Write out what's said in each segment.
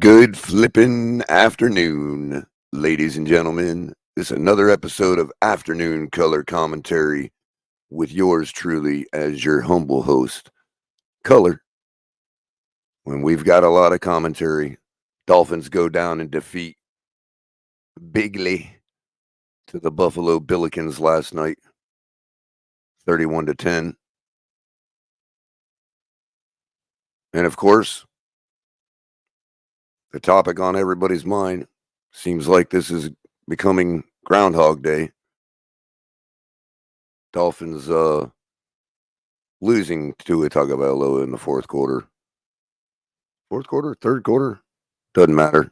Good flippin' afternoon, ladies and gentlemen. This is another episode of Afternoon Color Commentary with yours truly as your humble host, Color. When we've got a lot of commentary, Dolphins go down and defeat bigly to the Buffalo Billikens last night, 31-10. And of course, the topic on everybody's mind seems like this is becoming Groundhog Day. Dolphins losing to a Tagovailoa in the fourth quarter. Fourth quarter? Third quarter? Doesn't matter.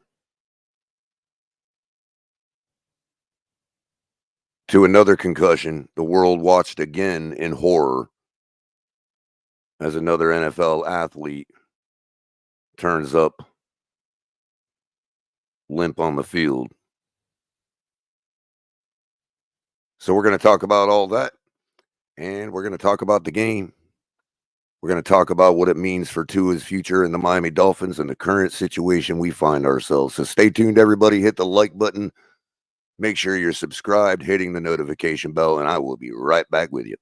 To another concussion, the world watched again in horror as another NFL athlete turns up limp on the field. So we're going to talk about all that, and we're going to talk about the game. We're going to talk about what it means for Tua's future in the Miami Dolphins and the current situation we find ourselves. So stay tuned, everybody. Hit the like button. Make sure you're subscribed, hitting the notification bell, and I will be right back with you.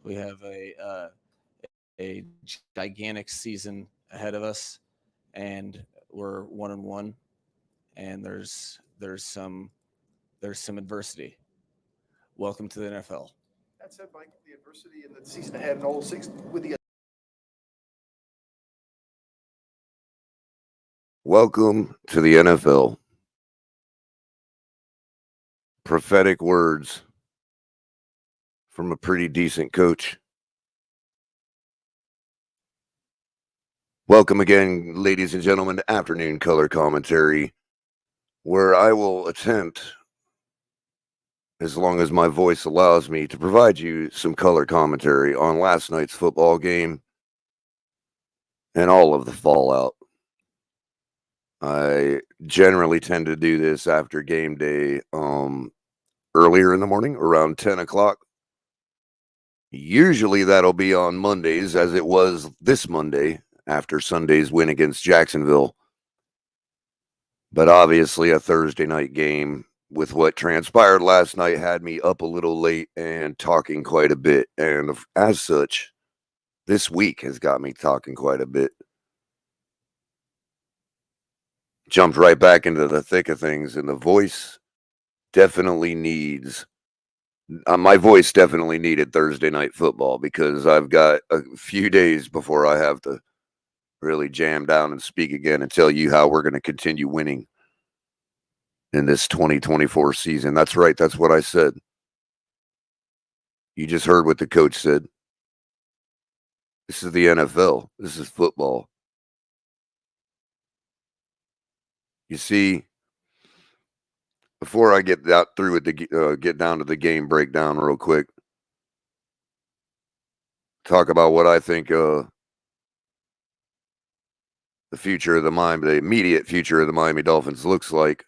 We have a gigantic season ahead of us, and we're 1-1, and there's some adversity. Welcome to the NFL. That said, Mike, the adversity in the season ahead and all six with the. Welcome to the NFL. Prophetic words from a pretty decent coach. Welcome again, ladies and gentlemen, to Afternoon Color Commentary, where I will attempt as long as my voice allows me, to provide you some color commentary on last night's football game and all of the fallout. I generally tend to do this after game day earlier in the morning, around 10 o'clock. Usually that'll be on Mondays, as it was this Monday after Sunday's win against Jacksonville. But obviously a Thursday night game with what transpired last night had me up a little late and talking quite a bit. And as such, this week has got me talking quite a bit. Jumped right back into the thick of things, and the voice definitely needs my voice definitely needed Thursday night football, because I've got a few days before I have to really jam down and speak again and tell you how we're going to continue winning in this 2024 season. That's right. That's what I said. You just heard what the coach said. This is the NFL. This is football. You see, before I get out through with the get down to the game breakdown real quick, talk about what I think the future of the immediate future of the Miami Dolphins looks like,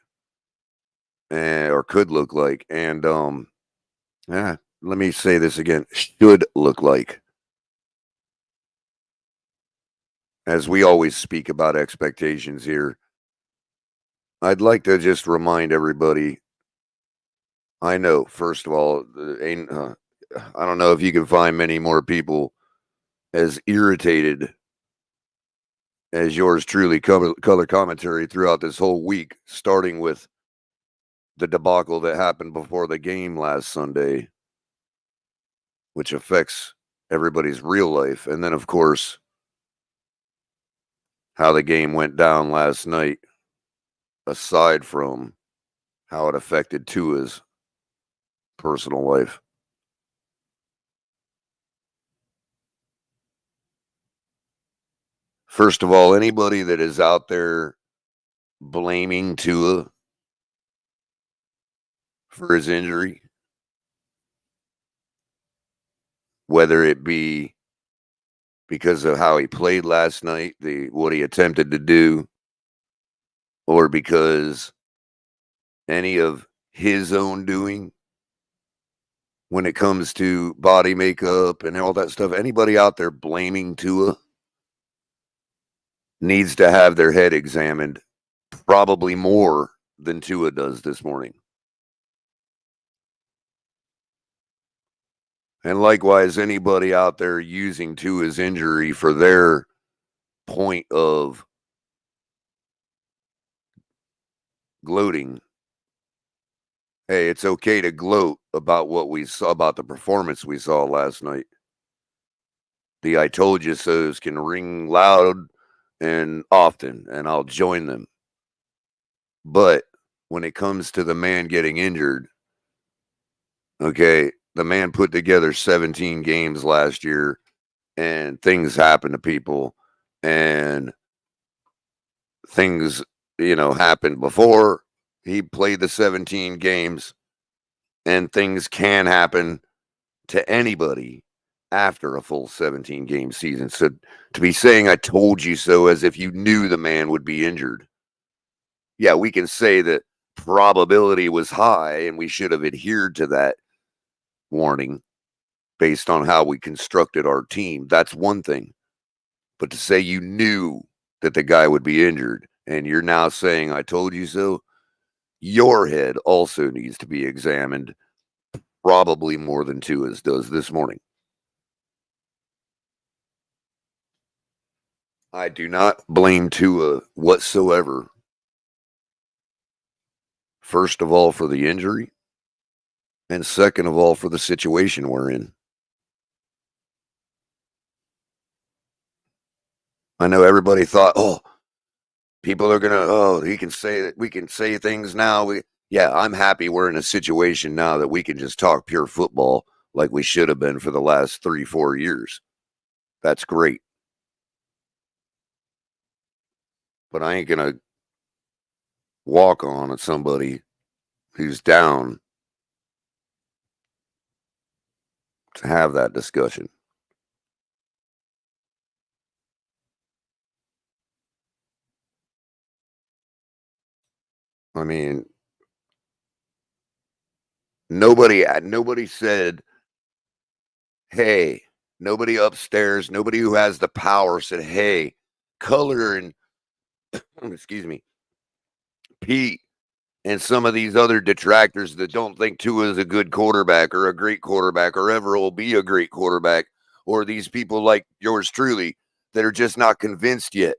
or could look like, and let me say this again: should look like. As we always speak about expectations here, I'd like to just remind everybody. I know, first of all, I don't know if you can find many more people as irritated as yours truly color commentary throughout this whole week, starting with the debacle that happened before the game last Sunday, which affects everybody's real life. And then, of course, how the game went down last night, aside from how it affected Tua's personal life. First of all, anybody that is out there blaming Tua for his injury, whether it be because of how he played last night, what he attempted to do, or because any of his own doing when it comes to body makeup and all that stuff, anybody out there blaming Tua needs to have their head examined, probably more than Tua does this morning. And likewise, anybody out there using Tua's injury for their point of gloating. Hey, it's okay to gloat about what we saw, about the performance we saw last night. The I told you so's can ring loud and often, and I'll join them. But when it comes to the man getting injured, okay, the man put together 17 games last year, and things happen to people, and things, happened before he played the 17 games, and things can happen to anybody after a full 17 game season. So to be saying I told you so as if you knew the man would be injured. Yeah, we can say that probability was high and we should have adhered to that warning based on how we constructed our team. That's one thing. But to say you knew that the guy would be injured and you're now saying I told you so, your head also needs to be examined, probably more than Tua's does this morning. I do not blame Tua whatsoever. First of all, for the injury, and second of all, for the situation we're in. I know everybody thought, oh, people are he can say that, we can say things now. Yeah, I'm happy we're in a situation now that we can just talk pure football like we should have been for the last 3-4 years. That's great. But I ain't going to walk on at somebody who's down to have that discussion. I mean, nobody said, hey, nobody upstairs, nobody who has the power said, hey, Culler and excuse me, Pete and some of these other detractors that don't think Tua is a good quarterback or a great quarterback or ever will be a great quarterback, or these people like yours truly that are just not convinced yet.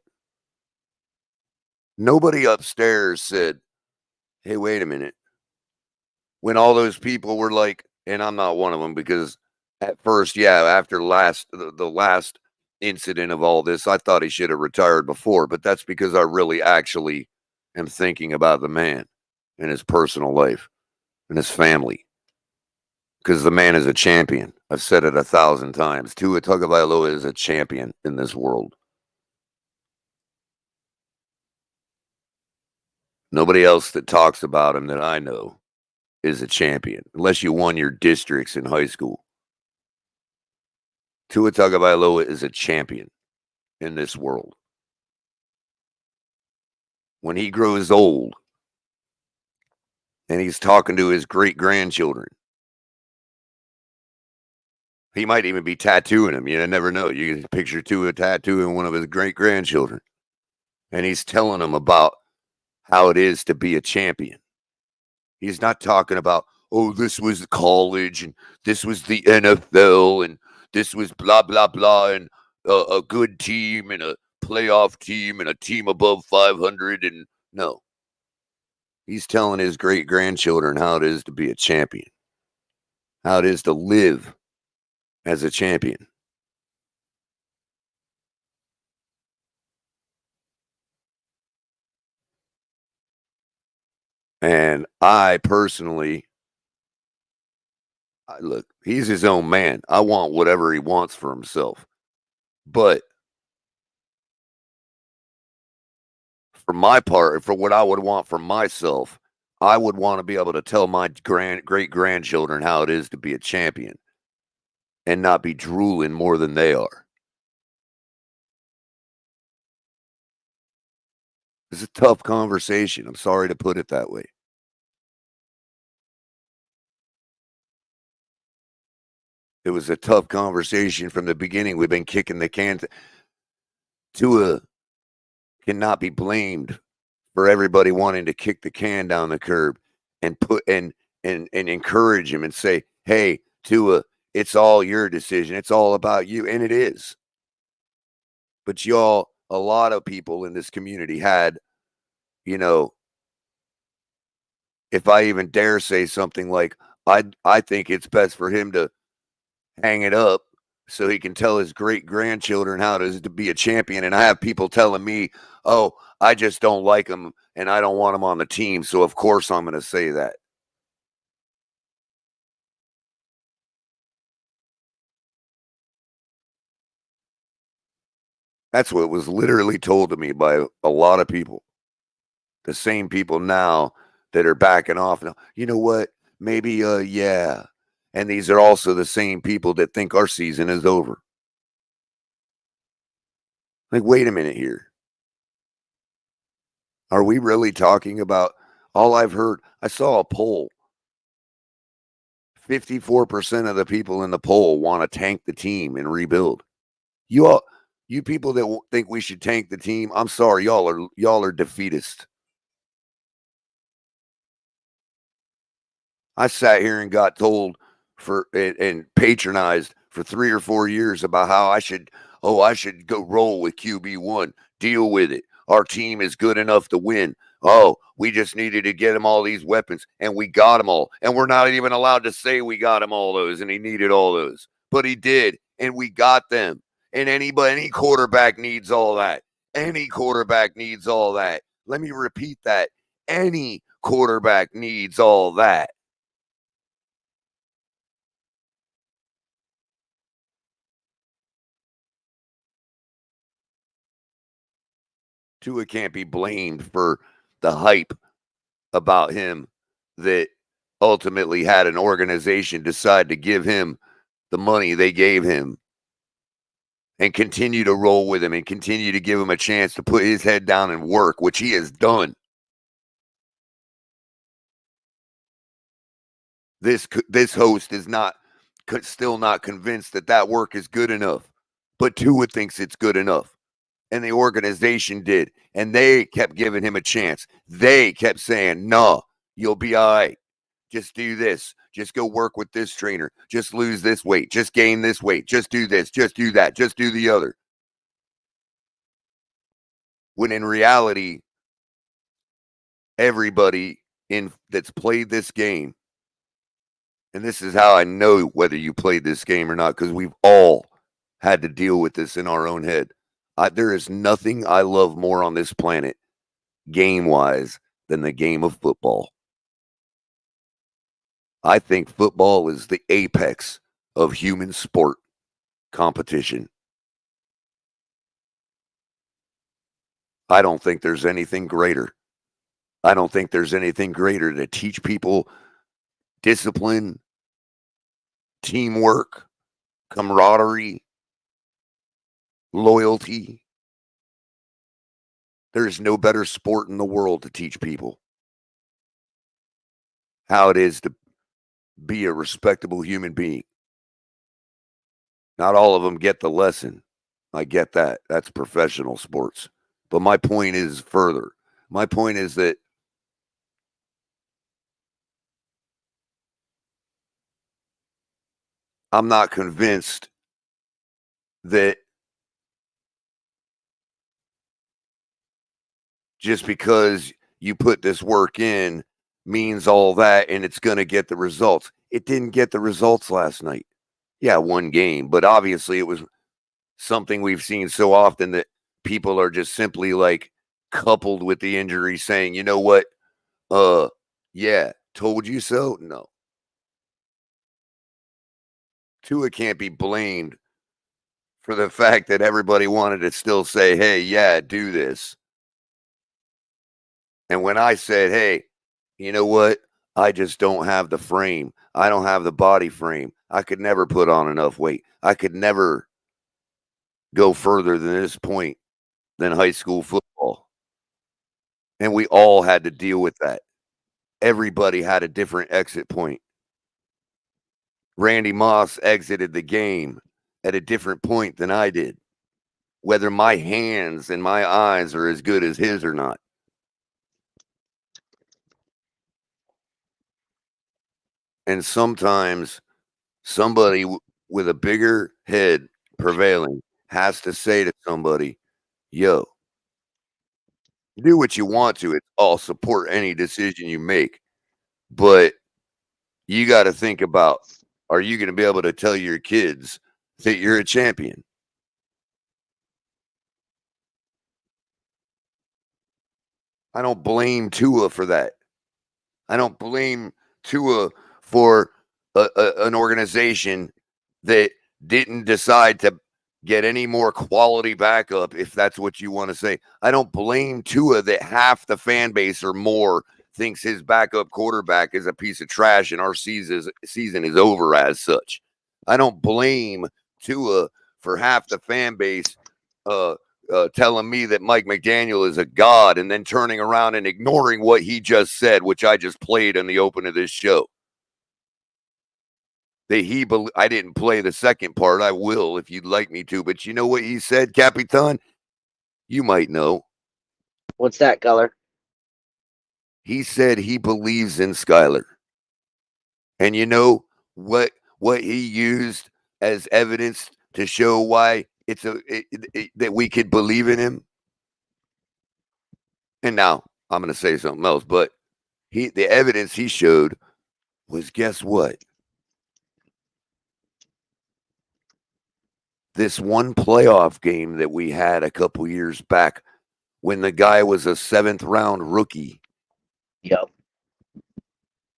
Nobody upstairs said, hey, wait a minute. When all those people were like, and I'm not one of them, because at first, yeah, after the last incident of all this, I thought he should have retired before, but that's because I really actually am thinking about the man and his personal life and his family. Because the man is a champion. I've said it 1,000 times. Tua Tagovailoa is a champion in this world. Nobody else that talks about him that I know is a champion, unless you won your districts in high school. Tua Tagovailoa is a champion in this world. When he grows old and he's talking to his great-grandchildren, he might even be tattooing them. You never know. You can picture Tua tattooing one of his great-grandchildren. And he's telling them about how it is to be a champion. He's not talking about, oh, this was college and this was the NFL and this was blah, blah, blah, and a good team and a playoff team and a team above 500. And no, he's telling his great-grandchildren how it is to be a champion, how it is to live as a champion. And I personally, look, he's his own man. I want whatever he wants for himself. But for my part, for what I would want for myself, I would want to be able to tell my great-grandchildren how it is to be a champion and not be drooling more than they are. It's a tough conversation. I'm sorry to put it that way. It was a tough conversation from the beginning. We've been kicking the can. Tua cannot be blamed for everybody wanting to kick the can down the curb and put and encourage him and say, hey, Tua, it's all your decision. It's all about you. And it is. But y'all, a lot of people in this community had, if I even dare say something like, I think it's best for him to hang it up so he can tell his great-grandchildren how it is to be a champion. And I have people telling me, oh, I just don't like him and I don't want him on the team. So, of course, I'm going to say that. That's what was literally told to me by a lot of people. The same people now that are backing off. Now, you know what? Maybe, yeah. And these are also the same people that think our season is over. Like, wait a minute here. Are we really talking about all I've heard? I saw a poll. 54% of the people in the poll want to tank the team and rebuild. You people that think we should tank the team, I'm sorry, y'all are defeatist. I sat here and got told and patronized for 3 or 4 years about how I should go roll with QB1, deal with it. Our team is good enough to win. Oh, we just needed to get him all these weapons, and we got them all. And we're not even allowed to say we got him all those, and he needed all those. But he did, and we got them. And any quarterback needs all that. Any quarterback needs all that. Let me repeat that. Any quarterback needs all that. Tua can't be blamed for the hype about him that ultimately had an organization decide to give him the money they gave him and continue to roll with him and continue to give him a chance to put his head down and work, which he has done. This host is still not convinced that work is good enough, but Tua thinks it's good enough, and the organization did, and they kept giving him a chance. They kept saying, "No, you'll be all right. Just do this. Just go work with this trainer. Just lose this weight. Just gain this weight. Just do this. Just do that. Just do the other." When in reality, everybody that's played this game, and this is how I know whether you played this game or not, because we've all had to deal with this in our own head. There is nothing I love more on this planet, game-wise, than the game of football. I think football is the apex of human sport competition. I don't think there's anything greater. I don't think there's anything greater to teach people discipline, teamwork, camaraderie, loyalty. There's no better sport in the world to teach people how it is to be a respectable human being. Not all of them get the lesson. I get that. That's professional sports. But my point is further. My point is that I'm not convinced that just because you put this work in means all that and it's going to get the results. It didn't get the results last night. Yeah, one game, but obviously it was something we've seen so often that people are just simply like coupled with the injury saying, you know what? Yeah, told you so? No. Tua can't be blamed for the fact that everybody wanted to still say, hey, yeah, do this. And when I said, hey, you know what? I just don't have the frame. I don't have the body frame. I could never put on enough weight. I could never go further than this point than high school football. And we all had to deal with that. Everybody had a different exit point. Randy Moss exited the game at a different point than I did, whether my hands and my eyes are as good as his or not. And sometimes somebody with a bigger head prevailing has to say to somebody, yo, do what you want to. I'll support any decision you make. But you got to think about, are you going to be able to tell your kids that you're a champion? I don't blame Tua for that. I don't blame Tua for an organization that didn't decide to get any more quality backup, if that's what you want to say. I don't blame Tua that half the fan base or more thinks his backup quarterback is a piece of trash and our season is over as such. I don't blame Tua for half the fan base telling me that Mike McDaniel is a god and then turning around and ignoring what he just said, which I just played in the open of this show. I didn't play the second part. I will if you'd like me to. But you know what he said, Capitan? You might know. What's that, Culler? He said he believes in Skyler. And you know what he used as evidence to show why that we could believe in him? And now I'm going to say something else, but the evidence he showed was, guess what? This one playoff game that we had a couple years back when the guy was a 7th round rookie. Yep.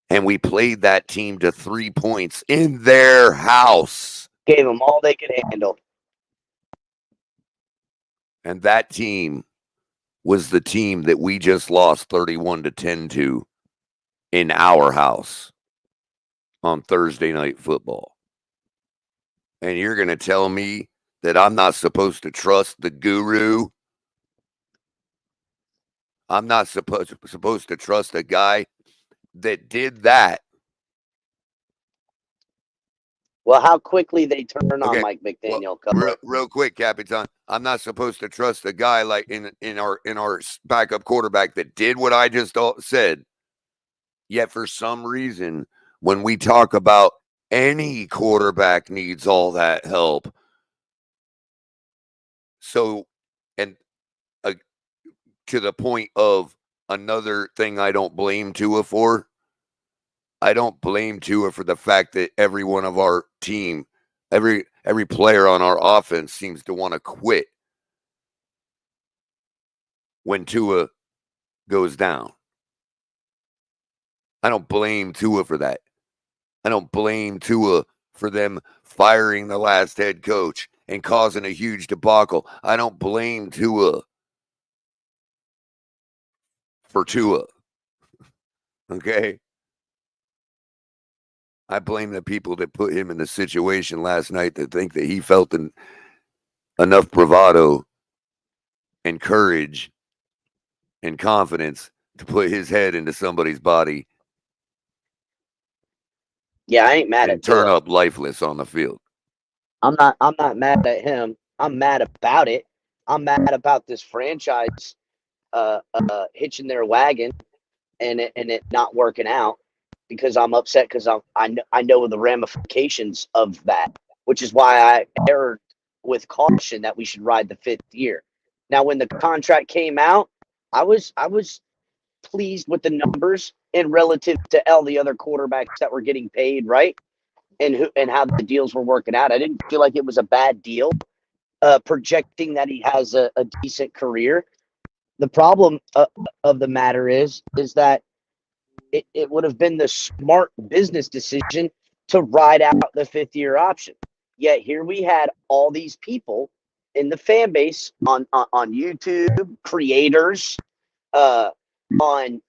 And we played that team to 3 points in their house. Gave them all they could handle. And that team was the team that we just lost 31-10 to in our house on Thursday Night Football. And you're going to tell me that I'm not supposed to trust the guru? I'm not supposed to trust a guy that did that. Well, how quickly they turn on Okay. Mike Well, McDaniel, Culler. real quick, Capitan. I'm not supposed to trust a guy like in our backup quarterback that did what I just said. Yet for some reason, when we talk about any quarterback needs all that help. So, and to the point of another thing I don't blame Tua for. I don't blame Tua for the fact that every one of our team, every player on our offense seems to want to quit when Tua goes down. I don't blame Tua for that. I don't blame Tua for them firing the last head coach and causing a huge debacle. I don't blame Tua for Tua. Okay? I blame the people that put him in the situation last night that think that he felt enough bravado and courage and confidence to put his head into somebody's body. Yeah, I ain't mad and at turn Tua. up lifeless on the field. I'm not mad at him. I'm mad about it. I'm mad about this franchise hitching their wagon and it not working out, because I'm upset because I know the ramifications of that, which is why I erred with caution that we should ride the 5th year. Now, when the contract came out, I was pleased with the numbers and relative to all the other quarterbacks that were getting paid, right? And how the deals were working out. I didn't feel like it was a bad deal, projecting that he has a decent career. The problem of the matter is that it would have been the smart business decision to ride out the 5th year option. Yet here we had all these people in the fan base on YouTube, creators, on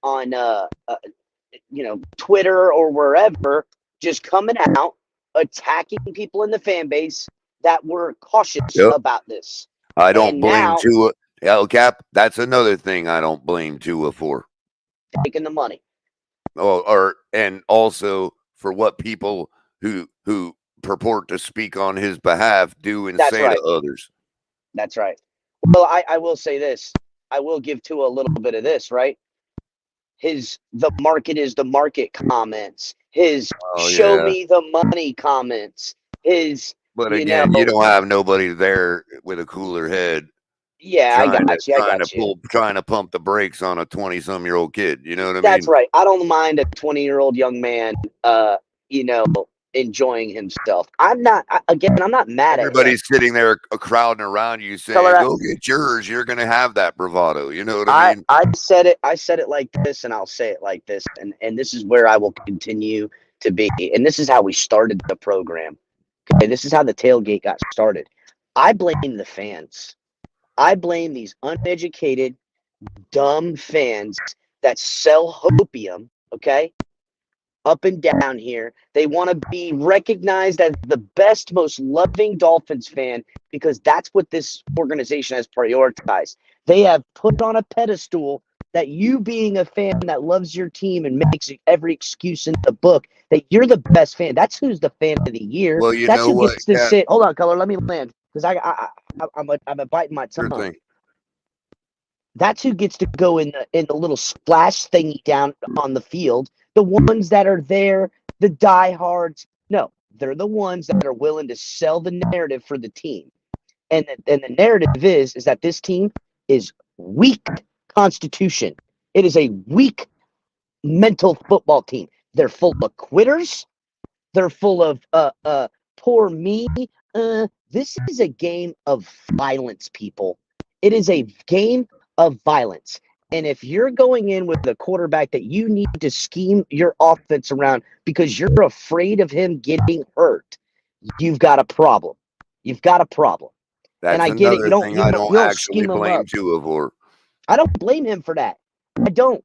Twitter or wherever, just coming out attacking people in the fan base that were cautious Yep. about this. I don't And blame now Tua. El Cap, that's another thing I don't blame Tua for. taking the money. And also for what people who purport to speak on his behalf do and That's say right. to others. That's right. Well, I will say this. I will give Tua a little bit of this, right? The market is the market comments, his show me the money comments, his, But again, you don't have nobody there with a cooler head. Yeah, I got you. Trying to pump the brakes on a 20-some-year-old kid. You know what I mean? That's right. I don't mind a 20-year-old young man, enjoying himself. I'm not mad at him. Everybody's sitting there crowding around you saying, go get yours. You're going to have that bravado. You know what I mean? I said it like this, and I'll say it like this. And this is where I will continue to be. And this is how we started the program. Okay, this is how the tailgate got started. I blame the fans. I blame these uneducated, dumb fans that sell hopium, okay, up and down here. They want to be recognized as the best, most loving Dolphins fan because that's what this organization has prioritized. They have put on a pedestal that you, being a fan that loves your team and makes every excuse in the book, that you're the best fan. That's who's the fan of the year. Well, you that's know who what? gets to sit. Hold on, Culler. Let me land because I'm biting my tongue. Sure thing. That's who gets to go in the little splash thingy down on the field. The ones that are there, the diehards. No, they're the ones that are willing to sell the narrative for the team. And the narrative is that this team is weak constitution. It is a weak mental football team. They're full of quitters. They're full of poor me. This is a game of violence, people. It is a game of violence. And if you're going in with a quarterback that you need to scheme your offense around because you're afraid of him getting hurt, you've got a problem. You've got a problem. That's and I get it. You don't actually scheme him blame up. Tua for. I don't blame him for that. I don't.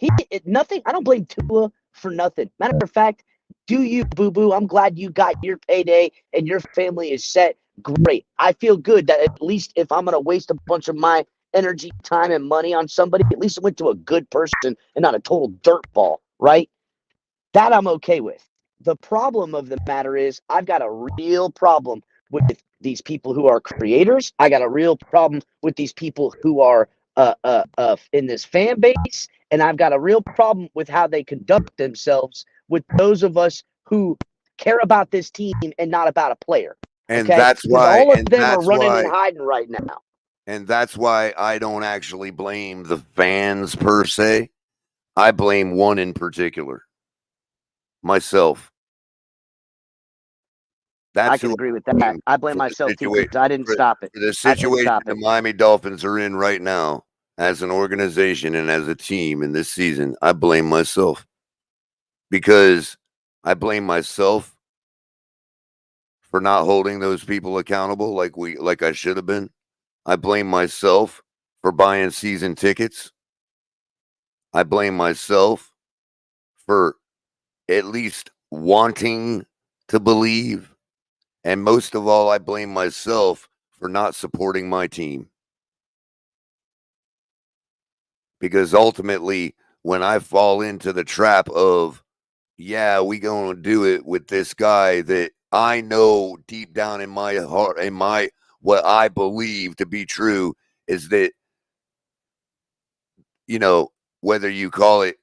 I don't blame Tua for nothing. Matter of fact, Do you, boo-boo? I'm glad you got your payday and your family is set. Great. I feel good that at least if I'm going to waste a bunch of my energy, time, and money on somebody, at least it went to a good person and not a total dirtball, right? That I'm okay with. The problem of the matter is I've got a real problem with these people who are creators. I got a real problem with these people who are in this fan base, and I've got a real problem with how they conduct themselves with those of us who care about this team and not about a player. And Okay, that's because why, all of and them are that's running why, and hiding right now. and that's why I don't actually blame the fans per se. I blame one in particular, myself. That's I can who agree with that. I blame myself too because I didn't stop it. for the I didn't situation stop the it. Miami Dolphins are in right now as an organization and as a team in this season. I blame myself because I blame myself for not holding those people accountable like I should have been. I blame myself for buying season tickets. I blame myself for at least wanting to believe. And most of all, I blame myself for not supporting my team. Because ultimately, when I fall into the trap of, yeah, we going to do it with this guy that I know deep down in my heart, in my what I believe to be true is that, you know, whether you call it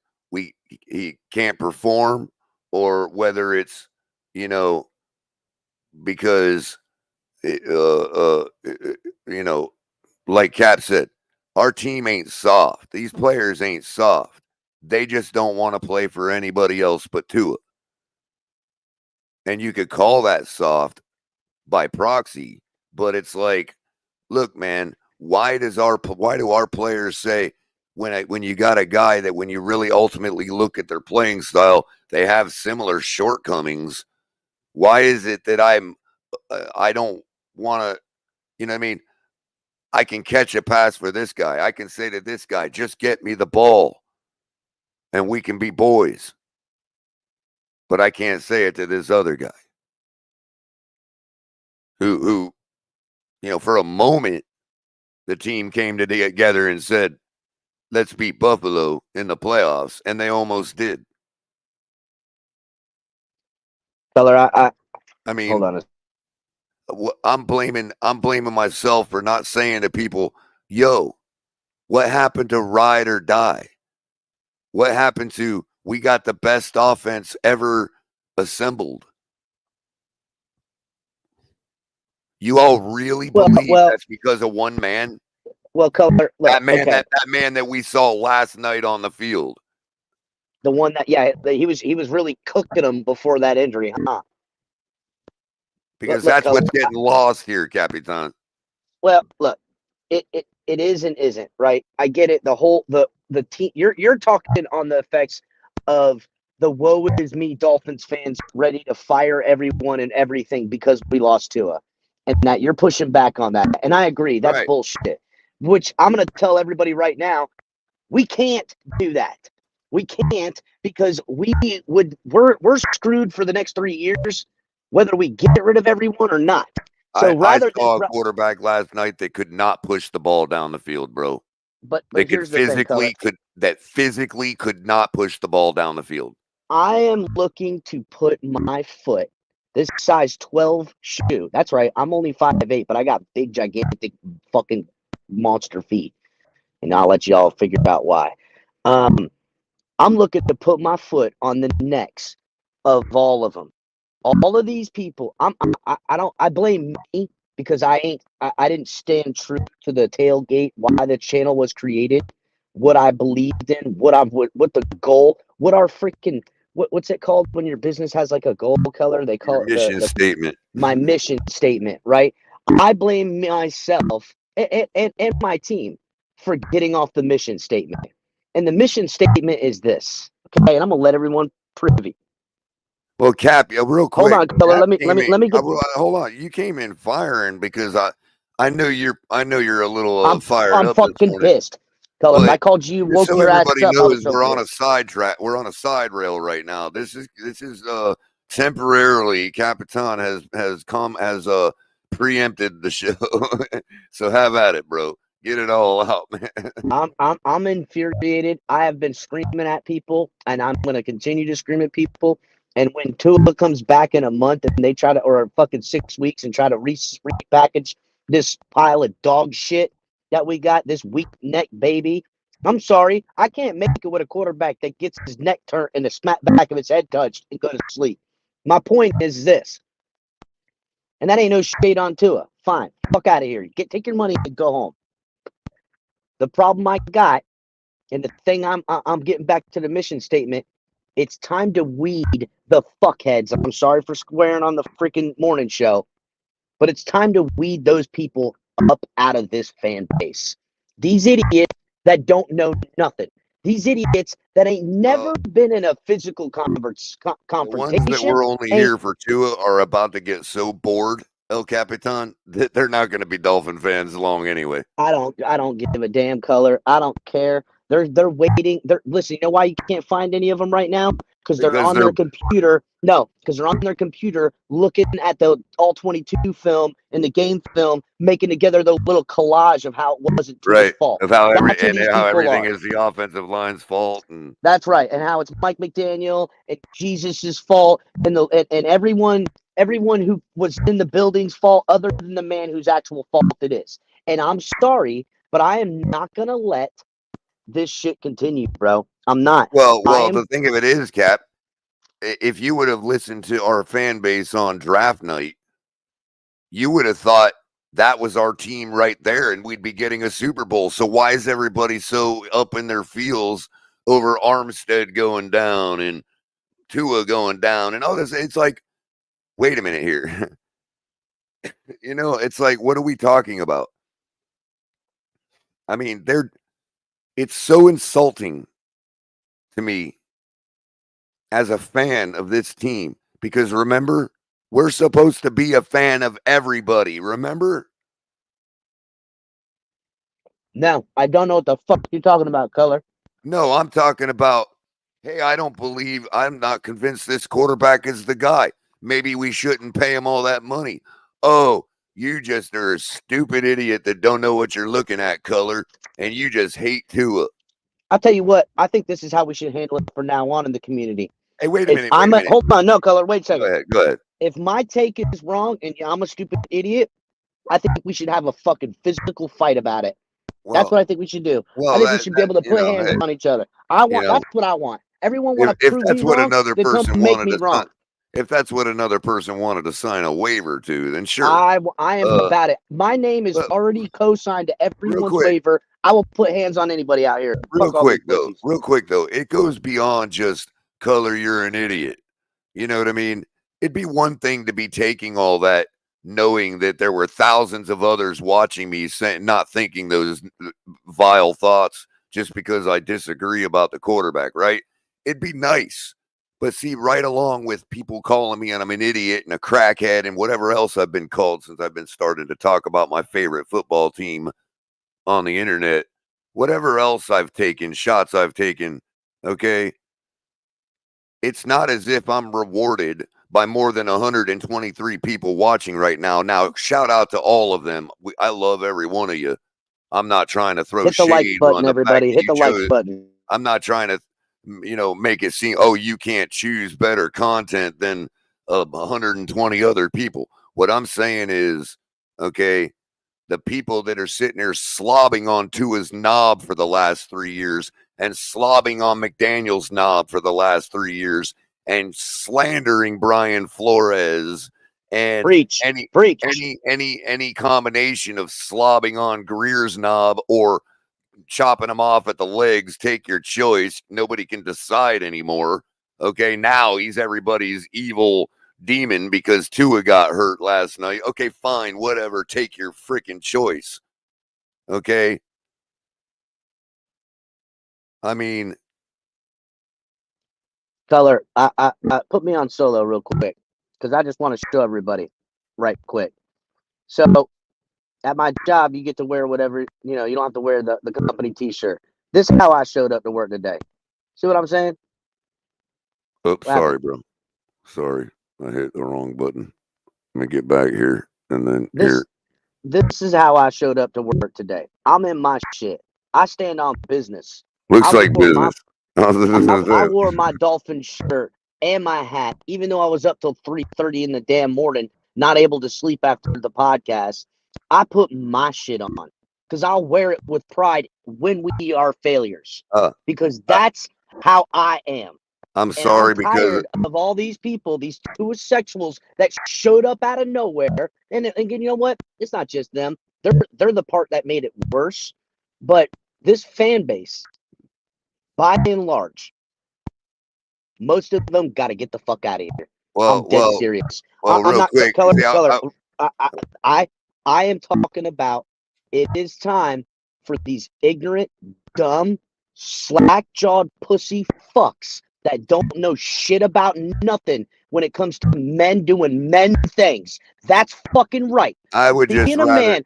he can't perform or whether it's, you know, because you know, like Cap said, our team ain't soft. These players ain't soft. They just don't want to play for anybody else but Tua. And you could call that soft by proxy, but it's like, look, man, why do our players say when you got a guy that when you really ultimately look at their playing style, they have similar shortcomings? Why is it that I don't want to, you know what I mean? I can catch a pass for this guy. I can say to this guy, just get me the ball and we can be boys. But I can't say it to this other guy who, you know, for a moment, the team came together and said, let's beat Buffalo in the playoffs. And they almost did. Culler, I mean, hold on. I'm blaming myself for not saying to people, yo, what happened to ride or die? What happened to we got the best offense ever assembled? You all really believe that's because of one man? Well, Culler, look, That man, okay. that man that we saw last night on the field. The one that, yeah, he was really cooking them before that injury, huh? Because Look, that's Culler, what's getting lost here, Capitan. well, look, it is and isn't, right? I get it. The team you're talking on the effects of the woe is me Dolphins fans ready to fire everyone and everything because we lost Tua. And that you're pushing back on that. And I agree, that's Right. bullshit. Which I'm gonna tell everybody right now, we can't do that. We can't because we're screwed for the next 3 years, whether we get rid of everyone or not. So I rather saw than, a quarterback last night that could not push the ball down the field, bro. but They could here's the thing, Culler. physically could not push the ball down the field. I am looking to put my foot, this size 12 shoe. That's right. I'm only 5'8", but I got big, gigantic, fucking monster feet. And I'll let y'all figure out why. I'm looking to put my foot on the necks of all of them. All of these people, I blame me because I didn't stand true to the tailgate, why the channel was created, what I believed in, what the goal, what our freaking, what's it called when your business has like a goal color? They call Your it mission statement. my mission statement, right? I blame myself and my team for getting off the mission statement. And the mission statement is this, okay? And I'm gonna let everyone privy. Well, Cap, real quick. Hold on, Culler. Cap Let me get. hold on. You came in firing because I know you're a little fired I'm up this fucking morning. pissed. Color, But I called you, just woke so your ass everybody up. I was knows, so we're on a pissed. sidetrack. We're on a side rail right now. This is temporarily Capitan has preempted the show. So have at it, bro. Get it all out, man. I'm infuriated. I have been screaming at people, and I'm gonna continue to scream at people. And when Tua comes back in a month and they try to, or fucking 6 weeks, and try to repackage this pile of dog shit that we got, this weak neck baby, I'm sorry, I can't make it with a quarterback that gets his neck turned and the smack back of his head touched and go to sleep. My point is this, and that ain't no shade on Tua. Fine, fuck out of here. Take your money and go home. The problem I got, and the thing I'm getting back to the mission statement, it's time to weed the fuckheads. I'm sorry for swearing on the freaking morning show, but it's time to weed those people up out of this fan base. These idiots that don't know nothing. These idiots that ain't never been in a physical The ones that confrontation. were only here for Tua are about to get so bored, El Capitan, that they're not going to be Dolphin fans long anyway. I don't give a damn, Color. I don't care. They're waiting. Listen, you know why you can't find any of them right now? Because they're on their computer. No, because they're on their computer looking at the all 22 film and the game film, making together the little collage of how it wasn't Tua's fault. Of how That's who these how people everything are. is the offensive line's fault, and That's right, and how it's Mike McDaniel and Jesus' fault, and everyone who was in the building's fault, other than the man whose actual fault it is. And I'm sorry, but I am not gonna let this shit continue, bro. I'm not. Well, the thing of it is, Cap, if you would have listened to our fan base on draft night, you would have thought that was our team right there, and we'd be getting a Super Bowl. So why is everybody so up in their feels over Armstead going down and Tua going down and all this? It's like, wait a minute here. It's like, what are we talking about? I mean, it's so insulting to me as a fan of this team, because remember, we're supposed to be a fan of everybody. Remember? No, I don't know what the fuck you're talking about, Color. No, I'm talking about, hey, I'm not convinced this quarterback is the guy. Maybe we shouldn't pay him all that money. Oh, you just are a stupid idiot that don't know what you're looking at, Color, and you just hate Tua. I'll tell you what, I think this is how we should handle it from now on in the community. Hey, wait a minute. Hold on, no, Color, wait a second. Go ahead. If my take is wrong and I'm a stupid idiot, I think we should have a fucking physical fight about it. That's what I think we should do. I think we should be able to put hands on each other. That's what I want. Everyone want to prove me wrong. Another they person come make me wrong. If that's what another person wanted to sign a waiver to, then sure. I am about it. My name is already co-signed to everyone's waiver. I will put hands on anybody out here. Real quick though, it goes beyond just Color, you're an idiot. You know what I mean? It'd be one thing to be taking all that, knowing that there were thousands of others watching me, not thinking those vile thoughts just because I disagree about the quarterback, right? It'd be nice. But see, right along with people calling me and I'm an idiot and a crackhead and whatever else I've been called since I've been starting to talk about my favorite football team on the internet, whatever else I've taken, shots I've taken, okay? It's not as if I'm rewarded by more than 123 people watching right now. Now, shout out to all of them. I love every one of you. I'm not trying to throw shade like button, on the everybody. fact Hit the like button. I'm not trying to, make it seem, oh, you can't choose better content than 120 other people. What I'm saying is, okay, the people that are sitting there slobbing on Tua's knob for the last 3 years and slobbing on McDaniel's knob for the last 3 years and slandering Brian Flores and any combination of slobbing on Greer's knob or chopping him off at the legs, take your choice. Nobody can decide anymore. Okay, now he's everybody's evil demon because Tua got hurt last night. Okay, fine, whatever. Take your freaking choice. Okay. I mean, Color, I put me on solo real quick because I just want to show everybody right quick. So at my job, you get to wear whatever, you don't have to wear the company t-shirt. This is how I showed up to work today. See what I'm saying? Oops, What sorry, happened? bro. Sorry, I hit the wrong button. Let me get back here, and then This here. this is how I showed up to work today. I'm in my shit. I stand on business. Looks I like wore my I business. wore my Dolphin shirt and my hat, even though I was up till 3:30 in the damn morning, not able to sleep after the podcast. I put my shit on because I'll wear it with pride when we are failures. Because I, that's how I am. I'm And I'm sorry because tired of all these people, these two sexuals that showed up out of nowhere. And you know what? It's not just them. They're the part that made it worse. But this fan base, by and large, most of them got to get the fuck out of here. I'm dead serious. I'm real not quick. color. See, I am talking about. It is time for these ignorant, dumb, slack-jawed pussy fucks that don't know shit about nothing when it comes to men doing men things. That's fucking right. I would just Being a rather. man.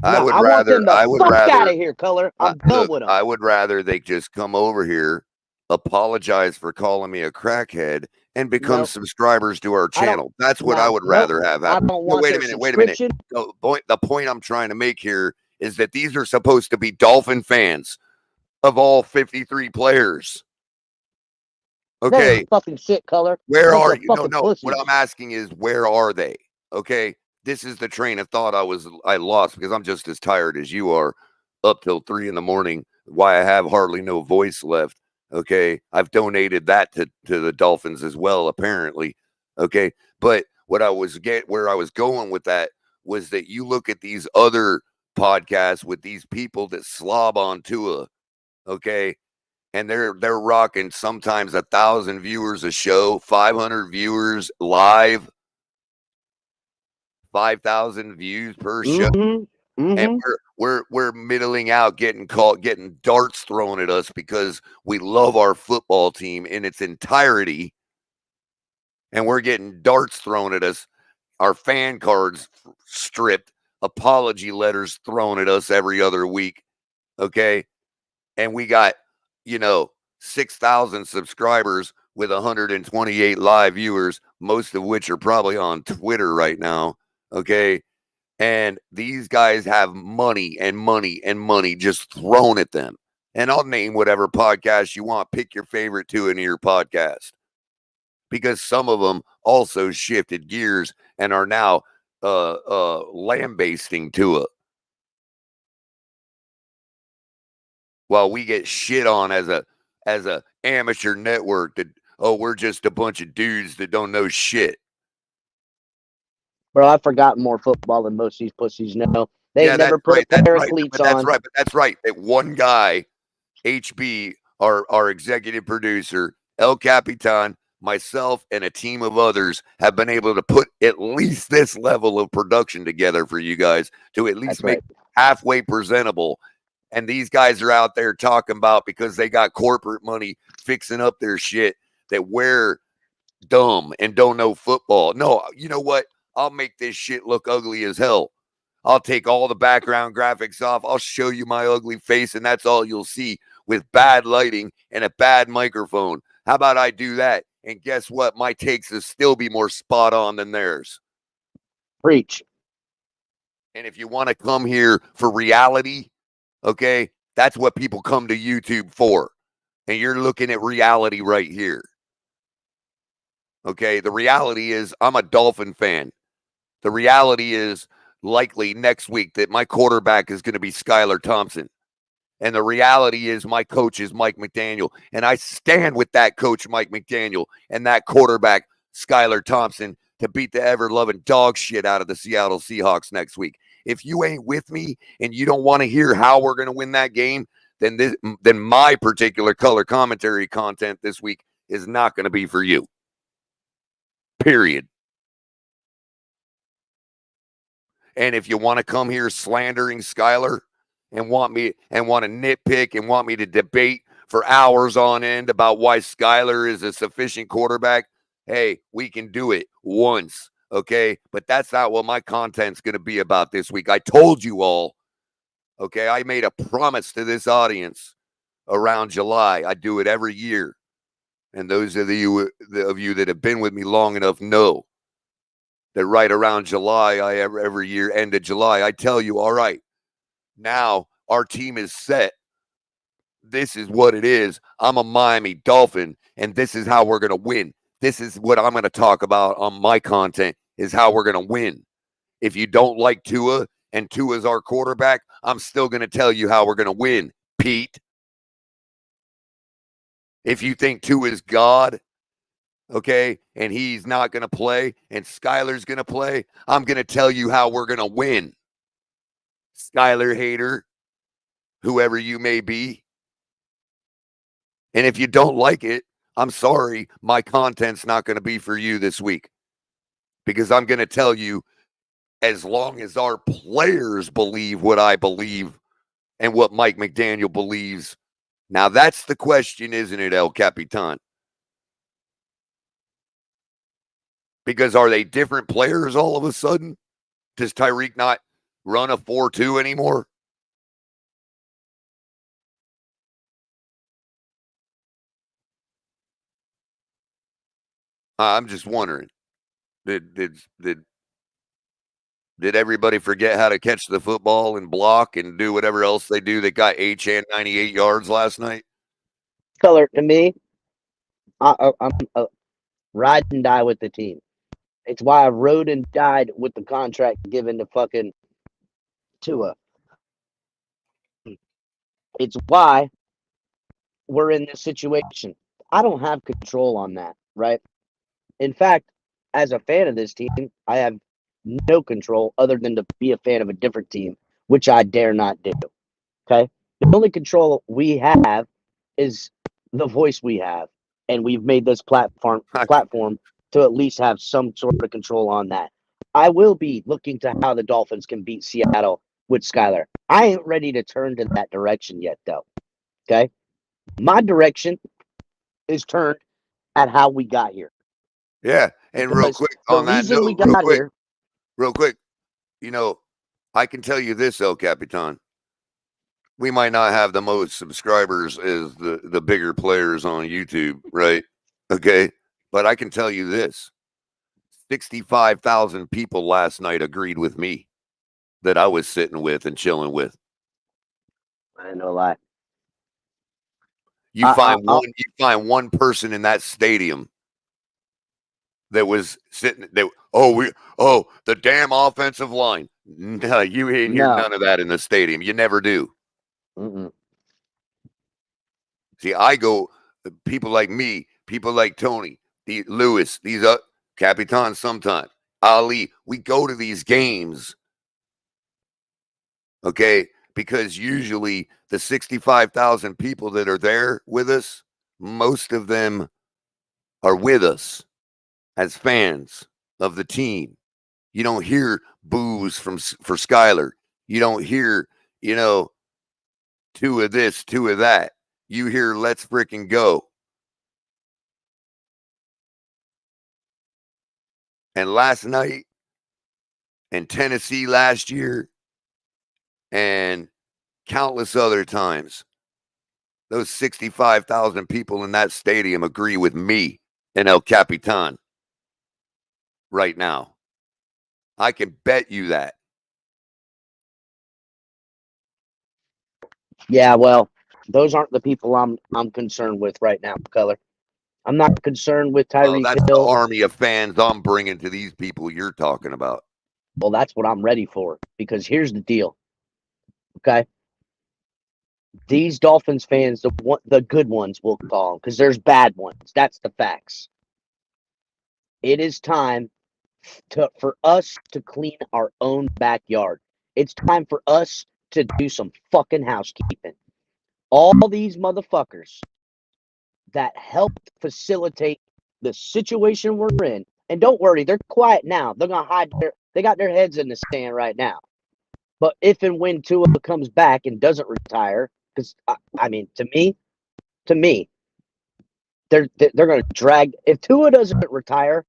No, I want them to fuck out of here, Color. I'm done Look, with them. I would rather they just come over here, apologize for calling me a crackhead, and become Nope. subscribers to our I don't. channel. That's what I No, would nope. rather have I happen. don't No, want wait a their minute. Wait a minute. subscription. No, the point I'm trying to make here is that these are supposed to be Dolphin fans of all 53 players. That Okay, ain't fucking shit, Color. where Bunch are of you? No, fucking no. What pussies. I'm asking is, where are they? Okay, this is the train of thought I lost because I'm just as tired as you are, up till 3 a.m. Why I have hardly no voice left. Okay, I've donated that to the Dolphins as well, apparently. Okay, but where I was going with that was that you look at these other podcasts with these people that slob on Tua. Okay, and they're rocking sometimes 1,000 viewers a show, 500 viewers live, 5,000 views per show, and we're middling out, getting darts thrown at us because we love our football team in its entirety, and we're getting darts thrown at us, our fan cards stripped, apology letters thrown at us every other week. Okay, and we got, 6,000 subscribers with 128 live viewers, most of which are probably on Twitter right now. Okay. And these guys have money and money and money just thrown at them. And I'll name whatever podcast you want. Pick your favorite two in your podcast, because some of them also shifted gears and are now lambasting Tua, while we get shit on as a amateur network that, we're just a bunch of dudes that don't know shit. Bro, I've forgotten more football than most of these pussies know. They Yeah, never that's put right. a pair of But cleats that's on. right. But that's right. That one guy, HB, our executive producer, El Capitan, myself, and a team of others have been able to put at least this level of production together for you guys to at least That's make right. halfway presentable. And these guys are out there talking about, because they got corporate money fixing up their shit, that we're dumb and don't know football. No, you know what? I'll make this shit look ugly as hell. I'll take all the background graphics off. I'll show you my ugly face, and that's all you'll see, with bad lighting and a bad microphone. How about I do that? And guess what? My takes will still be more spot on than theirs. Preach. And if you want to come here for reality, okay, that's what people come to YouTube for. And you're looking at reality right here. Okay, the reality is I'm a Dolphin fan. The reality is likely next week that my quarterback is going to be Skylar Thompson. And the reality is my coach is Mike McDaniel. And I stand with that coach, Mike McDaniel, and that quarterback, Skylar Thompson, to beat the ever-loving dog shit out of the Seattle Seahawks next week. If you ain't with me and you don't want to hear how we're going to win that game, then my particular color commentary content this week is not going to be for you. Period. And if you want to come here slandering Skylar and want to nitpick and want me to debate for hours on end about why Skylar is a sufficient quarterback, hey, we can do it once, okay? But that's not what my content's going to be about this week. I told you all, okay? I made a promise to this audience, around July, I do it every year. And those of you that have been with me long enough know that right around July, every year, end of July, I tell you, all right, now our team is set. This is what it is. I'm a Miami Dolphin, and this is how we're going to win. This is what I'm going to talk about on my content, is how we're going to win. If you don't like Tua and Tua's our quarterback, I'm still going to tell you how we're going to win, Pete. If you think Tua's God, okay, and he's not going to play and Skyler's going to play, I'm going to tell you how we're going to win. Skyler hater, whoever you may be. And if you don't like it, I'm sorry, my content's not going to be for you this week. Because I'm going to tell you, as long as our players believe what I believe and what Mike McDaniel believes. Now, that's the question, isn't it, El Capitan? Because are they different players all of a sudden? Does Tyreek not run a 4-2 anymore? I'm just wondering. Did everybody forget how to catch the football and block and do whatever else they do that got H&, 98 yards last night? Color, to me, I'm a ride and die with the team. It's why I rode and died with the contract given to fucking Tua. It's why we're in this situation. I don't have control on that, right? In fact, as a fan of this team, I have no control other than to be a fan of a different team, which I dare not do. Okay? The only control we have is the voice we have. And we've made this platform to at least have some sort of control on that. I will be looking to how the Dolphins can beat Seattle with Skyler. I ain't ready to turn to that direction yet, though. Okay? My direction is turned at how we got here. Yeah, and real quick on that note, real quick, you know, I can tell you this, El Capitan. We might not have the most subscribers as the bigger players on YouTube, right? Okay, but I can tell you this. 65,000 people last night agreed with me that I was sitting with and chilling with. I ain't no lie. You find one person in that stadium that was sitting there. The damn offensive line. No, you ain't hear none of that in the stadium. You never do. Mm-mm. See, I go, people like me, people like Tony, Lewis, these Capitan sometimes, Ali, we go to these games, okay, because usually the 65,000 people that are there with us, most of them are with us as fans of the team. You don't hear boos for Skyler. You don't hear, two of this, two of that. You hear let's freaking go. And last night, and Tennessee last year, and countless other times, those 65,000 people in that stadium agree with me and El Capitan right now. I can bet you that. Yeah, well, those aren't the people I'm concerned with right now, Color. I'm not concerned with Tyreek that's Hill. the army of fans I'm bringing to these people you're talking about. Well, that's what I'm ready for, because here's the deal. Okay? These Dolphins fans, the good ones, we'll call them, because there's bad ones. That's the facts. It is time for us to clean our own backyard. It's time for us to do some fucking housekeeping. All these motherfuckers that helped facilitate the situation we're in, and don't worry, they're quiet now. They're gonna hide they got their heads in the sand right now. But if and when Tua comes back and doesn't retire, because I mean, to me, they're gonna drag. If Tua doesn't retire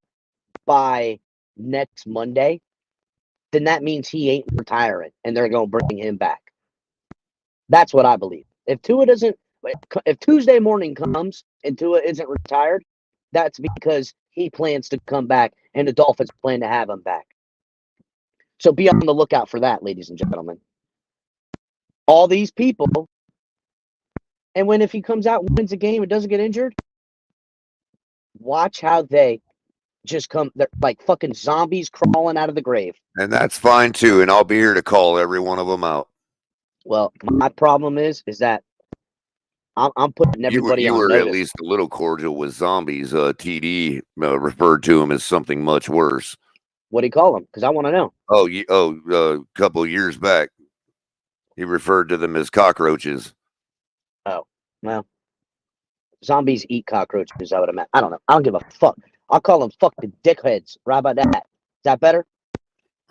by next Monday, then that means he ain't retiring, and they're gonna bring him back. That's what I believe. If Tua doesn't If Tuesday morning comes and Tua isn't retired, that's because he plans to come back and the Dolphins plan to have him back. So be on the lookout for that, ladies and gentlemen. All these people, and if he comes out and wins a game and doesn't get injured, watch how they just come. They're like fucking zombies crawling out of the grave. And that's fine too. And I'll be here to call every one of them out. Well, my problem is that I'm putting everybody you on were notice. at least a little cordial with zombies. TD referred to them as something much worse. What do you call them? Because I want to know. A couple of years back, he referred to them as cockroaches. Oh, well, zombies eat cockroaches. I would imagine. I don't know. I don't give a fuck. I'll call them fucking dickheads. Right about that. Is that better?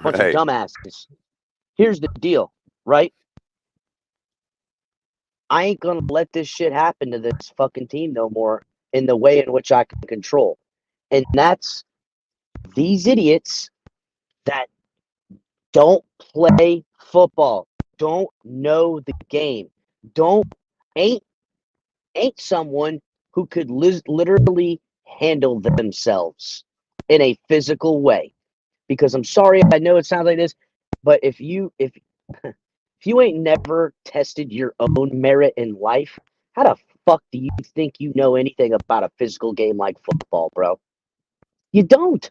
Bunch Right. of dumbasses. Here's the deal, right? I ain't gonna let this shit happen to this fucking team no more in the way in which I can control. And that's these idiots that don't play football, don't know the game, ain't someone who could literally handle themselves in a physical way. Because I'm sorry, I know it sounds like this, but if you ain't never tested your own merit in life, how the fuck do you think you know anything about a physical game like football, bro? You don't.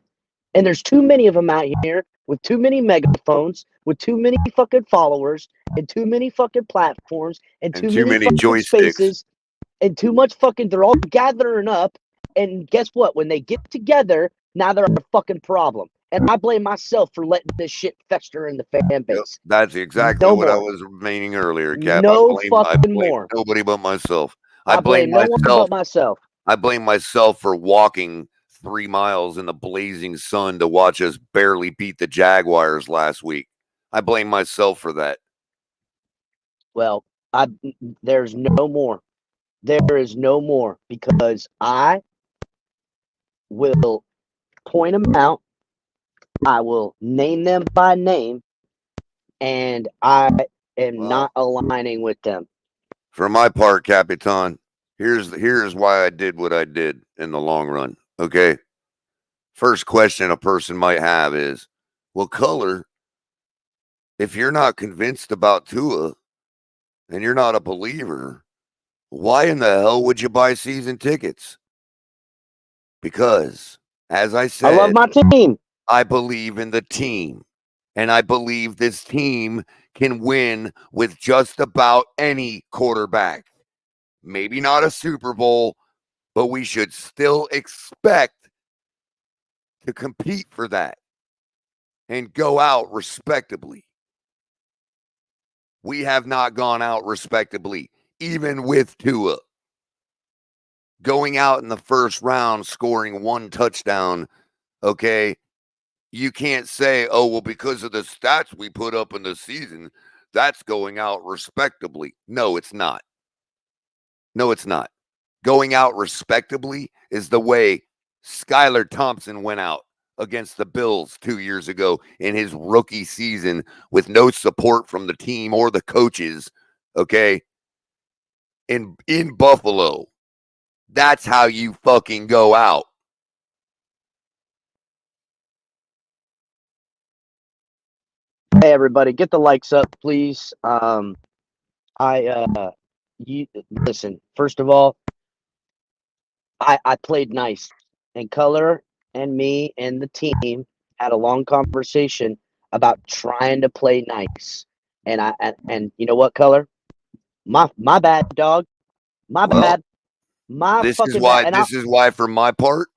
And there's too many of them out here with too many megaphones, with too many fucking followers, and too many fucking platforms, and too many fucking joysticks. spaces, and too much fucking. They're all gathering up, and guess what? When they get together, now they're a fucking problem. And I blame myself for letting this shit fester in the fan base. Yep, that's exactly No what I more. was meaning earlier, Cap. No I fucking blame more. nobody but myself. I blame no one but myself. I blame myself for walking 3 miles in the blazing sun to watch us barely beat the Jaguars last week. I blame myself for that. Well, there's no more. There is no more because I will point them out. I will name them by name, and I am not aligning with them. For my part, Capitan, here's why I did what I did in the long run. Okay. First question a person might have is, well, Culler, if you're not convinced about Tua and you're not a believer, why in the hell would you buy season tickets? Because, as I said, I love my team. I believe in the team. And I believe this team can win with just about any quarterback. Maybe not a Super Bowl, but we should still expect to compete for that and go out respectably. We have not gone out respectably, even with Tua. Going out in the first round, scoring 1 touchdown, okay? You can't say, oh, well, because of the stats we put up in the season, that's going out respectably. No, it's not. No, it's not. Going out respectably is the way Skylar Thompson went out against the Bills 2 years ago in his rookie season with no support from the team or the coaches, okay, in Buffalo. That's how you fucking go out. Hey, everybody, get the likes up, please. You listen. First of all, I played nice, and Culler and me and the team had a long conversation about trying to play nice. And you know what, Culler? My bad, dog. My bad. My This fucking is why. bad. This is why, for my part,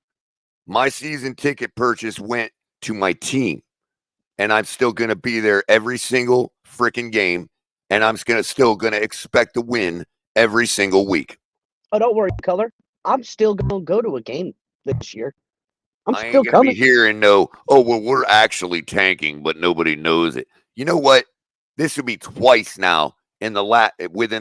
my season ticket purchase went to my team, and I'm still going to be there every single freaking game, and I'm still going to expect to win every single week. Oh, don't worry, Culler. I'm still going to go to a game this year. I'm I still ain't going to coming. be here and know, oh, well, we're actually tanking, but nobody knows it. You know what? This would be twice now within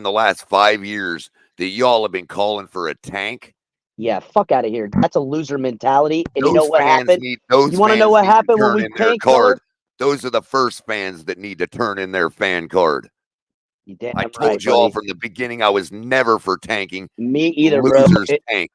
the last 5 years that y'all have been calling for a tank. Yeah, fuck out of here. That's a loser mentality. And you know Those what fans happened? need. Those You want to fans know what need to happened when turn we in their tanked, Culler? card. Those are the first fans that need to turn in their fan card. You damn I right, told you all buddy. from the beginning I was never for tanking. Me either, bro. Losers It tank.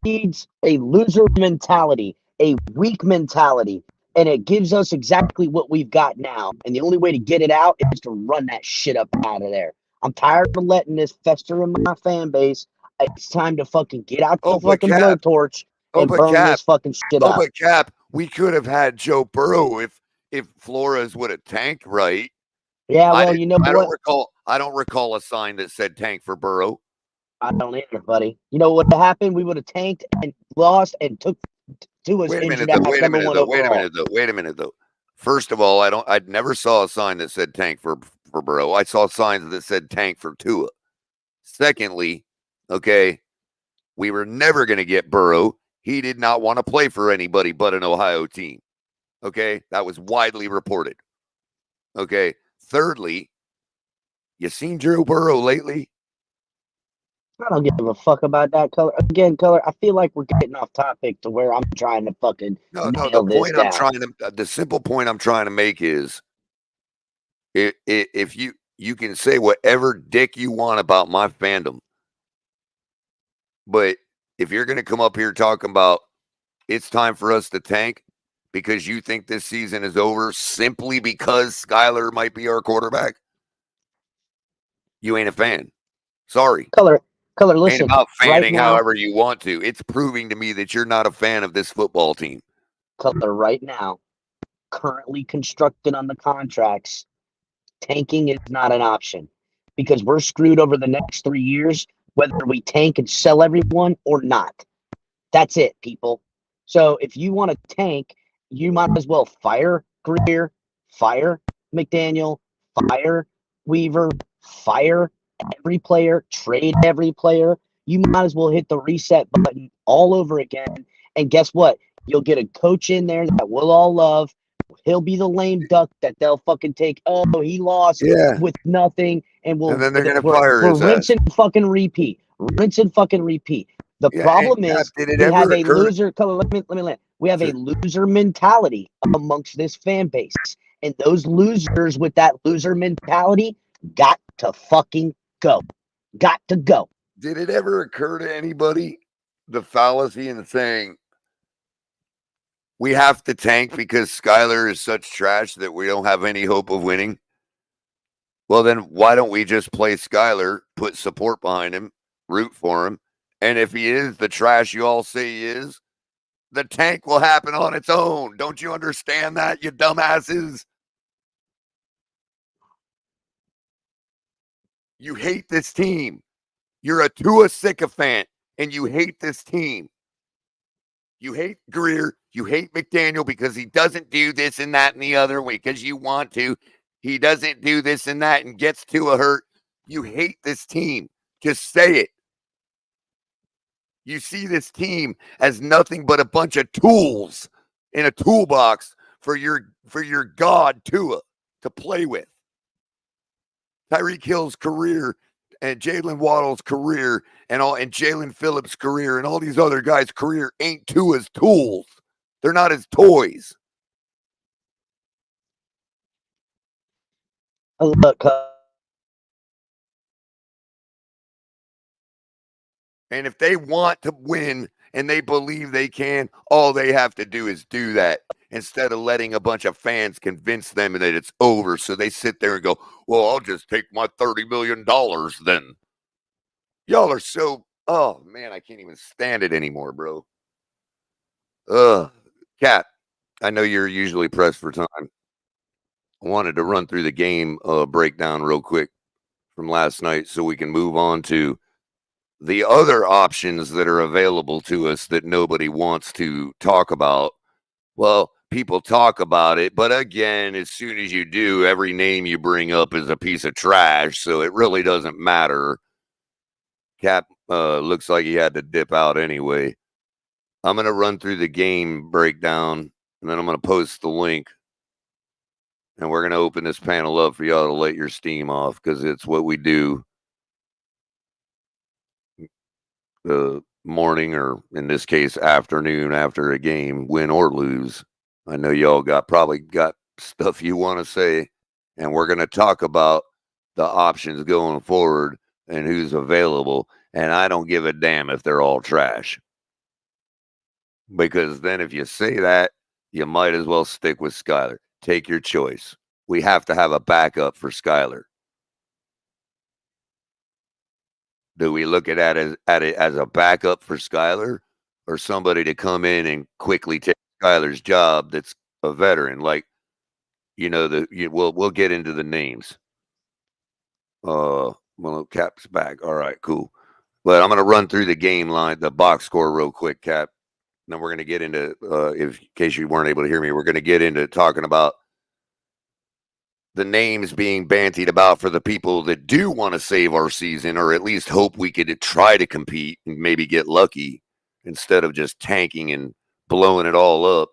breeds a loser mentality, a weak mentality, and it gives us exactly what we've got now. And the only way to get it out is to run that shit up out of there. I'm tired of letting this fester in my fan base. It's time to fucking get out the Oh, but fucking Cap. blowtorch Oh, and but burn Cap. this fucking shit Oh, up. but Cap. We could have had Joe Burrow if Flores would have tanked right. Yeah, well, you know what? I don't recall a sign that said tank for Burrow. I don't either, buddy. You know what happened? We would have tanked and lost and took Tua's Wait a minute injured though. ass Wait a number minute one though. Wait a overall. minute though. Wait a minute though. First of all, I never saw a sign that said tank for Burrow. I saw signs that said tank for Tua. Secondly, okay, we were never going to get Burrow. He did not want to play for anybody but an Ohio team. Okay, that was widely reported. Okay, thirdly, you seen Joe Burrow lately? I don't give a fuck about that, Color. Again, Color, I feel like we're getting off topic to where I'm trying to fucking No. nail this down. The simple point I'm trying to make is, if you can say whatever dick you want about my fandom, but if you're going to come up here talking about it's time for us to tank because you think this season is over simply because Skyler might be our quarterback, you ain't a fan. Sorry. Color, listen. Ain't about fanning right now, however you want to. It's proving to me that you're not a fan of this football team. Color, right now, currently constructed on the contracts, tanking is not an option because we're screwed over the next 3 years, whether we tank and sell everyone or not. That's it, people. So if you want to tank, you might as well fire Greer, fire McDaniel, fire Weaver, fire every player, trade every player. You might as well hit the reset button all over again. And guess what? You'll get a coach in there that we'll all love. He'll be the lame duck that they'll fucking take. Oh, he lost with nothing. And And then they're going to fire we're his rinse ass. and fucking repeat. Rinse and fucking repeat. The Yeah, problem and Cap, is did it we ever have a occur- loser. Let me land. We have a Sure. loser mentality amongst this fan base, and those losers with that loser mentality got to fucking go. Got to go. Did it ever occur to anybody the fallacy in saying we have to tank because Skyler is such trash that we don't have any hope of winning? Well, then why don't we just play Skyler, put support behind him, root for him, and if he is the trash you all say he is, the tank will happen on its own. Don't you understand that, you dumbasses? You hate this team. You're a Tua sycophant, and you hate this team. You hate Greer. You hate McDaniel because he doesn't do this and that and the other way because you want to. He doesn't do this and that and gets Tua hurt. You hate this team. Just say it. You see this team as nothing but a bunch of tools in a toolbox for your god Tua to play with. Tyreek Hill's career and Jalen Waddle's career and Jalen Phillips' career and all these other guys' career ain't Tua's tools. They're not his toys. Look, And if they want to win and they believe they can, all they have to do is do that instead of letting a bunch of fans convince them that it's over. So they sit there and go, well, I'll just take my $30 million then. Y'all are so, oh, man, I can't even stand it anymore, bro. Cat, I know you're usually pressed for time. I wanted to run through the game breakdown real quick from last night so we can move on to the other options that are available to us that nobody wants to talk about. Well, people talk about it, but again, as soon as you do, every name you bring up is a piece of trash, so it really doesn't matter. Cap looks like he had to dip out anyway. I'm going to run through the game breakdown, and then I'm going to post the link, and we're going to open this panel up for y'all to let your steam off because it's what we do. The morning, or in this case afternoon, after a game, win or lose. I know y'all probably got stuff you want to say, and we're going to talk about the options going forward and who's available. And I don't give a damn if they're all trash. Because then if you say that, you might as well stick with Skyler. Take your choice. We have to have a backup for Skyler. Do we look at it as a backup for Skyler, or somebody to come in and quickly take Skyler's job that's a veteran? Like, we'll get into the names. Well, Cap's back. All right, cool. But I'm going to run through the game line, the box score real quick, Cap. Then we're going to get into, in case you weren't able to hear me, we're going to get into talking about the names being bandied about for the people that do want to save our season, or at least hope we could try to compete and maybe get lucky instead of just tanking and blowing it all up.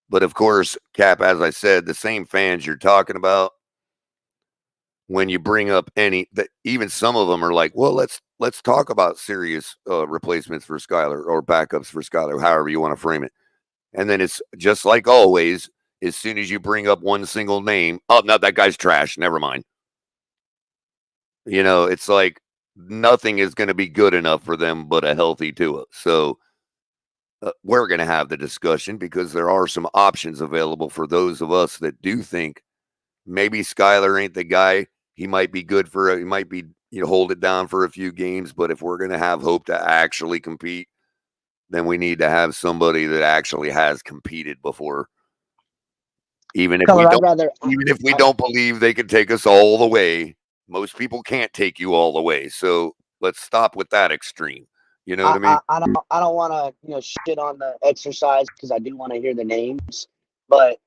But of course, Cap, as I said, the same fans you're talking about, when you bring up even some of them are like, well, let's talk about serious replacements for Skyler or backups for Skyler, however you want to frame it. And then it's just like always, as soon as you bring up one single name, oh, no, that guy's trash. Never mind. It's like nothing is going to be good enough for them but a healthy Tua. So we're going to have the discussion because there are some options available for those of us that do think maybe Skyler ain't the guy. He might be good he might be, hold it down for a few games. But if we're going to have hope to actually compete, then we need to have somebody that actually has competed before. Even if we don't believe they can take us all the way, most people can't take you all the way. So let's stop with that extreme. You know what I mean? I don't want to shit on the exercise because I do want to hear the names, but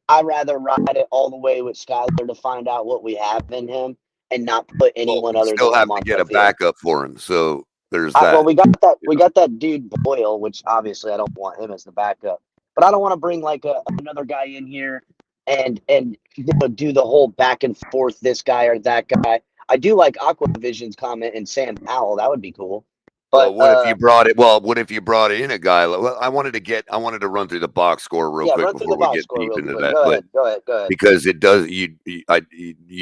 I'd rather ride it all the way with Skyler to find out what we have in him and not put anyone other than him on. Still have to get a backup for him. So there's that. Well, we got that dude Boyle, which obviously I don't want him as the backup, but I don't want to bring like another guy in here and do the whole back and forth, this guy or that guy. I do like Aquavision's comment and Sam Howell. That would be cool. But what if you brought it? Well, what if you brought in a guy? Well, I wanted to run through the box score real quick before we get deep into that. Go ahead. Because it does, you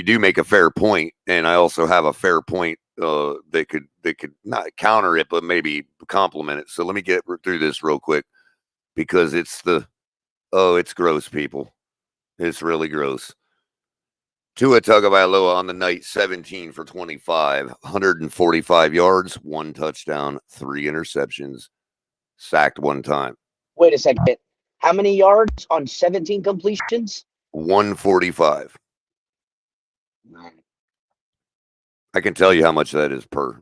do make a fair point, and I also have a fair point that could not counter it, but maybe complement it. So let me get through this real quick because it's gross, people. It's really gross. Tua Tagovailoa on the night, 17 for 25, 145 yards, 1 touchdown, 3 interceptions, sacked 1 time. Wait a second. How many yards on 17 completions? 145. I can tell you how much that is per.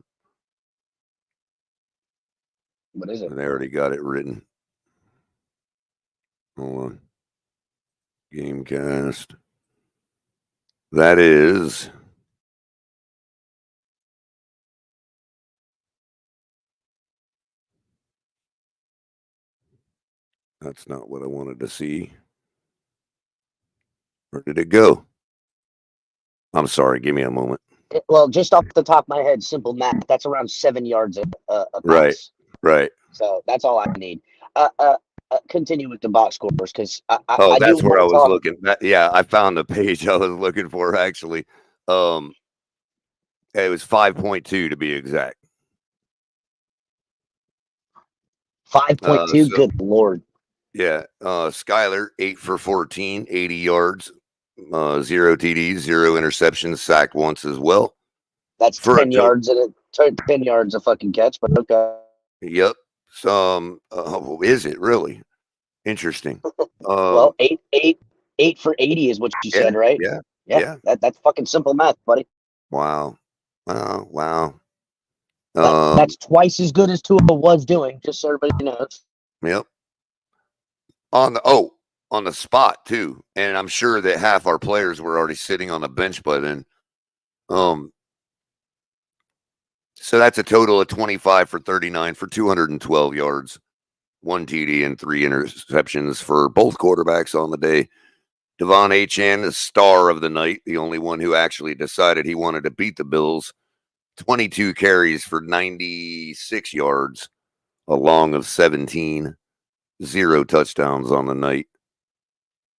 What is it? And they already got it written. Hold on. Gamecast. That is that's not what I wanted to see. Where did it go? I'm sorry. Give me a moment. Well, just off the top of my head, simple math. That's around 7 yards a pass. Right. So that's all I need. Continue with the box scores because that's where I was looking. I found the page I was looking for actually. It was 5.2 to be exact. 5.2. Good Lord. Yeah. Skyler 8 for 14, 80 yards, 0 TDs, 0 interceptions, sacked once as well. That's 10 yards 10 yards a fucking catch, but okay. Yep. Is it really? Interesting. Well, 8 for 80 is what you said, right? Yeah. That's fucking simple math, buddy. Wow. That's twice as good as Tua was doing, just so everybody knows. Yep. On the spot too, and I'm sure that half our players were already sitting on the bench by then. So that's a total of 25 for 39 for 212 yards, 1 TD and 3 interceptions for both quarterbacks on the day. Devon Achane, the star of the night, the only one who actually decided he wanted to beat the Bills. 22 carries for 96 yards, a long of 17, 0 touchdowns on the night.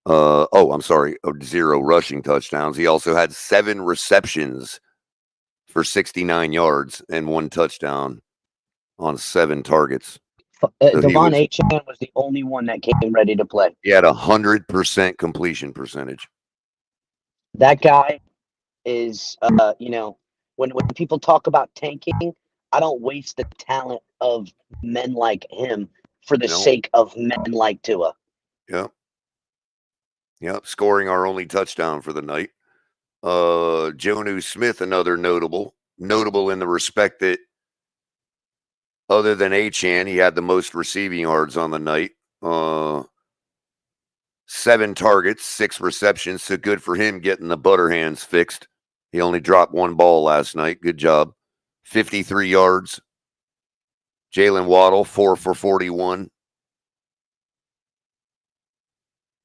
I'm sorry, 0 rushing touchdowns. He also had 7 receptions for 69 yards and 1 touchdown on 7 targets. So Devon Achane was the only one that came ready to play. He had 100% completion percentage. That guy is, when people talk about tanking, I don't waste the talent of men like him for the sake of men like Tua. Yep. Scoring our only touchdown for the night. Jonnu Smith, another notable in the respect that other than Achane, he had the most receiving yards on the night. 7 targets, 6 receptions. So good for him getting the butter hands fixed. He only dropped 1 ball last night. Good job. 53 yards. Jalen Waddle, 4 for 41.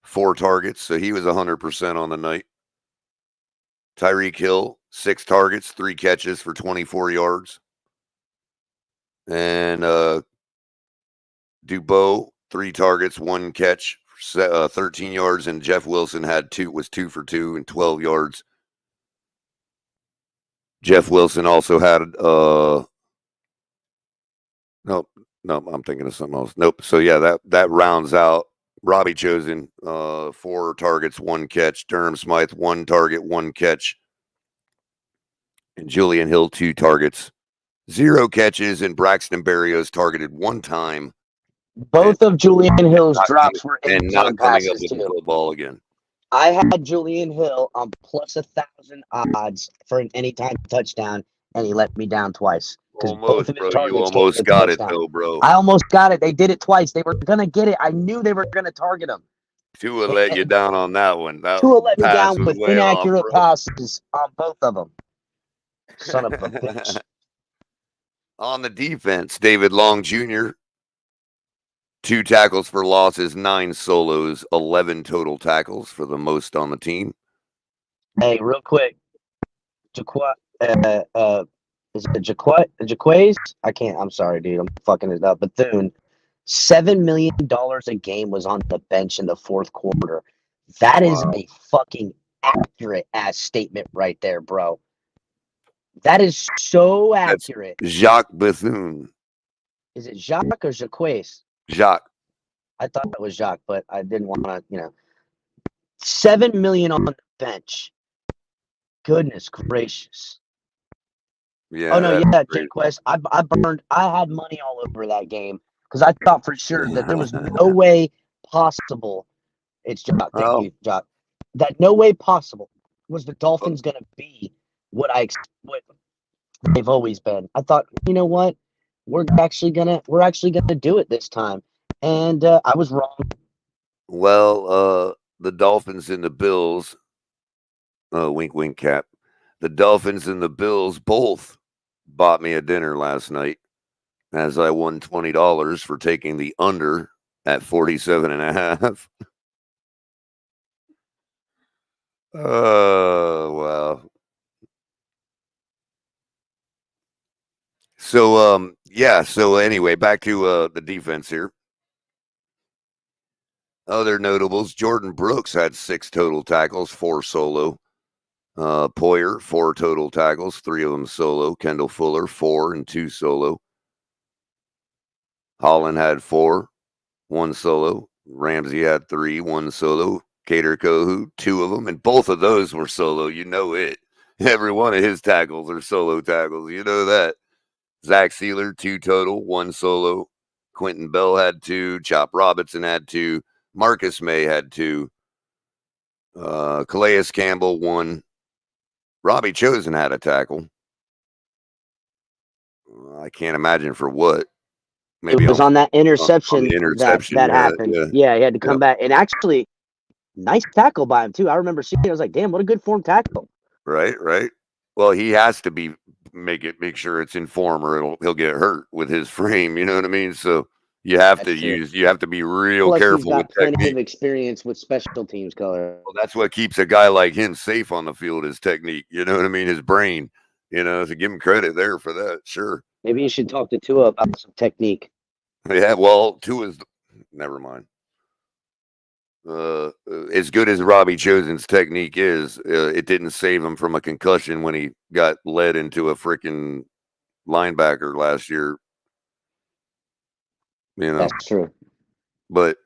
4 targets. So he was 100% on the night. Tyreek Hill, 6 targets, 3 catches for 24 yards. And Dubois, 3 targets, 1 catch, 13 yards. And Jeff Wilson was 2 for 2 and 12 yards. Jeff Wilson also had nope, I'm thinking of something else. Nope. So yeah, that rounds out Robbie Chosen, 4 targets, 1 catch. Durham Smythe, 1 target, 1 catch. And Julian Hill, 2 targets, 0 catches. And Braxton Berrios targeted 1 time. Both of Julian Hill's drops were end zone passes too. Football again. I had Julian Hill on plus 1,000 odds for an anytime touchdown, and he let me down twice. Almost, bro. You almost got it, though, bro. I almost got it. They did it twice. They were going to get it. I knew they were going to target him. Tua let you down on that one. Tua let me down with inaccurate passes on both of them. Son of a bitch. On the defense, David Long Jr., 2 tackles for losses, 9 solos, 11 total tackles for the most on the team. Hey, real quick. Is it Jaquays? I'm sorry, dude. I'm fucking it up. Bethune. $7 million a game was on the bench in the 4th quarter. That is a fucking accurate ass statement right there, bro. That is so accurate. That's Jacques Bethune. Is it Jacques or Jaquays? Jacques. I thought it was Jacques, but I didn't want to, $7 million on the bench. Goodness gracious. Yeah. Oh no, yeah, Jaquays. I had money all over that game because I thought for sure that there was no way possible. It's Jacques. Thank you, Jacques. That no way possible was the Dolphins going to be what they've always been. I thought, you know what, we're actually gonna do it this time, and I was wrong. Well, the Dolphins and the Bills. Wink, wink, cap. The Dolphins and the Bills both bought me a dinner last night, as I won $20 for taking the under at 47.5. Wow. So, So anyway, back to the defense here. Other notables: Jordan Brooks had 6 total tackles, 4 solo. Poyer, 4 total tackles, 3 of them solo. Kendall Fuller, 4 and 2 solo. Holland had 4, 1 solo. Ramsey had 3, 1 solo. Cater Kohu, 2 of them, and both of those were solo. You know it. Every one of his tackles are solo tackles. You know that. Zach Sealer, 2 total, 1 solo. Quentin Bell had 2. Chop Robinson had 2. Marcus May had 2. Calais Campbell, 1. Robbie Chosen had a tackle. I can't imagine for what. Maybe it was on that interception, that happened. Yeah, he had to come back. And actually, nice tackle by him, too. I remember seeing it. I was like, damn, what a good form tackle. Right. Well, he has to make sure it's in form or he'll get hurt with his frame. You know what I mean? So you have to be real careful. He's got plenty of experience with special teams, Culler. Well, that's what keeps a guy like him safe on the field, his technique. You know what I mean? His brain. So give him credit there for that. Sure. Maybe you should talk to Tua about some technique. Yeah, well, Tua's never mind. As good as Robbie Chosen's technique is, it didn't save him from a concussion when he got led into a freaking linebacker last year. You know, That's true. but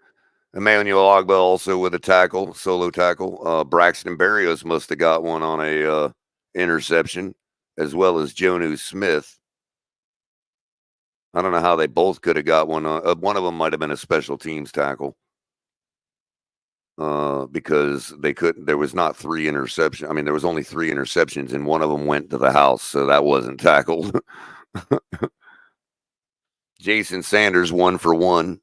Emmanuel Ogba also with a tackle, solo tackle. Braxton Berrios must have got one on a interception, as well as Jonu Smith. I don't know how they both could have got one. One of them might have been a special teams tackle. Because they couldn't. There was not three interceptions. I mean, there was only three interceptions, and one of them went to the house, so that wasn't tackled. Jason Sanders 1 for 1,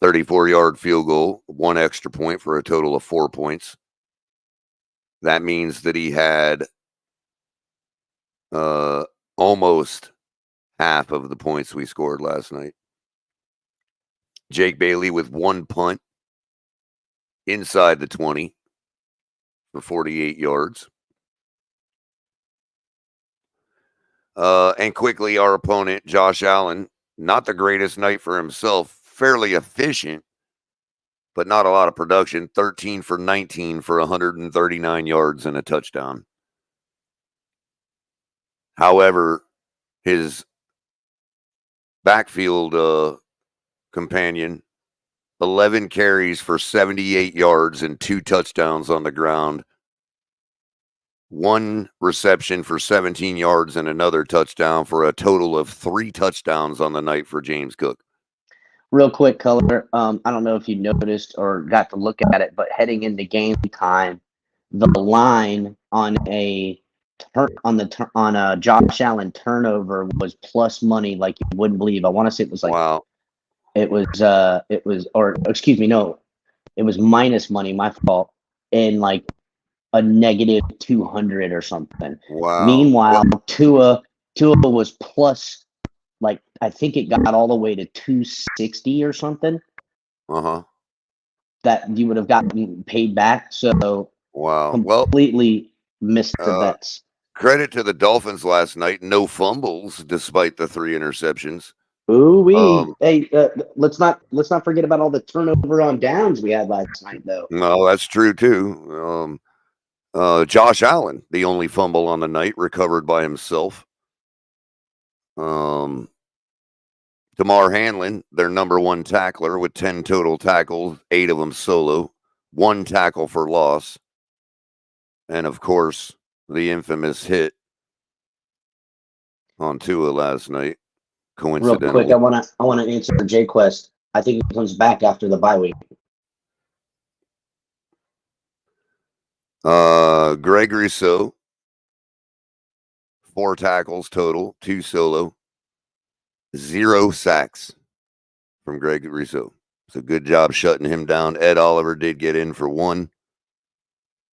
34-yard field goal, 1 extra point for a total of 4 points. That means that he had almost half of the points we scored last night. Jake Bailey with 1 punt inside the 20 for 48 yards. And quickly, our opponent, Josh Allen, not the greatest night for himself, fairly efficient, but not a lot of production. 13 for 19 for 139 yards and a touchdown. However, his backfield companion, 11 carries for 78 yards and 2 touchdowns on the ground. 1 reception for 17 yards and another touchdown for a total of 3 touchdowns on the night for James Cook. Real quick, Culler. I don't know if you noticed or got to look at it, but heading into game time, the line on a Josh Allen turnover was plus money like you wouldn't believe. I want to say it was like Wow. it was minus money. My fault. In like a negative 200 or something. Wow. Meanwhile, Tua was plus, like, I think it got all the way to 260 or something. That you would have gotten paid back. So wow. Completely missed the bets. Credit to the Dolphins last night. No fumbles despite the 3 interceptions. Ooh-wee. Hey, let's not forget about all the turnover on downs we had last night, though. No, that's true too. Josh Allen, the only fumble on the night, recovered by himself. Damar Hamlin, their number 1 tackler, with 10 total tackles, 8 of them solo, 1 tackle for loss, and of course the infamous hit on Tua last night. Coincidentally, real quick, I wanna answer J Quest. I think he comes back after the bye week. Greg Rousseau, 4 tackles total, 2 solo, 0 sacks from Greg Rousseau. It's a good job shutting him down. Ed Oliver did get in for 1.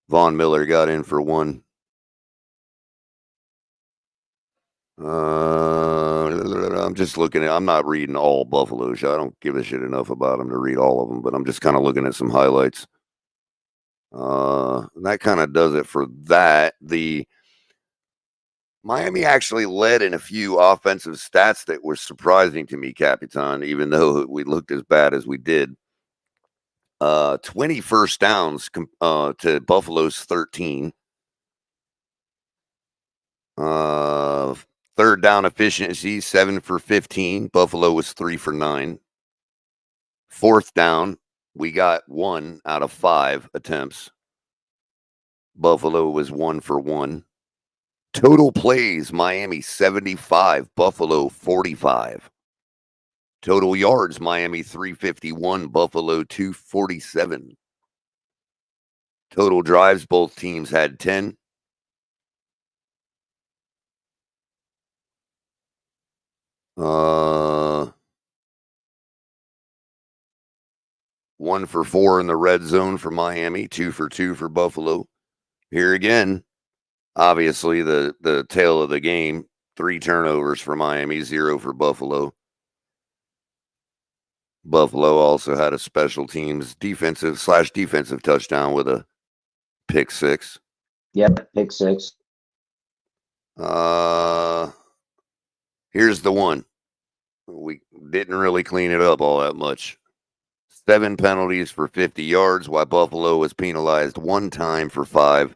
Von Miller got in for 1. I'm just looking at, I'm not reading all Buffalo's. I don't give a shit enough about them to read all of them, but I'm just kind of looking at some highlights. That kind of does it for that. The Miami actually led in a few offensive stats that were surprising to me, Capitan, even though we looked as bad as we did. 20 first downs to Buffalo's 13. Third down efficiency, 7 for 15. Buffalo was 3 for 9. Fourth down, we got 1 out of 5 attempts. Buffalo was 1 for 1. Total plays, Miami 75, Buffalo 45. Total yards, Miami 351, Buffalo 247. Total drives, both teams had 10. One for 4 in the red zone for Miami, 2 for 2 for Buffalo. Here again, obviously the tail of the game, 3 turnovers for Miami, 0 for Buffalo. Buffalo also had a special teams defensive touchdown with a pick 6. Yep, pick 6. Here's the one. We didn't really clean it up all that much. 7 penalties for 50 yards, while Buffalo was penalized 1 time for 5,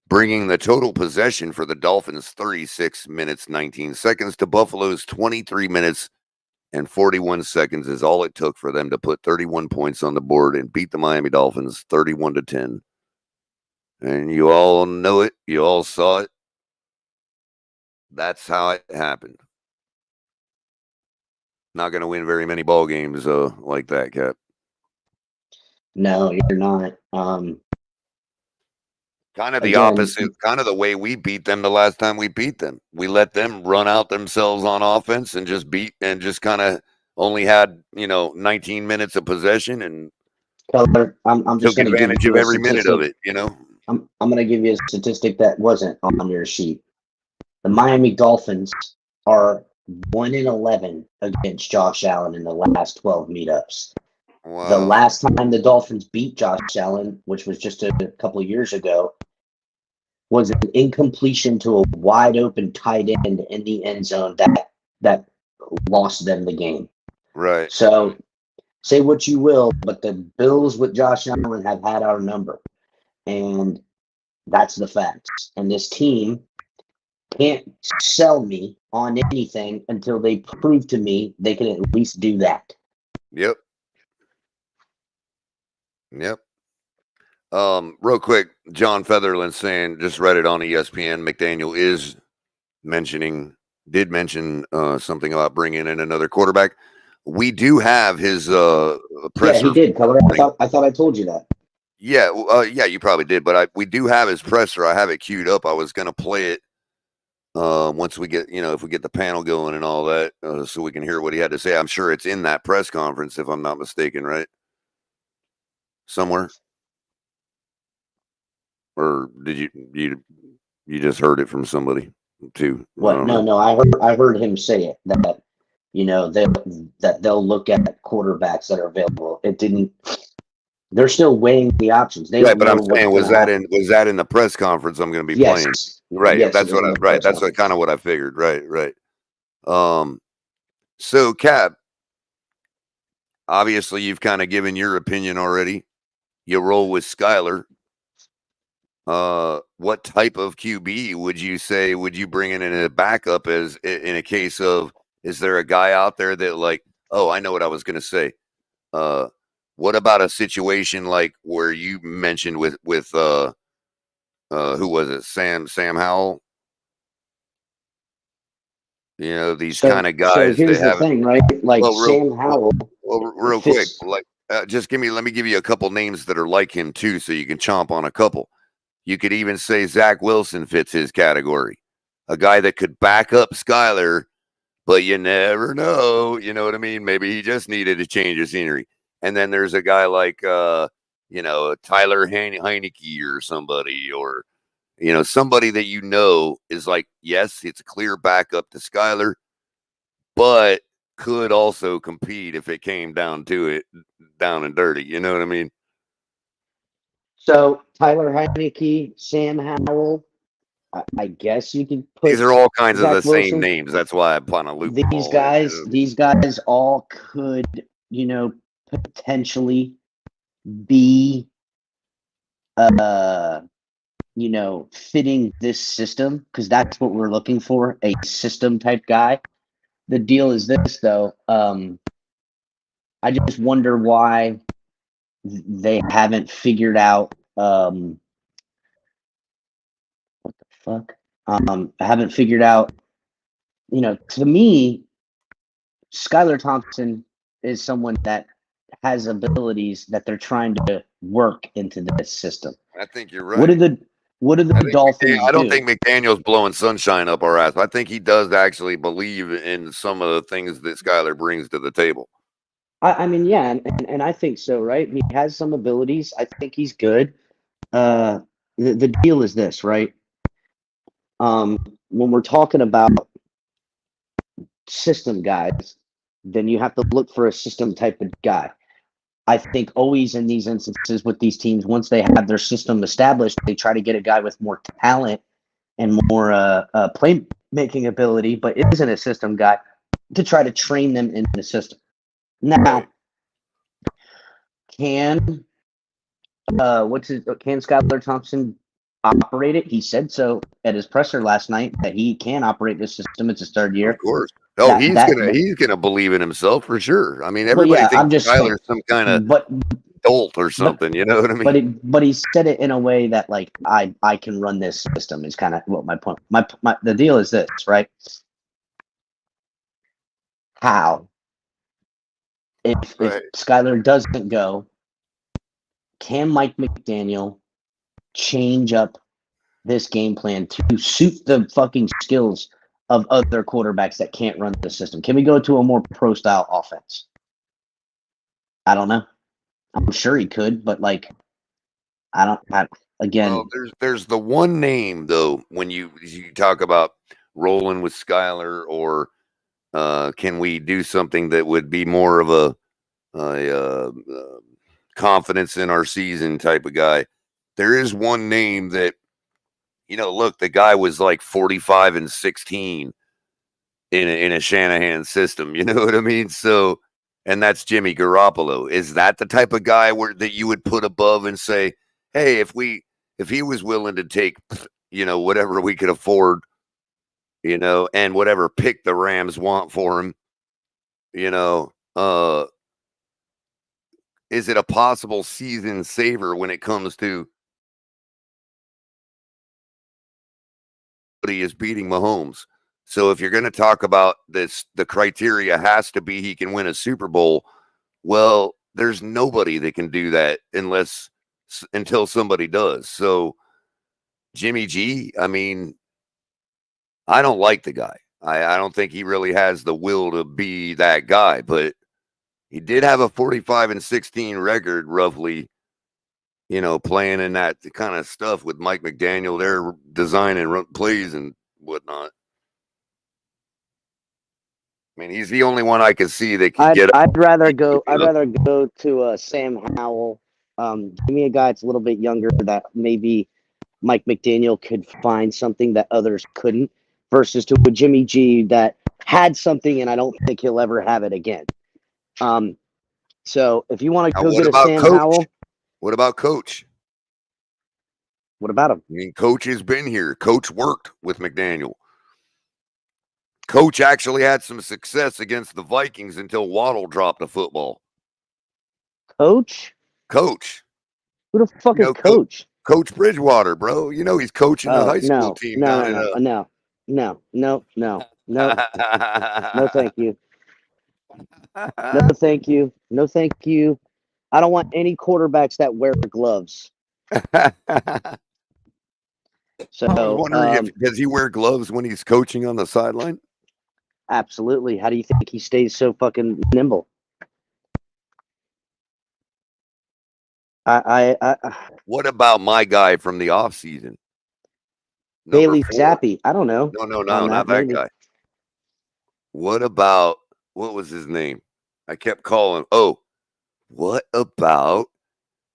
bringing the total possession for the Dolphins 36 minutes 19 seconds to Buffalo's 23 minutes and 41 seconds is all it took for them to put 31 points on the board and beat the Miami Dolphins 31-10. And you all know it. You all saw it. That's how it happened. Not going to win very many ball games like that, Cap. No, you're not. Kind of the Again, opposite, kind of the way we beat them the last time we beat them. We let them run out themselves on offense and just kind of only had, 19 minutes of possession and Culler, I'm just took going to give advantage you of a every minute statistic. of it. I'm going to give you a statistic that wasn't on your sheet. The Miami Dolphins are 1-11 against Josh Allen in the last 12 meetups. Wow. The last time the Dolphins beat Josh Allen, which was just a couple of years ago, was an incompletion to a wide open tight end in the end zone that lost them the game. Right. So say what you will, but the Bills with Josh Allen have had our number. And that's the facts. And this team can't sell me on anything until they prove to me they can at least do that. Yep. Real quick, John Featherland saying, just read it on ESPN, McDaniel did mention something about bringing in another quarterback. We do have his presser. Yeah, he did, Culler. I thought I told you that. Yeah, yeah, you probably did, but we do have his presser. I have it queued up. I was going to play it once we get, if we get the panel going and all that, so we can hear what he had to say. I'm sure it's in that press conference, if I'm not mistaken, right? Somewhere. Or did you just heard it from somebody too? What? No. I heard him say it that they'll look at quarterbacks that are available. It didn't. They're still weighing the options. They Right, but I'm don't know saying what's gonna happen. was that in the press conference I'm going to be playing? Right. Yes, That's it was in the right. press That's conference. kind of what I figured. Right. So Cap, obviously you've kind of given your opinion already. You roll with Skyler. What type of QB would you bring in a backup as in a case of, is there a guy out there that like, oh, I know what I was going to say. What about a situation like where you mentioned with who was it? Sam Howell? These kind of guys. So here's the thing, right? Like Sam Howell. Well, real quick, like let me give you a couple names that are like him too, so you can chomp on a couple. You could even say Zach Wilson fits his category. A guy that could back up Skyler, but you never know. You know what I mean? Maybe he just needed a change of scenery. And then there's a guy like, Tyler Heineke or somebody, or, somebody that is like, yes, it's a clear backup to Skyler, but could also compete if it came down to it, down and dirty. You know what I mean? So Tyler Heineke, Sam Howell, I guess you can put. These are all kinds Zach of the Wilson. same names. That's why I'm trying to loop them all. These guys all could, potentially be, fitting this system, because that's what we're looking for, a system type guy. The deal is this, though. I just wonder why they haven't figured out what the fuck. Haven't figured out. To me, Skylar Thompson is someone that has abilities that they're trying to work into this system. I think you're right. What do the Dolphins do? I don't think McDaniel's blowing sunshine up our ass. I think he does actually believe in some of the things that Skyler brings to the table. I mean, yeah, and I think so, right? He has some abilities. I think he's good. The deal is this, right? When we're talking about system guys, then you have to look for a system type of guy. I think always in these instances with these teams, once they have their system established, they try to get a guy with more talent and more playmaking ability, but isn't a system guy, to try to train them in the system. Now, Can can Skylar Thompson operate it? He said so at his presser last night that he can operate this system. It's his third year. Of course. Oh, That- he's that- gonna believe in himself for sure. I mean, Well, everybody yeah, I'm thinks just saying, Skyler's some kind of but dolt or something. You know what I mean? but he said it in a way that like I can run this system is kind of what my point. My the deal is this, right? How if Right. Skylar doesn't go, can Mike McDaniel change up this game plan to suit the fucking skills of other quarterbacks that can't run the system? Can we go to a more pro style offense? I don't know. I'm sure he could, but like, again. Well, there's the one name though when you talk about rolling with Skyler or can we do something that would be more of a confidence in our season type of guy. There is one name that, look, the guy was like 45-16 in a Shanahan system. You know what I mean? So, and that's Jimmy Garoppolo. Is that the type of guy that you would put above and say, hey, if he was willing to take, whatever we could afford, and whatever pick the Rams want for him, is it a possible season saver when it comes to he is beating Mahomes? So if you're going to talk about this, the criteria has to be he can win a Super Bowl. Well, there's nobody that can do that until somebody does. So Jimmy G, I mean, I don't like the guy. I don't think he really has the will to be that guy, but he did have a 45-16 record roughly, playing in that kind of stuff with Mike McDaniel. They're designing plays and whatnot. I mean, he's the only one I can see that can get. I'd rather go to Sam Howell. Give me a guy that's a little bit younger that maybe Mike McDaniel could find something that others couldn't, versus to a Jimmy G that had something and I don't think he'll ever have it again. So if you want to go get a Sam Howell, what about Coach? What about him? I mean, Coach has been here. Coach worked with McDaniel. Coach actually had some success against the Vikings until Waddle dropped the football. Coach? Who the fuck is Coach? Coach Bridgewater, bro. He's coaching the high school team. No, thank you. No, thank you. I don't want any quarterbacks that wear gloves. So I was wondering does he wear gloves when he's coaching on the sideline? Absolutely. How do you think he stays so fucking nimble? What about my guy from the offseason? Bailey Zappi. I don't know. No, not that guy. What about, what was his name? I kept calling. Oh, what about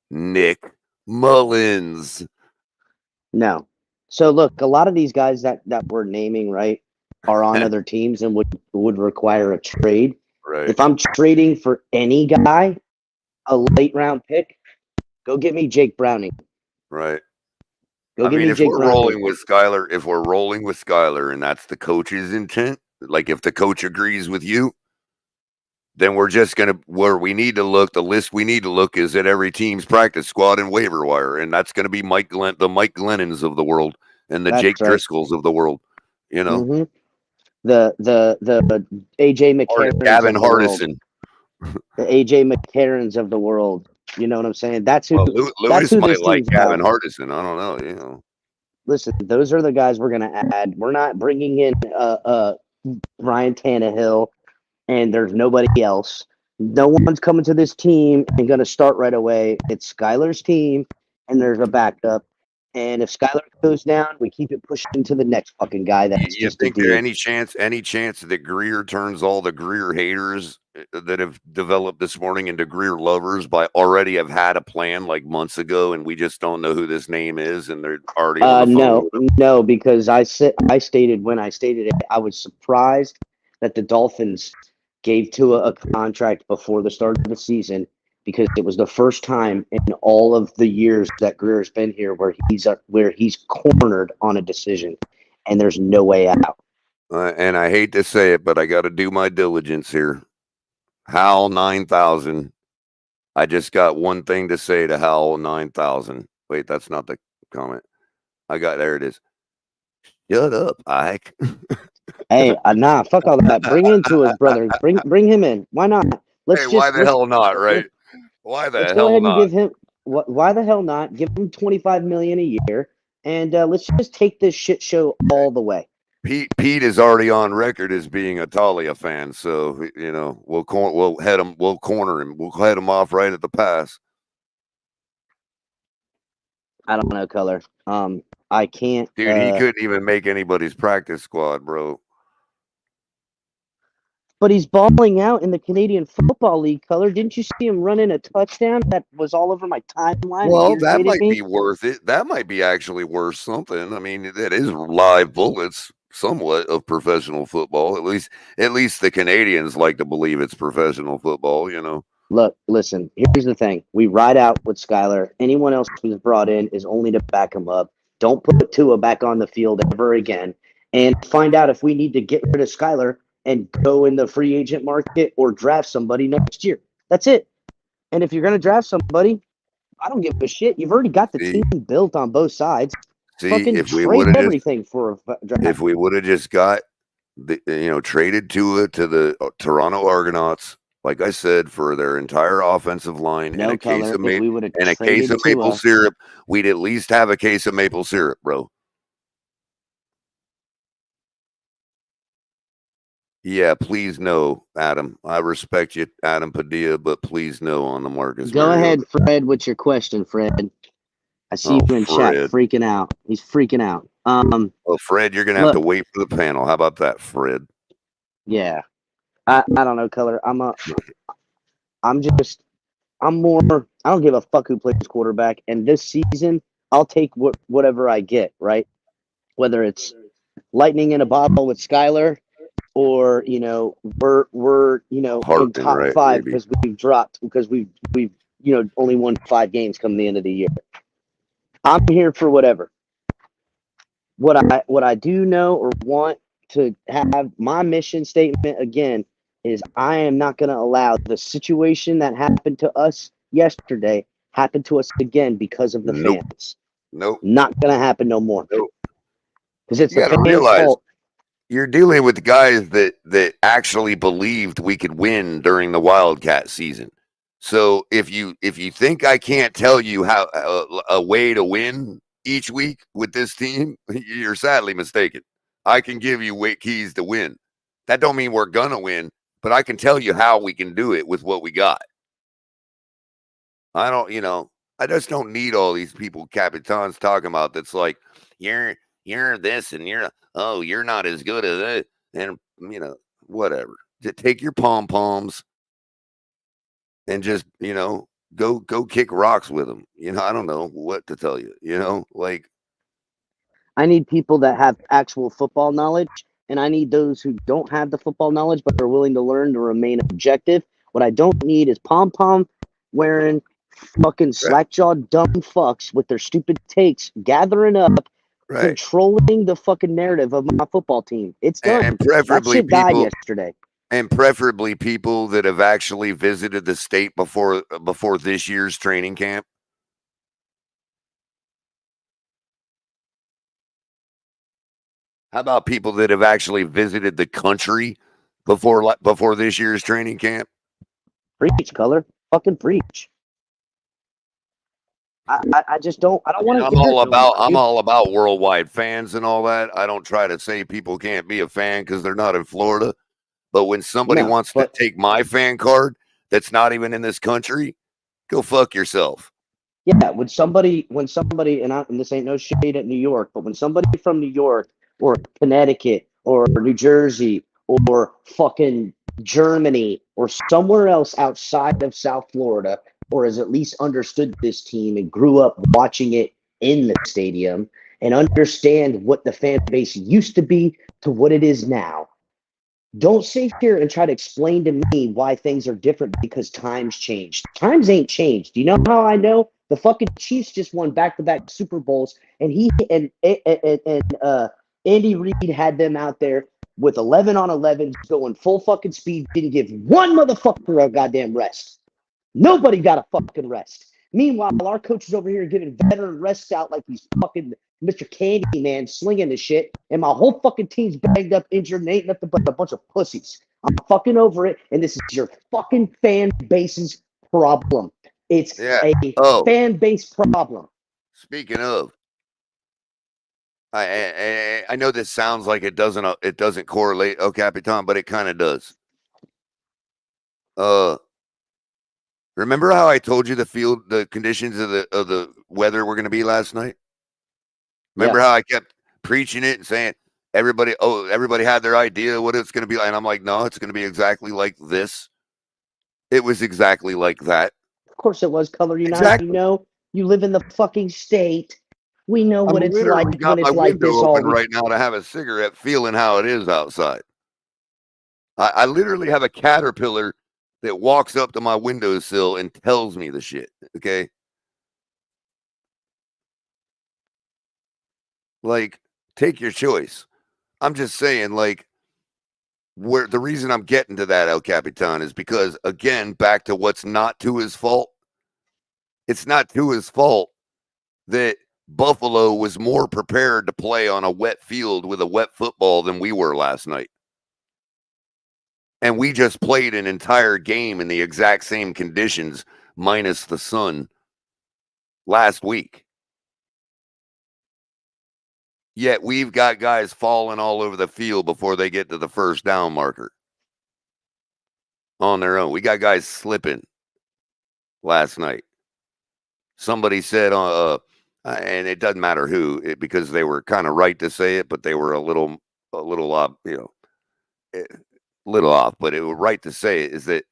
Nick Mullins? No. So look, a lot of these guys that we're naming, right, are on other teams and would require a trade. Right. If I'm trading for any guy, a late round pick, go get me Jake Browning. Right. If we're rolling with Skyler and that's the coach's intent, like if the coach agrees with you, then we're just going to, where we need to look, the list we need to look is at every team's practice squad and waiver wire. And that's going to be the Mike Glennons of the world and the Jake Driscolls of the world, Mm-hmm. The AJ McCarrons, Gavin Hardison, the AJ McCarrons of the world. You know what I'm saying? That's who. Lewis might like Gavin Hardison. I don't know. Listen, those are the guys we're going to add. We're not bringing in Ryan Tannehill, and there's nobody else. No one's coming to this team and going to start right away. It's Skylar's team, and there's a backup. And if Skylar goes down, we keep it pushing to the next fucking guy. That's you think there's any chance that Greer turns all the Greer haters that have developed this morning into Greer lovers by already have had a plan like months ago, and we just don't know who this name is, and they're already on the phone? No, because I stated when I stated it, I was surprised that the Dolphins gave Tua a contract before the start of the season because it was the first time in all of the years that Greer's been here where he's cornered on a decision, and there's no way out. And I hate to say it, but I got to do my diligence here. Hal 9000. I just got one thing to say to Hal 9000. Wait, that's not the comment. There it is. Shut up, Ike. Hey, nah, fuck all that. Bring into us, brother. Bring him in. Why not? Why the hell not, right? Why the let's hell go ahead not? and give him. Why the hell not? Give him $25 million a year, and let's just take this shit show all the way. Pete is already on record as being a Talia fan, so we'll corner him. We'll head him off right at the pass. I don't know, Culler. I can't. Dude, he couldn't even make anybody's practice squad, bro. But he's balling out in the Canadian Football League, Culler. Didn't you see him running a touchdown that was all over my timeline? Well, that might be worth it. That might be actually worth something. I mean, that is live bullets, somewhat of professional football. At least the Canadians like to believe it's professional football, Look, listen, here's the thing. We ride out with Skyler. Anyone else who's brought in is only to back him up. Don't put Tua back on the field ever again, and find out if we need to get rid of Skyler and go in the free agent market or draft somebody next year. That's it. And if you're going to draft somebody, I don't give a shit. You've already got the team built on both sides. Fucking if we trade everything for a draft. If we would have just got traded Tua to the Toronto Argonauts, like I said, for their entire offensive line and a case of maple syrup, we'd at least have a case of maple syrup, bro. Yeah, please no, Adam. I respect you, Adam Padilla, but please no on the Marcus. Go ahead, Fred, with your question, Fred. I see you in chat freaking out. He's freaking out. Well, Fred, you're gonna have to wait for the panel. How about that, Fred? Yeah. I don't know, Culler. I don't give a fuck who plays quarterback. And this season, I'll take whatever I get, right? Whether it's lightning in a bottle with Skyler, or we're in top five because we've dropped because we've only won 5 games come the end of the year. I'm here for whatever. What I do know or want to have my mission statement again is I am not going to allow the situation that happened to us yesterday happen to us again because of the fans. Nope. Not going to happen no more. Nope. Because it's the fans' fault. You're dealing with guys that actually believed we could win during the Wildcat season. So if you think I can't tell you how a way to win each week with this team, you're sadly mistaken. I can give you keys to win. That don't mean we're gonna win, but I can tell you how we can do it with what we got. I just don't need all these people Capitans talking about that's like you're this and you're not as good as it, and whatever. Just take your pom-poms and just go kick rocks with them. I don't know what to tell you. Like I need people that have actual football knowledge, and I need those who don't have the football knowledge but are willing to learn to remain objective. What I don't need is pom-pom wearing fucking slack-jawed dumb fucks with their stupid takes gathering up, controlling the fucking narrative of my football team. It's done. And preferably that shit died yesterday. And preferably people that have actually visited the state before this year's training camp. How about people that have actually visited the country before this year's training camp? Preach, Culler. Fucking preach. I just don't. I don't want to. I'm all about worldwide fans and all that. I don't try to say people can't be a fan because they're not in Florida. But when somebody wants to take my fan card that's not even in this country, go fuck yourself. Yeah, when somebody, and this ain't no shade at New York, but when somebody from New York or Connecticut or New Jersey or fucking Germany or somewhere else outside of South Florida, or has at least understood this team and grew up watching it in the stadium and understand what the fan base used to be to what it is now, Don't sit here and try to explain to me why things are different because times changed. Times ain't changed. You know how I know? The fucking Chiefs just won back-to-back Super Bowls, and Andy Reid had them out there with 11 on 11 going full fucking speed, didn't give one motherfucker a goddamn rest. Nobody got a fucking rest. Meanwhile, our coach is over here giving veteran rests out like he's fucking Mr. Candyman slinging the shit, and my whole fucking team's banged up, injured, and ain't nothing but a bunch of pussies. I'm fucking over it, and this is your fucking fan base's problem. It's a fan base problem. Speaking of, I know this sounds like it doesn't correlate, El Capitan, but it kind of does. Remember how I told you the conditions of the weather were going to be last night? Remember how I kept preaching it and saying everybody had their idea what it's going to be like, and I'm like, no, it's going to be exactly like this. It was exactly like that. Of course it was, Color. Exactly. You know, you live in the fucking state. We know what it's like when it's like this all open right now to have a cigarette, feeling how it is outside. I literally have a caterpillar that walks up to my windowsill and tells me the shit. Okay. Like, take your choice. I'm just saying, like, where the reason I'm getting to that, El Capitan, is because, again, back to what's not to his fault. It's not to his fault that Buffalo was more prepared to play on a wet field with a wet football than we were last night. And we just played an entire game in the exact same conditions, minus the sun, last week. Yet we've got guys falling all over the field before they get to the first down marker on their own. We got guys slipping last night. Somebody said, and it doesn't matter who, because they were kind of right to say it, but they were a little off, little off. But it was right to say it, is that,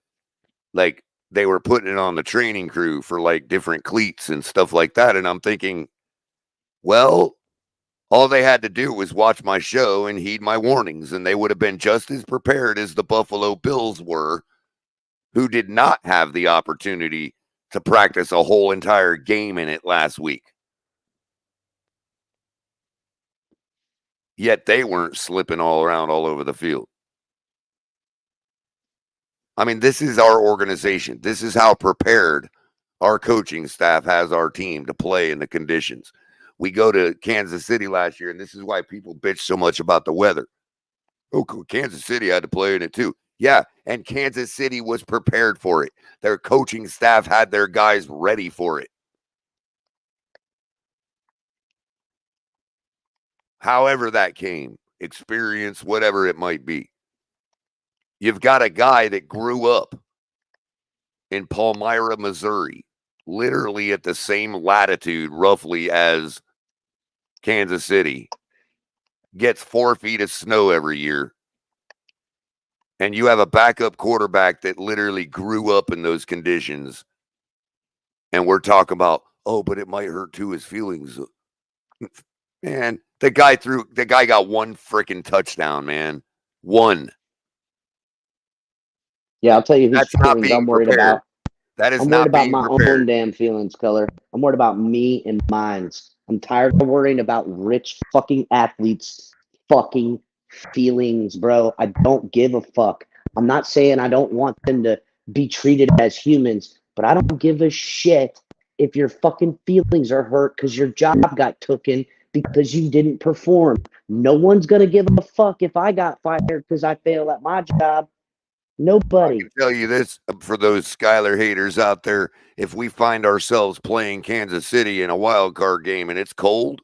like, they were putting it on the training crew for like different cleats and stuff like that. And I'm thinking, well, all they had to do was watch my show and heed my warnings, and they would have been just as prepared as the Buffalo Bills were, who did not have the opportunity to practice a whole entire game in it last week. Yet they weren't slipping all around all over the field. I mean, this is our organization. This is how prepared our coaching staff has our team to play in the conditions. We go to Kansas City last year, and this is why people bitch so much about the weather. Oh, Kansas City had to play in it too. Yeah, and Kansas City was prepared for it. Their coaching staff had their guys ready for it. However that came, experience, whatever it might be. You've got a guy that grew up in Palmyra, Missouri, literally at the same latitude roughly as Kansas City, gets 4 feet of snow every year. And you have a backup quarterback that literally grew up in those conditions. And we're talking about, oh, but it might hurt to his feelings. Man, the guy got one freaking touchdown, man. One. Yeah, I'll tell you whose That's not feelings being I'm worried prepared. about. That is I'm not worried about being my prepared. own damn feelings, Culler. I'm worried about me and mines. I'm tired of worrying about rich fucking athletes' fucking feelings, bro. I don't give a fuck. I'm not saying I don't want them to be treated as humans, but I don't give a shit if your fucking feelings are hurt because your job got taken because you didn't perform. No one's going to give a fuck if I got fired because I failed at my job. Nobody. I can tell you this, for those Skyler haters out there, if we find ourselves playing Kansas City in a wild card game and it's cold,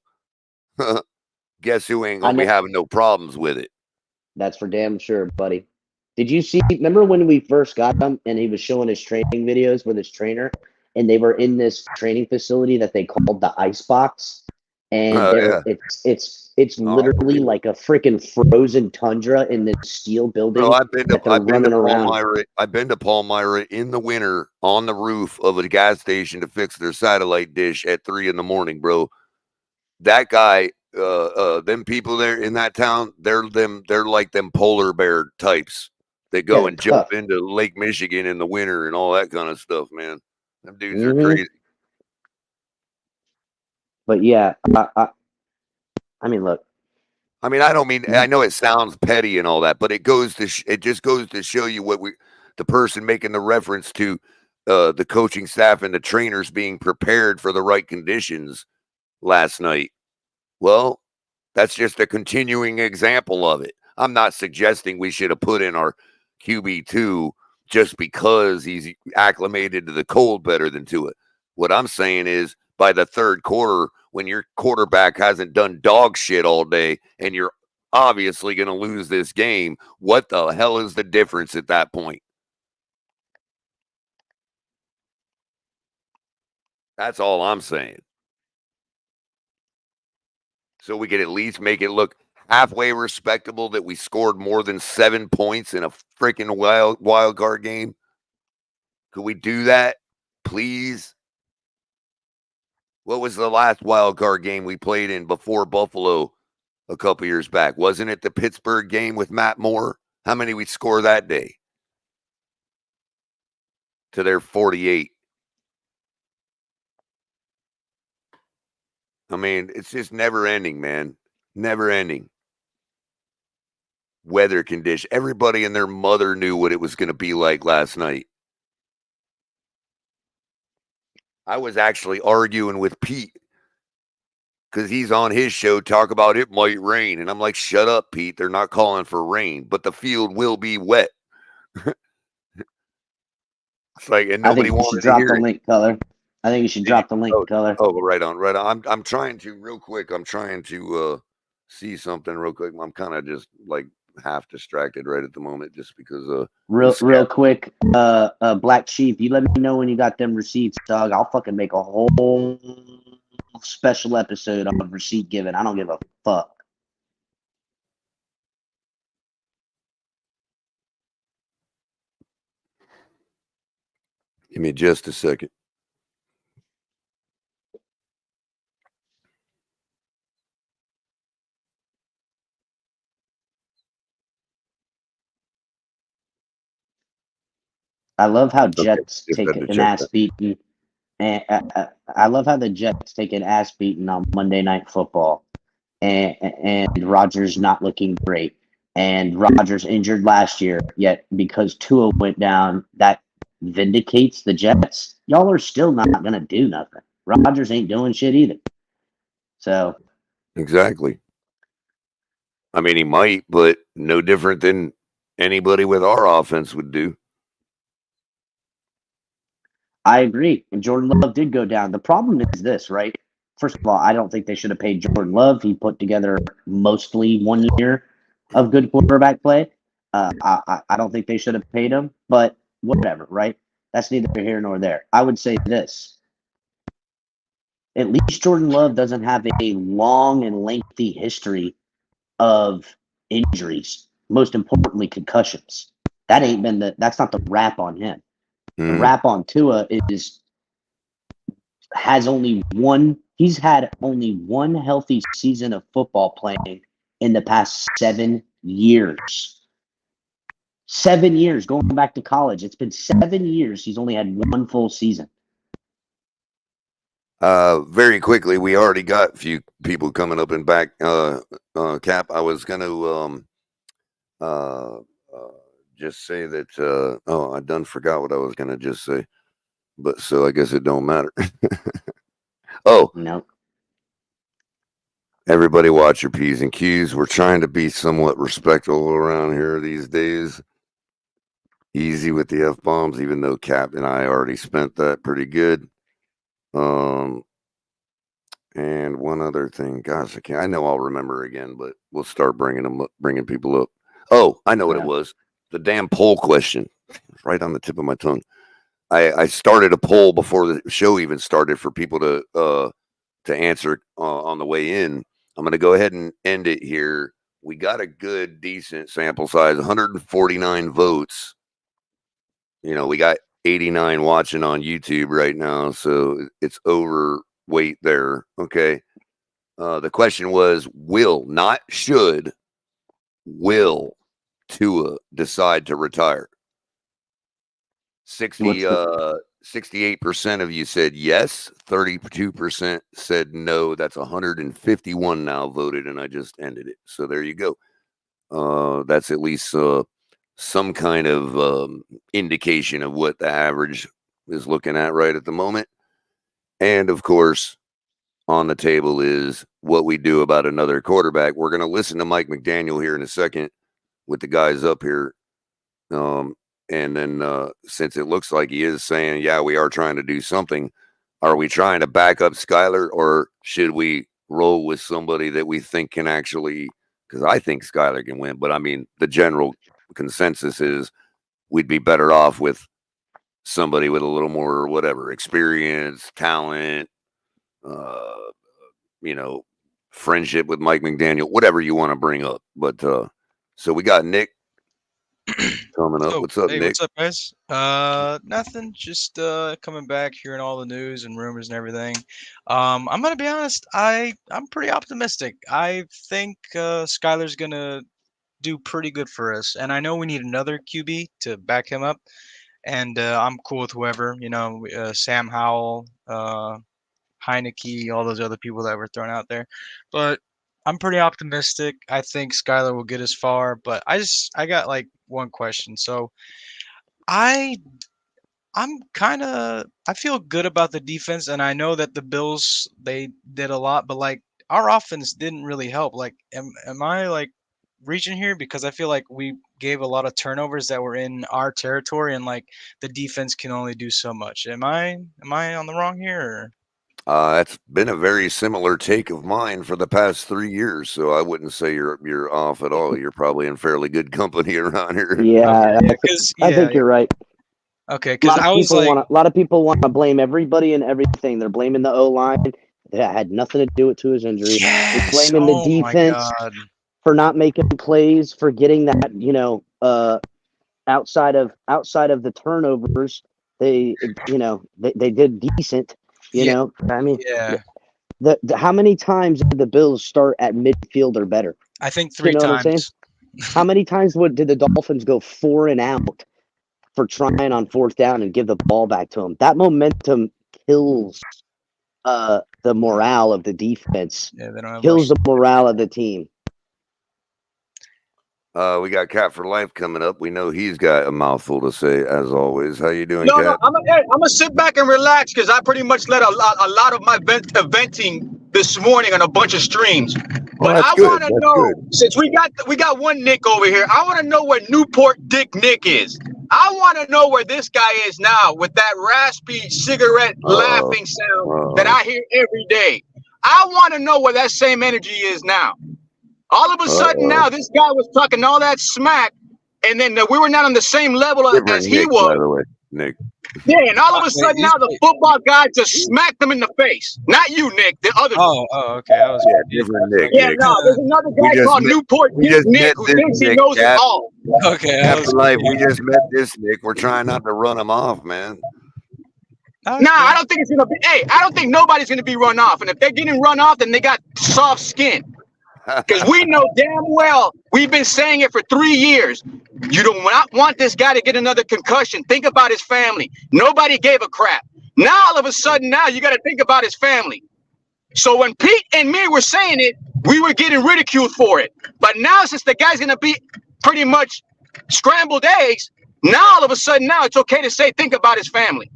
guess who ain't going to be having no problems with it? That's for damn sure, buddy. Did you see, remember when we first got him and he was showing his training videos with his trainer, and they were in this training facility that they called the ice box? And it's literally like a freaking frozen tundra in this steel building. Bro, I've been to Palmyra in the winter on the roof of a gas station to fix their satellite dish at 3 a.m, bro. That guy, them people there in that town, they're like them polar bear types that go Yeah, and jump tough. into Lake Michigan in the winter and all that kind of stuff, man. Them dudes are Mhm. crazy. But yeah, I mean, look, I mean, I don't mean, I know it sounds petty and all that, but it just goes to show you the person making the reference to the coaching staff and the trainers being prepared for the right conditions last night. Well, that's just a continuing example of it. I'm not suggesting we should have put in our QB2 just because he's acclimated to the cold better than to it. What I'm saying is by the third quarter, when your quarterback hasn't done dog shit all day and you're obviously going to lose this game, what the hell is the difference at that point? That's all I'm saying. So we could at least make it look halfway respectable that we scored more than 7 points in a freaking wild card game. Could we do that, please? What was the last wild card game we played in before Buffalo a couple years back? Wasn't it the Pittsburgh game with Matt Moore? How many we score that day? To their 48. I mean, it's just never ending, man. Never ending. Weather condition. Everybody and their mother knew what it was going to be like last night. I was actually arguing with Pete because he's on his show talk about it might rain. And I'm like, shut up, Pete. They're not calling for rain, but the field will be wet. It's like, and I nobody think you should wanted to drop hear the it. link, Color. I think you should drop the link, Color. Oh, right on, right on. I'm trying to real quick. I'm trying to see something real quick. I'm kind of just like half distracted right at the moment, just because Real quick, Black Sheep, you let me know when you got them receipts, dog. I'll fucking make a whole special episode on receipt giving. I don't give a fuck. Give me just a second. I love how Okay, Jets just take had to an check ass that. beating. And I love how the Jets take an ass beating on Monday Night Football, and Rodgers not looking great, and Rodgers injured last year. Yet because Tua went down, that vindicates the Jets. Y'all are still not gonna do nothing. Rodgers ain't doing shit either. So Exactly. I mean, he might, but no different than anybody with our offense would do. I agree. And Jordan Love did go down. The problem is this, right? First of all, I don't think they should have paid Jordan Love. He put together mostly 1 year of good quarterback play. I don't think they should have paid him, but whatever, right? That's neither here nor there. I would say this. At least Jordan Love doesn't have a long and lengthy history of injuries. Most importantly, concussions. That's not the rap on him. The rap on Tua he's had only one healthy season of football playing in the past 7 years. 7 years going back to college. It's been 7 years. He's only had one full season. Very quickly, we already got a few people coming up and back. Cap, I was going to just say that. I done forgot what I was going to just say, but so I guess it don't matter. Oh, No. everybody watch your P's and Q's. We're trying to be somewhat respectful around here these days. Easy with the F-bombs, even though Cap and I already spent that pretty good. And one other thing, gosh, I know I'll remember again, but we'll start bringing people up. Oh, I know what it was. The damn poll question, right on the tip of my tongue. I started a poll before the show even started for people to answer on the way in. I'm going to go ahead and end it here. We got a good, decent sample size, 149 votes. We got 89 watching on YouTube right now, so it's overweight there. Okay. The question was, will, not should, will Tua decide to retire? 68% of you said yes. 32% said no. That's 151 now voted, and I just ended it. So there you go. That's at least some kind of indication of what the average is looking at right at the moment. And of course, on the table is what we do about another quarterback. We're going to listen to Mike McDaniel here in a second with the guys up here. And then since it looks like he is saying, yeah, we are trying to do something, are we trying to back up Skyler, or should we roll with somebody that we think can actually, because I think Skyler can win, but I mean, the general consensus is we'd be better off with somebody with a little more, whatever, experience, talent, friendship with Mike McDaniel, whatever you want to bring up. But so we got Nick coming up. What's up, hey, Nick? What's up, guys? Nothing. Just coming back, hearing all the news and rumors and everything. I'm gonna be honest. I'm pretty optimistic. I think Skyler's gonna do pretty good for us, and I know we need another QB to back him up. And I'm cool with whoever. Sam Howell, Heineke, all those other people that were thrown out there. But I'm pretty optimistic. I think Skyler will get us far. But I got like one question. So I feel good about the defense, and I know that the Bills, they did a lot, but like our offense didn't really help. Like, am I like reaching here? Because I feel like we gave a lot of turnovers that were in our territory, and like the defense can only do so much. Am I on the wrong here? Or? That's been a very similar take of mine for the past 3 years, so I wouldn't say you're off at all. You're probably in fairly good company around here. Yeah, Okay, I think you're right. Okay, because I was like, a lot of people want to blame everybody and everything. They're blaming the O-line. That had nothing to do with Tua's injury. yes, They're blaming the defense for not making plays, for getting that, outside of the turnovers, they did decent. I mean, how many times did the Bills start at midfield or better? I think 3 What I'm times. saying? How many times did the Dolphins go 4 and out for trying on 4th down and give the ball back to them? That momentum kills the morale of the defense. Yeah, they don't have kills the morale of the team. We got Cat for Life coming up. We know he's got a mouthful to say, as always. How you doing, Cat? No, I'm gonna sit back and relax because I pretty much let a lot of my venting this morning on a bunch of streams. But I want to know, since we got one Nick over here, I want to know where Newport Dick Nick is. I want to know where this guy is now with that raspy cigarette laughing sound that I hear every day. I want to know where that same energy is now. All of a sudden now, this guy was talking all that smack, and then we were not on the same level as he was. By the way, Nick. Yeah, and all of a sudden now the football guy just smacked him in the face. Not you, Nick. The other. Oh, okay. I was different Nick. Yeah, no, there's another guy called Newport Nick who thinks he knows it all. Okay. Life. We just met this Nick. We're trying not to run him off, man. Nah, I don't think it's gonna be. Hey, I don't think nobody's gonna be run off. And if they're getting run off, then they got soft skin. Because we know damn well, we've been saying it for 3 years. You do not want this guy to get another concussion. Think about his family. Nobody gave a crap. Now, all of a sudden, now you got to think about his family. So when Pete and me were saying it, we were getting ridiculed for it. But now, since the guy's going to be pretty much scrambled eggs, now all of a sudden, now it's okay to say, think about his family.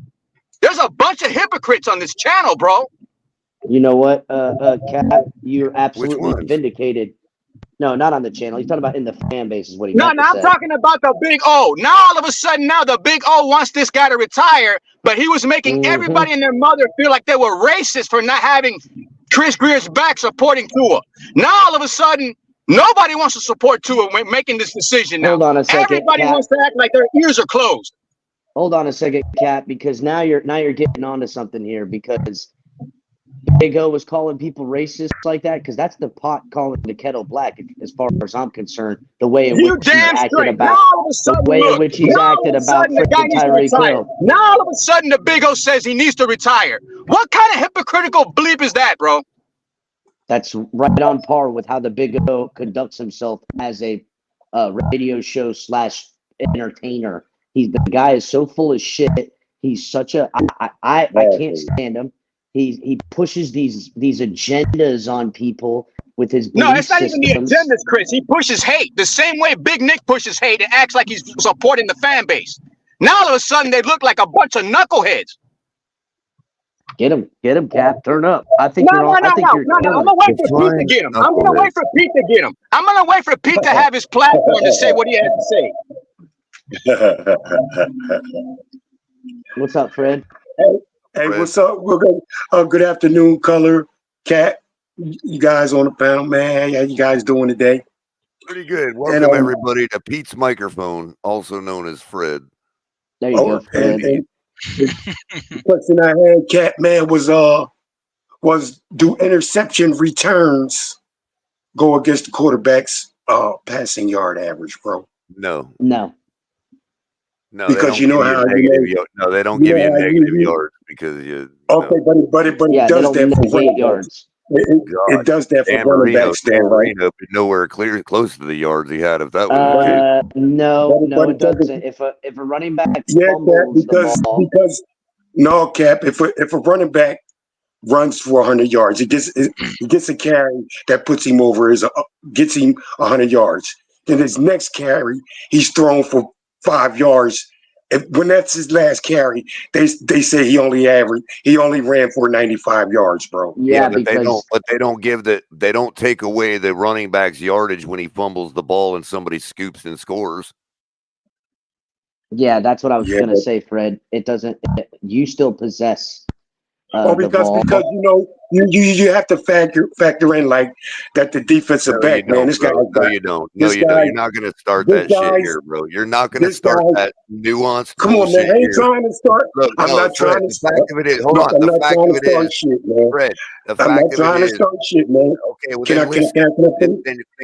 There's a bunch of hypocrites on this channel, bro. You know what, Cat? You're absolutely vindicated. No, not on the channel. He's talking about in the fan base is what he meant to say. I'm talking about the Big O. Now, all of a sudden, now the Big O wants this guy to retire, but he was making everybody and their mother feel like they were racist for not having Chris Greer's back supporting Tua. Now, all of a sudden, nobody wants to support Tua when making this decision now. Hold on a second, everybody wants to act like their ears are closed. Hold on a second, Cat, because now you're getting onto something here, because Big O was calling people racist like that, because that's the pot calling the kettle black, as far as I'm concerned. The way in which he's acted about freaking Tyreek Hill. Now all of a sudden the Big O says he needs to retire. What kind of hypocritical bleep is that, bro? That's right on par with how the Big O conducts himself as a radio show / entertainer. The guy is so full of shit. He's such a I can't stand him. He pushes these agendas on people with his No, belief it's not even the systems. agendas, Chris. He pushes hate the same way Big Nick pushes hate and acts like he's supporting the fan base. Now all of a sudden they look like a bunch of knuckleheads. Get him, Cap. Turn up. I think No. you're on. I think you're. I'm gonna wait for Pete to get him. I'm gonna wait for Pete to get him. I'm gonna wait for Pete to have his platform to say what he has to say. What's up, Fred? Hey, what's up? We're good. Good afternoon, Culler, Cat. You guys on the panel, man. How you guys doing today? Pretty good. Welcome everybody to Pete's microphone, also known as Fred. There you go, Fred. And the question I had, Cat, man, was do interception returns go against the quarterback's passing yard average, bro? No. Because you know how no, they don't give you negative yards because you. Okay, but it does that for running yards. It does that for running backs, right? Nowhere close to the yards he had if that was the case. No, it doesn't. If a running back fumbles the ball, because no, Cap. If a running back runs for 100 yards, he gets a carry that puts him over gets him 100 yards. Then his next carry, he's thrown for 5 yards. When that's his last carry, they say he only ran for 95 yards, bro. Yeah, but they don't take away the running back's yardage when he fumbles the ball and somebody scoops and scores. Yeah, that's what I was gonna say, Fred. It doesn't. You still possess. Because you know you have to factor in like that the defensive back, man. This guy, you don't. You're not going to start that shit here, bro. You're not going to start that nuanced. Come on, man. I ain't trying to start. I'm not trying to start. The fact of it is, hold on. The fact of it is, shit, man. Fred. I'm not trying to start shit, man. Okay, well Can I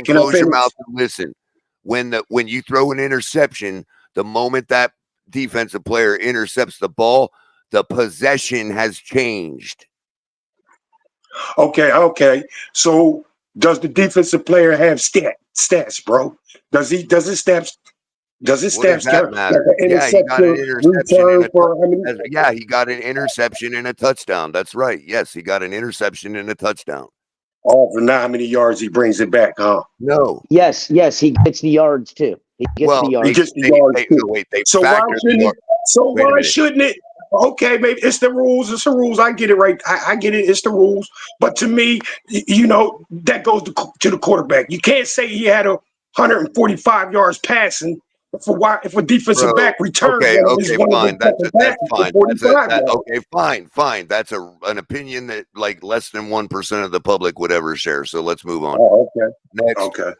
close your mouth and listen. When you throw an interception, the moment that defensive player intercepts the ball, the possession has changed. Okay. So does the defensive player have stats, bro? Does his stats? Does his stats matter? Yeah, he got an interception. He got an interception and a touchdown. That's right. Yes, he got an interception and a touchdown. Oh, for how many yards he brings it back, huh? No. Yes, he gets the yards too. He gets the yards. He gets the yards too. Why shouldn't it? Okay, maybe it's the rules. It's the rules. I get it, right? I get it. It's the rules. But to me, you know, that goes to the quarterback. You can't say he had 145 yards passing if a defensive back returns. Okay, fine. That's fine. Okay, fine. That's an opinion that like less than 1% of the public would ever share. So let's move on. Oh, okay. Next. Okay.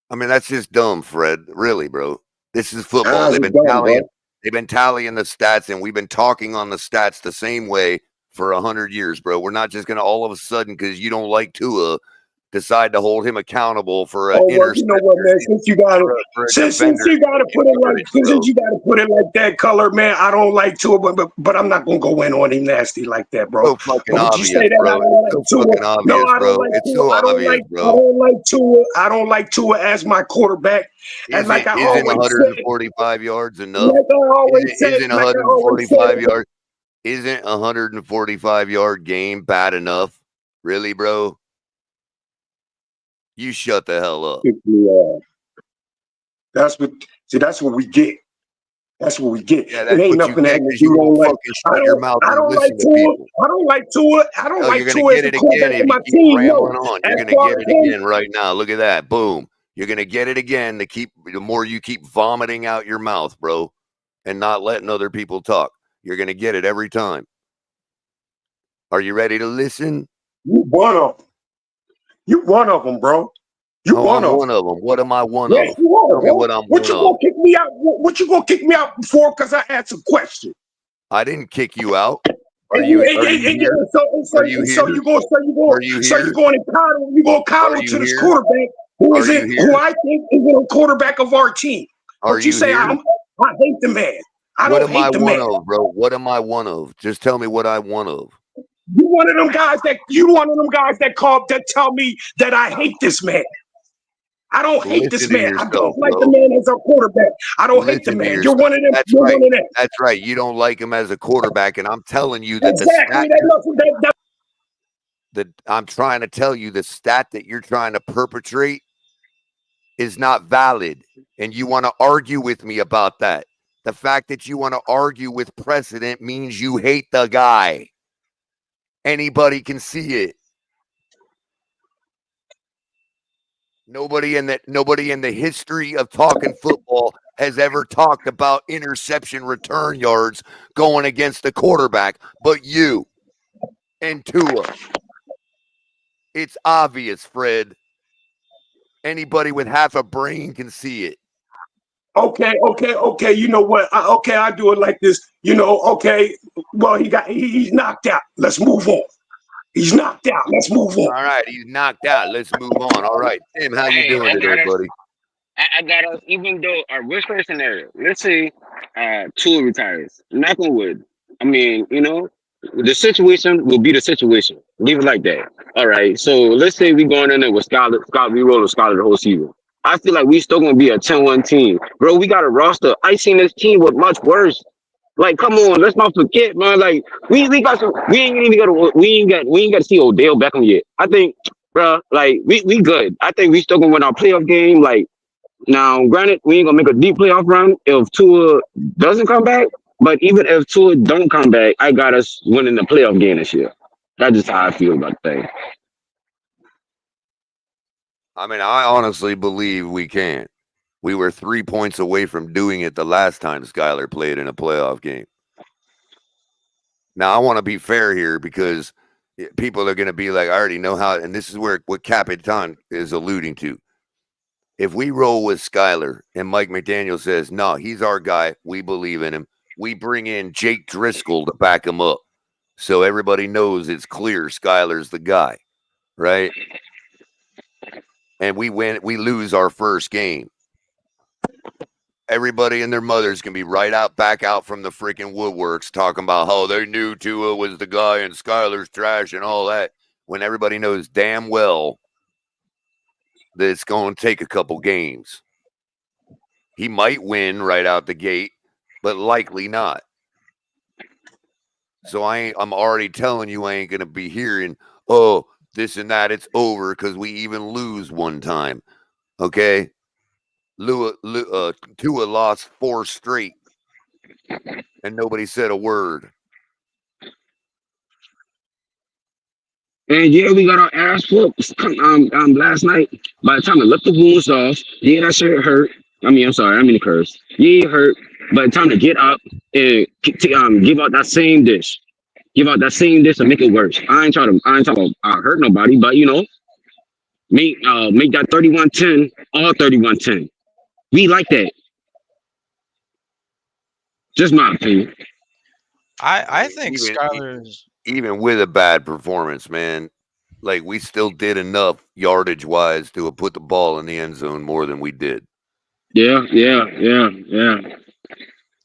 I mean, that's just dumb, Fred. Really, bro. This is football. They've been tallying the stats, and we've been talking on the stats the same way for 100 years, bro. We're not just going to all of a sudden, because you don't like Tua, decide to hold him accountable for an interception. You know what, man? Since you got to put it like that, Color, man. I don't like Tua, but I'm not going to go in on him nasty like that, bro. So fucking obvious, bro. It's so fucking obvious, bro. It's so obvious, bro. I don't like Tua as my quarterback. Isn't 145 yards enough? Isn't 145 yards? Isn't 145 yard game bad enough? Really, bro? You shut the hell up. That's what we get. That's what we get. Yeah, it ain't nothing that you don't like. Shut your mouth and listen to people. I don't like Tua. I don't like Tua. You're gonna get it again if you keep rambling on. You're gonna get it again right now. Look at that. Boom. You're gonna get it again. The more you keep vomiting out your mouth, bro, and not letting other people talk. You're gonna get it every time. Are you ready to listen? You one of them. You one of them, bro. I'm one of them. What am I one of? You are, Tell me what I'm what you one gonna kick me out? What you gonna kick me out for? Because I asked a question. I didn't kick you out. So you're going to coddle to this quarterback who I think is a quarterback of our team. But you say I hate the man. I don't hate the man. What am I one of, bro? What am I one of? Just tell me what I'm one of. You one of them guys that tell me that I hate this man. I don't hate this Listen to man. I yourself, don't like the bro. man as a quarterback. I don't hate the Listen to man. You're yourself. one of them. That's You're right. one of them. That's right. You don't like him as a quarterback, and I'm telling you that Exactly. I'm trying to tell you the stat that you're trying to perpetrate is not valid, and you want to argue with me about that. The fact that you want to argue with precedent means you hate the guy. Anybody can see it. Nobody in the history of talking football has ever talked about interception return yards going against the quarterback, but you and Tua. It's obvious, Fred. Anybody with half a brain can see it. Okay. You know what? I do it like this. Okay. Well, he's knocked out. Let's move on. He's knocked out. Let's move on. All right, he's knocked out. Let's move on. All right, Tim, how you doing today, buddy? I got us, even though our worst case scenario, let's say Tua retires. Knock on wood. I mean, the situation will be the situation. Leave it like that. All right. So let's say we going in there with Scarlet, we roll a Scarlet the whole season. I feel like we still gonna be a 10-1 team. Bro, we got a roster. I seen this team was much worse. Like, come on, let's not forget, man. Like, we got some. We ain't got to see Odell Beckham yet. I think, bro, like we good. I think we still gonna win our playoff game. Like, now, granted, we ain't gonna make a deep playoff run if Tua doesn't come back. But even if Tua don't come back, I got us winning the playoff game this year. That's just how I feel about the thing. I mean, I honestly believe we can. We were 3 points away from doing it the last time Skyler played in a playoff game. Now, I want to be fair here because people are going to be like, I already know how, and this is what Capitan is alluding to. If we roll with Skyler and Mike McDaniel says, no, he's our guy, we believe in him, we bring in Jake Driscoll to back him up. So everybody knows it's clear Skyler's the guy, right? And we lose our first game. Everybody and their mothers can be back out from the freaking woodworks talking about how they knew Tua was the guy and Skyler's trash and all that, when everybody knows damn well that it's going to take a couple games. He might win right out the gate, but likely not. So I'm already telling you I ain't going to be hearing, oh, this and that, it's over because we even lose one time. Okay? Tua lost 4 straight, and nobody said a word. And yeah, we got our ass whooped last night. By the time I lift the wounds off, yeah, that shit hurt. I'm sorry, I mean to curse. Yeah, it hurt. By the time to get up and give out that same dish, and make it worse. I ain't trying to hurt nobody, but make that 31-10 all 31-10. We like that. Just my opinion. I think Even- Skyler's. Even with a bad performance, man, like we still did enough yardage wise to have put the ball in the end zone more than we did. Yeah.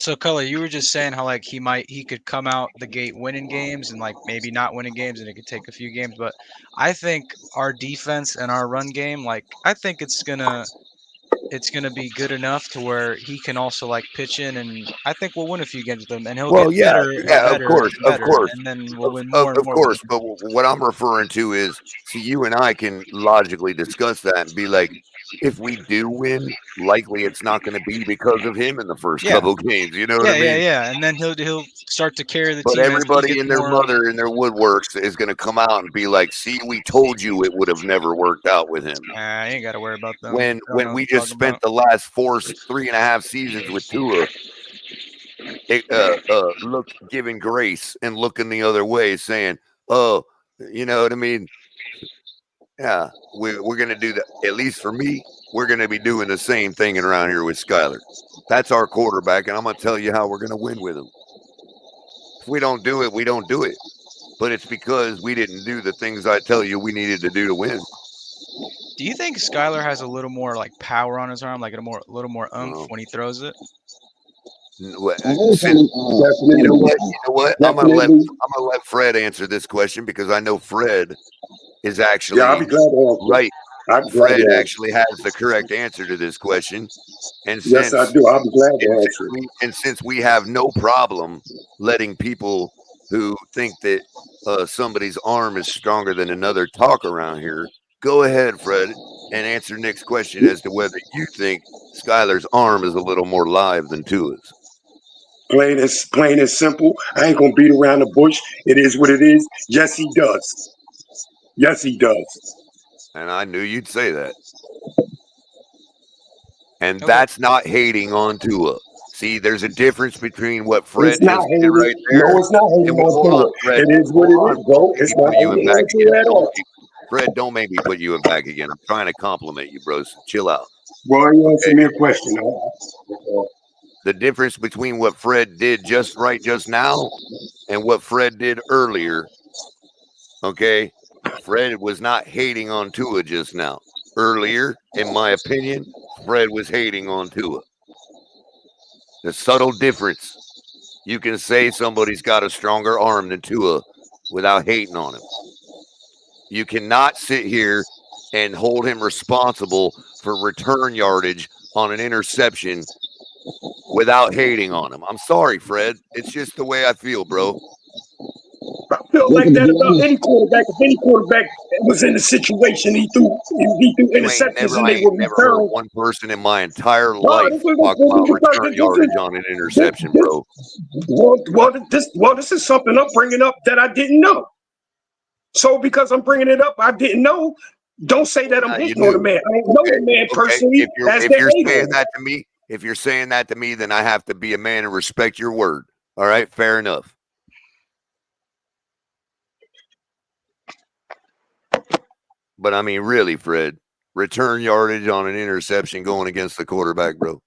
So, Culler, you were just saying how like he could come out the gate winning games and like maybe not winning games, and it could take a few games. But I think our defense and our run game, like I think it's gonna be good enough to where he can also like pitch in, and I think we'll win a few games with him, and he'll get better. Of course, and then we'll win more and more. Of course, but what I'm referring to is, see, you and I can logically discuss that and be like, if we do win, likely it's not going to be because of him in the first couple games. You know what I mean? Yeah. And then he'll start to carry the But team. as he everybody gets and their more- mother and their woodworks is going to come out and be like, see, we told you it would have never worked out with him. I ain't got to worry about them. When we just spent the last 3.5 seasons with Tua, giving grace and looking the other way, saying, oh, you know what I mean? Yeah, we're going to do that. At least for me, we're going to be doing the same thing around here with Skyler. That's our quarterback, and I'm going to tell you how we're going to win with him. If we don't do it, we don't do it. But it's because we didn't do the things I tell you we needed to do to win. Do you think Skyler has a little more like power on his arm, like a little more oomph No. when he throws it? Since, you know what? I'm gonna let Fred answer this question because I know Fred is actually I'll be glad to answer. right. I'll be glad Fred to answer. actually has the correct answer to this question, and Yes, I do. I'll be glad to answer. Since we have no problem letting people who think that somebody's arm is stronger than another talk around here, go ahead, Fred, and answer Nick's question as to whether you think Skylar's arm is a little more live than Tua's. Plain as simple. I ain't gonna beat around the bush. It is what it is. Yes, he does. Yes, he does. And I knew you'd say that. And that's not hating on Tua. See, there's a difference between what Fred just did right there. No, it's not hating on Tua. It is what it is, bro. It's not hating on Tua at all. Fred, don't make me put you in back again. I'm trying to compliment you, bro. So chill out. Boy, you answer me a question. The difference between what Fred did just now and what Fred did earlier, okay? Fred was not hating on Tua just now. Earlier, in my opinion, Fred was hating on Tua. The subtle difference. You can say somebody's got a stronger arm than Tua without hating on him. You cannot sit here and hold him responsible for return yardage on an interception without hating on him. I'm sorry, Fred. It's just the way I feel, bro. I feel like that about any quarterback. If any quarterback was in the situation, he threw interceptions and they were never heard one person in my entire life talk about return yardage on an interception, bro. Well, this is something I'm bringing up that I didn't know. So because I'm bringing it up, I didn't know. Don't say that I'm hating on the man. I don't know the man personally. If you're saying that to me, then I have to be a man and respect your word. All right, fair enough. But I mean, really, Fred, return yardage on an interception going against the quarterback, bro.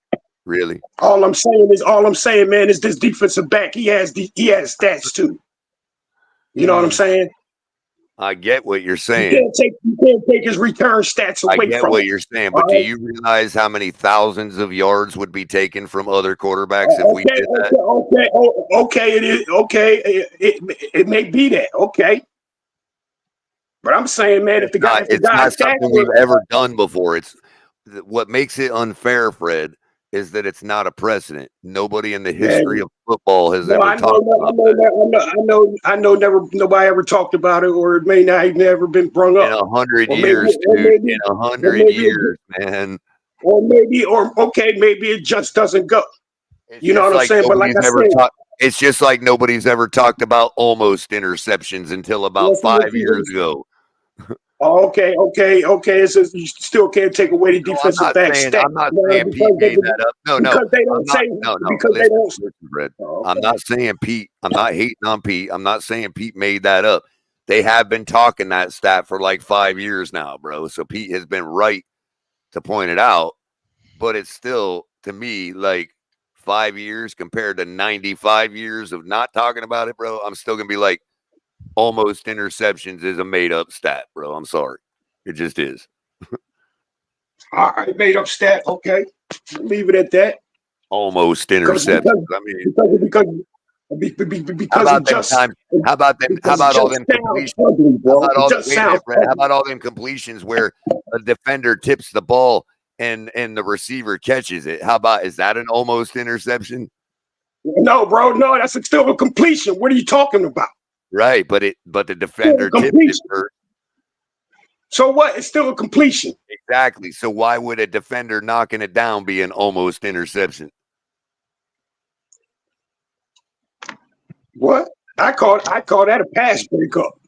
Really? All I'm saying, man, is this defensive back. He has stats too. You know what I'm saying? I get what you're saying. You can't take his return stats away from him. I get what you're saying, but do you realize how many thousands of yards would be taken from other quarterbacks if we did that? Okay, it is okay. It may be that, okay. But I'm saying, man, if the guy, it's not something we've ever done before. It's what makes it unfair, Fred, is that it's not a precedent. Nobody in the history of football has ever talked about that. I know nobody ever talked about it, or it may not have never been brought up. In 100 years, dude. In 100 years, man. Or maybe it just doesn't go. You know what I'm saying? But like I said, it's just like nobody's ever talked about almost interceptions until about 5 years ago. Okay. So you still can't take away the defensive back stat. I'm not saying Pete made that up. No. Because they don't say because they don't. Fred. I'm not saying Pete. I'm not hating on Pete. I'm not saying Pete made that up. They have been talking that stat for like 5 years now, bro. So Pete has been right to point it out, but it's still, to me, like 5 years compared to 95 years of not talking about it, bro. I'm still gonna be like, almost interceptions is a made-up stat, bro. I'm sorry. It just is. All right, made-up stat. Okay. Leave it at that. Almost interceptions. How about all them completions? How about all them completions where a defender tips the ball and the receiver catches it? Is that an almost interception? No, bro. No, that's still a completion. What are you talking about? Right, but the defender tipped it first. So what? It's still a completion. Exactly. So why would a defender knocking it down be an almost interception? What? I call that a pass breakup.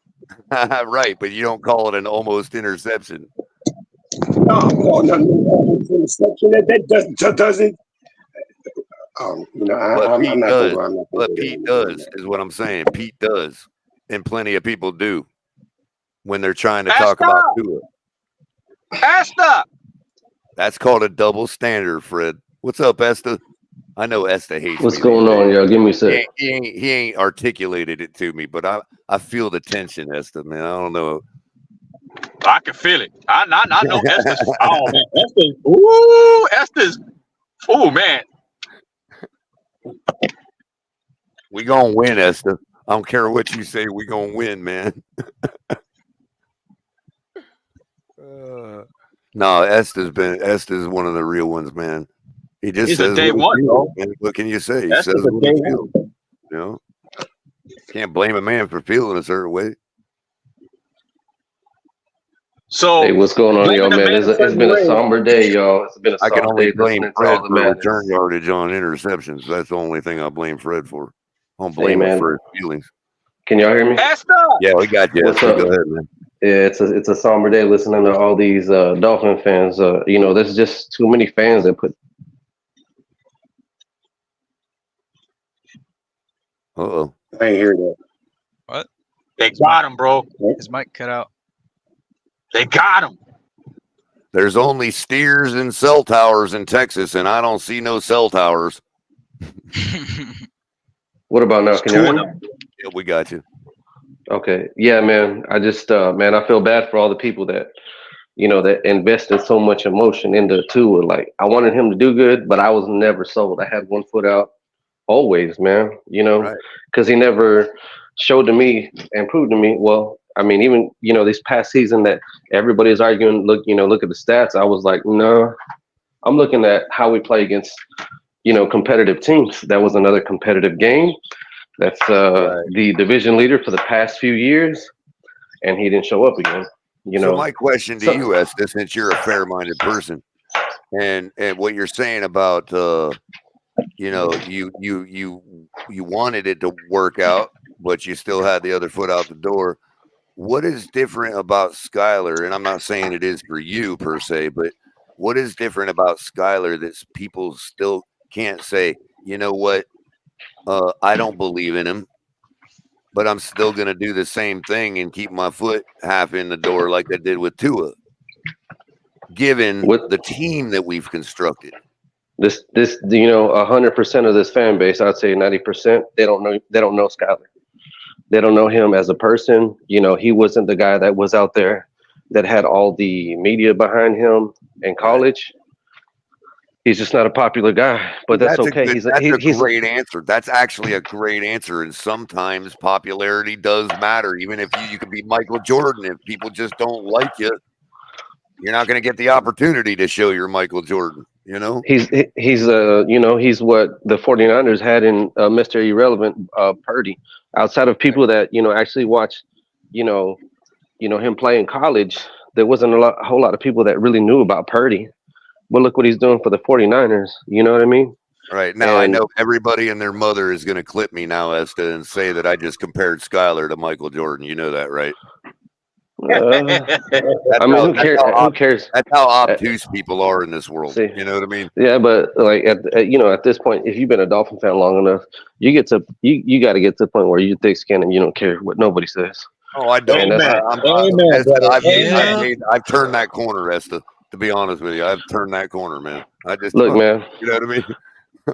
Right, but you don't call it an almost interception. No, interception. That doesn't. But Pete does, is what I'm saying. Pete does, and plenty of people do when they're trying to talk about Tua. Esther! That's called a double standard, Fred. What's up, Esther? I know Esther hates What's going on, yo? Give me a sec. He ain't articulated it to me, but I feel the tension, Esther, man. I don't know. I can feel it. I know Esther's. Oh man, Esther's. Ooh, Esther's. Oh man. We gonna win, Esther. I don't care what you say. We gonna win, man. No, Esther's one of the real ones, man. He just He's a says day what one, he feels, bro. man. What can you say? He That's says just a what day he one. feels. You know, can't blame a man for feeling a certain way. So Hey, what's going on, blaming y'all, the man? man a It's certain been a way. somber day, y'all. It's been a I can somber only day blame listening to Fred all the for return madness. yardage on interceptions. That's the only thing I blame Fred for. I don't Hey, blame him man. for his feelings. Can y'all hear me? Esther! Yeah, we got you. What's Esther. up? Go ahead, man. Yeah, it's a somber day listening to all these Dolphin fans. You know, there's just too many fans that put. Uh-oh. I ain't hear that. What? They got him, bro. His mic cut out. They got him. There's only steers and cell towers in Texas, and I don't see no cell towers. What about now? Can you hear me? Yeah, we got you. Okay. Yeah, man. I just, man, I feel bad for all the people that, you know, that invested so much emotion into Tua. Like, I wanted him to do good, but I was never sold. I had one foot out always, man, you know, Right. because he never showed to me and proved to me. Well, I mean, even, you know, this past season that everybody's arguing, look at the stats. I was like, no, I'm looking at how we play against, you know, competitive teams. That was another competitive game. That's the division leader for the past few years, and he didn't show up again. You So know, my question to you, Esther, since you're a fair-minded person, and what you're saying about you know, you wanted it to work out, but you still had the other foot out the door. What is different about Skylar? And I'm not saying it is for you per se, but what is different about Skylar that people still can't say, you know what? I don't believe in him, but I'm still going to do the same thing and keep my foot half in the door like I did with Tua, given the team that we've constructed. This, you know, 100% of this fan base, I'd say 90%, they don't know Skylar. They don't know him as a person. You know, he wasn't the guy that was out there that had all the media behind him in college. He's just not a popular guy, but that's okay. He's a great answer. That's actually a great answer. And sometimes popularity does matter. Even if you could be Michael Jordan, if people just don't like you, you're not going to get the opportunity to show you're Michael Jordan. You know, he's you know, he's what the 49ers had in Mr. Irrelevant, Purdy. Outside of people that, you know, actually watch, you know him play in college, there wasn't a whole lot of people that really knew about Purdy. But look what he's doing for the 49ers. You know what I mean? Right. Now, I know everybody and their mother is going to clip me now, Esther, and say that I just compared Skylar to Michael Jordan. You know that, right? I mean, who cares? That's how obtuse people are in this world. See, you know what I mean? Yeah, but like you know, at this point, if you've been a Dolphin fan long enough, you got to get to the point where you thick skin and you don't care what nobody says. Oh, I don't. I've turned that corner, Esther. To be honest with you, I've turned that corner, man. I just look, man. You know what I mean?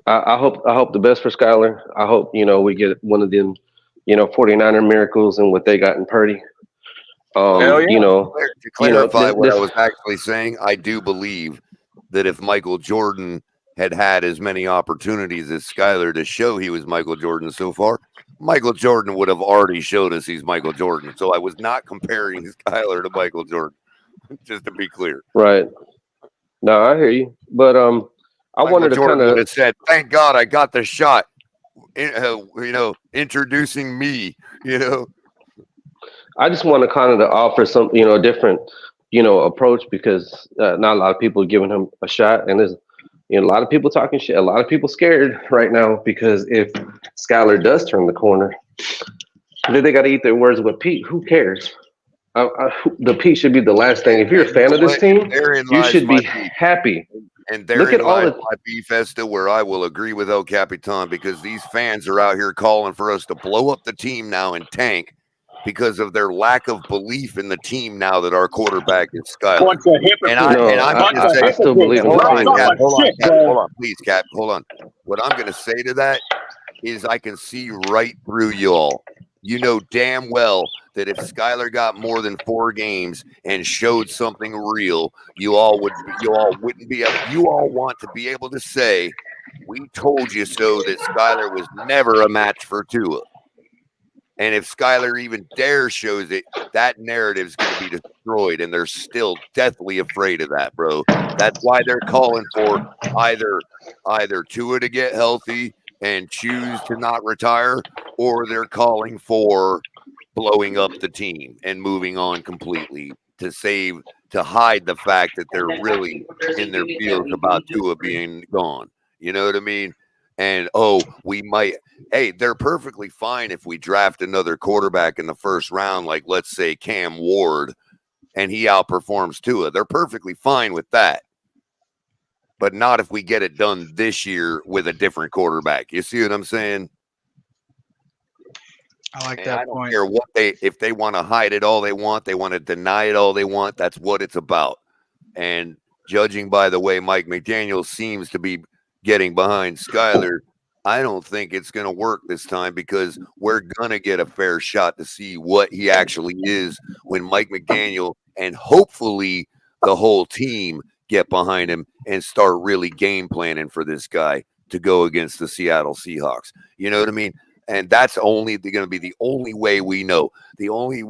I hope the best for Skylar. I hope, you know, we get one of them, you know, 49er miracles and what they got in Purdy. You know, to clarify what I was actually saying, I do believe that if Michael Jordan had as many opportunities as Skylar to show he was Michael Jordan so far, Michael Jordan would have already showed us he's Michael Jordan. So I was not comparing Skylar to Michael Jordan, just to be clear. Right. No, I hear you, but I wanted to kind of said, "Thank God I got the shot." You know, introducing me. You know, I just want to kind of offer some, you know, different, you know, approach because not a lot of people are giving him a shot, and there's, you know, a lot of people talking shit. A lot of people scared right now because if Skylar does turn the corner, then they got to eat their words with Pete. Who cares? The Pete should be the last thing. If you're a fan of this team, you should be happy. And therein lies my beef, Esther, where I will agree with El Capitan, because these fans are out here calling for us to blow up the team now and tank because of their lack of belief in the team now that our quarterback is Skylar. I still believe in the Hold on, please, Cap. Hold on. What I'm going to say to that is I can see right through you all. You know damn well that if Skylar got more than 4 games and showed something real, you all want to be able to say we told you so that Skyler was never a match for Tua. And if Skyler even dares shows it, that narrative is going to be destroyed, and they're still deathly afraid of that, bro. That's why they're calling for either Tua to get healthy and choose to not retire, or they're calling for blowing up the team and moving on completely to hide the fact that they're really in their feels about Tua being gone. You know what I mean? And we might. Hey, they're perfectly fine if we draft another quarterback in the first round, like let's say Cam Ward, and he outperforms Tua. They're perfectly fine with that. But not if we get it done this year with a different quarterback. You see what I'm saying? I like And that I don't point. care if they want to hide it all they want, they want to deny it all they want. That's what it's about. And judging by the way Mike McDaniel seems to be getting behind Skyler, I don't think it's going to work this time, because we're going to get a fair shot to see what he actually is when Mike McDaniel and hopefully the whole team get behind him and start really game planning for this guy to go against the Seattle Seahawks. You know what I mean? And that's only going to be the only way we know. The only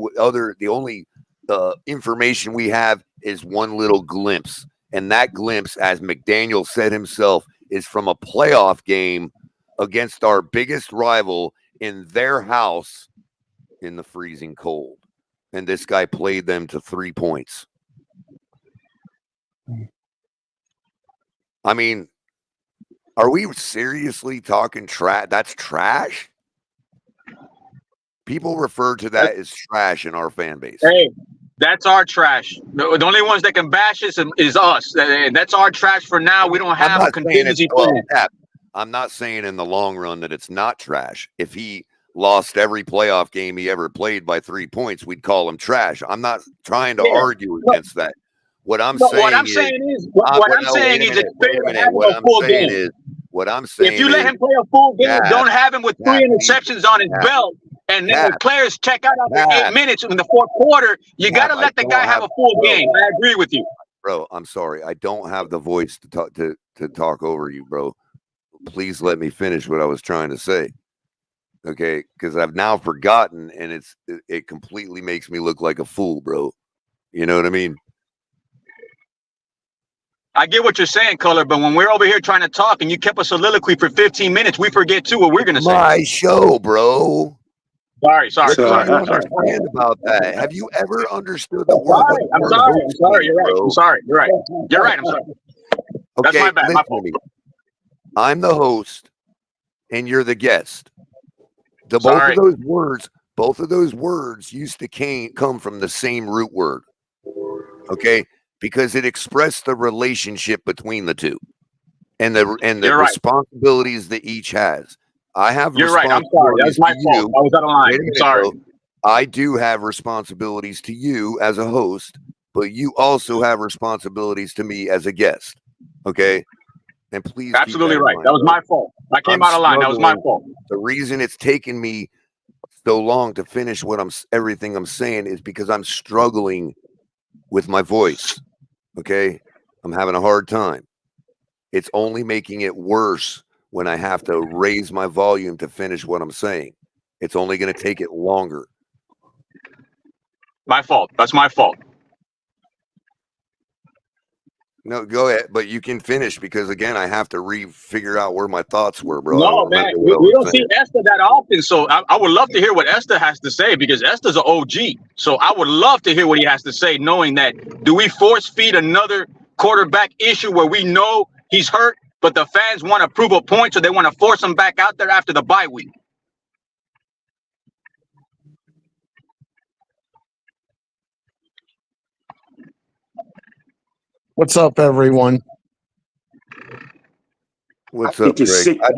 information we have is one little glimpse. And that glimpse, as McDaniel said himself, is from a playoff game against our biggest rival in their house in the freezing cold. And this guy played them to 3 points. I mean, are we seriously talking trash? That's trash? People refer to that as trash in our fan base. Hey, that's our trash. The only ones that can bash us is us. That's our trash for now. We don't have a contingency plan. I'm not saying in the long run that it's not trash. If he lost every playoff game he ever played by 3 points, we'd call him trash. I'm not trying to argue against that. What I'm saying is if you let him play a full game, don't have him with 3 interceptions on his belt, and then the players check out after 8 minutes in the fourth quarter, you got to let the guy have a full game. I agree with you. Bro, I'm sorry. I don't have the voice to talk over you, bro. Please let me finish what I was trying to say. Okay? Because I've now forgotten, and it completely makes me look like a fool, bro. You know what I mean? I get what you're saying, Culler, but when we're over here trying to talk and you kept a soliloquy for 15 minutes, we forget too what we're going to say. My show, bro. Sorry. What do you understand about that? Have you ever understood the word? I'm sorry. You're right. I'm sorry. You're right. I'm sorry. That's my bad. My fault. I'm the host, and you're the guest. Both of those words used to come from the same root word. Okay, because it expressed the relationship between the two, and the responsibilities that each has. I have. You're right. I'm sorry. That's my fault. I was out of line. I'm sorry. Bro. I do have responsibilities to you as a host, but you also have responsibilities to me as a guest. Okay. And please. Absolutely right. That was my fault. I came out of line. That was my fault. The reason it's taken me so long to finish everything I'm saying is because I'm struggling with my voice. Okay. I'm having a hard time. It's only making it worse when I have to raise my volume to finish what I'm saying. It's only going to take it longer. My fault. That's my fault. No, go ahead, but you can finish, because again, I have to figure out where my thoughts were, bro. No, man, we don't see Esther that often, so I would love to hear what Esther has to say, because Esther's an OG. So I would love to hear what he has to say, knowing that, do we force feed another quarterback issue where we know he's hurt, but the fans want to prove a point, so they want to force him back out there after the bye week? What's up, everyone? What's up, Greg? I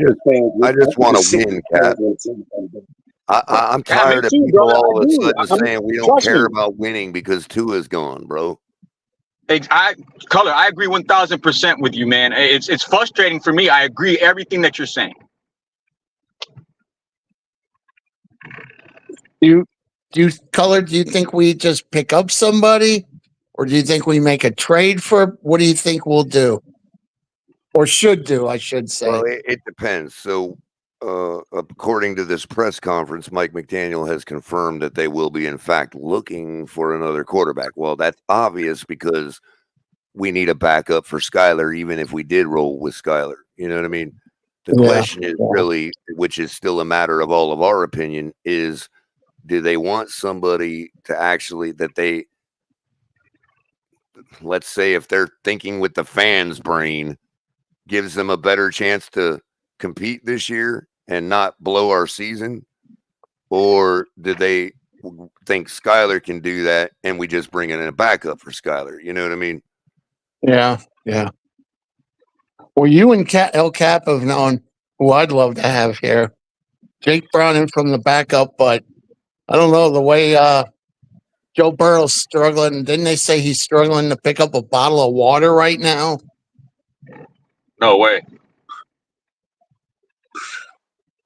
just want to win, Cap. I'm tired of people all of a sudden saying we don't care about winning because Tua's gone, bro. Culler, I agree 1,000% with you, man. It's frustrating for me. I agree everything that you're saying. Culler, do you think we just pick up somebody, or do you think we make a trade for? What do you think we'll do? or should do, I should say. Well, it depends. So, according to this press conference, Mike McDaniel has confirmed that they will be, in fact, looking for another quarterback. Well, that's obvious because we need a backup for Skyler, even if we did roll with Skyler. You know what I mean? The question is really, which is still a matter of all of our opinion, is do they want somebody to actually let's say if they're thinking with the fans' brain, gives them a better chance to compete this year and not blow our season? Or do they think Skyler can do that and we just bring in a backup for Skyler? You know what I mean? Yeah. Well, you and El Cap have known who I'd love to have here. Jake Browning from the backup, but I don't know the way Joe Burrow's struggling. Didn't they say he's struggling to pick up a bottle of water right now? No way.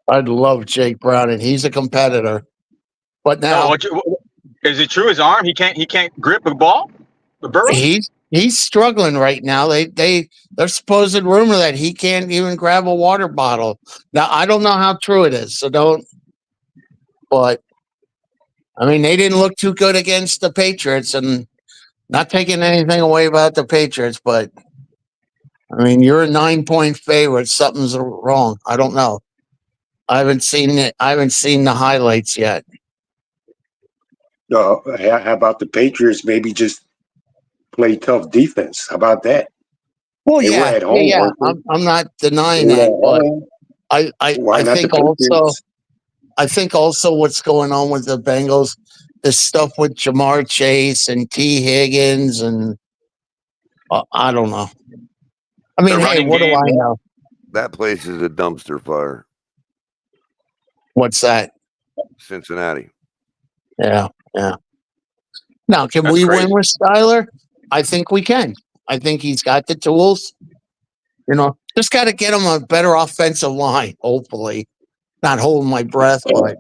I'd love Jake Browning. He's a competitor. But now Is it true? His arm? He can't grip a ball. The Burrow? he's struggling right now. There's supposed rumor that he can't even grab a water bottle. Now I don't know how true it is, so don't. But I mean, they didn't look too good against the Patriots, and not taking anything away about the Patriots, but I mean, you're a 9-point favorite. Something's wrong. I don't know. I haven't seen it. I haven't seen the highlights yet. How about the Patriots? Maybe just play tough defense. How about that? Well, They were at home. yeah. I'm not denying They were that, at but home. I Why not think the also Patriots? I think also what's going on with the Bengals, this stuff with Jamar Chase and T. Higgins, and I don't know. I mean, The hey, running what do game. I know? That place is a dumpster fire. What's that? Cincinnati. Yeah. Now, can That's we crazy. win with Skyler? I think we can. I think he's got the tools. Just got to get him a better offensive line, hopefully. Not holding my breath, but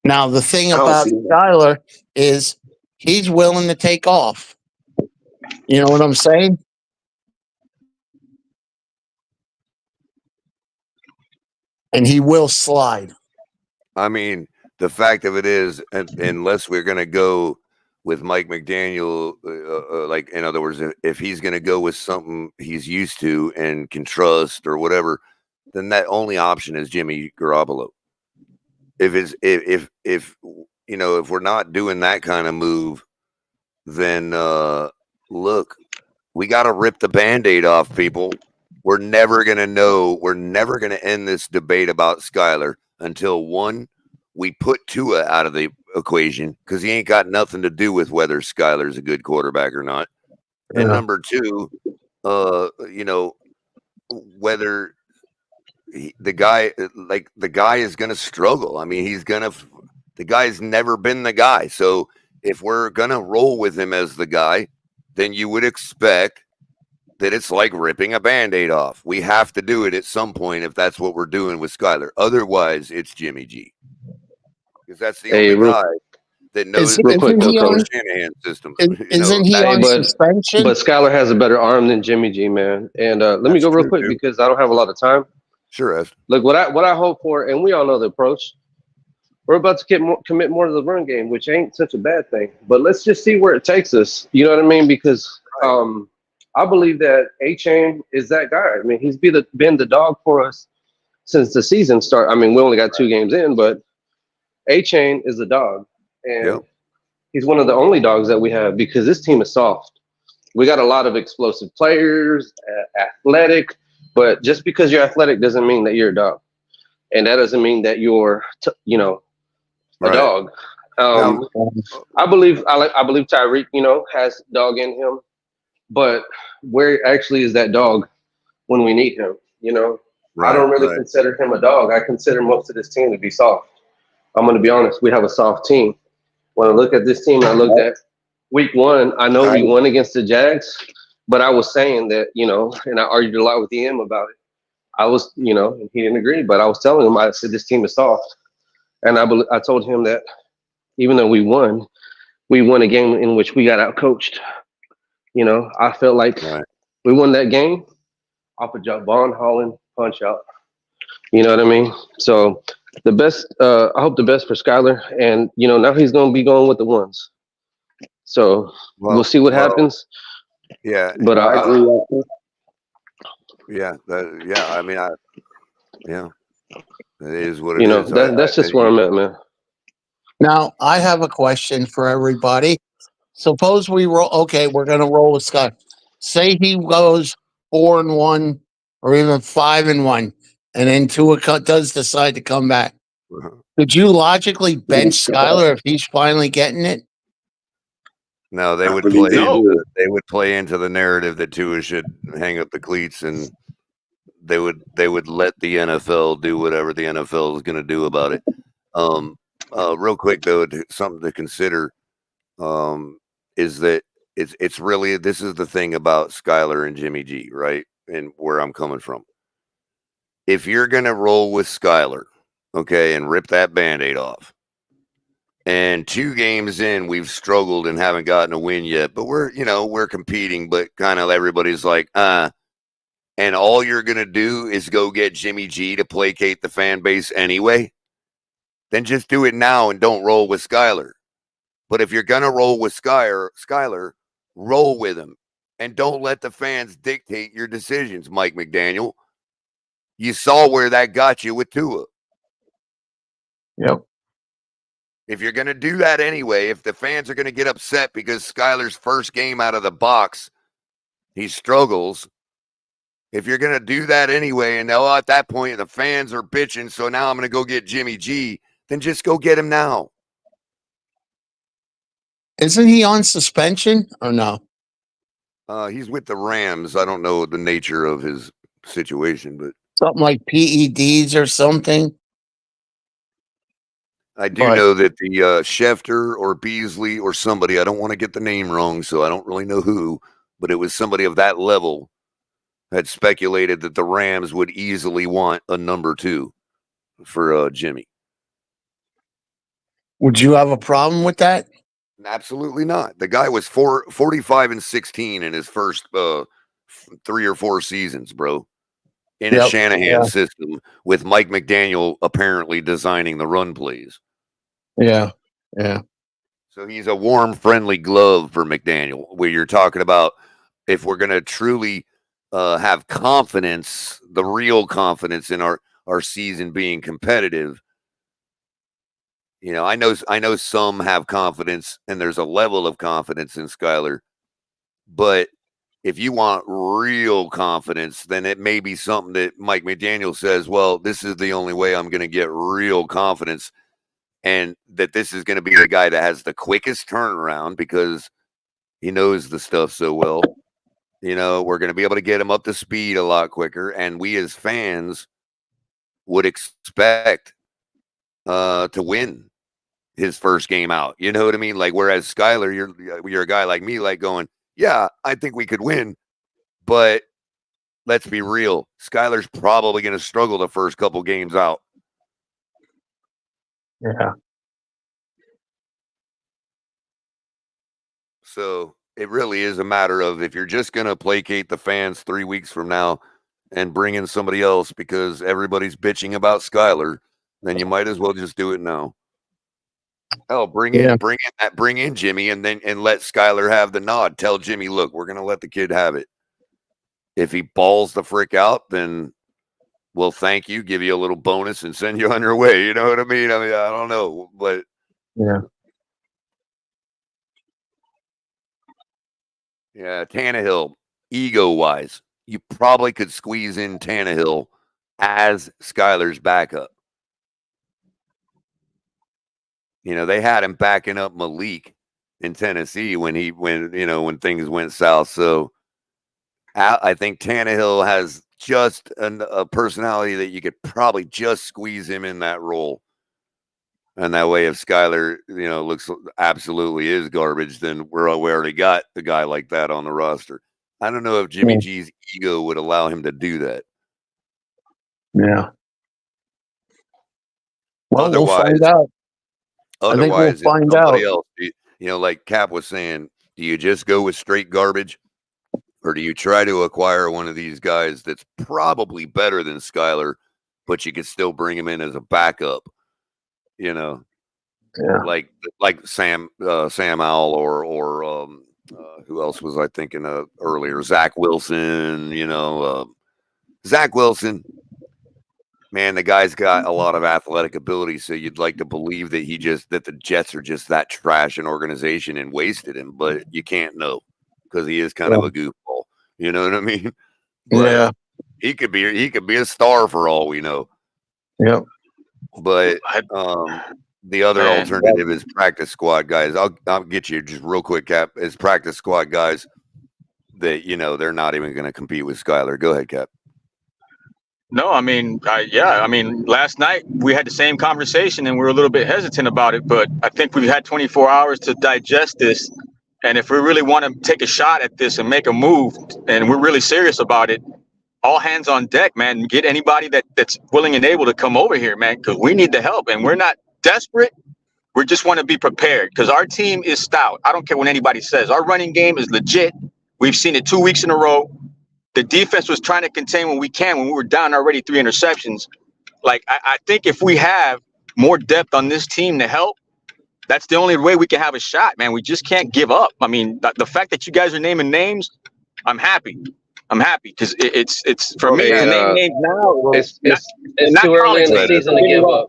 now the thing I'll about see that. Skyler is he's willing to take off. You know what I'm saying? And he will slide. I mean, the fact of it is, unless we're going to go with Mike McDaniel, like, in other words, if he's going to go with something he's used to and can trust or whatever, then that only option is Jimmy Garoppolo. If we're not doing that kind of move, then look, we got to rip the Band-Aid off, people. We're never going to know. We're never going to end this debate about Skyler until, one, we put Tua out of the equation because he ain't got nothing to do with whether Skyler's a good quarterback or not. And number two, whether the guy is going to struggle. I mean, the guy's never been the guy. So if we're going to roll with him as the guy, then you would expect that it's like ripping a Band-Aid off. We have to do it at some point if that's what we're doing with Skyler. Otherwise, it's Jimmy G. Because that's the only guy that knows Isn't he on Shanahan system. Isn't he on suspension? But Skyler has a better arm than Jimmy G, man. And let me go real quick because I don't have a lot of time. Sure, Est. Look, what I hope for, and we all know the approach. We're about to commit more to the run game, which ain't such a bad thing. But let's just see where it takes us. You know what I mean? Because I believe that A-Chain is that guy. I mean, he's been the dog for us since the season started. I mean, we only got 2 games in, but A-Chain is the dog. And he's one of the only dogs that we have because this team is soft. We got a lot of explosive players, athletic, but just because you're athletic doesn't mean that you're a dog. And that doesn't mean that you're, a dog. I believe Tyreek, has dog in him, but where actually is that dog when we need him? I don't really consider him a dog. I consider most of this team to be soft. I'm going to be honest. We have a soft team. When I look at this team, I looked at week 1. I know we won against the Jags, but I was saying that, and I argued a lot with EM about it. I was, and he didn't agree, but I was telling him, I said, this team is soft. And I told him that even though we won a game in which we got out-coached. You know, I felt like Right. we won that game off a Javon Holland punch out. You know what I mean? So the best, I hope the best for Skyler. And, you know, now he's going to be going with the ones. So we'll see what happens. Yeah. But I agree. Yeah. I mean, yeah. It is what it you know, is. that's just where I'm at, man. Now, I have a question for everybody. Suppose we roll. Okay, we're going to roll with Scott. Say he goes 4-1 or even 5-1, and then Tua does decide to come back. Could you logically bench Skyler if he's finally getting it? No, they I would believe play. they do. They would play into the narrative that Tua should hang up the cleats, and they would let the NFL do whatever the NFL is going to do about it. Real quick though, something to consider is that it's really, this is the thing about Skyler and Jimmy G, right? And where I'm coming from. If you're going to roll with Skyler, okay, and rip that Band-Aid off, and 2 games in, we've struggled and haven't gotten a win yet, but we're competing, but kind of everybody's like, and all you're going to do is go get Jimmy G to placate the fan base anyway, then just do it now and don't roll with Skyler. But if you're going to roll with Skyler, roll with him and don't let the fans dictate your decisions, Mike McDaniel. You saw where that got you with Tua. Yep. If you're going to do that anyway, if the fans are going to get upset because Skyler's first game out of the box, he struggles. If you're going to do that anyway, and at that point the fans are bitching, so now I'm going to go get Jimmy G, then just go get him now. Isn't he on suspension or no? He's with the Rams. I don't know the nature of his situation, but Something like PEDs or something. I do know that the Schefter or Beasley or somebody, I don't want to get the name wrong, so I don't really know who, but it was somebody of that level had speculated that the Rams would easily want a number 2 for Jimmy. Would you have a problem with that? Absolutely not. The guy was 45-16 in his first 3 or 4 seasons, bro. In a Shanahan system with Mike McDaniel apparently designing the run plays. Yeah. So he's a warm, friendly glove for McDaniel, where you're talking about if we're going to truly have confidence, the real confidence in our season being competitive. You know, I know some have confidence, and there's a level of confidence in Skyler, but if you want real confidence, then it may be something that Mike McDaniel says, well, this is the only way I'm going to get real confidence, and that this is going to be the guy that has the quickest turnaround because he knows the stuff so well. You know, we're going to be able to get him up to speed a lot quicker, and we as fans would expect to win his first game out. You know what I mean? Like, whereas Skyler, you're a guy like me, like going, yeah, I think we could win, but let's be real. Skyler's probably going to struggle the first couple games out. Yeah. So it really is a matter of, if you're just going to placate the fans 3 weeks from now and bring in somebody else because everybody's bitching about Skyler, then you might as well just do it now. Hell, bring in Jimmy, and let Skyler have the nod. Tell Jimmy, look, we're gonna let the kid have it. If he balls the frick out, then we'll thank you, give you a little bonus, and send you on your way. You know what I mean? I don't know, but yeah, Tannehill, ego-wise, you probably could squeeze in Tannehill as Skyler's backup. You know, they had him backing up Malik in Tennessee when things went south. So I think Tannehill has just a personality that you could probably just squeeze him in that role. And that way, if Skyler, looks absolutely is garbage, then we already got the guy like that on the roster. I don't know if Jimmy G's ego would allow him to do that. Yeah. Well, Otherwise, we'll find out. Otherwise, I think we'll find somebody out. else. Like Cap was saying, do you just go with straight garbage? Or do you try to acquire one of these guys that's probably better than Skyler, but you could still bring him in as a backup? You know, like Sam Howell or who else was I thinking of earlier? Zach Wilson. Zach Wilson. Man, the guy's got a lot of athletic ability, so you'd like to believe that that the Jets are just that trash an organization and wasted him, but you can't know because he is kind of a goofball. You know what I mean? But he could be a star for all we know. Yep. But the other alternative is practice squad guys. I'll get you just real quick, Cap. Is practice squad guys that they're not even going to compete with Skyler. Go ahead, Cap. No, I mean, last night we had the same conversation and we were a little bit hesitant about it, but I think we've had 24 hours to digest this. And if we really want to take a shot at this and make a move, and we're really serious about it, all hands on deck, man. Get anybody that's willing and able to come over here, man, because we need the help. And we're not desperate. We just want to be prepared because our team is stout. I don't care what anybody says. Our running game is legit. We've seen it 2 weeks in a row. The defense was trying to contain when we were down already 3 interceptions. Like, I think if we have more depth on this team to help, that's the only way we can have a shot, man. We just can't give up. I mean, the fact that you guys are naming names, I'm happy because it's for me to name names now. It's too early in the season to give up.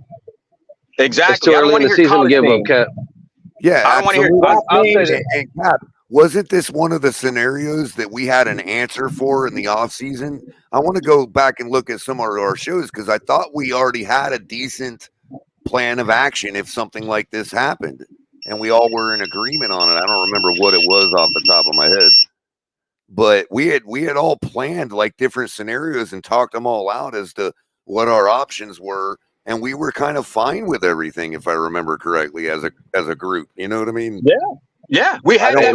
Exactly. It's too early in the season to give up, Cap. Yeah, I don't want to hear. I'll say that. And Cap, wasn't this one of the scenarios that we had an answer for in the offseason? I want to go back and look at some of our shows because I thought we already had a decent plan of action if something like this happened, and we all were in agreement on it. I don't remember what it was off the top of my head, but we had all planned like different scenarios and talked them all out as to what our options were, and we were kind of fine with everything, if I remember correctly, as a group. You know what I mean? Yeah, we had that.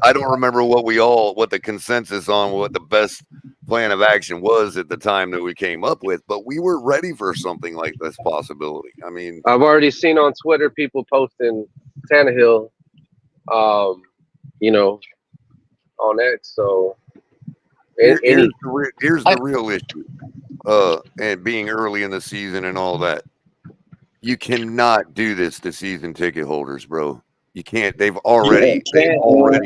I don't remember what the consensus on what the best plan of action was at the time that we came up with, but we were ready for something like this possibility. I mean, I've already seen on Twitter people posting Tannehill, on X. So here's the real issue, and being early in the season and all that. You cannot do this to season ticket holders, bro. You can't. They already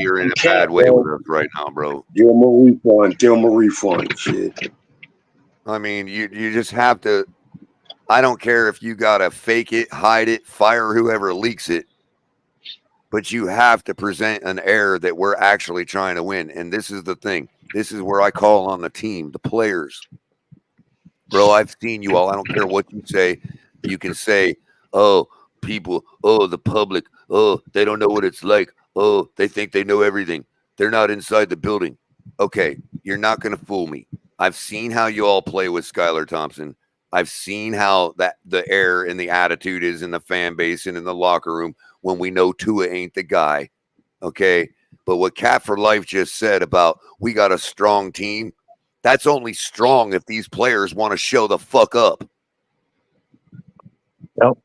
are in a bad way with us right now, bro. Give them a refund. Shit. I mean, you just have to. I don't care if you gotta fake it, hide it, fire whoever leaks it, but you have to present an air that we're actually trying to win. And this is the thing. This is where I call on the team, the players. Bro, I've seen you all. I don't care what you say. You can say, oh, people, oh, the public, oh, they don't know what it's like. Oh, they think they know everything. They're not inside the building. Okay, you're not going to fool me. I've seen how you all play with Skylar Thompson. I've seen how the air and the attitude is in the fan base and in the locker room when we know Tua ain't the guy. Okay, but what Cat for Life just said about we got a strong team, that's only strong if these players want to show the fuck up. Yep.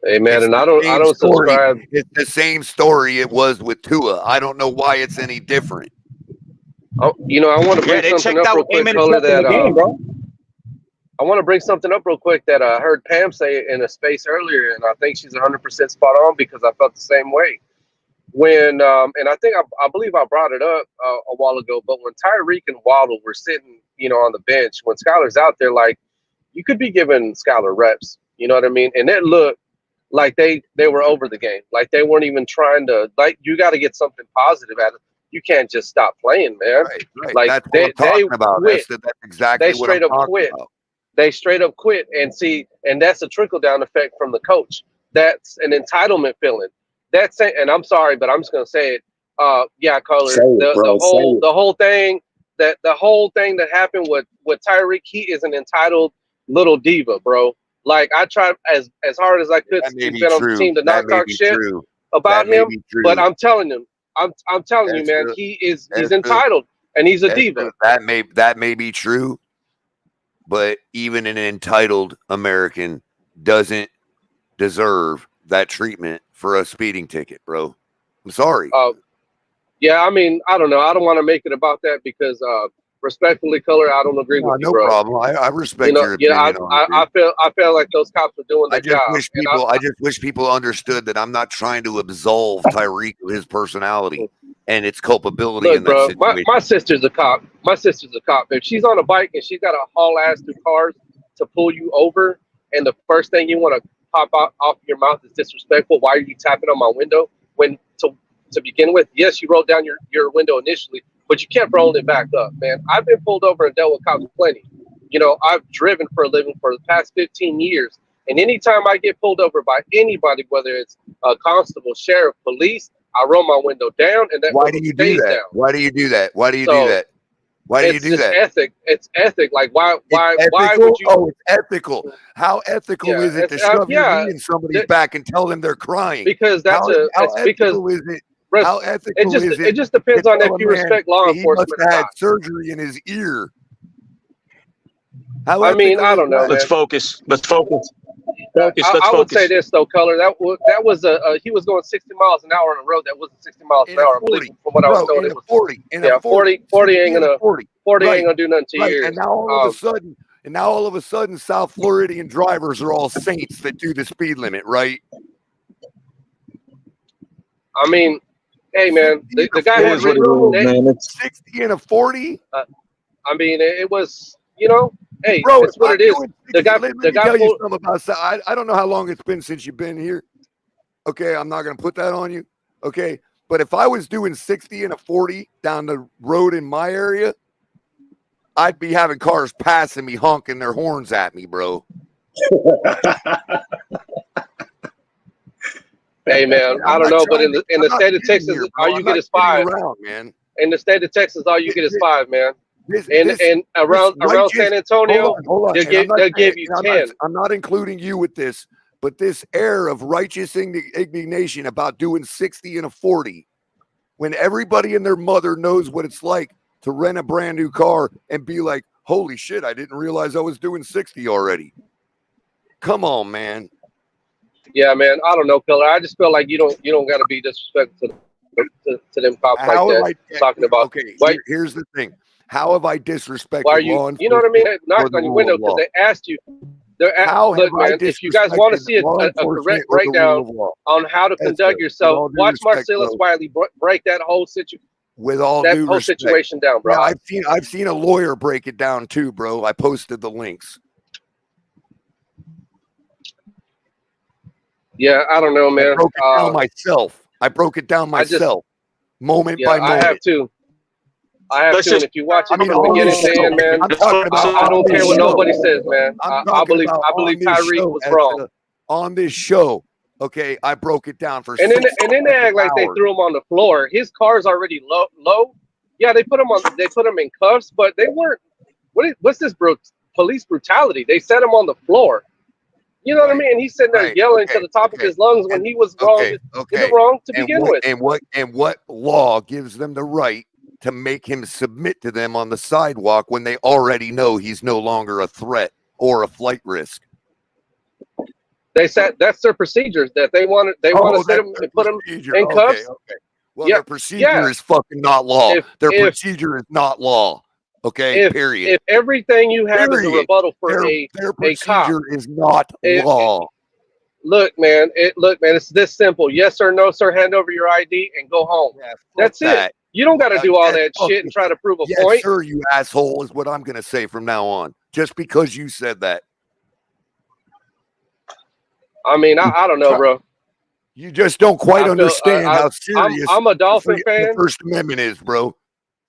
Hey man, and I don't subscribe. It's the same story it was with Tua. I don't know why it's any different. Oh, I want to bring something up real quick, Culler, I want to bring something up real quick that I heard Pam say in a space earlier, and I think she's 100% spot on because I felt the same way. When and I think I believe I brought it up a while ago, but when Tyreek and Waddle were sitting, on the bench, when Skyler's out there, like you could be giving Skyler reps. You know what I mean? And it looked like they were over the game. Like they weren't even trying to, like, you got to get something positive out of it. You can't just stop playing, man. Right. Like that's what I'm talking about. Quit. That's exactly they straight up quit. About. They straight up quit and that's a trickle down effect from the coach. That's an entitlement feeling. That's it. And I'm sorry, but I'm just going to say it. Yeah, Culler, the whole thing that happened with Tyreek, he is an entitled little diva, bro. Like I tried as hard as I could to get on the team to not talk shit about him, but I'm telling him, I'm telling you, man, he's entitled and he's a diva. That may be true, but even an entitled American doesn't deserve that treatment for a speeding ticket, bro. I'm sorry. Yeah, I mean, I don't know. I don't want to make it about that because, respectfully, Color, I don't agree with you, No bro. problem. I You respect know, your yeah, opinion on it, dude. I feel like those cops were doing I their just job, wish and people I just wish people understood that I'm not trying to absolve Tyreek of his personality and its culpability in look, that bro, situation. my sister's a cop. My sister's a cop. If she's on a bike and she's got to haul ass through cars to pull you over, and the first thing you want to pop out off your mouth is disrespectful. Why are you tapping on my window? When to begin with, yes, you rolled down your window initially, but you kept rolling it back up, man. I've been pulled over and dealt with cops plenty. You know, I've driven for a living for the past 15 years, and anytime I get pulled over by anybody, whether it's a constable, sheriff, police, I roll my window down, and that Why window do you do stays that? down. Why do you do that? Why do you do So that? Why do you it's do just that? ethic. It's ethic. Like why It's would ethical? you? Oh, it's ethical. How ethical Yeah, is it it's to shove your yeah. knee in somebody's th- back and tell them they're crying? Because How it's because ethical is it? Russ, How ethical is it it just to depends on if tell a you man respect law that he must enforcement or have had not. surgery in his ear? How I mean, ethical I is don't know, that? Let's man. focus. Let's focus. Focus. Let's I would say focus. this though, Color. That was he was going 60 miles an hour on a road that wasn't 60 miles an In a hour. I believe 40, from what I was bro, told, in it a was 40, in yeah a 40, 40 ain't 60 in a gonna 40. 40 ain't Right, gonna do nothing to right. your And ears. now all of a sudden, South Floridian drivers are all saints that do the speed limit, right? I mean, hey man, 60 and the a guy It had is what 40, it bro. is, man. It's 60 and a 40? I mean, it was, you know, hey, Bro, if it's what I'm it is. doing The 60, guy, let the me guy tell you pulled. something about I don't know how long it's been since you've been here. Okay, I'm not going to put that on you. Okay, but if I was doing 60 and a 40 down the road in my area, I'd be having cars passing me, honking their horns at me, bro. Hey man, And I I'm don't not know, but trying to. in I'm the not state of kidding Texas, here, all bro. you I'm get not is kidding 5. around, man. In the state of Texas, all you get is 5, man. This And around righteous. San Antonio, Hold on. they'll And I'm not give saying, you and 10. I'm not including you with this, but this air of righteous indignation about doing 60 and a 40, when everybody and their mother knows what it's like to rent a brand new car and be like, "Holy shit, I didn't realize I was doing 60 already." Come on, man. Yeah, man. I don't know, Killer. I just feel like you don't got to be disrespectful to them cops like How have that. I? Talking about Okay, why here's the thing. How have I why disrespected are you? law You know what I mean? enforcement They or knocked the on your rule window of because law? they asked you. How have Look, I man. If you guys want to disrespected see law a correct enforcement or the breakdown rule of law? on how to Yes, conduct sir. With yourself, all due watch respect, Marcellus bro. Wiley break that whole With all due respect. situation down, bro. Yeah, I've seen a lawyer break it down too, bro. I posted the links. Yeah, I don't know, man. I broke it down myself. Moment by I have moment. to. I have let's to. And just if you watch it I mean, from on beginning this to show. end, man, I'm talking about I on don't care this what show. nobody says, man. I'm I talking believe about on this Tyreek show was wrong. on this show. Okay, I broke it down for And 6 then they act like they hours. threw him on the floor. His car's already low. Yeah, they put him in cuffs, but they weren't. What's this police brutality? They set him on the floor. You know what I mean? And he's sitting there Right. yelling to Okay. the top of his lungs when And he was wrong. okay. He was wrong to And begin with. what law gives them the right to make him submit to them on the sidewalk when they already know he's no longer a threat or a flight risk? They said that's their procedures that they want to sit him and put him in cuffs. Okay. Well, Yeah, their procedure is fucking not law. Their procedure is not law. Okay, period. If everything you have is a rebuttal for their a cop, procedure is not law. Look, man, it's this simple. Yes or no, sir. Hand over your ID and go home. Yeah, That's that. it. You don't got to do all that fuck shit and you. try to prove a Yes, point. sir, you asshole, is what I'm going to say from now on. Just because you said that. I mean, I don't know, bro. You just don't quite understand how serious I'm a Dolphin fan. the First Amendment is, bro.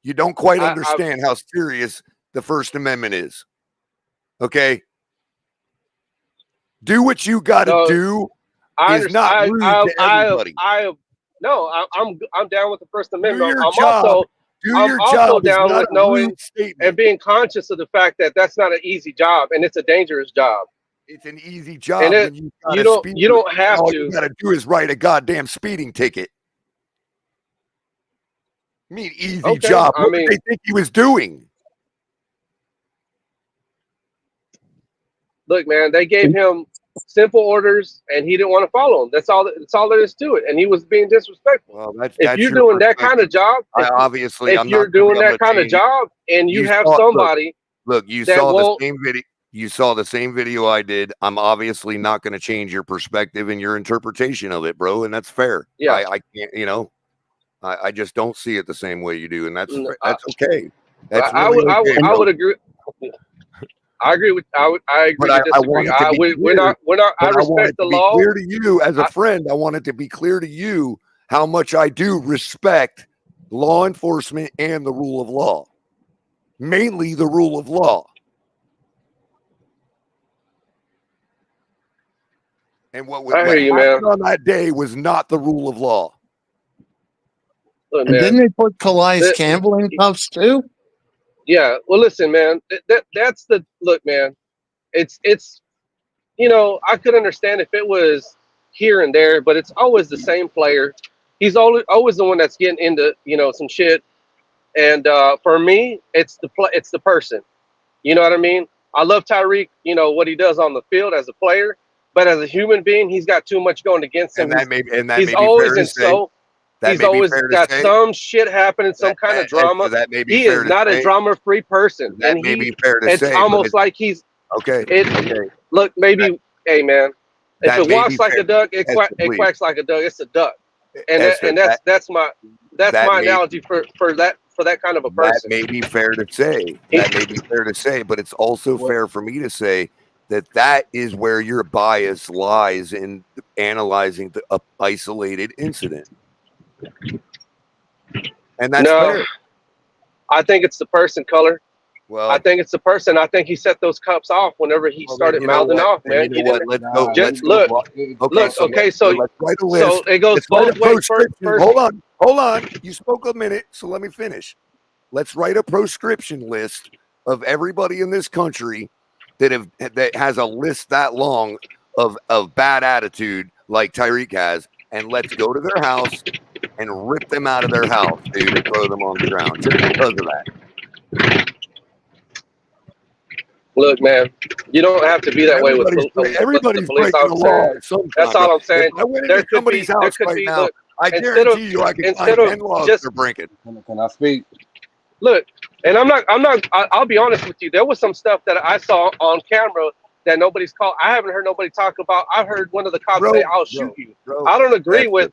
You don't quite understand how serious the First Amendment is. Okay? Do what you got to do. Is not rude to everybody. I'm down with the First Amendment. Do your job down with knowing and being conscious of the fact that that's not an easy job and it's a dangerous job. It's an easy job when you don't have all to. You got to do is write a goddamn speeding ticket. I mean, easy job. What did they think he was doing? Look, man, they gave him simple orders, and he didn't want to follow them. That's all there is to it. And he was being disrespectful. Well, that's If you're your doing that kind of perspective. job, Obviously, if I'm you're not gonna be doing able that to kind of change. job, and you have saw- somebody Look, you that saw the won't. same video. You saw the same video I did. I'm obviously not going to change your perspective and your interpretation of it, bro, and that's fair. Yeah. I can't. I just don't see it the same way you do, and that's Mm, okay. That's I really okay. I bro. would agree. I agree with. I agree But to I disagree. want it to be We're clear. not. I But I want respect it the to be law. clear to you as a friend. I want it to be clear to you how much I do respect law enforcement and the rule of law. Mainly the rule of law. And what happened on that day was not the rule of law. Look, And man, didn't they put Calais Campbell in cuffs too? Yeah. Well, listen, man. That's the look, man. It's I could understand if it was here and there, but it's always the same player. He's always the one that's getting into some shit. And for me, it's the person. You know what I mean? I love Tyreek. What he does on the field as a player, but as a human being, he's got too much going against him. And that may He's be always fair in to say. He's always got some shit happening, some kind of drama. That may be He fair is to not say. a drama-free person. That And may be fair to it's say. almost like he's okay. Look, maybe, hey man, if that it may walks be like fair. a duck, it Esther, please. quacks like a duck. It's a duck, and Esther, that's my analogy for that kind of a person. That may be fair to say. That may be fair to say, but it's also fair for me to say that is where your bias lies in analyzing the isolated incident. And that's fair. I think it's the person, Culler. Well, I think it's the person. I think he set those cups off whenever he started mouthing off, man. You know what? Let's go. Look. Okay, So let's write a list. So it goes Let's write both a ways. proscription. Hold on. You spoke a minute, so let me finish. Let's write a proscription list of everybody in this country that has a list that long of bad attitude like Tyreek has, and let's go to their house and rip them out of their house, dude, and throw them on the ground just because of that. Look, man, you don't have to be that way with everybody's the police breaking the law. officer. That's all I'm saying. If I went into somebody's house right now, I guarantee you I can find 10 laws they're breaking. Can I speak? Look, and I'll be honest with you. There was some stuff that I saw on camera that nobody's called. I haven't heard nobody talk about. I heard one of the cops say, "I'll shoot you." I don't agree with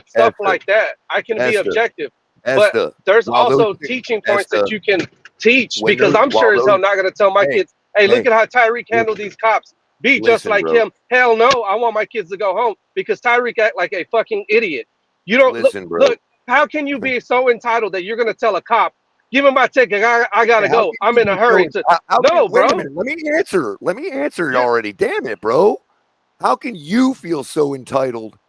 stuff like that. I can be objective, but there's also teaching points that you can teach, because I'm sure as hell not going to tell my kids, "Hey, look at how Tyreek handled these cops. Be just like him." Hell no, I want my kids to go home because Tyreek act like a fucking idiot. You don't look. How can you be so entitled that you're going to tell a cop, "Give him my ticket. I gotta go. I'm in a hurry." No, bro. Wait a minute. Let me answer already. Damn it, bro. How can you feel so entitled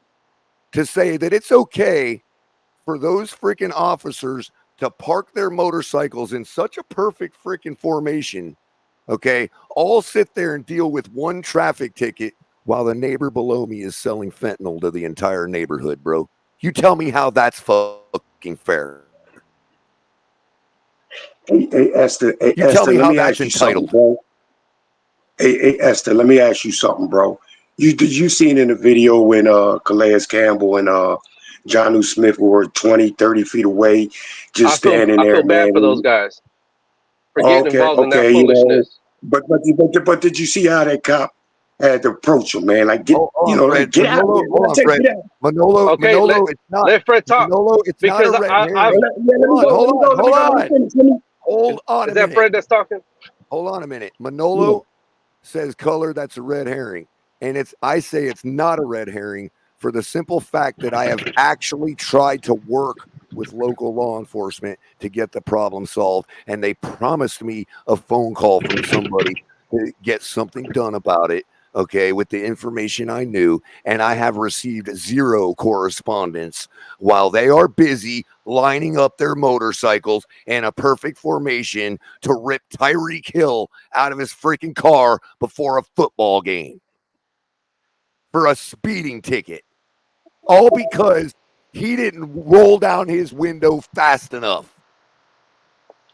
to say that it's okay for those freaking officers to park their motorcycles in such a perfect freaking formation, okay, all sit there and deal with one traffic ticket while the neighbor below me is selling fentanyl to the entire neighborhood, bro? You tell me how that's fucking fair. Hey, Esther, tell me let how me that's ask you entitled. something, bro. Hey, Esther, let me ask you something, bro. Did you seen in the video when Calais Campbell and Jonnu Smith were 20, 30 feet away, just standing there? I feel bad for those guys for getting involved in that foolishness. But did you see how that cop had to approach him, man? Like, get out of here. Manolo, okay, Manolo, it's not. Let Fred talk. Manolo, it's because not a red herring. Hold on. Is that Fred that's talking? Hold on a minute. Manolo says Culler, that's a red herring. And I say it's not a red herring for the simple fact that I have actually tried to work with local law enforcement to get the problem solved. And they promised me a phone call from somebody to get something done about it. Okay, with the information I knew, and I have received zero correspondence while they are busy lining up their motorcycles in a perfect formation to rip Tyreek Hill out of his freaking car before a football game for a speeding ticket. All because he didn't roll down his window fast enough.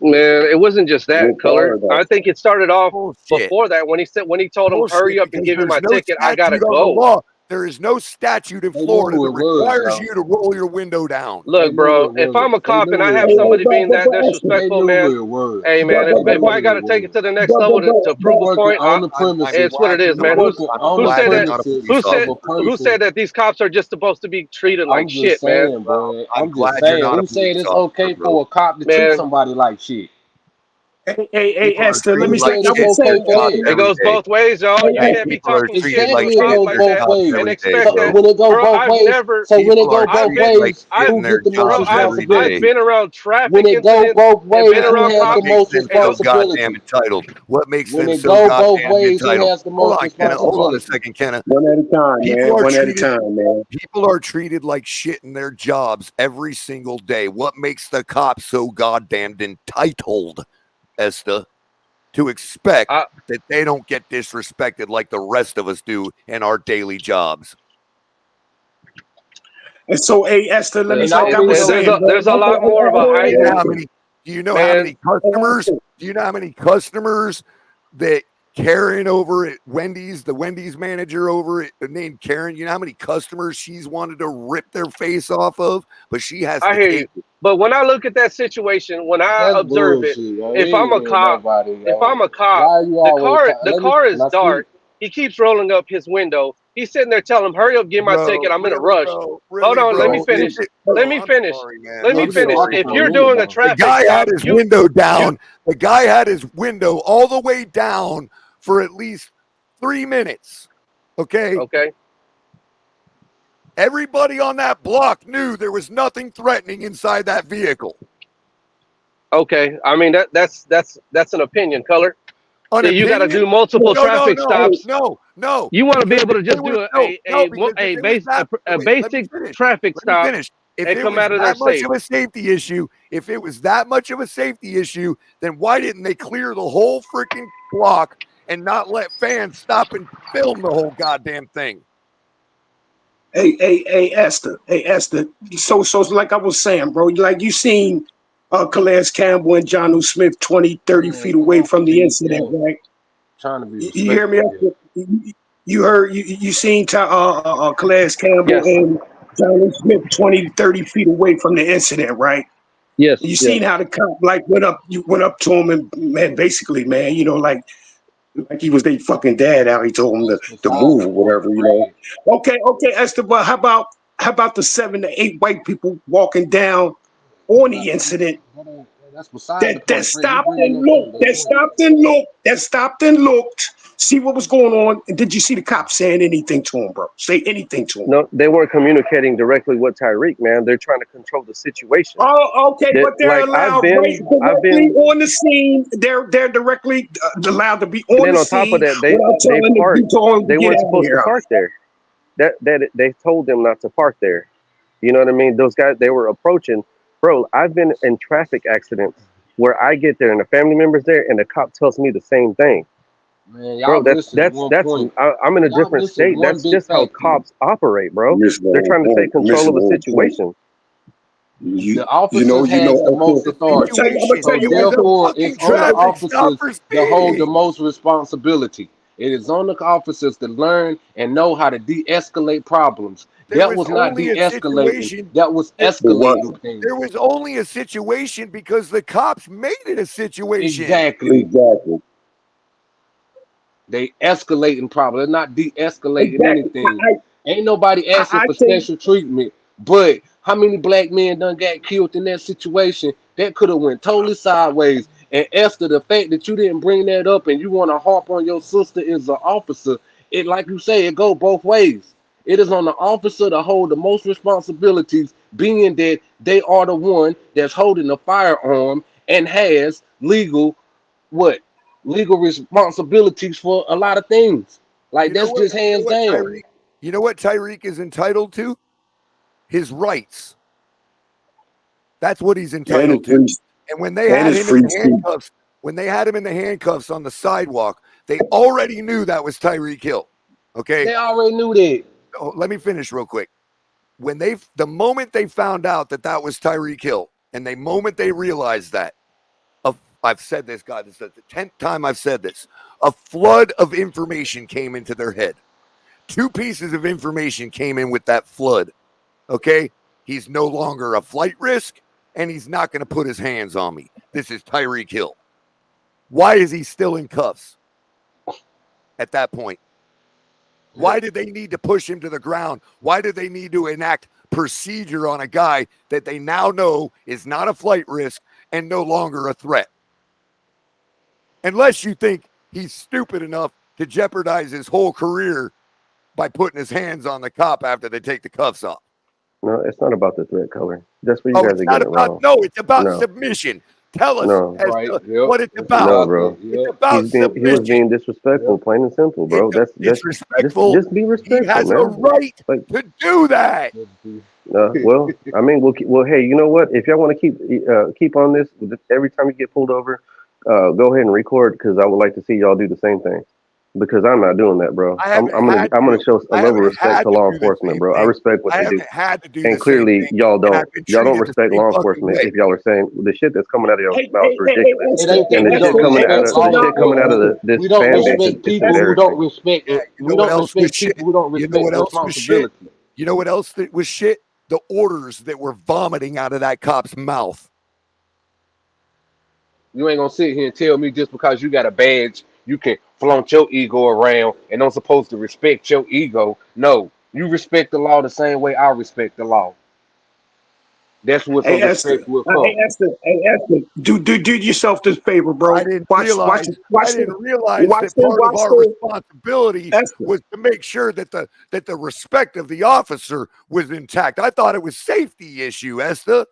Man, it wasn't just that With color. bar though. I think it started off Bullshit. before that when he told him hurry Bullshit, up and because give me there's my no ticket. I gotta statute on the go. law. There is no statute in They knew Florida who that it was, requires though. you to roll your window down. Look, They knew bro, who it if I'm was. a cop and I have Hey, somebody being that but Esther, They disrespectful, knew man, who it was. hey man, but, They if knew I who gotta it take it was. to the next but, level but, to You prove a working point, on the I'm premises. it's what it is, You man. working on Who the said that? not a premises police of a officer. Who person. said that these cops are just supposed to be treated like I'm just shit, man? saying, Well, bro. I'm I'm just glad you're saying. not a Who said police it's officer, okay for bro. a cop to treat Man, somebody like shit? hey, People are Esther, let treated me Who say, like said I it's shit was in okay their saying, for jobs that? it every goes day. both ways, y'all. You hey, Hey, can't be people are talking treated shit like to a Exactly, shit it cop in goes like their both that jobs ways. and every day, expect So that, bro. when it go bro. both I've ways, never, so when it People go are both I've treated been, like ways, shit I've, in who their get the most bro, jobs every I've day. responsibility? been around When traffic it go incidents both and ways, been Yeah. who around has What the cops. makes most them And so no, goddamn responsibility? entitled? What makes When them it so go both goddamn ways, who entitled? has the Hold most on, Kenna. Hold on a responsibility? second, Kenna. one at a time, man. People are One at a treated time, man. people are treated like shit in their jobs every single day. What makes the cops so goddamn entitled, Esther, to expect I, that they don't get disrespected like the rest of us do in our daily jobs? And so, hey, Esther, let me, And I like don't I was even there's saying, a bro. there's a lot more of a Do you know how heightened, many? Do you know how man. many customers? Do you know how many customers that Karen over at Wendy's, the Wendy's manager over at named Karen? You know how many customers she's wanted to rip their face off of, but she has I to hear take you. it. But when I look at that situation, when I that's observe it, bullshit, yo. if You I'm ain't a hear cop, nobody, if yo. I'm a cop, Why you the always car talk? the Let me, car can is I speak? dark. He keeps rolling up his window. He's sitting there telling him, "Hurry up, get my ticket. I'm in a Really, rush." bro, Hold really, on, let me bro. So Is finish. it, Let bro? me I'm finish. sorry, man. Let me you I'm been finish. talking sorry, If for a bro. you're minute doing a now. The traffic guy stop, had his you window down. The guy had his window all the way down for at least 3 minutes. Okay. okay? Everybody on that block knew there was nothing threatening inside that vehicle. Okay. I mean that's an opinion, color. An You got to do opinion? multiple No, no, traffic no, stops. no. You want to be Because able if to they just were do because if it was that a wait, let me basic finish. traffic Let me stop finish. If and it come was out of there that much safe. of a safety issue, then why didn't they clear the whole freaking block and not let fans stop and film the whole goddamn thing? Hey, Esther. Hey, Esther. So like I was saying, bro, like you seen Calais Campbell and John Smith 20, 30 Man, feet come away on, from the please, incident, yo. right? Trying to be You hear me, respectful here. Esther? You heard, you seen Calais Campbell Yes. and John Smith 20 to 30 feet away from the incident, right? Yes. You Yes. seen how the cop like went up to him and man, basically, man, like he was their fucking dad out. He told him That's to beside move the or point, whatever, Craig. Okay, Esther, but how about the 7 to 8 white people walking down on the incident That's beside the that point, Craig. You stopped bringing and up looked, the point. that stopped and looked, see what was going on, and did you see the cops saying anything to him, bro? Say anything to him. No, they weren't communicating directly with Tyreek, man. They're trying to control the situation. Oh, okay, That but they're like allowed right I've directly been, on the scene. They're directly allowed to be and on then the on top of scene that, without they telling the parked. people to They get weren't out of supposed to here. park there. That they told them not to park there. You know what I mean? Those guys, they were approaching. Bro, I've been in traffic accidents where I get there and the family members there, and the cop tells me the same thing. Man, Bro, y'all missing one point. I'm in a Y'all different missing state. one That's big just how factor. cops operate, bro. Missing the They're whole trying to take point. control Missing of the a whole point. situation. The You officers has the most The authority. I'm gonna situation tell So you is what a though. therefore, it's fucking on the traffic stop officers for to hold the speeding. most responsibility. It is on the officers to learn and know how to de-escalate problems. There That was was not only a de-escalating. situation. That was There, It escalating wasn't. there things. was only a situation because the cops made it a situation. Exactly. Exactly. They escalating problems. They're not de-escalating Exactly. anything. Ain't nobody asking I for think special treatment. But how many black men done got killed in that situation? That could have went totally sideways. And Esther, the fact that you didn't bring that up and you want to harp on your sister as an officer, it like you say, it go both ways. It is on the officer to hold the most responsibilities, being that they are the one that's holding the firearm and has legal what legal responsibilities for a lot of things. Like You know that's what? just hands down. Tyreek? You know what Tyreek is entitled to? His rights. That's what he's and entitled it's to. free And when they and had it's him in free the speech. handcuffs, on the sidewalk, they already knew that was Tyreek Hill. Okay. They already knew that. Oh, let me finish real quick. The moment they found out that was Tyreek Hill, and the moment they realized that, a I've said this, God, this is the 10th time I've said this. A flood of information came into their head. 2 pieces of information came in with that flood. Okay? He's no longer a flight risk, and he's not going to put his hands on me. This is Tyreek Hill. Why is he still in cuffs at that point? Why did they need to push him to the ground? Why did they need to enact procedure on a guy that they now know is not a flight risk and no longer a threat? Unless you think he's stupid enough to jeopardize his whole career by putting his hands on the cop after they take the cuffs off. No, it's not about the threat color. That's where you guys It's are not getting it about, wrong. no, it's about No. submission. Tell us No. as Right. to Yep. what it's It's about. No, bro. It's about He was submission. being disrespectful, plain and simple, bro. It's Just disrespectful. be He respectful, has a man. right Like, to do that. well, I mean, well, hey, you know what? If y'all want to keep on this, every time you get pulled over, go ahead and record because I would like to see y'all do the same thing. Because I'm not doing that, bro. I'm gonna show a level of respect to law enforcement, bro. I respect what they do. Had to do And the clearly, same thing, y'all and don't. I've been Y'all don't treated the respect same law fucking enforcement way. if y'all are saying the shit that's coming out of y'all's mouth is ridiculous. It ain't that And we the don't shit coming out respect of law the shit coming out of enforcement. this We don't fan base respect is people who embarrassing. don't respect. You know We what don't else was respect shit? people who don't You know respect what else was shit? responsibility. You know what else that was shit? The orders that were vomiting out of that cop's mouth. You ain't gonna sit here and tell me just because you got a badge, you can flaunt your ego around and I'm supposed to respect your ego. No, you respect the law the same way I respect the law. That's where some Hey Esther, respect will come. Hey Esther, do yourself this favor, bro. I didn't Watch realize that part of our responsibility Esther. was to make sure that the respect of the officer was intact. I thought it was safety issue, Esther.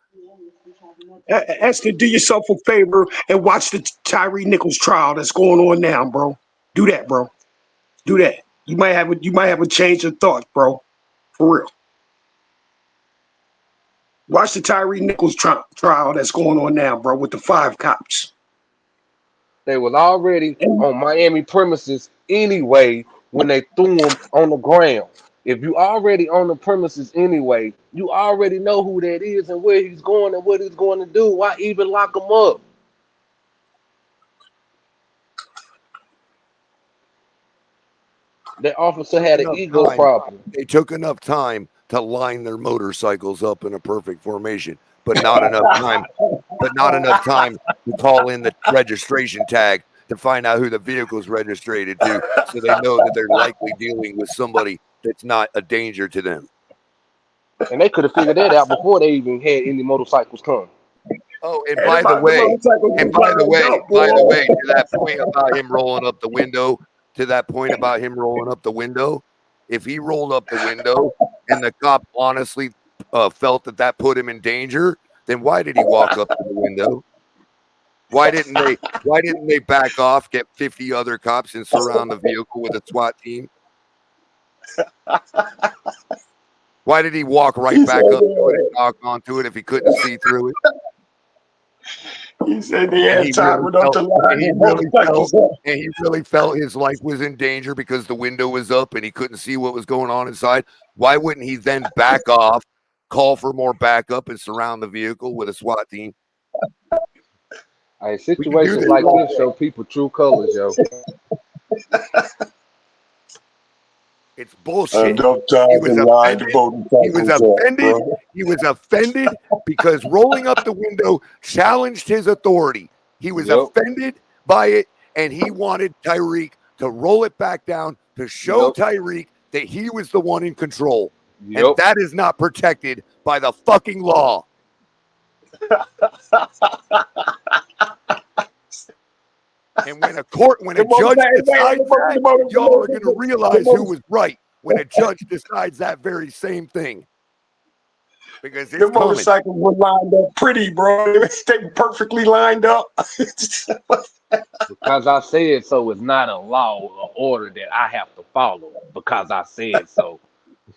Esther, do yourself a favor and watch the Tyree Nichols trial that's going on now, bro. Do that, bro. Do that. You might have a change of thought, bro. For real. Watch the Tyree Nichols trial that's going on now, bro, with the 5 cops. They was already And on Miami premises anyway when they threw him on the ground. If you already on the premises anyway, you already know who that is and where he's going and what he's going to do. Why even lock him up? That officer had an ego problem. They took enough time to line their motorcycles up in a perfect formation, but not enough time. But not enough time to call in the registration tag to find out who the vehicle's registered to, so they know that they're likely dealing with somebody that's not a danger to them. And they could have figured that out before they even had any motorcycles come. Oh, and by the way, to that point about him rolling up the window, if he rolled up the window and the cop honestly felt that put him in danger, then why did he walk up to the window? Why didn't they back off, get 50 other cops and surround the vehicle with a SWAT team? Why did he walk right back up to it and knock onto it if he couldn't see through it? he said they had time enough to line he really felt his life was in danger because the window was up and he couldn't see what was going on inside. Why wouldn't he then back off, call for more backup, and surround the vehicle with a SWAT team? Hey, situations like this show people true colors, yo. It's bullshit. He was offended because rolling up the window challenged his authority. He was offended by it, and he wanted Tyreek to roll it back down to show Tyreek that he was the one in control. And that is not protected by the fucking law. And when a judge decides that, y'all are going to realize who was right when a judge decides that very same thing. Because the motorcycles were lined up pretty, bro. They were perfectly lined up. Because I said so is not a law or order that I have to follow because I said so.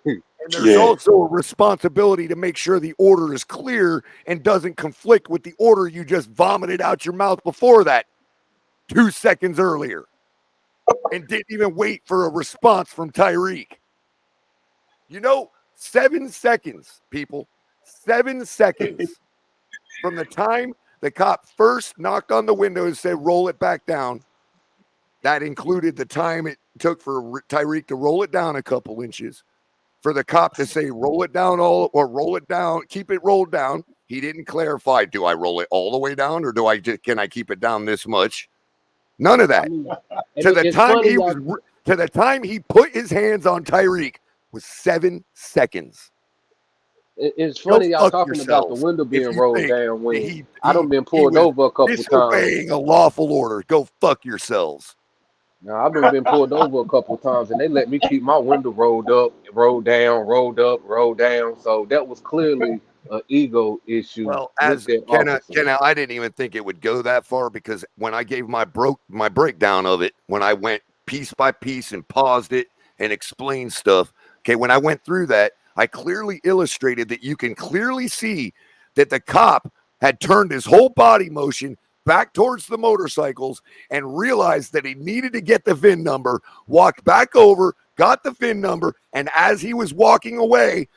And there's also a responsibility to make sure the order is clear and doesn't conflict with the order you just vomited out your mouth before that 2 seconds earlier and didn't even wait for a response from Tyreek. 7 seconds, people. 7 seconds from the time The cop first knocked on the window and said, roll it back down. That included the time it took for Tyreek to roll it down a couple inches. For the cop to say, roll it down roll it down, keep it rolled down. He didn't clarify, do I roll it all the way down or can I keep it down this much? None of that. I mean, To and the it's time funny, he y'all. was to the time he put his hands on Tyreek was 7 seconds. It's Go funny y'all fuck talking about the yourselves window if being you rolled think down that when I done been he pulled was over a couple times. disobeying a lawful order. Go fuck yourselves. Now I've been pulled over a couple times and they let me keep my window rolled up, rolled down, rolled up, rolled down. So that was clearly an ego issue Well, with as that Kenna, officer. I didn't even think it would go that far because when I gave my breakdown of it, when I went piece by piece and paused it and explained stuff, okay, when I went through that, I clearly illustrated that you can clearly see that the cop had turned his whole body motion back towards the motorcycles and realized that he needed to get the VIN number, walked back over, got the VIN number, and as he was walking away,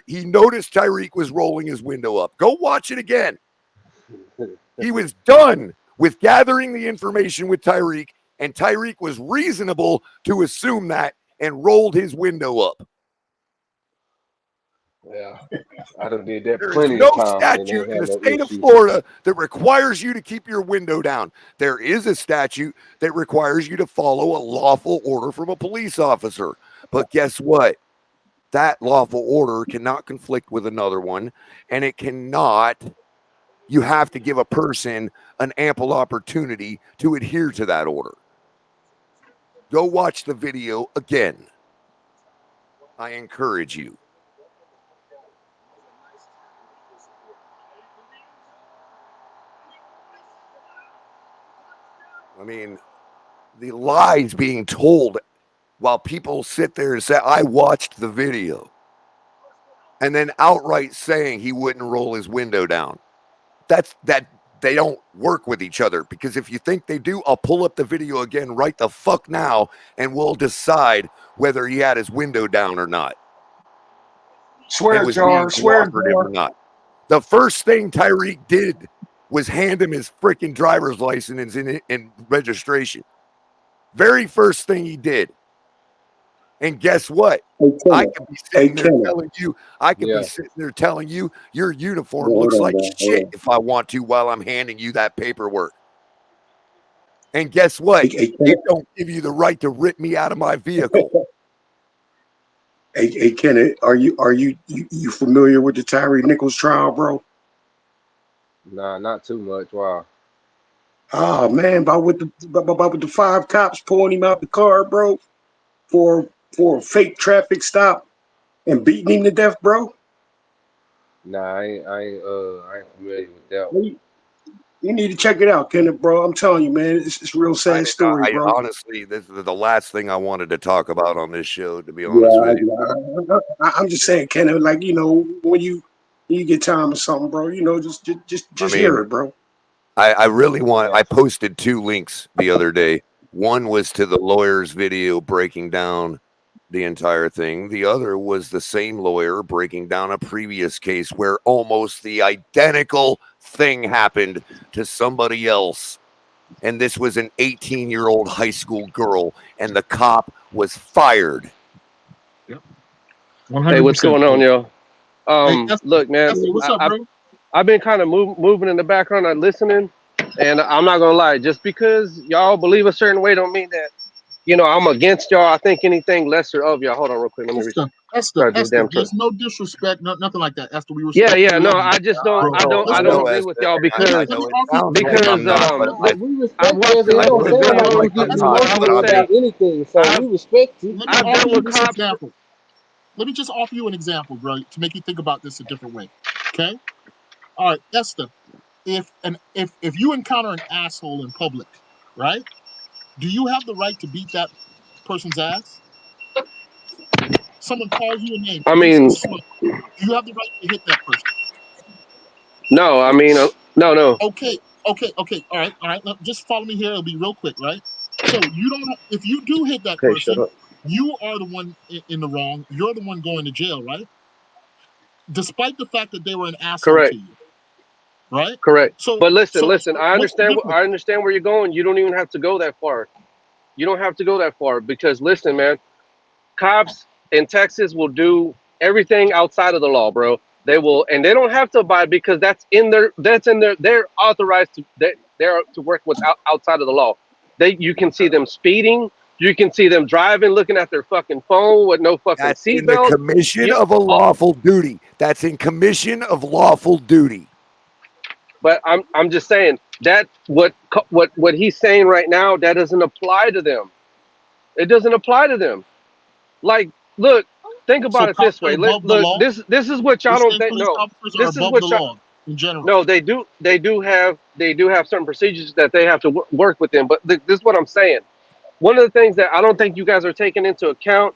he noticed Tyreek was rolling his window up. Go watch it again. He was done with gathering the information with Tyreek, and Tyreek was reasonable to assume that and rolled his window up. Yeah, I done did that There is plenty no of times and statute ain't in had the no state of issue. Florida that requires you to keep your window down. There is a statute that requires you to follow a lawful order from a police officer. But guess what? That lawful order cannot conflict with another one, and it cannot. You have to give a person an ample opportunity to adhere to that order. Go watch the video again. I encourage you. I mean, the lies being told while people sit there and say, I watched the video, and then outright saying he wouldn't roll his window down. That they don't work with each other, because if you think they do, I'll pull up the video again right the fuck now and we'll decide whether he had his window down or not. Swear And was jar, being swear cooperative jar. or not. The first thing Tyreek did was hand him his freaking driver's license and registration. Very first thing he did. And guess what? Hey, I Kenna. could be Hey, sitting there Kenna. telling you, I could Yeah. be sitting there telling you your uniform Hold looks on, like bro. Hold shit on. if I want to while I'm handing you that paperwork. And guess what? Hey, Kenna. It don't give you the right to rip me out of my vehicle. Hey, Kenna, are you familiar with the Tyree Nichols trial, bro? Nah, not too much. Wow. Oh man, about with the 5 cops pulling him out the car, bro, for a fake traffic stop and beating him to death, bro. Nah, I ain't familiar with that one. You, you need to check it out, Kenneth, bro. I'm telling you, man, it's a real sad story, I bro. honestly, this is the last thing I wanted to talk about on this show, to be honest with you. Yeah, I'm just saying, Kenneth, like, when you get time or something, bro, just hear it, bro. I really want, Yeah. I posted 2 links the other day. One was to the lawyer's video breaking down the entire thing. The other was the same lawyer breaking down a previous case where almost the identical thing happened to somebody else. And this was an 18-year-old high school girl, and the cop was fired. Yep. Hey, what's 100%. going on, yo? Hey, Look, man, Esther, what's up, bro? I've been kind of moving in the background, listening, and I'm not gonna lie. Just because y'all believe a certain way, don't mean that I'm against y'all. I think anything lesser of y'all. Hold on, real quick. Let me start this damn truck. There's no disrespect, nothing like that. Esther, we respect. Yeah. No, I just don't. I don't agree with y'all because I We respect I've watched it. It I've don't watched sound like videos. you getting I emotional would say about anything, so we respect you. Let me I've offer dealt you with this cops. example. Let me just offer you an example, bro, to make you think about this a different way. Okay? All right, Esther. If you encounter an asshole in public, right? Do you have the right to beat that person's ass? Someone calls you a name. I mean, do you have the right to hit that person? no. I mean, no. Okay. All right. Just follow me here. It'll be real quick, right? So you don't. If you do hit that Okay, shut person, up. you are the one in the wrong. You're the one going to jail, right? Despite the fact that they were an asshole Correct. to you. right? Correct. So, But listen, so, listen. so I what's the understand. difference? I understand where you're going. You don't even have to go that far. You don't have to go that far because listen, man. Cops in Texas will do everything outside of the law, bro. They will, and they don't have to abide because that's in their. They're authorized to. They're to work with outside of the law. You can see them speeding. You can see them driving, looking at their fucking phone with no fucking That's in the seatbelt. commission Yeah. of a lawful duty. That's in commission of lawful duty. But I'm just saying that what he's saying right now, that doesn't apply to them. It doesn't apply to them. Like, look, think So about it cops this are way. above the Look, law. this is what y'all You're don't saying think. police No, officers are this is above the what y'all. law in general. No, they do have certain procedures that they have to work within. But this is what I'm saying. One of the things that I don't think you guys are taking into account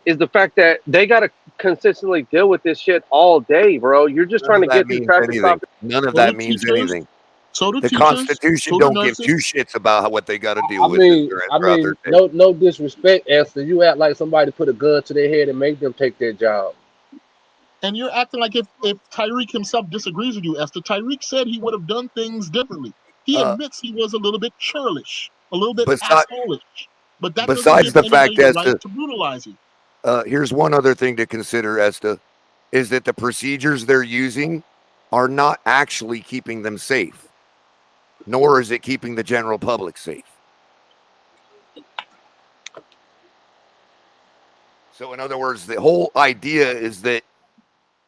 is the fact that they got to consistently deal with this shit all day, bro. You're just None trying of to that get through means traffic anything. stops. None of So that do means teachers. anything. So do The teachers. Constitution So do don't give nurses. two shits about what they got to deal I with mean, throughout their day. no disrespect, Esther. You act like somebody put a gun to their head and make them take their job. And you're acting like if Tyreek himself disagrees with you, Esther. Tyreek said he would have done things differently. He admits he was a little bit churlish, a little bit Besi- assholeish. But that doesn't Besides give the anybody fact, the right Esther, to brutalize you. here's one other thing to consider, Esther, is that the procedures they're using are not actually keeping them safe, nor is it keeping the general public safe. So, in other words, the whole idea is that,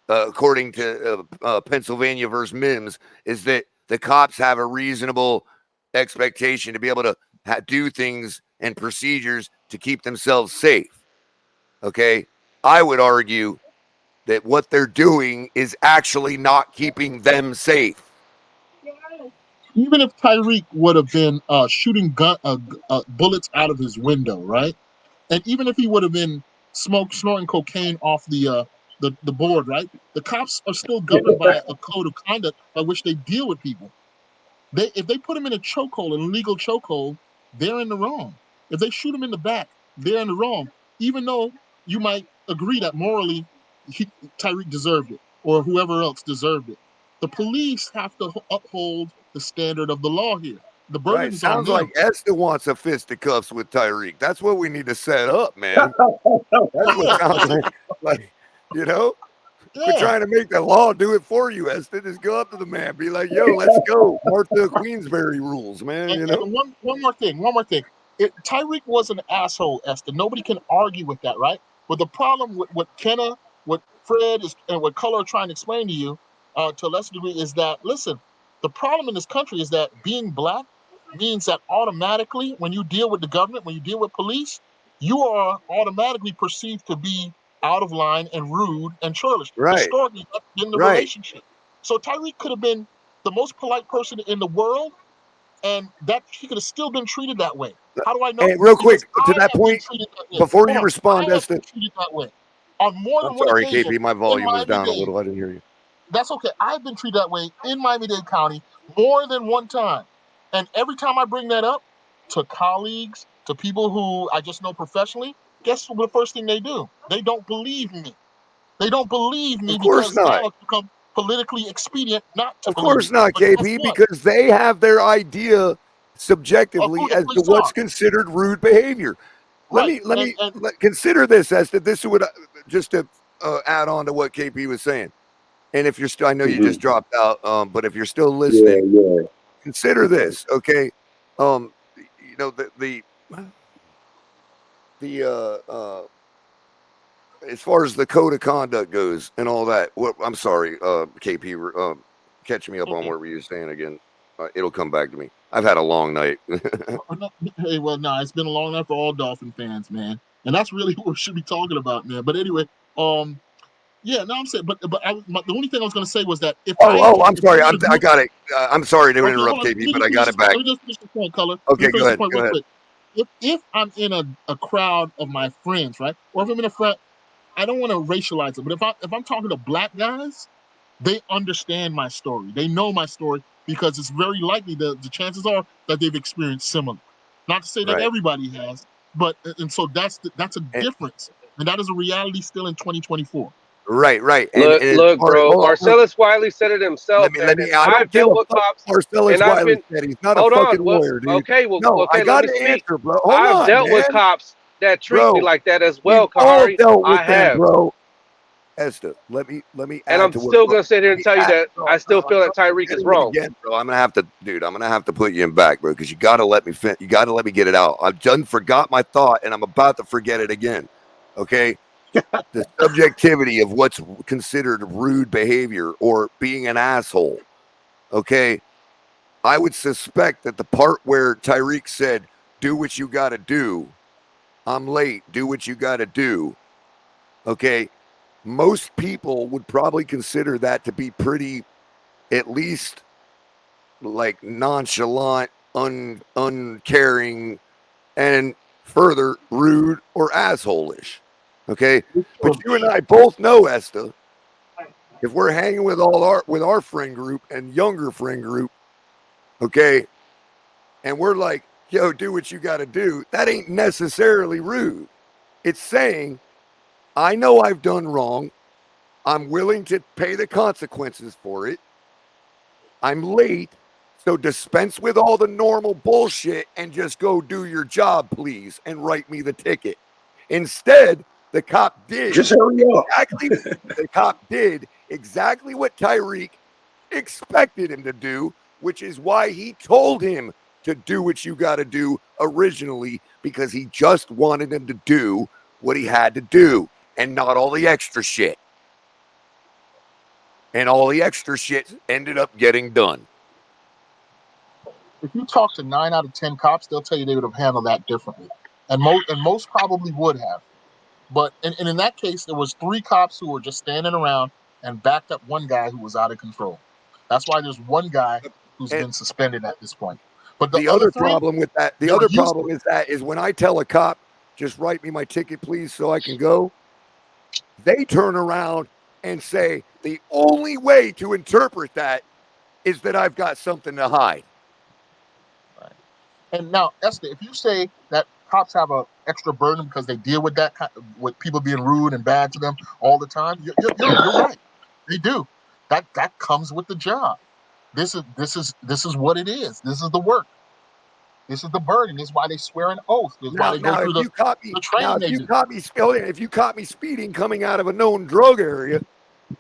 according to Pennsylvania versus Mims, is that the cops have a reasonable expectation to be able to do things and procedures to keep themselves safe. Okay. I would argue that what they're doing is actually not keeping them safe. Even if Tyreek would have been shooting bullets out of his window, right? And even if he would have been snorting cocaine off the board, right? The cops are still governed by a code of conduct by which they deal with people. If they put him in a chokehold, an illegal chokehold, they're in the wrong. If they shoot him in the back, they're in the wrong. Even though you might agree that morally Tyreek deserved it or whoever else deserved it. The police have to uphold the standard of the law here. The burden Right. is on Sounds them. like Esther wants a fisticuffs with Tyreek. That's what we need to set up, man. That's what sounds like, you know? Quit trying to make the law do it for you, Esther. Just go up to the man, be like, "Yo, let's go." Martha Queensberry rules, man. And, You know. and one more thing. Tyreek was an asshole, Esther. Nobody can argue with that, right? But the problem with what Kenna, what Fred is, and what Culler are trying to explain to you, to a lesser degree, is that listen, the problem in this country is that being black means that automatically, when you deal with the government, when you deal with police, you are automatically perceived to be out of line and rude and churlish. Right. Historically, that's been the relationship. So Tyreek could have been the most polite person in the world, and that he could have still been treated that way. How do I know? And real quick, Because to I that have been point, treated that way. before Hold you on. respond, I have Esther. been treated that way on more I'm than one sorry, occasion KP. My in volume was down a Miami-Dade. little. I didn't hear you. That's okay. I've been treated that way in Miami-Dade County more than one time. And every time I bring that up to colleagues, to people who I just know professionally, guess what the first thing they do? They don't believe me. They don't believe me Of course because not. now it's become politically expedient not to Of believe course me. not, But guess KP, what? because they have their idea Of subjectively who the as to police what's are. considered rude behavior. Let Right. me consider this, Esther. This would just to add on to what KP was saying. And if you're still, I know you just dropped out, but if you're still listening, Yeah. consider this, okay? You know, as far as the code of conduct goes and all that. I'm sorry, KP, catch me up on what you were saying again. It'll come back to me. I've had a long night. Hey, well, no, it's been a long night for all Dolphin fans, man, and that's really what we should be talking about, man. But anyway, yeah, no, I'm saying, but the only thing I was going to say was that if I'm sorry. I'm in a I group, got it. I'm sorry to okay, interrupt, hold on, KP, but I got it back. let me just finish the point, Color. Okay, Let me go finish ahead. the point Go real ahead. quick. If I'm in a crowd of my friends, right, or if I'm in a friend, I don't want to racialize it, but if I'm talking to black guys, they understand my story. They know my story because it's very likely the chances are that they've experienced similar. Not to say that Right. everybody has, but and so that's a And, difference, and that is a reality still in 2024. Right. Look, bro. Hold on. Marcellus Wiley said it himself, Let man. me. And I I've don't give dealt a with fuck. cops, Marcellus and I've Wiley been. said he's not a Hold on. fucking Well, lawyer, dude. okay. Well, No, I okay. Let got me an speak. answer, bro. Hold I've on, dealt with man. cops that treat me Bro, like that as we've well, all Kahari. dealt with I them, have. bro. Esther, let me And add I'm to what still gonna sit here and tell you that bro, I still feel that Tyreek is getting it wrong. again, bro. I'm gonna have to put you in back, bro, because you gotta let me you gotta let me get it out. I've done forgot my thought and I'm about to forget it again. Okay. The subjectivity of what's considered rude behavior or being an asshole. Okay. I would suspect that the part where Tyreek said, do what you gotta do. I'm late. Do what you gotta do. Okay. Most people would probably consider that to be pretty, at least like nonchalant, uncaring, and further rude or asshole-ish. Okay. But you and I both know, Esther, if we're hanging with our friend group and younger friend group, okay, and we're like, yo, do what you gotta do, that ain't necessarily rude. It's saying, I know I've done wrong. I'm willing to pay the consequences for it. I'm late, so dispense with all the normal bullshit and just go do your job, please, and write me the ticket. Instead, the cop did Just hurry up. exactly what Tyreek expected him to do, which is why he told him to do what you got to do originally, because he just wanted him to do what he had to do and not all the extra shit. And all the extra shit ended up getting done. If you talk to 9 out of 10 cops, they'll tell you they would have handled that differently, and most probably would have. But in that case, there was 3 cops who were just standing around and backed up one guy who was out of control. That's why there's one guy who's been suspended at this point. But the other 3, problem with that, is when I tell a cop, just write me my ticket, please, so I can go, they turn around and say the only way to interpret that is that I've got something to hide. Right. And now, Esther, if you say that cops have an extra burden because they deal with that with people being rude and bad to them all the time, you're right. They do. That comes with the job. This is what it is. This is the work. This is the burden. This is why they swear an oath. This is why they go through the training they do. If you caught me speeding coming out of a known drug area,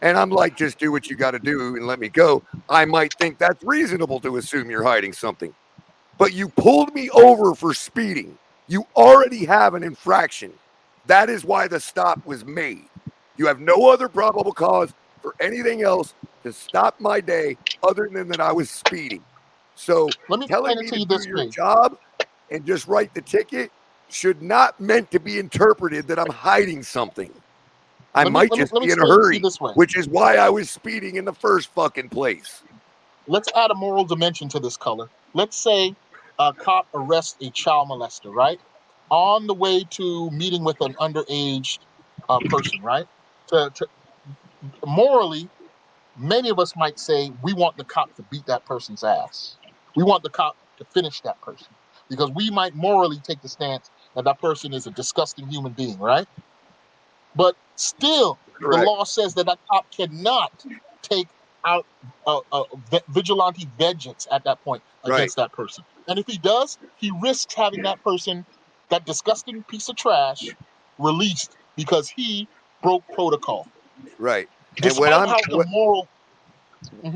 and I'm like, just do what you got to do and let me go, I might think that's reasonable to assume you're hiding something. But you pulled me over for speeding. You already have an infraction. That is why the stop was made. You have no other probable cause for anything else to stop my day other than that I was speeding. So let me telling me to do your job and just write the ticket should not meant to be interpreted that I'm hiding something. I might just be in a hurry, which is why I was speeding in the first fucking place. Let's add a moral dimension to this, Color. Let's say a cop arrests a child molester, right? On the way to meeting with an underage person, right? Morally, many of us might say we want the cop to beat that person's ass. We want the cop to finish that person because we might morally take the stance that that person is a disgusting human being, right? But still, the law says that that cop cannot take out vigilante vengeance at that point against that person. And if he does, he risks having that person, that disgusting piece of trash, released because he broke protocol. Right. Despite how the moral.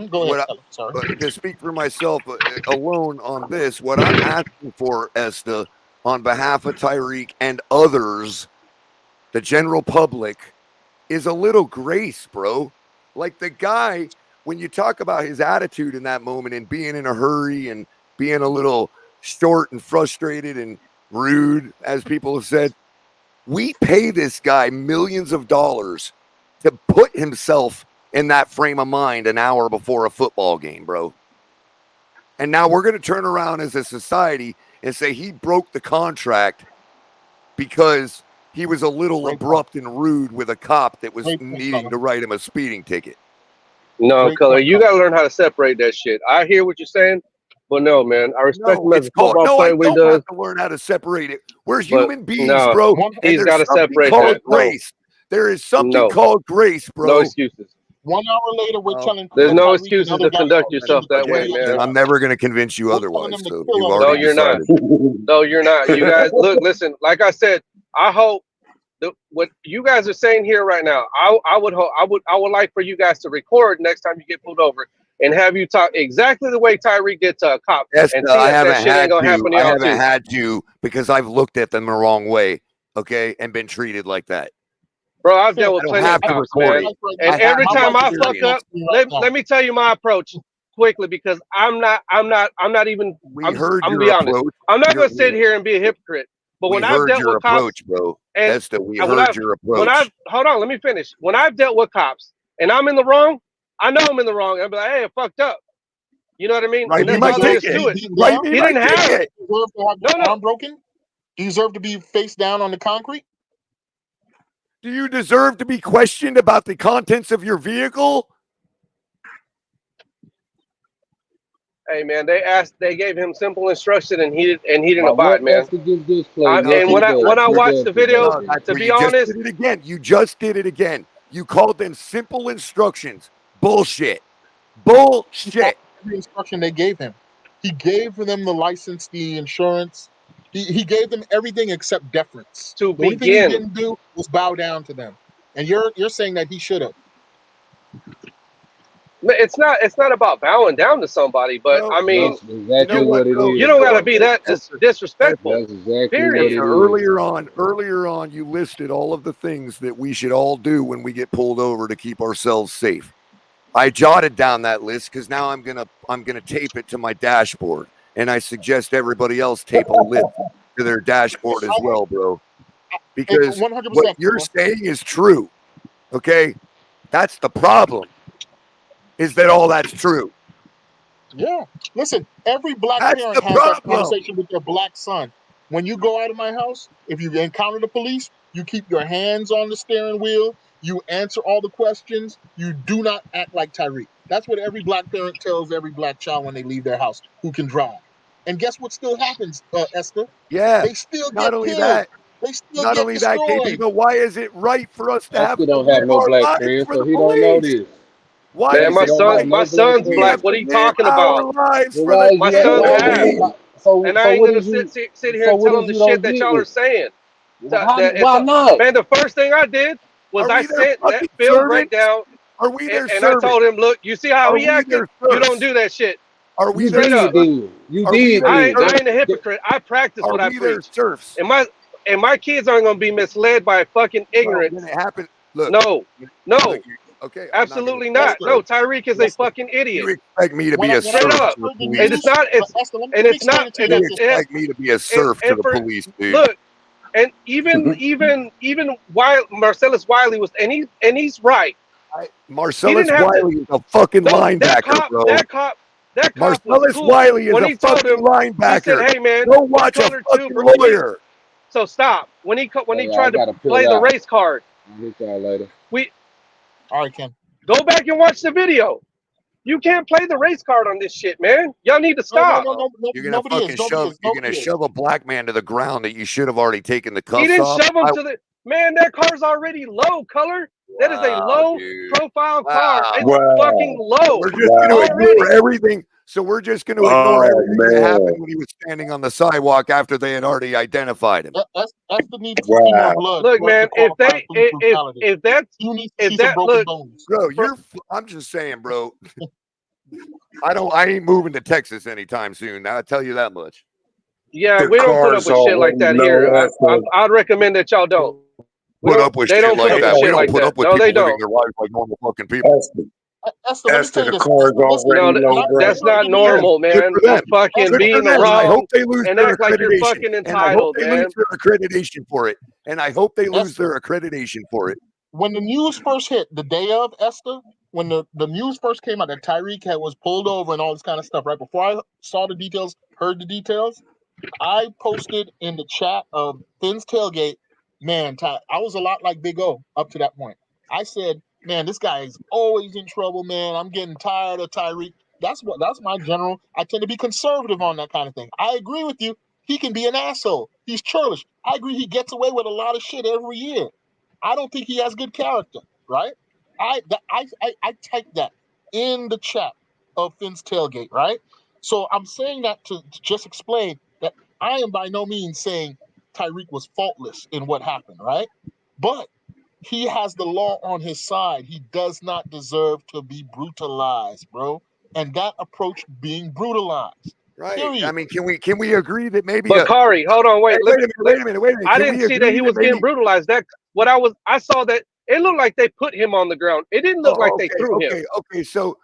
Go ahead, sorry. To speak for myself alone on this, what I'm asking for, Esther, on behalf of Tyreek and others, the general public, is a little grace, bro. Like the guy, when you talk about his attitude in that moment and being in a hurry and being a little short and frustrated and rude, as people have said, we pay this guy millions of dollars to put himself in that frame of mind an hour before a football game, bro. And now we're going to turn around as a society and say he broke the contract because he was a little abrupt and rude with a cop that was needing to write him a speeding ticket. No, Culler, you got to learn how to separate that shit. I hear what you're saying, but no, man. I respect him as a football player when he does. Have to learn how to separate it. We're human beings, no, bro. He's got to separate that. Grace. There is something No. called grace, bro. No excuses. 1 hour later, we're telling There's no Tyreek and excuses other to guys conduct are yourself ready that to way, do Then man. I'm never going to convince you We're telling otherwise. them to So kill you've us. No, already you're not. decided. No, you're not. You guys, look, listen. Like I said, I hope what you guys are saying here right now. I would hope. I would like for you guys to record next time you get pulled over and have you talk exactly the way Tyreek did to a cop, Yes, and see I if that haven't shit ain't had gonna to. happen to I y'all haven't too. had to because I've looked at them the wrong way, okay, and been treated like that. Bro, I've Phil, dealt I with don't plenty have of to cops, record man. it. right And I now, have every the my time wife I is right fuck experience. up, next to me right now. let me tell you my approach quickly because I'm not even. We heard I'm your be honest. approach. I'm not Your, gonna sit here and be a hypocrite. But we when I've heard dealt your with cops, approach, bro. and Esther, we when heard I've your when I've approach. hold on, let me finish. When I've dealt with cops and I'm in the wrong, I know I'm in the wrong. I'm like, hey, I fucked up. You know what I mean? Write And me that's my all there is ticket. to it. beaten Write down? me He my didn't have ticket. Do you deserve to have no, your no. arm broken? Do you deserve to be face down on the concrete? Do you deserve to be questioned about the contents of your vehicle? Hey man, they gave him simple instruction and he didn't But abide, what man. Esther just displayed, No, And yes, you, he when does. I He watched does the deserve video, no, to be. that's to where be you just honest, did it again. You just did it again. You called them simple instructions. Bullshit. He followed Bullshit. every instruction they gave him. He gave them the license, the insurance. He gave them everything except deference. to The only thing he begin. didn't do was bow down to them. And you're saying that he should have. It's not about bowing down to somebody, but No, I no. mean, That's You know exactly you what, what it bro? you is, You don't know gotta bro. what, be that Esther? disrespectful. That's exactly what Period. it Esther, is. earlier on, you listed all of the things that we should all do when we get pulled over to keep ourselves safe. I jotted down that list because now I'm gonna tape it to my dashboard, and I suggest everybody else tape a list to their dashboard as well, bro. Because 100%. what you're saying is true. Okay, that's the problem. Is that all that's true? Yeah. Listen, every black That's parent the has that problem. conversation with their black son. When you go out of my house, if you encounter the police, you keep your hands on the steering wheel. You answer all the questions. You do not act like Tyreek. That's what every black parent tells every black child when they leave their house who can drive. And guess what still happens, Esther? Yeah. They still Not get only killed. that, They still not get only that, KB, destroyed. but why is it right for us to have Esther to don't have live no our black lives friends, for so the he don't know police? this. Why Man, is Esther it don't have right no my black son's that we black. have friends. What to are you live talking our about? lives So for the why is My you damn son's why is half, you police? and so I ain't what gonna is you sit here so and what tell is him the you shit don't that get y'all are it? saying. How, That it's why not? man. The first thing I did was Are I we their sent that fucking film servants? breakdown, Are we their and I servants? told him, look, you see how Are he we acted? their You don't serfs? do that shit. Are we You their Straight did up. serfs? then. You Are we did their then. I ain't a serfs? hypocrite. I practice Are what I we their preach, serfs? and my kids aren't gonna be misled by fucking Well, when ignorance. it happens, look, No, look. no, Okay, I'm not going to absolutely say it, not. Esther, No, bro. Tyreek is a Esther, fucking You idiot. expect me to be a when I Straight serf up. to the heard the And police? it's news, not. Esther, let And me it's explain not. it to you And You like it's this. expect me to be a and, serf to and the for police, dude? look. And even Marcellus Wiley was, and he's right. He Marcellus didn't have to. Wiley is a fucking No, linebacker, bro. that cop was Marcellus cool Wiley is when a he told fucking him. He said, linebacker. "Hey man, Go what watch a color tube fucking are you?" lawyer. So stop when he Hey, I tried to gotta play pull the out. race card. I'll hit y'all later. We All right, Ken. go back and watch the video. You can't play the race card on this shit, man. Y'all need to stop. You're gonna Nobody is. fucking Nobody shove. is. You're Nobody gonna is. shove a black man to the ground that you should have already taken the He cuffs didn't off. shove him to the man. That car's already low color. That is a Wow, low dude. profile car. It's Wow. fucking low We're just gonna already. ignore everything. So we're just gonna ignore everything that happened when he was standing on the sidewalk after they had already identified him. Esther needs to see more blood Look, to man. qualify police brutality. If that's You need to if see some that broken look, bones. Bro, I'm just saying, bro. I ain't moving to Texas anytime soon. I'll tell you that much. yeah, The we don't put up cars with shit like already that know here. Esther. I'd recommend that y'all don't. Put up with They shit don't put like up that. with We shit don't like put that. up with No, they people living don't. their lives like normal fucking people. Esther, let me tell Esther, you the this. cars Esther, listen. No, already know that's that. not normal, Good man. for To them. fucking Good be for in the them. I wrong hope they lose and their act like you're accreditation. fucking And I hope entitled, they man. lose their accreditation for it. And I hope they lose Esther, their accreditation for it. when the news first hit, the day of, Esther, when the news first came out that Tyreek was pulled over and all this kind of stuff, right before I saw the details, heard the details, I posted in the chat of Finn's Tailgate, man, I was a lot like Big O up to that point. I said, man, this guy is always in trouble, man. I'm getting tired of Tyreek. That's my general. I tend to be conservative on that kind of thing. I agree with you. He can be an asshole. He's churlish. I agree he gets away with a lot of shit every year. I don't think he has good character, right? I typed that in the chat of Finn's tailgate, right? So I'm saying that to just explain that I am by no means saying Tyreek was faultless in what happened, right? But he has the law on his side. He does not deserve to be brutalized, bro. And that approach being brutalized. Right. Period. I mean, can we agree that maybe But Kari, hold on, wait. wait a minute. I Can didn't we see that agree he was maybe, getting brutalized. I saw that it looked like they put him on the ground. It didn't look like they threw him. Okay. So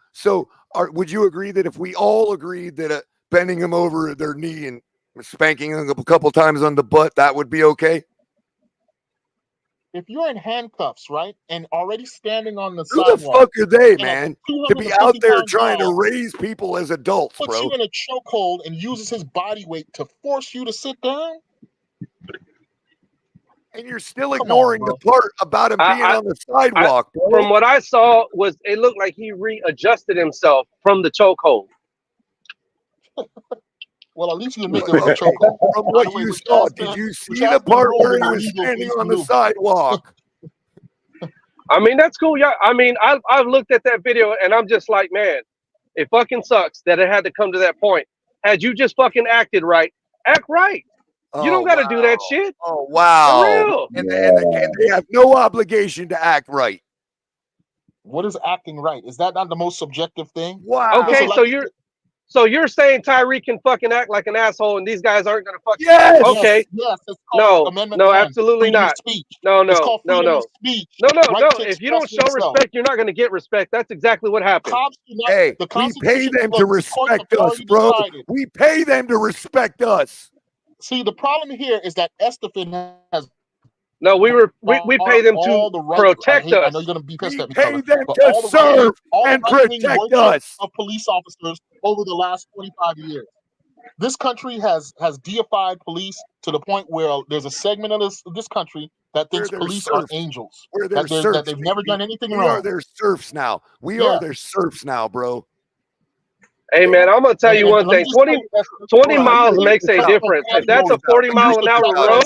would you agree that if we all agreed that bending him over their knee and spanking him a couple times on the butt, that would be okay? If you're in handcuffs, right, and already standing on the Who the sidewalk, fuck are they, and a man, to be out 250 there pound trying to dog raise people as adults, puts bro? you in a chokehold and uses his body weight to force you to sit down? And you're still Come on, ignoring the bro. part about him being on the sidewalk, bro. From what I saw, it looked like he readjusted himself from the chokehold. Well, at least you admit there was a chokehold. From By what the way, you which saw, has did been- you which see has the been part ruled where he an was illegal standing on the illegal. sidewalk? I mean, that's cool. Yeah. I mean, I've looked at that video and I'm just like, man, it fucking sucks that it had to come to that point. Had you just fucking acted right, act right. You don't got to do that shit. Oh, wow. For real. And they have no obligation to act right. What is acting right? Is that not the most subjective thing? Wow. Okay, Listen, so you're saying Tyreek can fucking act like an asshole and these guys aren't gonna fucking Yes. Okay. Yes, it's called No, Amendment no, 1, absolutely freedom of not. speech. No, It's called freedom of speech. Right to If you don't express show yourself. respect, you're not gonna get respect. That's exactly what happened. Cops do not, Hey, the we pay Constitution, them to look, the courts have respect us, already bro. decided. We pay them to respect us. See, the problem here is that Estefan has No, we pay them all to the right. protect I us. know you're going to be pissed We at me, pay Culler, them but to all the serve and right-wing protect worship us. of police officers over the last 25 years. This country has deified police to the point where there's a segment of this country that thinks police are angels. We're their That serfs. they've never done anything we wrong. are their serfs now. We Yeah. are their serfs now, bro. Hey man, I'm gonna tell you one thing. 20 miles makes a difference. If that's a 40-mile-an-hour road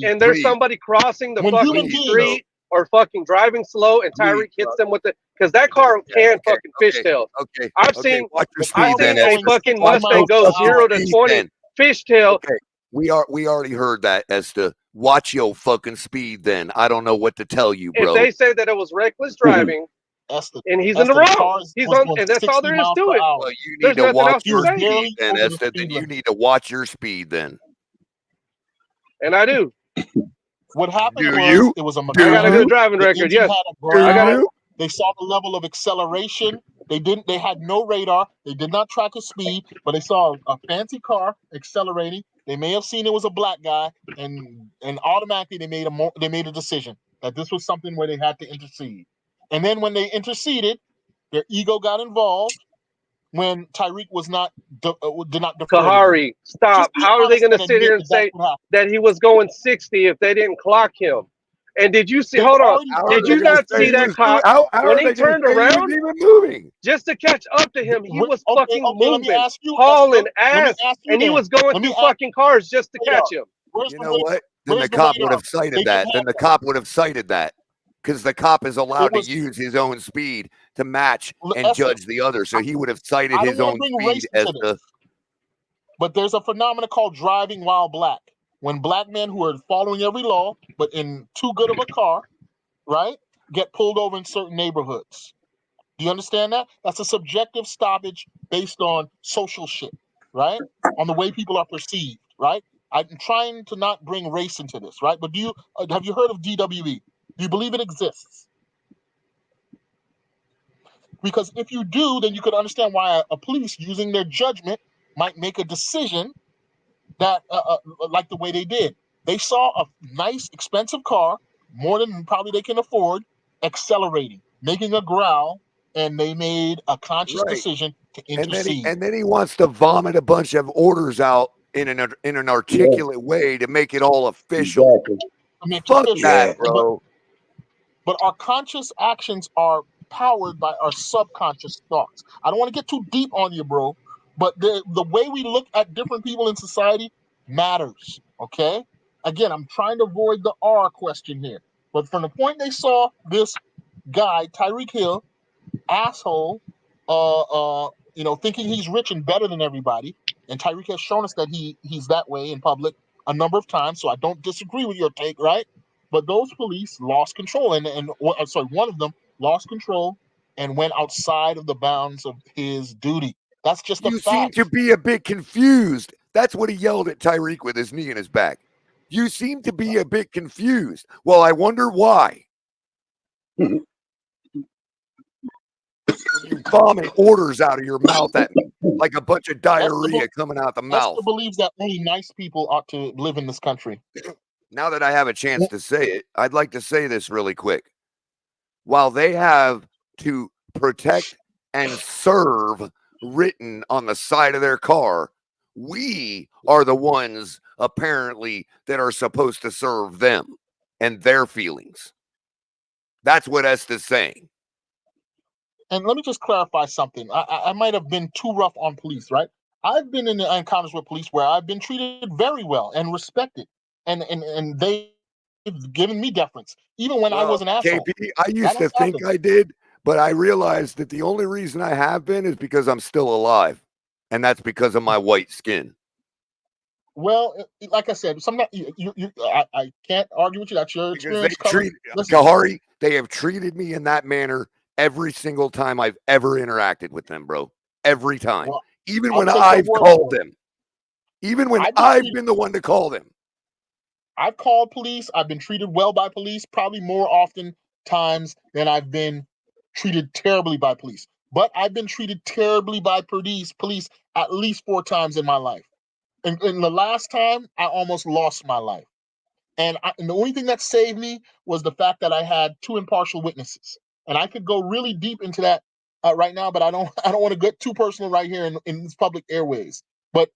and there's somebody crossing the fucking street or fucking driving slow and Tyreek hits them with because that car can fucking fishtail. Okay. I've seen Watch your speed then. a fucking Mustang go 0 to 20 fishtail. Okay. We already heard that as to watch your fucking speed then. I don't know what to tell you, bro. If they say that it was reckless driving and he's in the wrong, he's on, and that's all there is to it. Well, you need There's to nothing watch else to your say. speed then, Esther. Then you need to watch your speed then. And I do. What happened Do was you? it was a I got a good driving The record. engine Yes. had a growl. I got it. They saw the level of acceleration. They had no radar. They did not track his speed, but they saw a fancy car accelerating. They may have seen it was a black guy, and automatically they made a decision that this was something where they had to intercede. And then when they interceded, their ego got involved when Tyreek was did not defer. Kahari, stop. How are they going to sit here and say that he was going 60 if they didn't clock him? And did you see? Hold on. Did you not see that cop when he turned around even moving just to catch up to him? He was Okay, fucking let me moving, ask you, hauling Esther. Let me ass, ask you and he then. was going Let me through ask- fucking cars just to Radar. catch him. Where's You the know radar? what? Then Where's the the cop would radar? have cited They that. can Then have the that. cop would have cited that because the cop is allowed was- to use his own speed to match and Esther, judge the other. So he would have cited I don't his wanna own bring speed race as into the. But there's a phenomenon called driving while black. When black men who are following every law, but in too good of a car, right, get pulled over in certain neighborhoods. Do you understand that? That's a subjective stoppage based on social shit, right? On the way people are perceived, right? I'm trying to not bring race into this, right? But have you heard of DWE? Do you believe it exists? Because if you do, then you could understand why a police using their judgment might make a decision that like the way they did. They saw a nice, expensive car, more than probably they can afford, accelerating, making a growl, and they made a conscious decision to intercede. And then he wants to vomit a bunch of orders out in an articulate way to make it all official. I mean, Fuck that, bro. But our conscious actions are powered by our subconscious thoughts. I don't want to get too deep on you, bro, but the way we look at different people in society matters, okay? Again, I'm trying to avoid the R question here, But from the point they saw this guy, Tyreek Hill, asshole, thinking he's rich and better than everybody, and Tyreek has shown us that he's that way in public a number of times, so I don't disagree with your take, right? But those police lost control, one of them lost control and went outside of the bounds of his duty. That's just a You seem fact. to be a bit confused. That's what he yelled at Tyreek with his knee in his back. You seem to be a bit confused. Well, I wonder why. When you vomit orders out of your mouth at me like a bunch of diarrhea coming out the mouth. Esther believes that only nice people ought to live in this country. Now that I have a chance to say it, I'd like to say this really quick. While they have to protect and serve written on the side of their car, we are the ones apparently that are supposed to serve them and their feelings. That's what Esther's saying. And let me just clarify something. I might have been too rough on police, right? I've been in encounters with police where I've been treated very well and respected, and they've given me deference, even when I was an asshole. KP, I used to think I did, but I realized that the only reason I have been is because I'm still alive, and that's because of my white skin. Well, like I said, I can't argue with you. That's your experience. Kahari, they have treated me in that manner every single time I've ever interacted with them, bro. Every time. Well, even when I've called them. Even when I've been the one to call them. I've called police. I've been treated well by police, probably more often times than I've been treated terribly by police. But I've been treated terribly by police at least 4 times in my life. And the last time, I almost lost my life. And the only thing that saved me was the fact that I had 2 impartial witnesses. And I could go really deep into that right now, but I don't want to get too personal right here in these public airways. But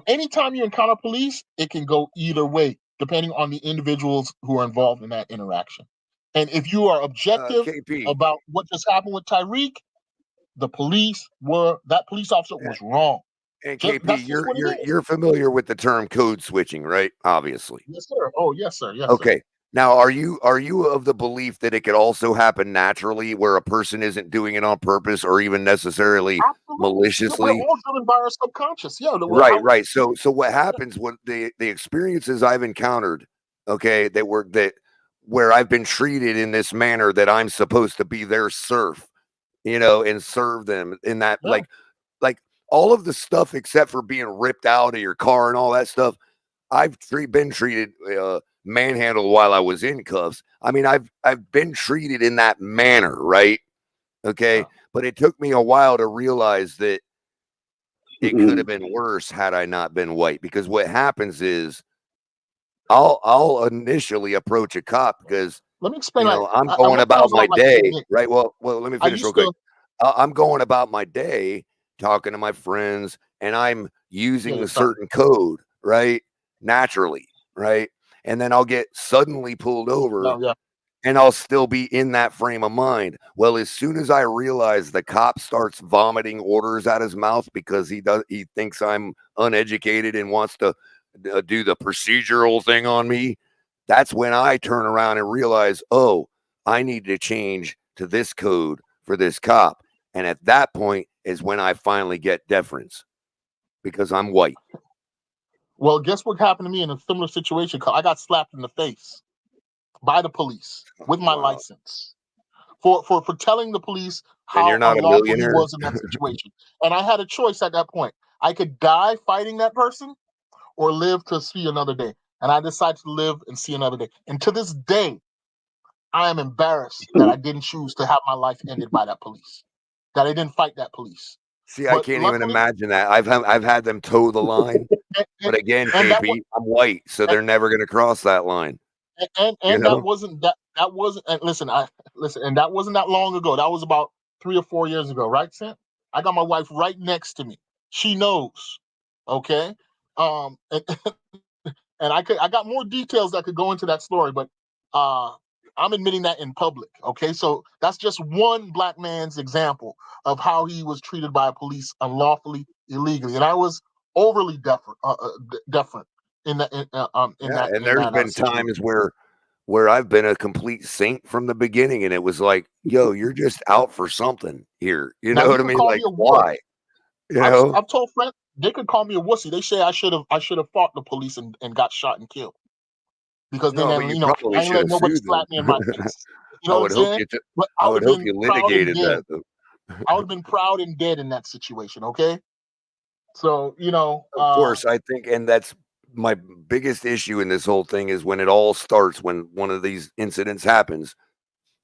anytime you encounter police, it can go either way, depending on the individuals who are involved in that interaction. And if you are objective about what just happened with Tyreek, that police officer was wrong. And KP, you're familiar with the term code switching, right? Obviously. Yes, sir. Oh, yes, sir. Yes, okay. Sir. Now, are you of the belief that it could also happen naturally, where a person isn't doing it on purpose or even necessarily maliciously? We're all driven by our subconscious. Yeah. Right. So what happens when the experiences I've encountered, okay, where I've been treated in this manner that I'm supposed to be their serf, and serve them in that like all of the stuff except for being ripped out of your car and all that stuff. I've been treated manhandled while I was in cuffs. I mean, I've been treated in that manner, right? Okay, but it took me a while to realize that it could have been worse had I not been white. Because what happens is, I'll initially approach a cop because let me explain. I'm going about my day, right? Well, let me finish real quick. I'm going about my day, talking to my friends, and I'm using a certain code, right? Naturally, right? And then I'll get suddenly pulled over and I'll still be in that frame of mind. Well, as soon as I realize the cop starts vomiting orders out his mouth because he thinks I'm uneducated and wants to do the procedural thing on me, that's when I turn around and realize, oh, I need to change to this code for this cop. And at that point is when I finally get deference because I'm white. Well, guess what happened to me in a similar situation? I got slapped in the face by the police with my license for telling the police how unlawful he was in that situation. And I had a choice at that point. I could die fighting that person or live to see another day. And I decided to live and see another day. And to this day, I am embarrassed that I didn't choose to have my life ended by that police, that I didn't fight that police. See, I can't even imagine that. I've had them toe the line, but again, KP, I'm white, so they're never going to cross that line. And that wasn't. And listen, and that wasn't that long ago. That was about 3 or 4 years ago, right, Sam? I got my wife right next to me. She knows, okay. And I got more details that could go into that story, but I'm admitting that in public. Okay, so that's just one black man's example of how he was treated by police unlawfully, illegally, and I was overly deferent in that. And there's been times where where I've been a complete saint from the beginning, and it was like, yo, you're just out for something here. You Now know you what I can mean? call Like, me a wuss. why? You know? I've told friends they could call me a wussy. They say I should have fought the police and got shot and killed because then No, but you I probably ain't should let have nobody sued slap them. me in my face. You I know what would I'm hope saying? you. But I I would would have hope been you proud and litigated dead. that. Though. I would have been proud and dead in that situation. Okay, so Of course, I think, and that's my biggest issue in this whole thing is when it all starts, when one of these incidents happens,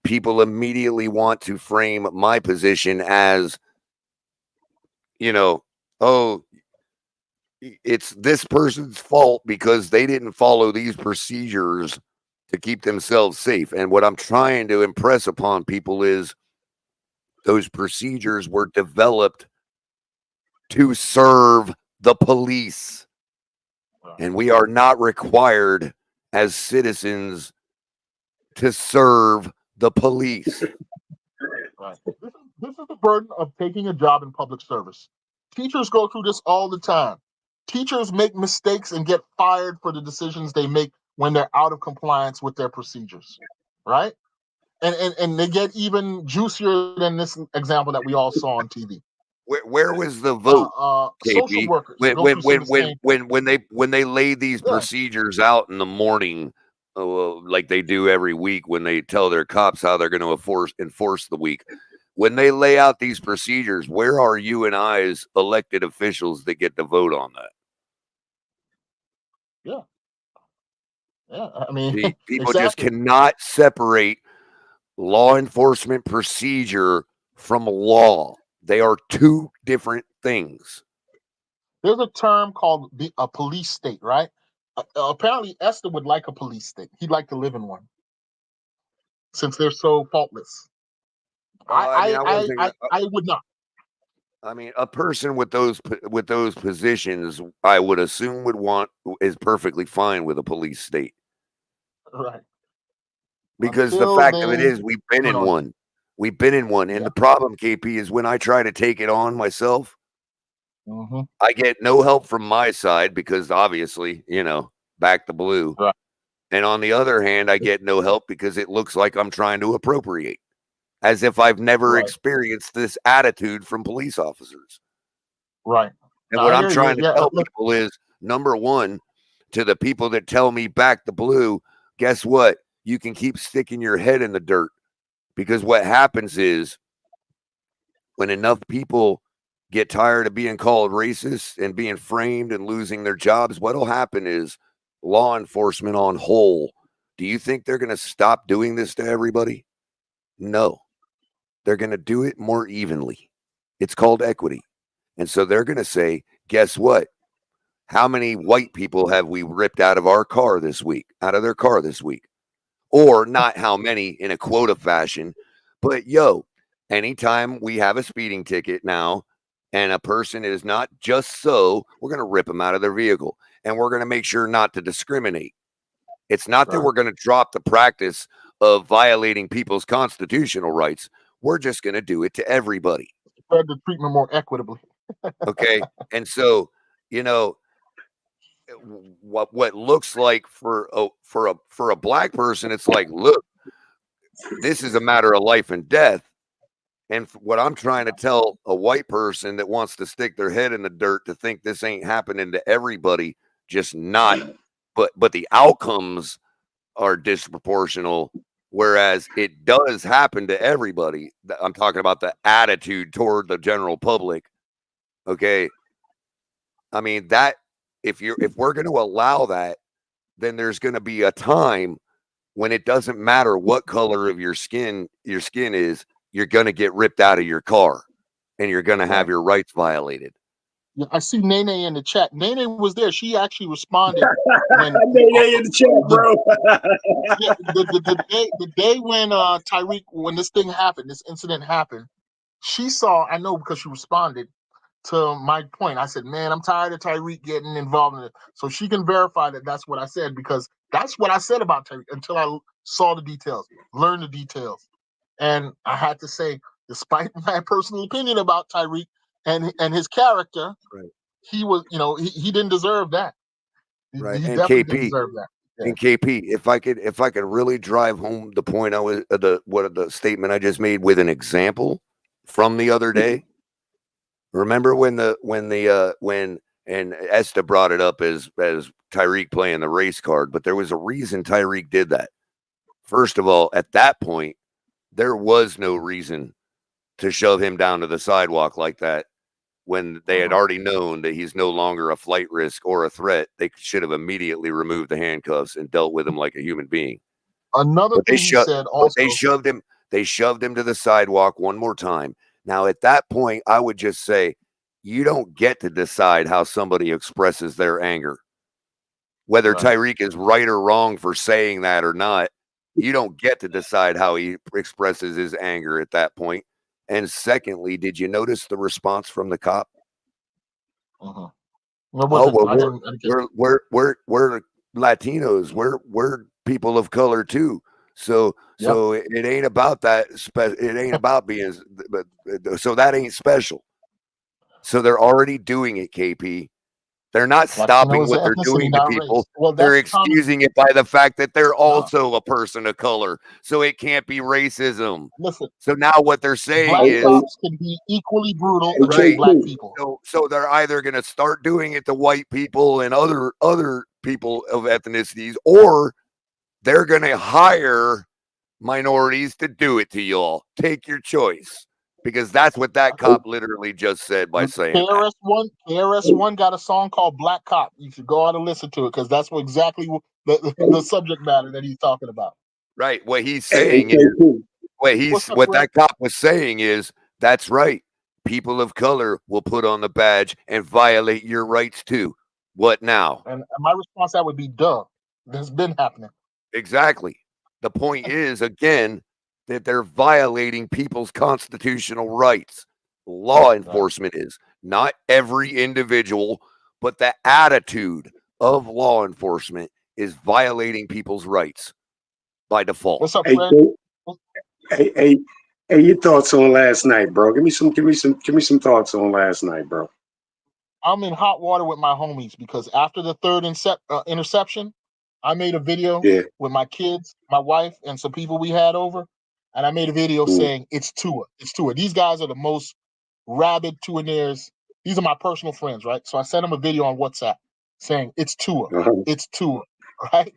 people immediately want to frame my position as, oh, it's this person's fault because they didn't follow these procedures to keep themselves safe. And what I'm trying to impress upon people is those procedures were developed to serve the police. And we are not required as citizens to serve the police. right. This is the burden of taking a job in public service. Teachers go through this all the time. Teachers make mistakes and get fired for the decisions they make when they're out of compliance with their procedures, right? And they get even juicier than this example that we all saw on TV. Where was the vote, Social KP? workers go through some of the same. When they lay these Yeah. procedures out in the morning, like they do every week when they tell their cops how they're going to enforce the week. When they lay out these procedures, where are you and I as elected officials that get to vote on that? Yeah. Yeah. I mean, See, people exactly. just cannot separate law enforcement procedure from law. They are two different things. There's a term called a police state, right? Apparently, Esther would like a police state. He'd like to live in one, since they're so faultless. I would not. I mean, a person with those positions, I would assume is perfectly fine with a police state. Right. Because the Until fact of it they is, we've been in one. We've been in one, and the problem, KP, is when I try to take it on myself, I get no help from my side because obviously, back the blue. Right. And on the other hand, I get no help because it looks like I'm trying to appropriate, as if I've never experienced this attitude from police officers. Right. And what I'm trying to tell people is, number one, to the people that tell me back the blue, guess what? You can keep sticking your head in the dirt, because what happens is when enough people get tired of being called racist and being framed and losing their jobs, what'll happen is law enforcement on whole. Do you think they're going to stop doing this to everybody? No. They're going to do it more evenly. It's called equity. And so they're going to say, guess what? How many white people have we ripped out of their car this week? Or not how many in a quota fashion, but anytime we have a speeding ticket now and a person is not just so, we're going to rip them out of their vehicle, and we're going to make sure not to discriminate. It's not that we're going to drop the practice of violating people's constitutional rights. We're just going to do it to everybody. Spread the treatment more equitably. Okay. And so, what looks like for a black person, it's like, look, this is a matter of life and death. And what I'm trying to tell a white person that wants to stick their head in the dirt to think this ain't happening to everybody, just not, but the outcomes are disproportional, whereas it does happen to everybody. I'm talking about the attitude toward the general public. Okay. I mean, that if we're going to allow that, then there's going to be a time when it doesn't matter what color of your skin is, you're going to get ripped out of your car and you're going to have your rights violated. Yeah, I see Nene in the chat. Nene was there. She actually responded when Nene in the chat, bro. the day when Tyreek, when this incident happened, she saw, I know because she responded to my point. I said, man, I'm tired of Tyreek getting involved in it. So she can verify that that's what I said, because that's what I said about Tyreek until I saw the details, learned the details. And I had to say, despite my personal opinion about Tyreek and his character, he was, he didn't deserve that. Right. He and definitely KP, didn't deserve that. And KP, if I could really drive home the point I was the statement I just made with an example from the other day. Remember when and Esther brought it up as Tyreek playing the race card, but there was a reason Tyreek did that. First of all, at that point, there was no reason to shove him down to the sidewalk like that when they had already known that he's no longer a flight risk or a threat. They should have immediately removed the handcuffs and dealt with him like a human being. Another thing he said also. They shoved him to the sidewalk one more time. Now, at that point, I would just say, you don't get to decide how somebody expresses their anger. Whether Tyreek is right or wrong for saying that or not, you don't get to decide how he expresses his anger at that point. And secondly, did you notice the response from the cop? What Oh, was it? we're Latinos. We're people of color too. So it ain't about that. It ain't about being. So that ain't special. So they're already doing it, KP. They're not stopping what they're doing to people. Well, they're excusing it by the fact that they're also a person of color. So it can't be racism. Listen. So now what they're saying black is cops can be equally brutal against black people. So they're either going to start doing it to white people and other people of ethnicities, or they're going to hire minorities to do it to y'all. Take your choice. Because that's what that cop literally just said by saying KRS-One got a song called Black Cop. You should go out and listen to it because that's exactly the subject matter that he's talking about. Right. What he's saying is what that cop was saying is that's right. People of color will put on the badge and violate your rights too. What now? And my response that would be duh. That's been happening. Exactly. The point is, again, that they're violating people's constitutional rights. Law enforcement is not every individual, but the attitude of law enforcement is violating people's rights by default. What's up, Fred? Hey, your thoughts on last night, bro? Give me some thoughts on last night, bro. I'm in hot water with my homies because after the third interception, I made a video with my kids, my wife, and some people we had over. And I made a video saying, it's Tua. It's Tua. These guys are the most rabid Tuanaires. These are my personal friends, right? So I sent them a video on WhatsApp saying, it's Tua. It's Tua, right?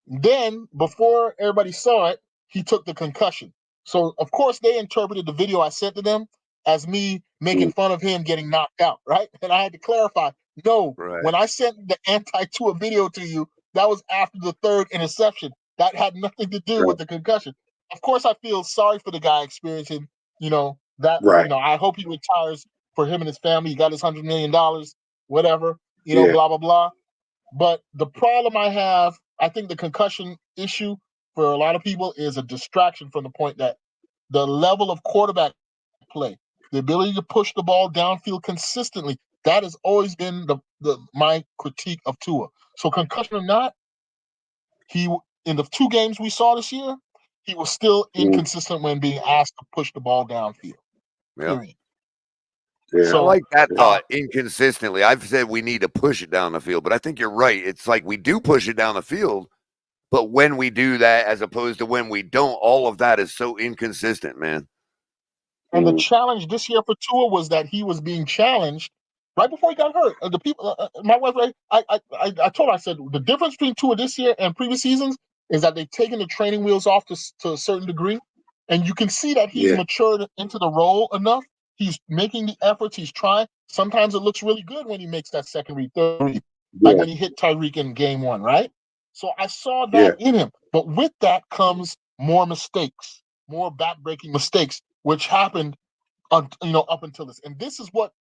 Then, before everybody saw it, he took the concussion. So, of course, they interpreted the video I sent to them as me making fun of him getting knocked out, right? And I had to clarify, no, when I sent the anti-Tua video to you, that was after the third interception. That had nothing to do with the concussion. Of course, I feel sorry for the guy experiencing, that. I hope he retires for him and his family. He got his $100 million, whatever, blah, blah, blah. But the problem I think the concussion issue for a lot of people is a distraction from the point that the level of quarterback play, the ability to push the ball downfield consistently, that has always been my critique of Tua. So concussion or not, in the 2 games we saw this year, he was still inconsistent when being asked to push the ball downfield. Period. So, I like that thought, inconsistently. I've said we need to push it down the field, but I think you're right. It's like we do push it down the field, but when we do that as opposed to when we don't, all of that is so inconsistent, man. And the challenge this year for Tua was that he was being challenged right before he got hurt. The people, my wife, I told her, I said, the difference between Tua this year and previous seasons is that they've taken the training wheels off to a certain degree. And you can see that he's matured into the role enough. He's making the efforts. He's trying. Sometimes it looks really good when he makes that second read, third read, like when he hit Tyreek in game 1, right? So I saw that in him. But with that comes more mistakes, more back-breaking mistakes, which happened, up until this. And this is what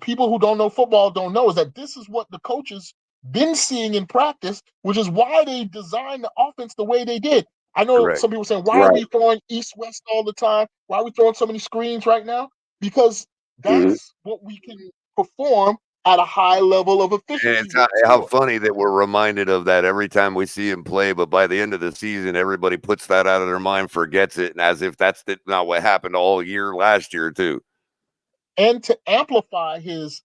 people who don't know football don't know, is that this is what the coaches been seeing in practice, which is why they designed the offense the way they did. I know some people saying, why are we throwing east-west all the time? Why are we throwing so many screens right now? Because that's what we can perform at a high level of efficiency. And it's how funny that we're reminded of that every time we see him play, but by the end of the season, everybody puts that out of their mind, forgets it, and as if that's not what happened all year last year too. And to amplify his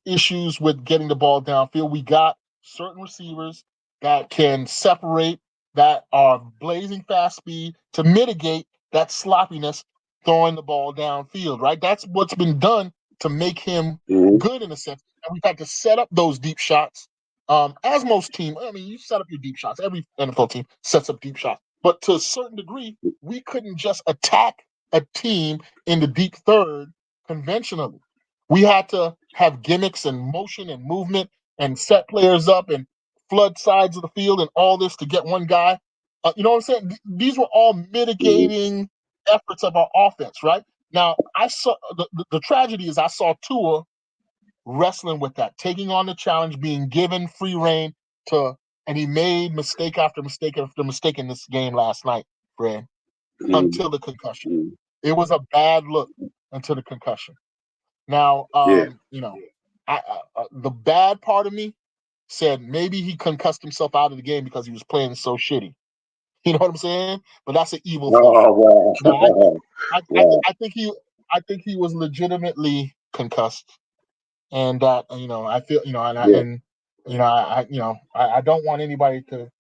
issues with getting the ball downfield, we got certain receivers that can separate, that are blazing fast speed to mitigate that sloppiness throwing the ball downfield, right? That's what's been done to make him good in a sense. And we've had to set up those deep shots. As most teams, I mean, you set up your deep shots. Every NFL team sets up deep shots. But to a certain degree, we couldn't just attack a team in the deep third conventionally. We had to have gimmicks and motion and movement and set players up and flood sides of the field and all this to get one guy. You know what I'm saying? These were all mitigating efforts of our offense, right? Now, I saw the tragedy is I saw Tua wrestling with that, taking on the challenge, being given free reign to, and he made mistake after mistake after mistake in this game last night, Fred, until the concussion. It was a bad look until the concussion. Now, you know, the bad part of me said maybe he concussed himself out of the game because he was playing so shitty. You know what I'm saying? But that's an evil thing. Oh, No, wow. I think he was legitimately concussed, and that you know I feel you know and you know I don't want anybody to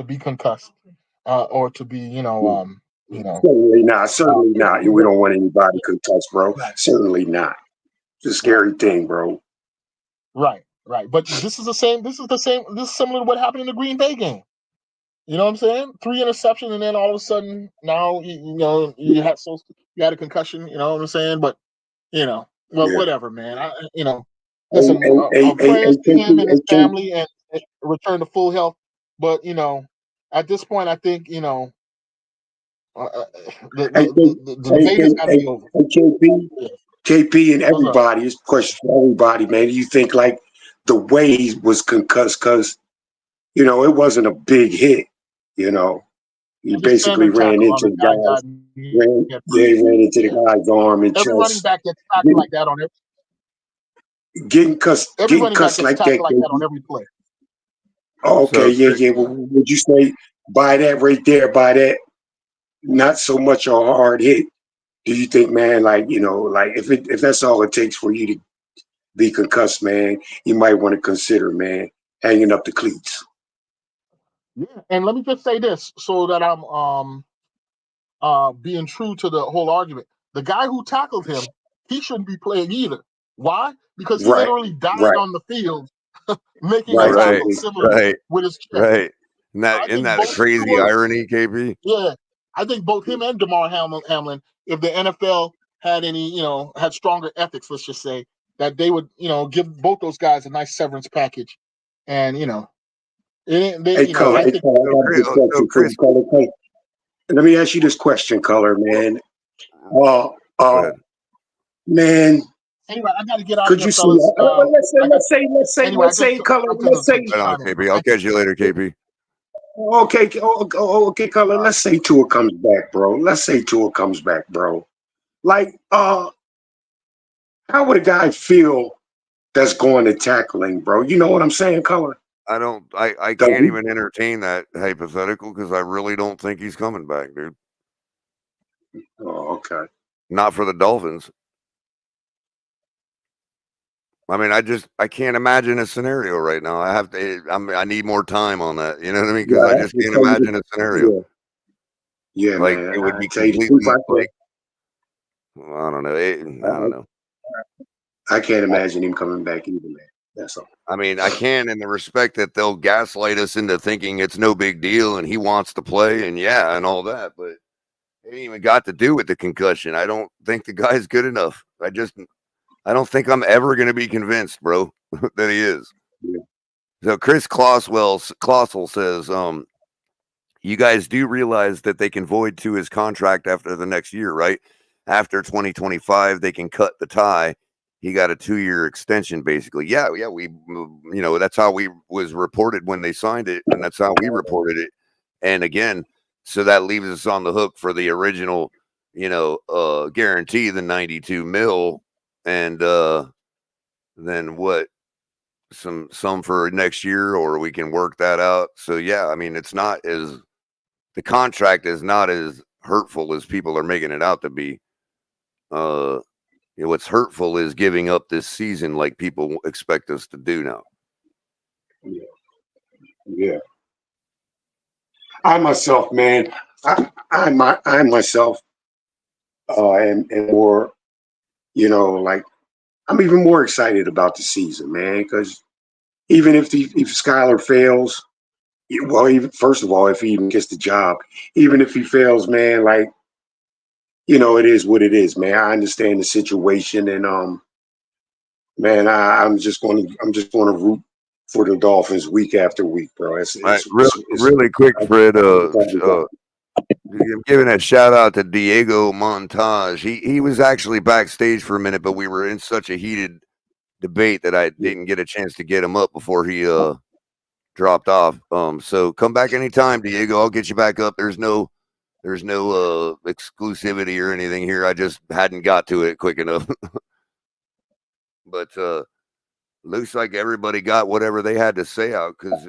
be concussed or to be you know. Certainly not. Certainly not. We don't want anybody concussed, bro. Certainly not. It's a scary thing, bro. Right. But this is the same. This is similar to what happened in the Green Bay game. You know what I'm saying? 3 interceptions, and then all of a sudden now you had a concussion. You know what I'm saying? But whatever, man. Listen, prayers to him and his family and return to full health. But at this point, I think the debate has got to be over. KP and everybody, it's a question for everybody, man. Do you think like the way he was concussed, because it wasn't a big hit, he basically ran into the guys, ran into the guy's arm and every running chest. back gets tackled like that on every. Getting cussed like that on every play. Oh, okay, yeah. Well, would you say by that right there, by that, not so much a hard hit? Do you think, man, like if that's all it takes for you to be concussed, man, you might want to consider, man, hanging up the cleats. Yeah, and let me just say this, so that I'm being true to the whole argument. The guy who tackled him, he shouldn't be playing either. Why? Because he literally died on the field making a tackle similar with his chest. Right. Isn't that a crazy irony, KB? Yeah. I think both him and Damar Hamlin, if the NFL had any, had stronger ethics, let's just say, that they would, give both those guys a nice severance package. And, Chris, let me ask you this question, Culler, man. Man, anyway, I got to get out could of you here, fellas. Let's say, Culler, let's say. Right on, KP. I'll catch you later, KP. Okay, Culler. Let's say Tua comes back, bro. Like, how would a guy feel that's going to tackling, bro? You know what I'm saying, Culler? I can't even entertain that hypothetical because I really don't think he's coming back, dude. Oh, okay. Not for the Dolphins. I mean, I can't imagine a scenario right now. I need more time on that. You know what I mean? Because I just can't imagine a scenario. Yeah, like man. it would be completely like, I don't know. I can't imagine him coming back either, man. That's all. I mean, I can in the respect that they'll gaslight us into thinking it's no big deal and he wants to play and and all that, but it ain't even got to do with the concussion. I don't think the guy's good enough. I don't think I'm ever going to be convinced, bro, that he is. Yeah. So Chris Klossel says, you guys do realize that they can void to his contract after the next year, right? After 2025, they can cut the tie. He got a 2-year extension, basically. Yeah, we, that's how we was reported when they signed it, and that's how we reported it. And again, so that leaves us on the hook for the original, guarantee, the $92 million, and then what? Some for next year, or we can work that out. So yeah, I mean, the contract is not as hurtful as people are making it out to be. What's hurtful is giving up this season like people expect us to do now. Yeah. I myself, man, I myself am more, like I'm even more excited about the season, man, because even if Skylar fails, well, even first of all, if he even gets the job, even if he fails, man, like it is what it is, man. I understand the situation, and man, I'm just going to root for the Dolphins week after week, bro. Really quick, Fred. I'm giving a shout out to Diego Montage. He was actually backstage for a minute, but we were in such a heated debate that I didn't get a chance to get him up before he dropped off. So come back anytime, Diego. I'll get you back up. There's no exclusivity or anything here. I just hadn't got to it quick enough. But looks like everybody got whatever they had to say out because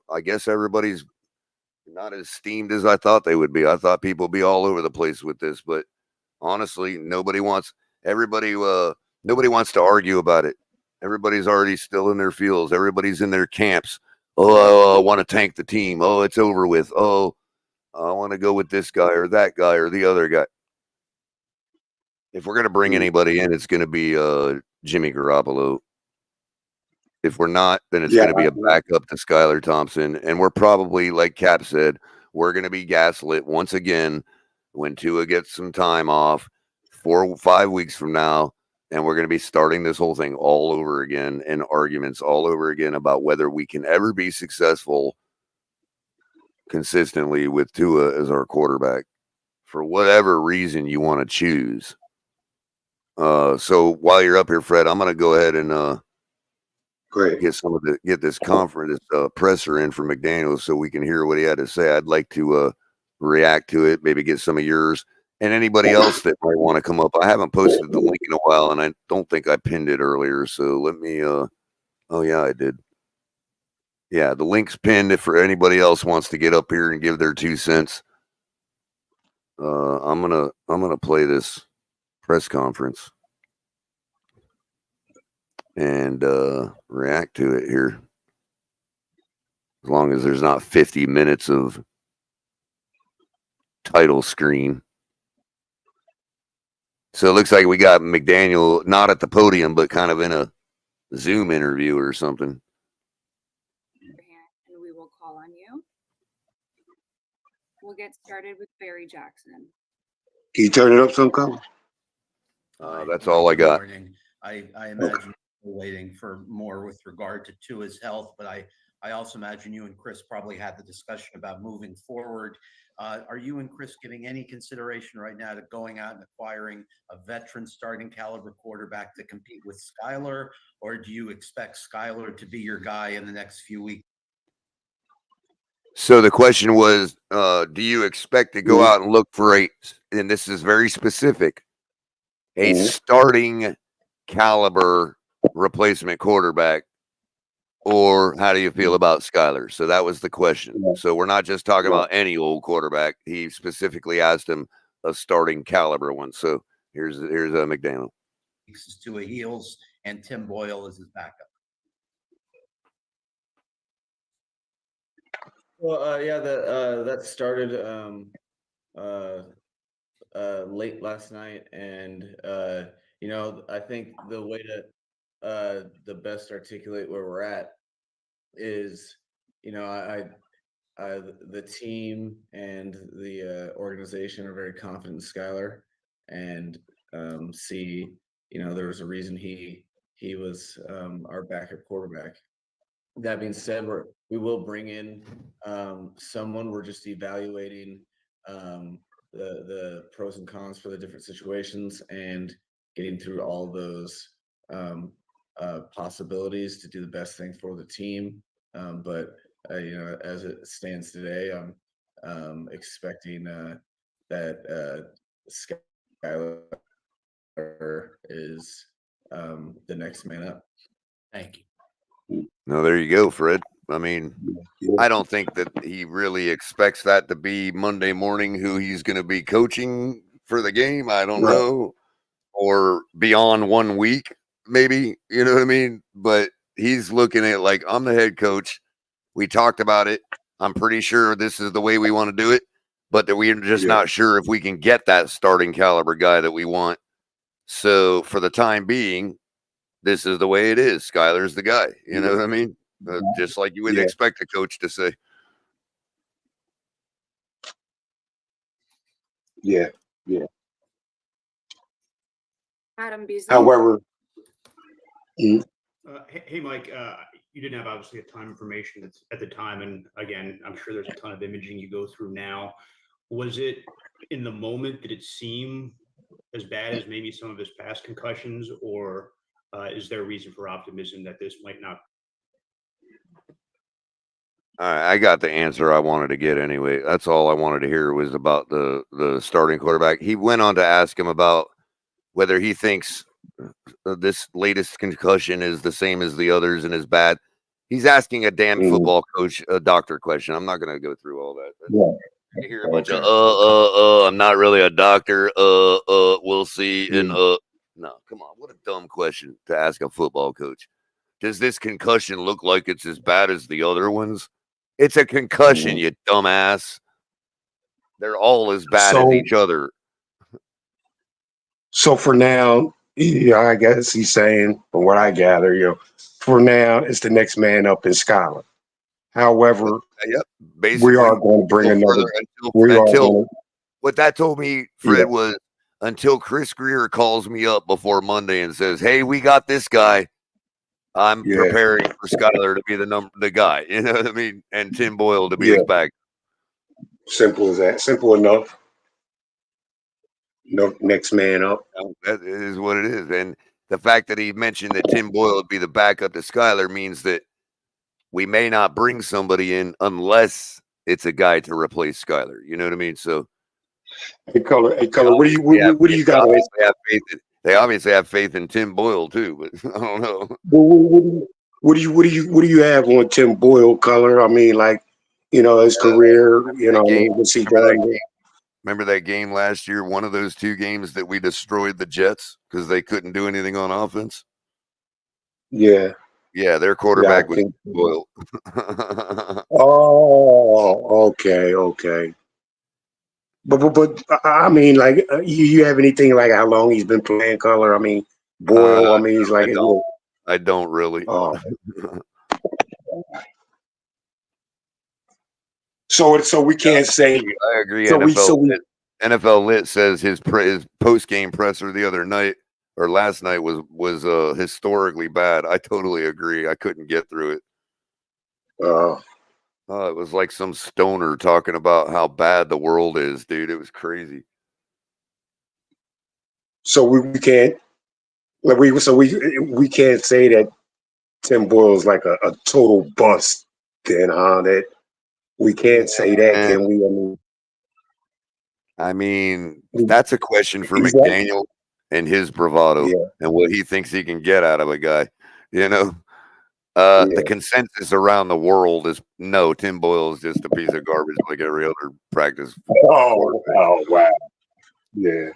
I guess everybody's not as steamed as I thought they would be. I thought people would be all over the place with this, but honestly, nobody wants to argue about it. Everybody's already still in their fields. Everybody's in their camps. Oh, I want to tank the team. Oh, it's over with. Oh, I want to go with this guy or that guy or the other guy. If we're going to bring anybody in, it's going to be Jimmy Garoppolo. If we're not, then it's going to be a backup to Skylar Thompson. And we're probably, like Cap said, we're going to be gaslit once again when Tua gets some time off 4 or 5 weeks from now. And we're going to be starting this whole thing all over again and arguments all over again about whether we can ever be successful consistently with Tua as our quarterback for whatever reason you want to choose. So while you're up here, Fred, I'm going to go ahead and get this conference presser in for McDaniel so we can hear what he had to say. I'd like to react to it, maybe get some of yours and anybody else that might want to come up. I haven't posted the link in a while, and I don't think I pinned it earlier. So let me. Oh yeah, I did. Yeah, the link's pinned. If for anybody else wants to get up here and give their 2 cents, I'm gonna play this press conference and react to it here. As long as there's not 50 minutes of title screen. So it looks like we got McDaniel not at the podium, but kind of in a Zoom interview or something. And we will call on you. We'll get started with Barry Jackson. Can you turn it up some, Colin? That's all I got. I imagine you're waiting for more with regard to his health, but I also imagine you and Chris probably had the discussion about moving forward. Are you and Chris giving any consideration right now to going out and acquiring a veteran starting caliber quarterback to compete with Skylar, or do you expect Skylar to be your guy in the next few weeks? So the question was, do you expect to go out and look for and this is very specific, a starting caliber replacement quarterback, or how do you feel about Skylar? So that was the question. So we're not just talking about any old quarterback. He specifically asked him a starting caliber one. So here's McDaniel. Is Tua heels and Tim Boyle is his backup. Well, yeah, that started late last night, and I think the way to the best articulate where we're at is, the team and the organization are very confident in Skylar, and see, there was a reason he was our backup quarterback. That being said, we will bring in someone. We're just evaluating the pros and cons for the different situations and getting through all those possibilities to do the best thing for the team. But as it stands today, I'm expecting that Skylar is the next man up. Thank you. No, there you go, Fred. I mean, I don't think that he really expects that to be Monday morning who he's going to be coaching for the game. I don't know. Or beyond 1 week, maybe. You know what I mean? But he's looking at like, I'm the head coach. We talked about it. I'm pretty sure this is the way we want to do it, but that we're just Yeah. not sure if we can get that starting caliber guy that we want. So for the time being, this is the way it is. Skyler's the guy. You know what I mean? Just like you would Yeah. expect a coach to say. Yeah. Yeah. Adam Beasley. However, Hey, Mike, you didn't have obviously a ton of information at the time. And again, I'm sure there's a ton of imaging you go through now. Was it in the moment, did it seem as bad as maybe some of his past concussions, or is there a reason for optimism that this might not? All right, I got the answer I wanted to get anyway. That's all I wanted to hear was about the starting quarterback. He went on to ask him about whether he thinks this latest concussion is the same as the others and is bad. He's asking a damn football coach a doctor question. I'm not going to go through all that. Yeah. You hear a bunch of I'm not really a doctor. We'll see. And no, come on, what a dumb question to ask a football coach. Does this concussion look like it's as bad as the other ones? It's a concussion, you dumbass. They're all as bad as each other. So for now, I guess he's saying, from what I gather, for now, it's the next man up in Scotland. However, basically, we are going to bring another. What that told me, Fred, was until Chris Greer calls me up before Monday and says, "Hey, we got this guy. I'm preparing for Skyler to be the guy." You know what I mean? And Tim Boyle to be his back. Simple as that. Simple enough. No, next man up. That is what it is. And the fact that he mentioned that Tim Boyle would be the backup to Skyler means that we may not bring somebody in unless it's a guy to replace Skyler. You know what I mean? So, Hey, Culler, what do you got? They obviously have faith in Tim Boyle too, but I don't know. What do you have on Tim Boyle, Culler? I mean, his career. What's he done? Remember that game last year? One of those two games that we destroyed the Jets because they couldn't do anything on offense. Yeah. Yeah, their quarterback was Boyle. Oh, okay. But I mean, you have anything like how long he's been playing, Culler? I mean, Boyle. I mean, he's like. I don't really. Oh. So we can't say. I agree. NFL Lit says his post game presser the other night or last night was historically bad. I totally agree. I couldn't get through it. It was like some stoner talking about how bad the world is, dude. It was crazy. So we can't. We can't say that Tim Boyle is like a total bust. Then, that we can't say that, can we? I mean, that's a question for McDaniel and his bravado and what he thinks he can get out of a guy. You know, the consensus around the world is no. Tim Boyle is just a piece of garbage like every other practice. Oh wow, yeah.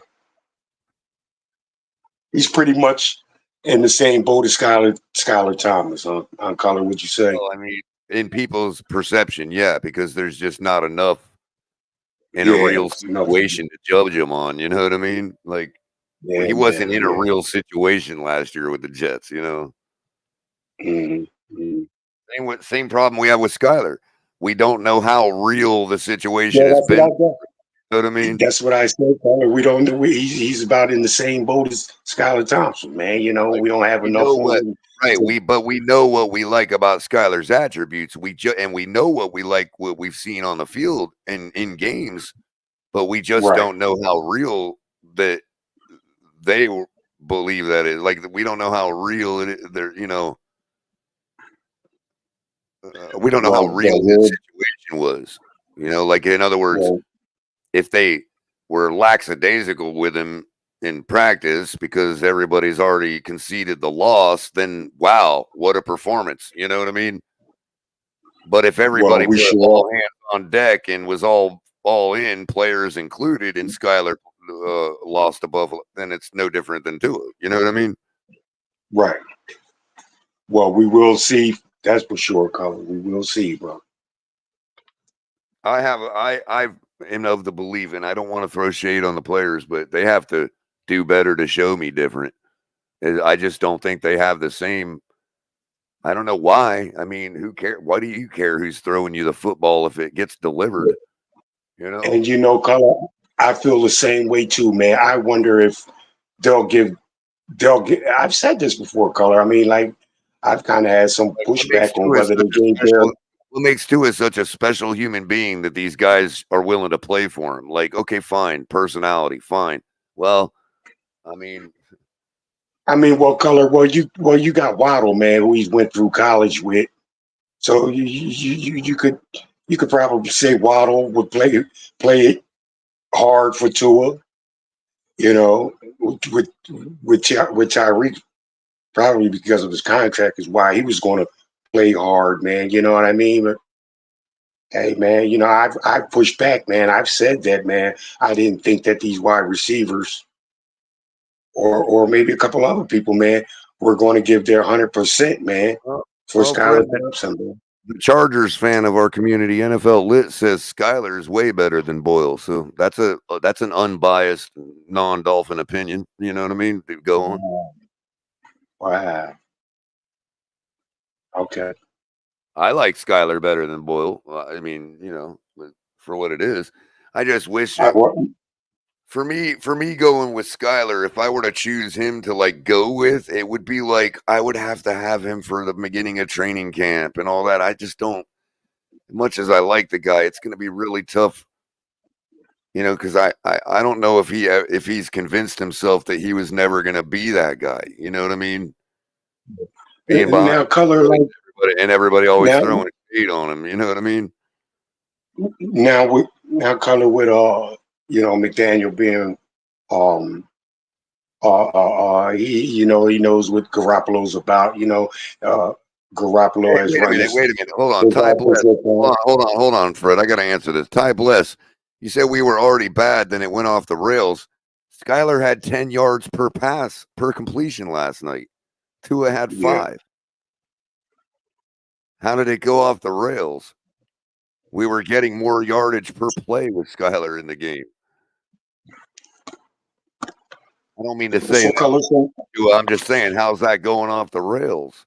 He's pretty much in the same boat as Skyler Thomas, huh? Culler, would you say? Well, I mean, in people's perception, yeah, because there's just not enough in a real situation to judge him on. You know what I mean? Like, he wasn't in a real situation last year with the Jets. You know. Mm-hmm. Same problem we have with Skyler. We don't know how real the situation has been. You know what I mean? That's what I said, Culler. We don't know. He's about in the same boat as Skyler Thompson, man. You know, we don't have enough. Right. We know what we like about Skyler's attributes. And we know what we've seen on the field and in games, but we just don't know how real that they believe that is. Like, we don't know how real it is. You know, we don't know how real this situation was. You know, like, in other words, if they were lackadaisical with him in practice because everybody's already conceded the loss, then wow, what a performance. You know what I mean? But if everybody put all hands on deck and was all in, players included, and Skyler lost to Buffalo, then it's no different than Tua. You know what I mean? Right. Well, we will see. That's for sure, Culler. We will see, bro. I am of the belief, and I don't want to throw shade on the players, but they have to do better to show me different. I just don't think they have the same. I don't know why. I mean, who cares? Why do you care who's throwing you the football if it gets delivered? You know? And Color, I feel the same way too, man. I wonder if they'll get. I've said this before, Color. I mean, like I've kind of had some Like, what makes pushback on Tua whether such they a gave their. special? What makes Tua such a special human being that these guys are willing to play for him? Like, okay, fine, personality, fine. Well, I mean, Well, Color. Well, you got Waddle, man, who he's went through college with. So you could probably say Waddle would play it hard for Tua. You know, with Tyreek, probably because of his contract is why he was going to play hard, man. You know what I mean? But hey, man, I've pushed back, man. I've said that, man. I didn't think that these wide receivers or maybe a couple other people, man, were going to give their 100%, man, for Fred, Skylar Thompson, man. the Chargers fan of our community, NFL Lit, says Skyler is way better than Boyle. So that's an unbiased, non-Dolphin opinion. You know what I mean? Go on. Wow. Okay. I like Skyler better than Boyle. I mean, for what it is. I just wish for me going with Skyler, if I were to choose him to like go with, it would be like I would have to have him for the beginning of training camp and all that. I just don't, much as I like the guy, it's going to be really tough, because I don't know if he's convinced himself that he was never going to be that guy. You know what I mean? Being behind Now, Color, like everybody always now, throwing shade on him. You know what I mean? now Color with McDaniel being he knows what Garoppolo's about. Garoppolo has Wait a run minute. his Wait a minute. Hold on. his Ty Bless. offensive Hold on, Fred. I got to answer this. Ty Bless, you said we were already bad, then it went off the rails. Skyler had 10 yards per pass per completion last night. Tua had 5. How did it go off the rails? We were getting more yardage per play with Skyler in the game. I don't mean to say that. I'm just saying, how's that going off the rails?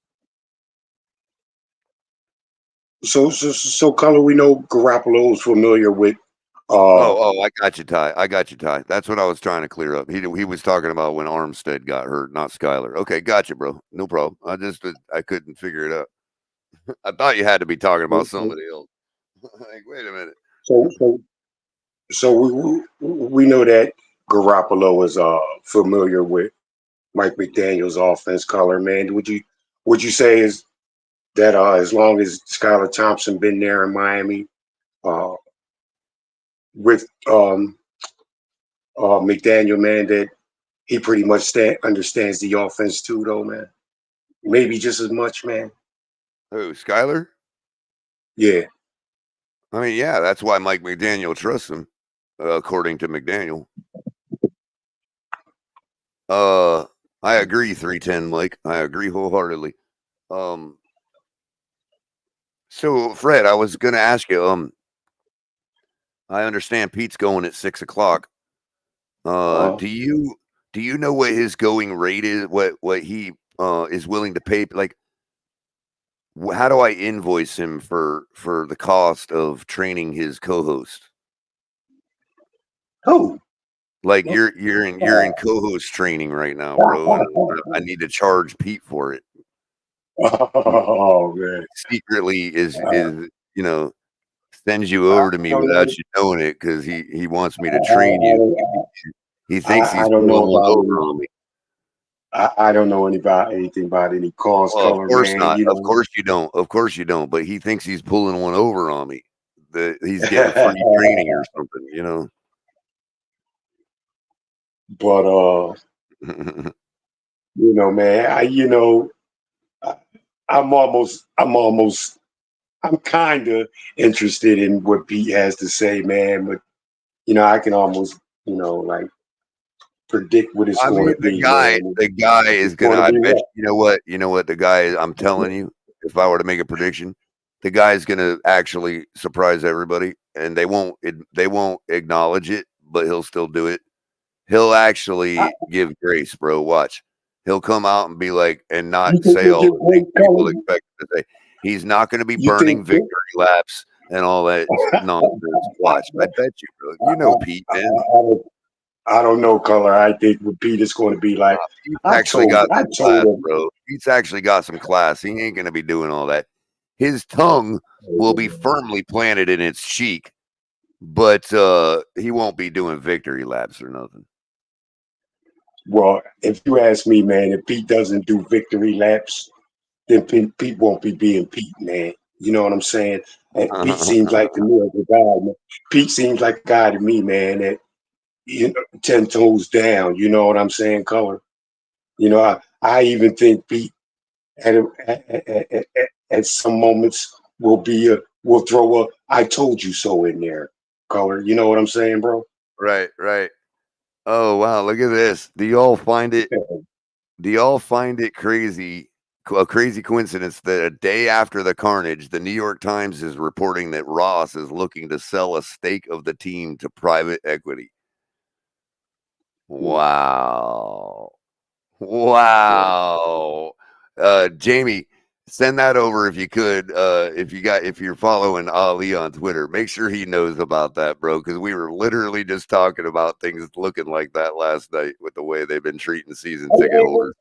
So Color, we know Garoppolo is familiar with. I got you, Ty. That's what I was trying to clear up. He was talking about when Armstead got hurt, not Skyler. Okay, gotcha, bro. No problem. I couldn't figure it out. I thought you had to be talking about somebody else. Like, wait a minute. So we know that Garoppolo is familiar with Mike McDaniel's offense. Color, man, would you say is that as long as Skylar Thompson been there in Miami, with McDaniel, man, that he pretty much understands the offense too, though, man. Maybe just as much, man. Who, Skyler? Yeah. I mean, yeah, that's why Mike McDaniel trusts him, according to McDaniel. I agree, 310, Mike. I agree wholeheartedly. So, Fred, I was going to ask you, I understand Pete's going at 6:00. Do you know what his going rate is? What he is willing to pay? Like, how do I invoice him for the cost of training his co-host? Oh, like you're in co-host training right now, bro, and I need to charge Pete for it. Oh man! Secretly sends you over to me without you knowing it because he wants me to train you. He thinks he's pulling one over on me. I don't know anything about any cause. Well, of course man. not. Of course you don't. Of course you don't. But he thinks he's pulling one over on me. That he's getting free training or something, But man, I'm kind of interested in what Pete has to say, man. But I can almost like predict what it's going to be. The guy is going to. I bet you know what. The guy is. I'm telling you, if I were to make a prediction, the guy's gonna actually surprise everybody, and they won't acknowledge it, but he'll still do it. He'll actually give grace, bro. Watch. He'll come out and be like, and not You think say he'll all get the one things people color? expect him to say. He's not going to be You burning think? victory laps and all that nonsense. Watch. I bet you, bro. You know Pete, man. I don't know, color. I think what Pete is going to be like. Pete's I actually told got I some told class, him. bro. Pete's actually got some class. He ain't going to be doing all that. His tongue will be firmly planted in its cheek, but he won't be doing victory laps or nothing. Well, if you ask me, man, if Pete doesn't do victory laps, then Pete won't be being Pete, man. You know what I'm saying? And Pete seems like to me as a guy, man. Pete seems like a guy to me, man, that 10 toes down. You know what I'm saying, color? You know, I even think Pete at some moments will throw a "I told you so" in there, color. You know what I'm saying, bro? Right, right. Oh wow, look at this. Do y'all find it crazy, a crazy coincidence that a day after the carnage, the New York Times is reporting that Ross is looking to sell a stake of the team to private equity? Wow. Wow. Jamie, send that over if you could. If you're following Ali on Twitter, make sure he knows about that, bro. Because we were literally just talking about things looking like that last night with the way they've been treating season ticket holders.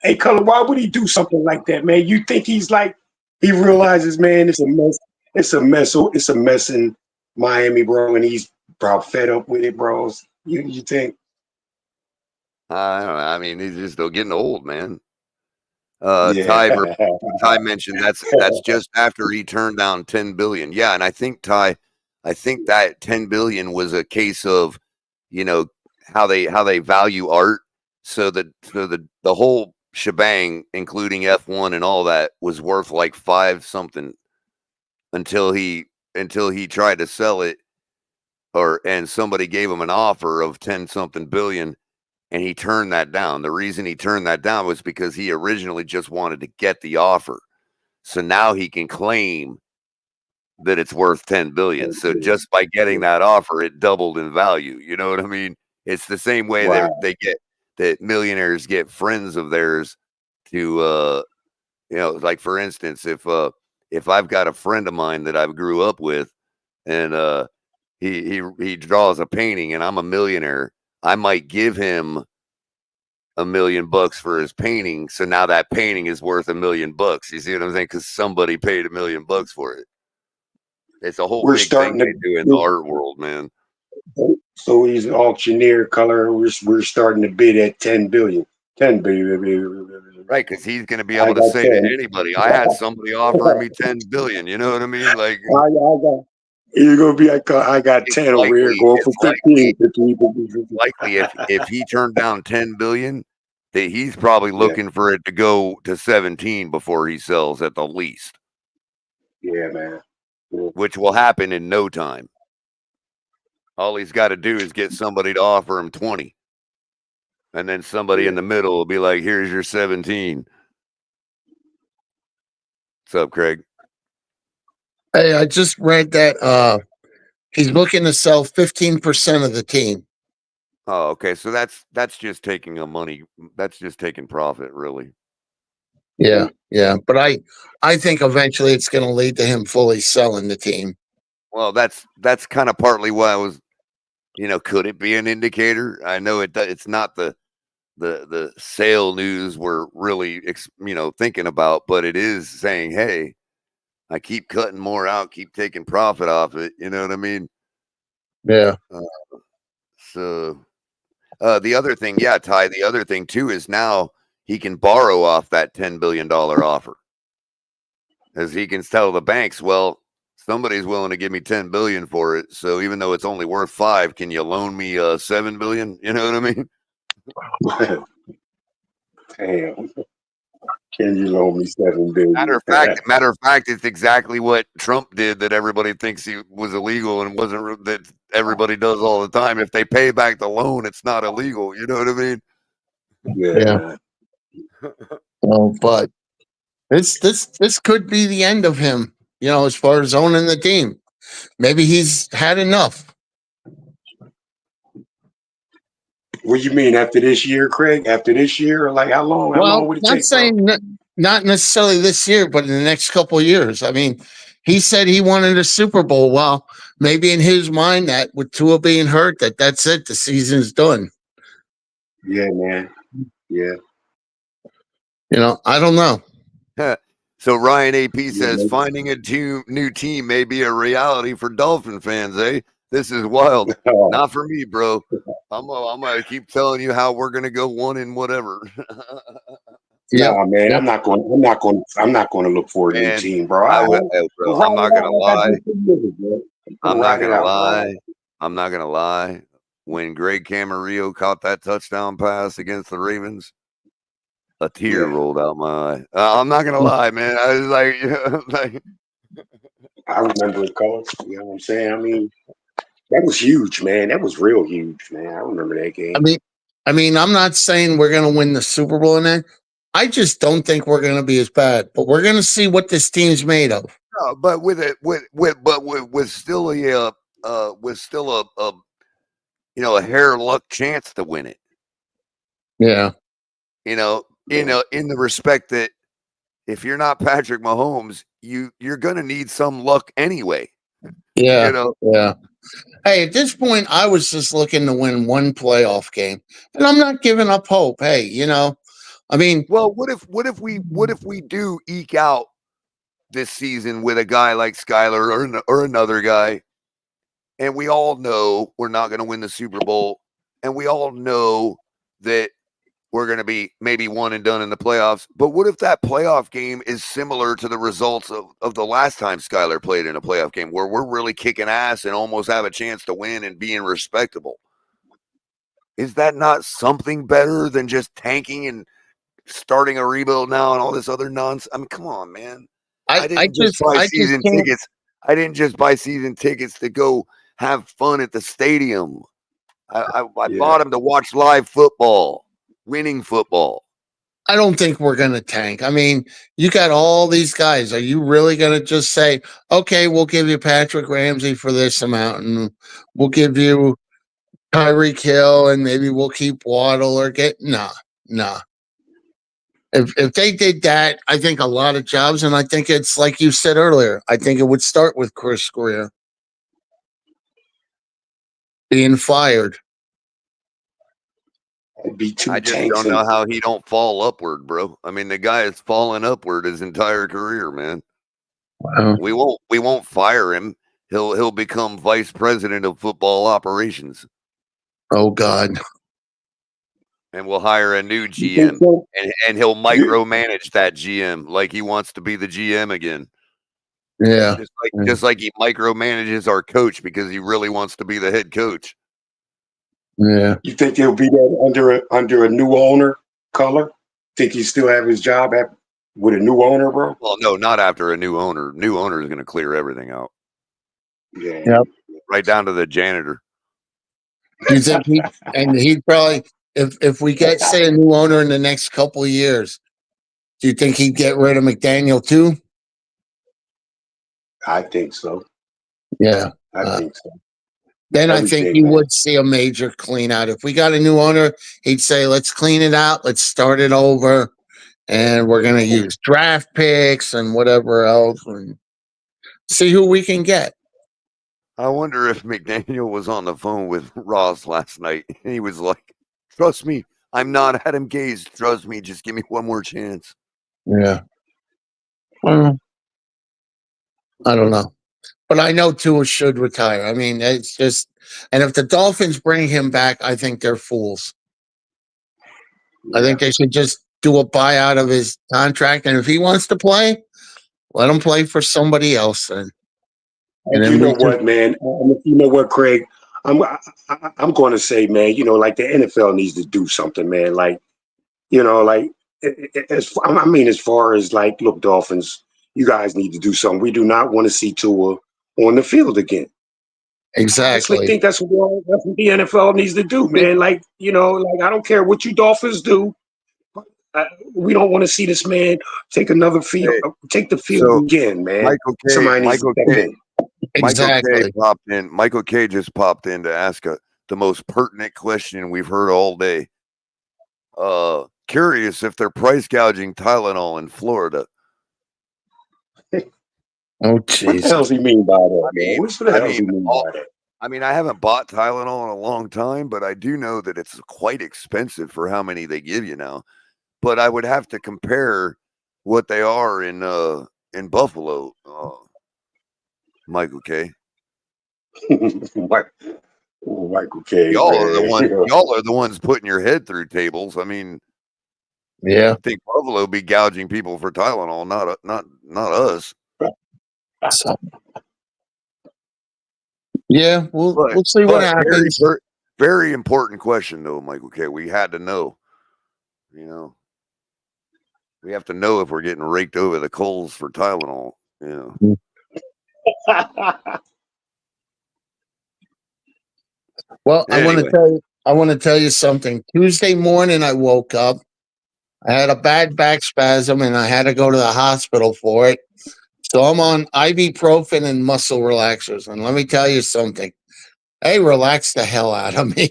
Hey, color, why would he do something like that, man? You think he's like he realizes, man, it's a mess. It's a mess. It's a mess in Miami, bro, and he's probably fed up with it, bros. You think? I don't know. I mean, he's just still getting old, man. Yeah. Ty mentioned that's just after he turned down 10 billion. Yeah, and I think that 10 billion was a case of, how they value art. So the whole shebang, including F1 and all that, was worth like 5 something until he tried to sell it, and somebody gave him an offer of 10 something billion. And he turned that down. The reason he turned that down was because he originally just wanted to get the offer. So now he can claim that it's worth 10 billion. So just by getting that offer, it doubled in value. You know what I mean? It's the same way that millionaires get friends of theirs to like for instance, if I've got a friend of mine that I grew up with and he draws a painting and I'm a millionaire, I might give him $1 million for his painting. So now that painting is worth $1 million. You see what I'm saying? Because somebody paid $1 million for it. It's a whole We're big thing starting to. they do in the art world, man. So he's an auctioneer, color. We're starting to bid at 10 billion. 10 billion. Right, because he's going to be able to say 10. To anybody, I had somebody offering me 10 billion. You know what I mean? Like I got. You're gonna be like, I got 10 over here going for 15. Likely, if he turned down 10 billion, that he's probably looking for it to go to 17 before he sells at the least. Yeah, man. Which will happen in no time. All he's got to do is get somebody to offer him 20. And then somebody in the middle will be like, here's your 17. What's up, Craig? Hey, I just read that he's looking to sell 15% of the team. Oh, okay. So that's just taking that's just taking profit, really. Yeah, yeah. But I think eventually it's going to lead to him fully selling the team. Well, that's kind of partly why I was, could it be an indicator? I know it's not the sale news we're really, thinking about, but it is saying, hey, I keep cutting more out, keep taking profit off it. You know what I mean? Yeah. So the other thing, Ty, the other thing too is now he can borrow off that $10 billion offer. As he can tell the banks, well, somebody's willing to give me 10 billion for it. So even though it's only worth 5, can you loan me 7 billion? You know what I mean? Damn. Can you loan me 7 billion? Matter of fact, it's exactly what Trump did that everybody thinks he was illegal and wasn't, that everybody does all the time. If they pay back the loan, it's not illegal. You know what I mean? Yeah. Well, but This could be the end of him. As far as owning the team, maybe he's had enough. What do you mean after this year, Craig? After this year, or like how long? How long Well, would it not take, bro? saying not necessarily this year, but in the next couple of years. I mean, he said he wanted a Super Bowl. Well, maybe in his mind that with Tua being hurt, that's it. The season's done. Yeah, man. Yeah. I don't know. So Ryan AP says maybe. finding a new team may be a reality for Dolphin fans, eh? This is wild. Oh, Not for me, bro. I'm gonna keep telling you how we're gonna go one in whatever. nah, man. Yep. I'm not going to look for a new Man, team, bro. I would, I'm bro. gonna I'm not ride it gonna out like I lie. did for years, man. I'm not Ride it gonna out, bro. lie. I'm not gonna lie. When Greg Camarillo caught that touchdown pass against the Ravens, a tear Yeah. rolled out my eye. I'm not gonna lie, man. I was like, I remember it, Color. You know what I'm saying? I mean, that was huge, man. That was real huge, man. I remember that game. I mean, I'm not saying we're going to win the Super Bowl in that. I just don't think we're going to be as bad, but we're going to see what this team's made of. no, but with still a hair of luck chance to win it. Yeah. In the respect that if you're not Patrick Mahomes, you're gonna need some luck anyway. Yeah. Yeah. Hey, at this point, I was just looking to win one playoff game, and I'm not giving up hope. Hey, I mean, well, what if we do eke out this season with a guy like Skyler or another guy, and we all know we're not going to win the Super Bowl, and we all know that we're going to be maybe one and done in the playoffs. But what if that playoff game is similar to the results of the last time Skyler played in a playoff game, where we're really kicking ass and almost have a chance to win and being respectable? Is that not something better than just tanking and starting a rebuild now and all this other nonsense? I mean, come on, man. I didn't just buy season tickets. I didn't just buy season tickets to go have fun at the stadium. I bought them to watch live football, winning football. I don't think we're going to tank. I mean, you got all these guys. Are you really going to just say, okay, we'll give you Patrick Ramsey for this amount, and we'll give you Tyreek Hill, and maybe we'll keep Waddle or nah. If they did that, I think a lot of jobs, and I think it's like you said earlier, I think it would start with Chris Greer being fired. It'd be two I just tanks don't know how he don't fall upward, bro. I mean, the guy has fallen upward his entire career, man. Wow. We won't fire him. He'll become vice president of football operations. Oh God. And we'll hire a new GM, and he'll micromanage that GM like he wants to be the GM again. Yeah. Just like he micromanages our coach because he really wants to be the head coach. Yeah. You think he'll be there under a new owner, Color? Think he still have his job with a new owner, bro? Well, no, not after a new owner. New owner is going to clear everything out. Yeah. Yep. Right down to the janitor. You think he'd probably if we get say a new owner in the next couple of years, do you think he'd get rid of McDaniel too? I think so. Yeah. I think so. Then I think you would see a major clean out. If we got a new owner, he'd say, let's clean it out, let's start it over, and we're gonna use draft picks and whatever else and see who we can get. I wonder if McDaniel was on the phone with Ross last night. He was like, trust me, I'm not Adam Gase. Trust me, just give me one more chance. Yeah. Well, I don't know. But I know Tua should retire. I mean, it's just, and if the Dolphins bring him back, I think they're fools. I think they should just do a buyout of his contract. And if he wants to play, let him play for somebody else then. And you know what, man? You know what, Craig? I'm going to say, man. Like the NFL needs to do something, man. Like, as far as like, look, Dolphins, you guys need to do something. We do not want to see Tua on the field again. Exactly. I think that's what the NFL needs to do, man. Like, I don't care what you Dolphins do. we don't want to see this man take another field, Hey, take the field so again, man. Michael K. Somebody needs to Michael step K. in. Michael K. Exactly. popped in. Michael K. just popped in to ask the most pertinent question we've heard all day. Curious if they're price gouging Tylenol in Florida. Oh, What the jeez. hell does he mean by that, man? What the hell does he mean by that? I mean, I haven't bought Tylenol in a long time, but I do know that it's quite expensive for how many they give you now. But I would have to compare what they are in Buffalo. Michael K. Michael K. Y'all are the man. ones. Y'all are the ones putting your head through tables. I mean, Yeah. I think Buffalo be gouging people for Tylenol, not us. So, yeah, we'll But, see what but happens. very important question though, Michael K. We had to know. You know, we have to know if we're getting raked over the coals for Tylenol. You know. Well, Anyway. I want to tell you something. Tuesday morning, I woke up. I had a bad back spasm, and I had to go to the hospital for it. So I'm on ibuprofen and muscle relaxers, and let me tell you something. They relaxed the hell out of me.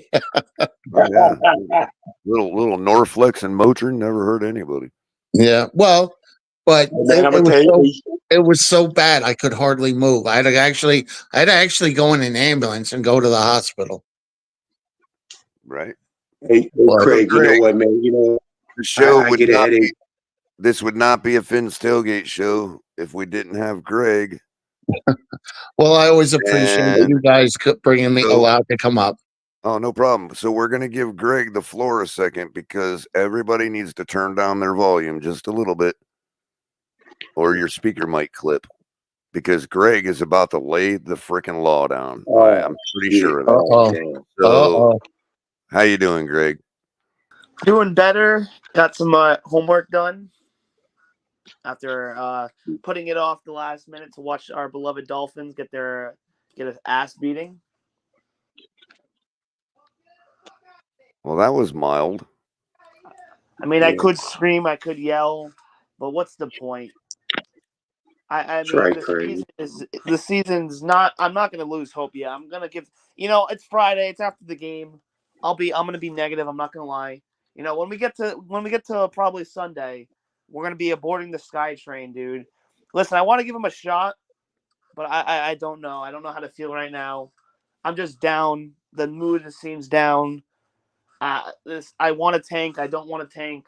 Oh, yeah. little Norflex and Motrin never hurt anybody. Yeah, well, but Man, I'm gonna tell you, it was so bad I could hardly move. I had to actually go in an ambulance and go to the hospital. Right. hey, Craig, you know what, man? You know, The show I would get a not headache. be. This would not be a Finn's Tailgate show if we didn't have Greg. Well, I always appreciate And you guys bringing me allowed to come up. Oh, no problem. So we're going to give Greg the floor a second because everybody needs to turn down their volume just a little bit, or your speaker might clip, because Greg is about to lay the freaking law down. I'm pretty sure of that. So, how you doing, Greg? Doing better. Got some homework done after putting it off the last minute to watch our beloved Dolphins get an ass beating. Well, that was mild. I mean, I could scream, I could yell, but what's the point? I mean, right, Craig. the season's not. I'm not going to lose hope yet. I'm going to give. It's Friday. It's after the game. I'm going to be negative. I'm not going to lie. When we get to probably Sunday, we're going to be aborting the Sky Train, dude. Listen, I want to give him a shot, but I don't know. I don't know how to feel right now. I'm just down. The mood seems down. I want to tank. I don't want to tank.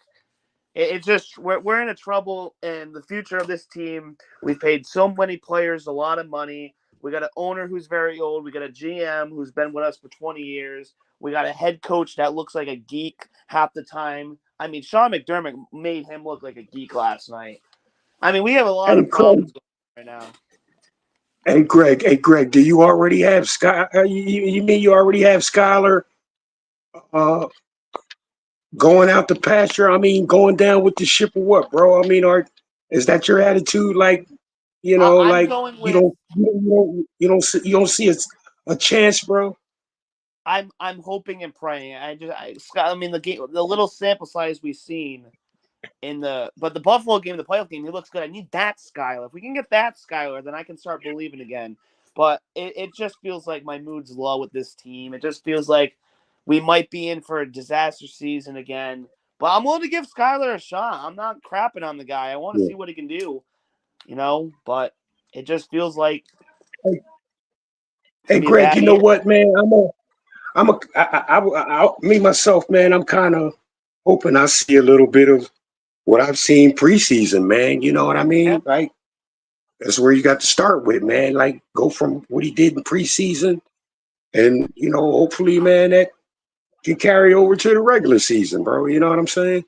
It's just we're in a trouble, and the future of this team. We've paid so many players a lot of money. We got an owner who's very old. We got a GM who's been with us for 20 years. We got a head coach that looks like a geek half the time. I mean, Sean McDermott made him look like a geek last night. I mean, we have a lot of problems right now. Hey, Greg, do you already have Sky? You mean you already have Skyler going out the pasture? I mean, going down with the ship or what, bro? I mean, is that your attitude? Like, I'm like going you don't see a chance, bro. I'm hoping and praying. I mean, the little sample size we've seen but the Buffalo game, the playoff game, he looks good. I need that Skyler. If we can get that Skyler, then I can start believing again. But it just feels like my mood's low with this team. It just feels like we might be in for a disaster season again. But I'm willing to give Skyler a shot. I'm not crapping on the guy. I want to see what he can do, But it just feels like. Hey, Greg, you know what, man? Me myself, man. I'm kind of hoping I see a little bit of what I've seen preseason, man. You know what I mean? Yeah. Like, that's where you got to start with, man. Like, go from what he did in preseason, and hopefully, man, that can carry over to the regular season, bro. You know what I'm saying?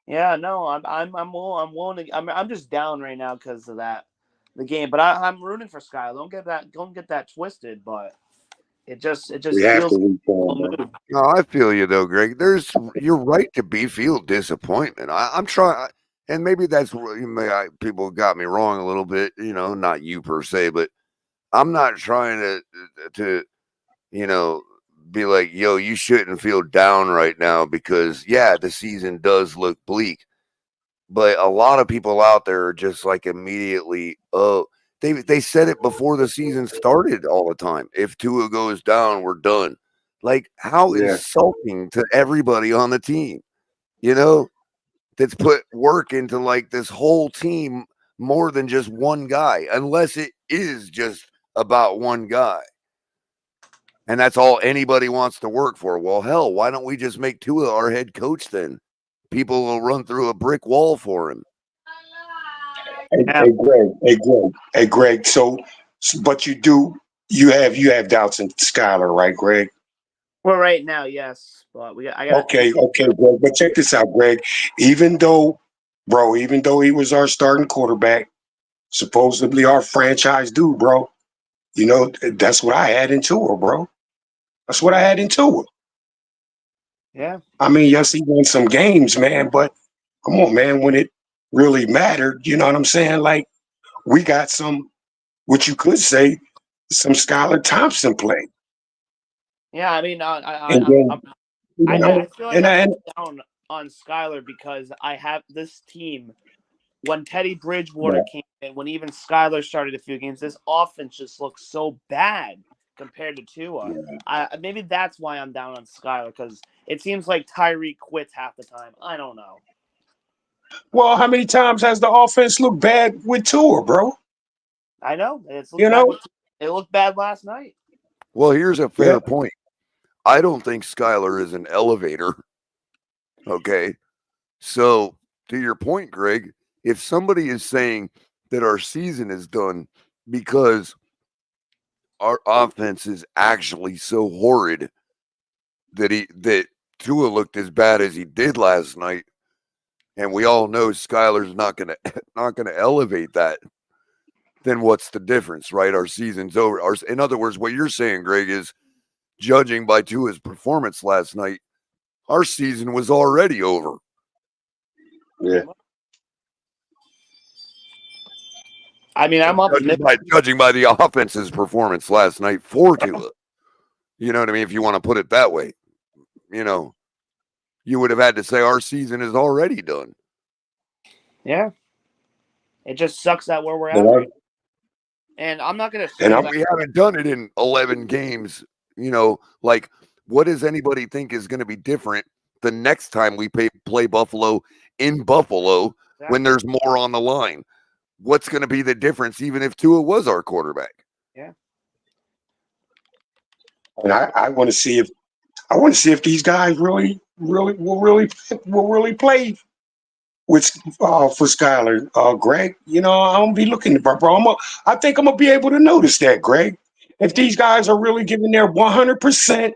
Yeah, no, I'm willing to. I'm just down right now because of the game. But I'm rooting for Sky. Don't get that twisted. But it just We have feels. to root for him, bro. No, I feel you though, Greg. You're right to feel disappointment. I'm trying, and maybe that's where people got me wrong a little bit. Not you per se, but I'm not trying to be like, yo, you shouldn't feel down right now because, yeah, the season does look bleak. But a lot of people out there are just like immediately, oh, they said it before the season started all the time. If Tua goes down, we're done. Like, how Yeah. insulting to everybody on the team, you know, that's put work into like this whole team more than just one guy, unless it is just about one guy. And that's all anybody wants to work for. Well, hell, why don't we just make Tua our head coach then? People will run through a brick wall for him. Hey, Greg. So, but you have doubts in Skylar, right, Greg? Well, right now, yes, but I got Okay, Greg. But check this out, Greg. Even though he was our starting quarterback, supposedly our franchise dude, bro. You know, that's what I had into her, bro. That's what I had into her. Yeah. I mean, yes, he won some games, man, but come on, man, when it really mattered, you know what I'm saying? Like, we got some, what you could say, some Skylar Thompson play. Yeah, I mean, And then, I feel like and I'm down on Skylar because I have this team. When Teddy Bridgewater came in, when even Skylar started a few games, this offense just looks so bad compared to Tua. Maybe that's why I'm down on Skylar, because it seems like Tyreek quits half the time. I don't know. Well, how many times has the offense looked bad with Tua, bro? I know. It looked bad last night. Well, here's a fair point. I don't think Skylar is an elevator. Okay. So, to your point, Greg, if somebody is saying that our season is done because our offense is actually so horrid that Tua looked as bad as he did last night, and we all know Skylar's not gonna elevate that, then what's the difference, right? Our season's over. In other words, what you're saying, Greg, is judging by Tua's performance last night, our season was already over. Yeah. I mean, I'm judging by the offense's performance last night for Tua. You know what I mean? If you want to put it that way, you know, you would have had to say our season is already done. Yeah. It just sucks that where we're at right now. And I'm not going to say And we haven't done it in 11 games. You know, like, what does anybody think is going to be different the next time we play Buffalo in Buffalo when there's more on the line? What's going to be the difference, even if Tua was our quarterback? Yeah. And I want to see if these guys will really play with for Skylar. Greg, you know, I don't be looking, bro. I think I'm gonna be able to notice that, Greg. If these guys are really giving their 100%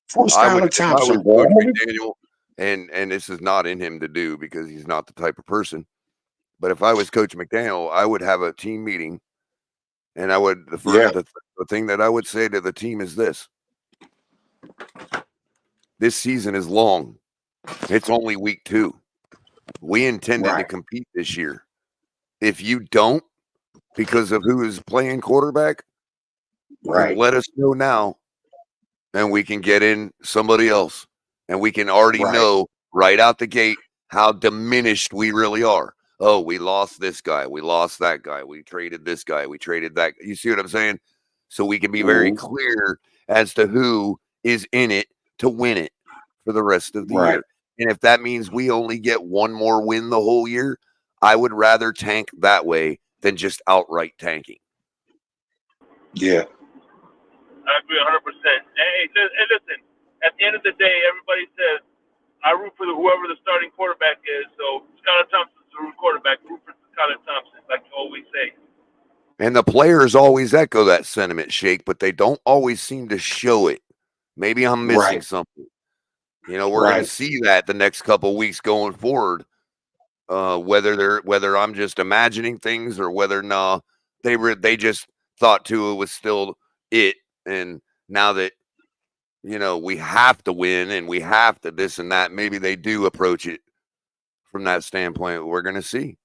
for Skylar Thompson, bro. Coach McDaniel, and this is not in him to do because he's not the type of person. But if I was Coach McDaniel, I would have a team meeting, and I would the thing that I would say to the team is this: this season is long. It's only week 2. We intended to compete this year. If you don't, because of who is playing quarterback, then let us know now, and we can get in somebody else, and we can already know right out the gate how diminished we really are. Oh, we lost this guy. We lost that guy. We traded this guy. We traded that. You see what I'm saying? So we can be very clear as to who is in it to win it for the rest of the year. And if that means we only get one more win the whole year, I would rather tank that way than just outright tanking. Yeah. I agree 100%. Hey, listen, at the end of the day, everybody says, I root for whoever the starting quarterback is. So Skylar Thompson's the quarterback. Root for Skylar Thompson, like you always say. And the players always echo that sentiment, Shake, but they don't always seem to show it. Maybe I'm missing something. You know, we're going to see that the next couple of weeks going forward. Whether I'm just imagining things or whether they just thought Tua was still it, and now that we have to win and we have to this and that, maybe they do approach it from that standpoint. We're going to see.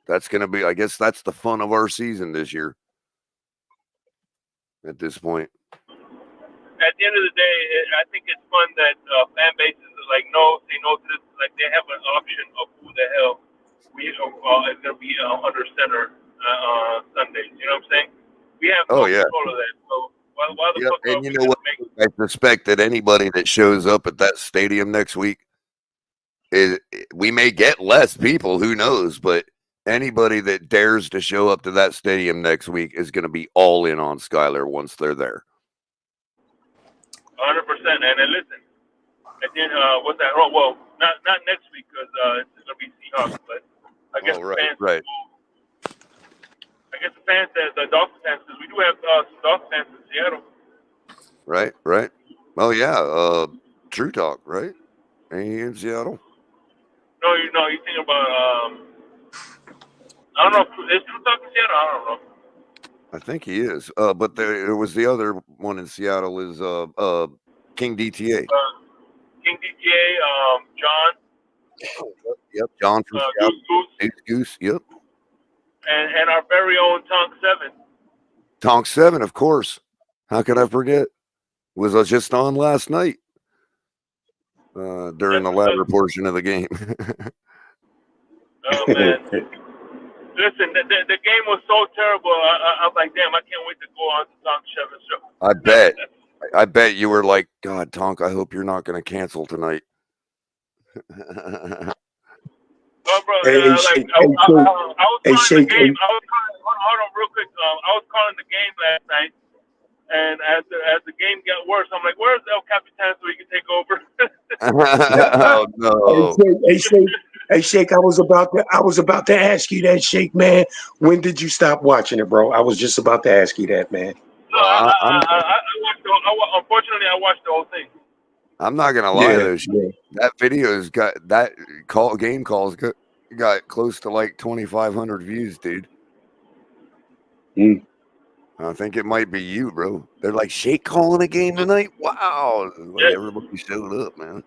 That's going to be, I guess that's the fun of our season this year at this point. at the end of the day, I think it's fun that fan bases are like, no, say no to this. Like they have an option of who the hell is going to be under center Sundays. You know what I'm saying? We have no Oh yeah. control of that. So why the Yep. fuck are And you we know going what? to make? I suspect that anybody that shows up at that stadium next week we may get less people, who knows, but anybody that dares to show up to that stadium next week is going to be all in on Skyler once they're there. 100%. And listen, and then what's that? Oh, well, not next week because it's going to be Seahawks, but I guess the fans. Right. I guess the Dolphins fans, because we do have some Dolphins fans in Seattle. Right. Oh yeah. True Talk, right? Ain't he in Seattle? No, you think about I don't know. Is True Talk in Seattle? I don't know. I think he is. But there was the other one in Seattle is King DTA. King DTA, John. Yep, John from Seattle. Goose. Yep. And our very own Tonk 7. Tonk 7, of course. How could I forget? Was just on last night during the latter portion of the game. Oh man. Listen, the game was so terrible. I'm like, damn, I can't wait to go on to Tonk 7's show. I bet you were like, God, Tonk, I hope you're not going to cancel tonight. Oh, bro, Hey, I was calling the game. Hold on real quick. I was calling the game last night, and as the game got worse, I'm like, where's El Capitan so he can take over? Oh no. Hey, Shake, I was about to ask you that, Shake, man. When did you stop watching it, bro? I was just about to ask you that, man. No, I watched unfortunately, I watched the whole thing. I'm not gonna lie though. That video's got game calls got close to like 2,500 views, dude. I think it might be you, bro. They're like, Shake calling a game tonight. Wow, like everybody showed up, man.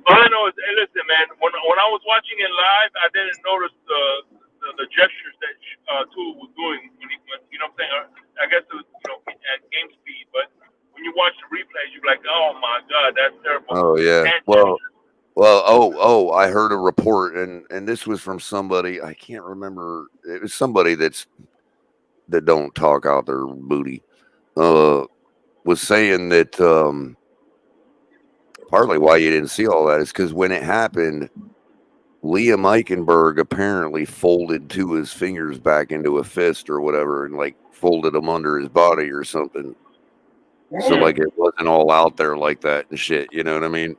All I know is, hey, listen, man. When I was watching it live, I didn't notice the gestures that Tua was doing when you know what I'm saying. I guess it was at game speed, but when you watch the replays, you're like, oh my god, that's terrible. Oh yeah. I heard a report, and this was from somebody I can't remember. It was somebody that don't talk out their booty. Was saying that partly why you didn't see all that is because when it happened, Liam Eichenberg apparently folded Tua's fingers back into a fist or whatever, and like folded them under his body or something. So like it wasn't all out there like that and shit. You know what I mean?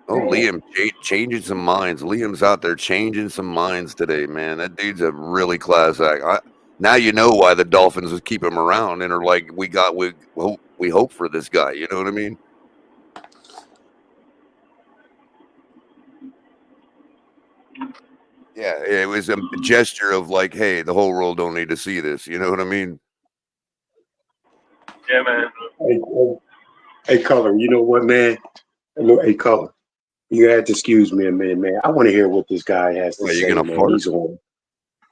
Oh, Liam changing some minds. Liam's out there changing some minds today, man. That dude's a really class act. Now you know why the Dolphins would keep him around and are like, we hope for this guy. You know what I mean? Yeah, it was a gesture of like, hey, the whole world don't need to see this. You know what I mean? Yeah, man. Hey, Culler, you know what, man? Hey, Culler, you have to excuse me a minute, man. I want to hear what this guy has to say. You gonna man. fart? He's on.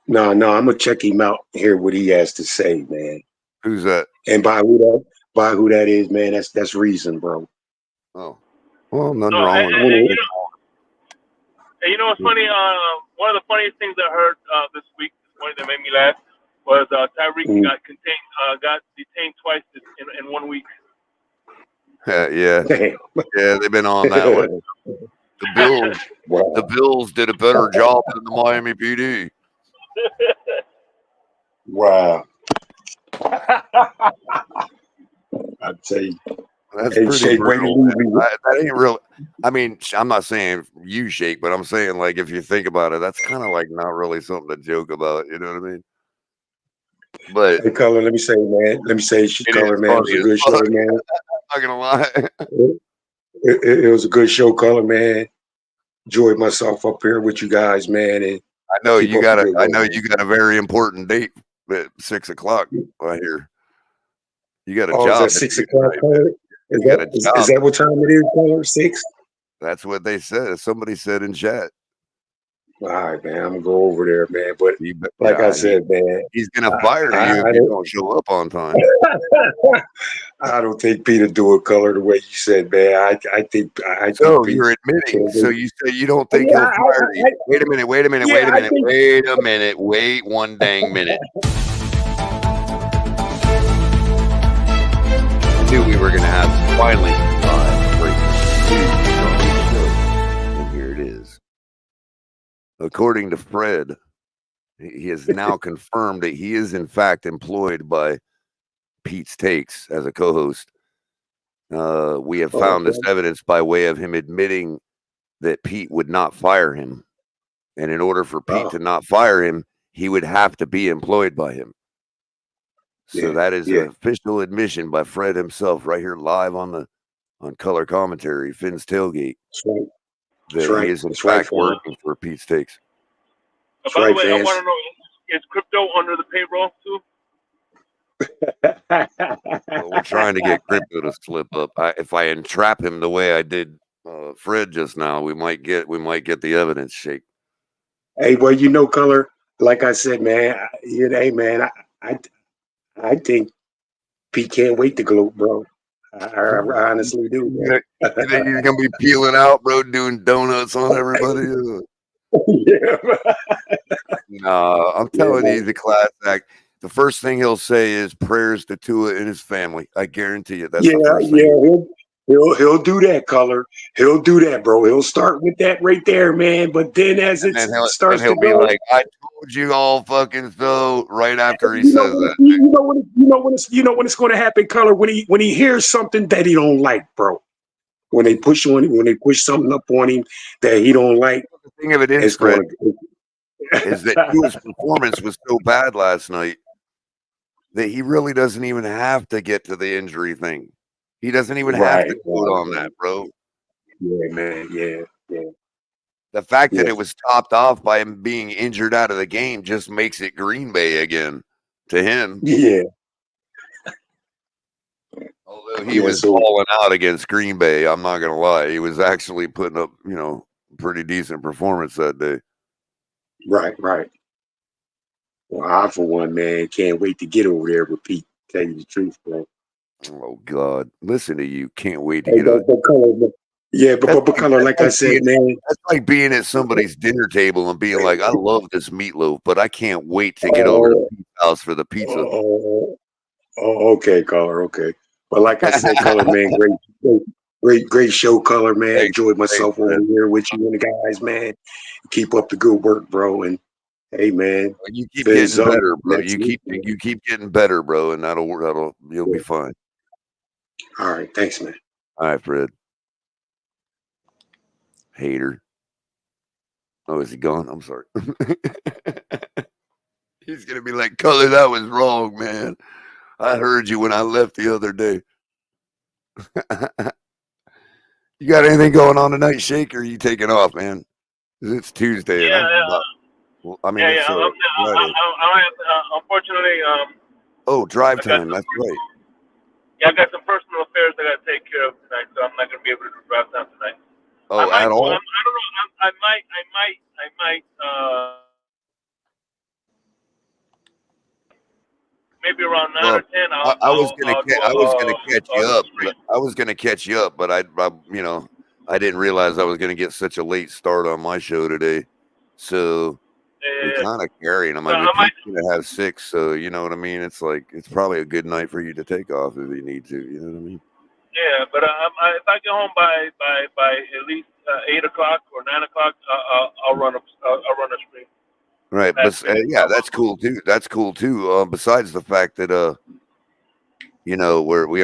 No, I'm gonna check him out. Hear what he has to say, man. Who's that? And by who that is, man. That's Reason, bro. Oh, well, nothing wrong with it. And you know what's funny? One of the funniest things I heard this week, that made me laugh, was Tyreek got detained twice in 1 week. Yeah, they've been on that one. The Bills did a better job than the Miami PD. Wow. I'd say that's hey, pretty Shake, brutal. That ain't real. I mean, I'm not saying you, Shake, but I'm saying like if you think about it, that's kind of like not really something to joke about. You know what I mean? But hey, Culler, let me say, Culler, man, it was a good show, man. I'm not gonna lie. It was a good show, Culler, man. Enjoyed myself up here with you guys, man. And I know you got a very important date at 6 o'clock right here. You got a job. Is that 6 o'clock? Is that what time it is, Culler? 6? That's what they said. Somebody said in chat. All right, man. I'm gonna go over there, man. But like I Yeah, said, man, he's gonna fire you if I you don't show up on time. I don't think Peter do it color the way you said, man. I think So Pete you're admitting. can So wait. you say you don't think Yeah, he'll fire you. Wait a minute. Wait a minute. yeah, Wait a I minute. think Wait a minute. Wait one dang minute. I knew we were gonna have finally breaking news. And here it is. According to Fred, he has now confirmed that he is in fact employed by Pete's Takes as a co-host. We have found this evidence by way of him admitting that Pete would not fire him. And in order for Pete to not fire him, he would have to be employed by him. So that is an official admission by Fred himself right here live on Color Commentary, Finn's Tailgate, that he is in fact working for Pete's Takes. By the way, I want to know, is crypto under the payroll too? Well, we're trying to get crypto to slip up. If I entrap him the way I did Fred just now, we might get the evidence shake. Hey, well, you know, color. Like I said, man. Hey, man. I think Pete can't wait to go, bro. I honestly do. You think he's gonna be peeling out, bro, doing donuts on everybody? Yeah. No, I'm telling you, he's a class act. The first thing he'll say is prayers to Tua and his family. I guarantee you, that's the first thing. He'll do that, color. He'll do that, bro. He'll start with that right there, man. But then as it starts he'll to be go, like, "I told you all fucking so." Right after he says that, you know when it's going to happen, color when he hears something that he don't like, bro. When they push something up on him that he don't like. The thing of it is, Fred, is that Tua's performance was so bad last night that he really doesn't even have to get to the injury thing. He doesn't even have to quote on that, bro. Yeah, man. Yeah. The fact that it was topped off by him being injured out of the game just makes it Green Bay again to him. Yeah. Although he was balling out against Green Bay, I'm not gonna lie, he was actually putting up, pretty decent performance that day. Right. Well, I for one, man, can't wait to get over there with Pete. Tell you the truth, bro. Oh God, listen to you. Can't wait to get over. But color, like I said, man, that's like being at somebody's dinner table and being like, "I love this meatloaf, but I can't wait to get over to Pete's house for the pizza." Okay, color. Okay, but like I said, color, man, great show, color, man. Enjoyed myself over here with you and the guys, man. Keep up the good work, bro. And hey, man, you keep getting better, bro. You keep getting better, bro, and you'll be fine. All right, thanks, man. All right, Fred. Hater. Oh, is he gone? I'm sorry. He's gonna be like, Color, that was wrong, man. I heard you when I left the other day. You got anything going on tonight, Shake, or are you taking off, man? It's Tuesday. Unfortunately, drive time. That's right. Yeah, I got some personal affairs I got to take care of tonight, so I'm not going to be able to do drive time tonight. Oh, at all? I don't know. I might. Maybe around 9 or 10. I was gonna catch you up. I was gonna catch you up, but I didn't realize I was gonna get such a late start on my show today. So we're kind of carrying them. I mean, Pete's gonna have 6, so you know what I mean. It's like it's probably a good night for you to take off if you need to. You know what I mean? Yeah, but if I get home by at least 8 o'clock or 9 o'clock, I'll run a stream. Right, but yeah, that's cool too. That's cool too. Besides the fact that we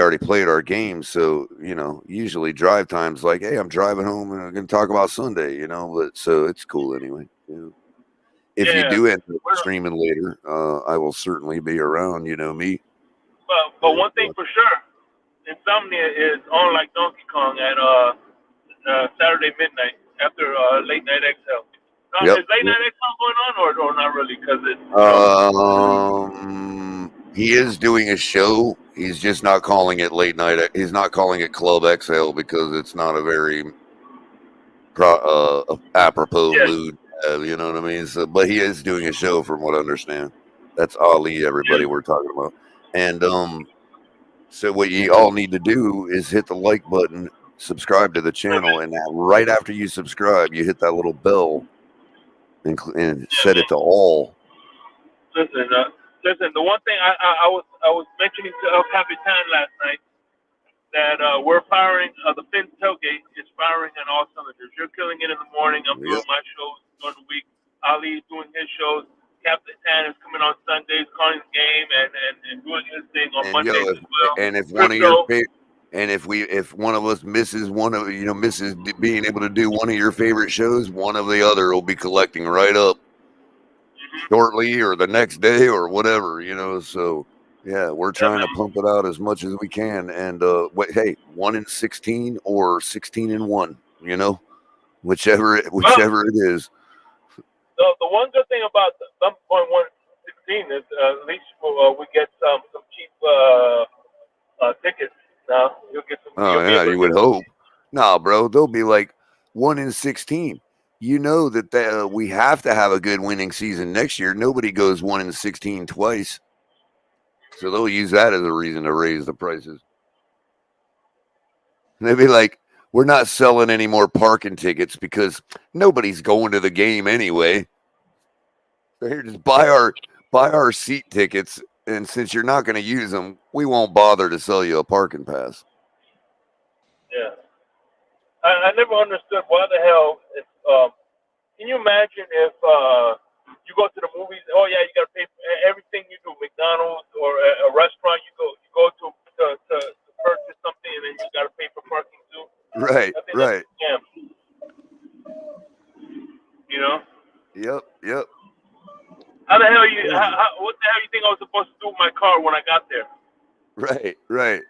already played our game, so usually drive time's like, hey, I'm driving home and I'm gonna talk about Sunday, but so it's cool anyway. If you do end up streaming later, I will certainly be around. You know me. But one thing for sure, Insomnia is on like Donkey Kong at Saturday midnight after Late Night XL. Is Late Night XL going on or not really? Because he is doing a show. He's just not calling it Late Night. He's not calling it Club XL because it's not a very apropos mood You know what I mean? So, but he is doing a show, from what I understand. That's Ali, everybody we're talking about. And so what you all need to do is hit the like button, subscribe to the channel, and right after you subscribe, you hit that little bell and set it to all. Listen, the one thing I was mentioning to El Capitan last night that we're firing the Fin tailgate is firing on all cylinders. You're killing it in the morning. I'm doing my shows during the week. Ali's doing his shows. Captain Tan is coming on Sundays, calling the game and doing his thing on And Mondays as well. if one of your and if one of us misses misses being able to do one of your favorite shows, one of the other will be collecting right up shortly or the next day or whatever, so yeah, we're trying to pump it out as much as we can. And hey, 1-16 or 16-1, whichever it is. The one good thing about the 1-16 is at least we get some cheap tickets. Now you'll get some. Oh yeah, you would hope. Nah, bro, they'll be like 1-16. You know that we have to have a good winning season next year. Nobody goes 1-16 twice, so they'll use that as a reason to raise the prices. And they'll be like, "We're not selling any more parking tickets because nobody's going to the game anyway. So here, just buy our seat tickets, and since you're not going to use them, we won't bother to sell you a parking pass." Yeah, I never understood why the hell. Can you imagine if you go to the movies? Oh yeah, you got to pay for everything you do. McDonald's or a restaurant, you go to purchase something, and then you got to pay for parking too. Right, right. Yeah. You know. Yep. How the hell what the hell you think I was supposed to do with my car when I got there? Right.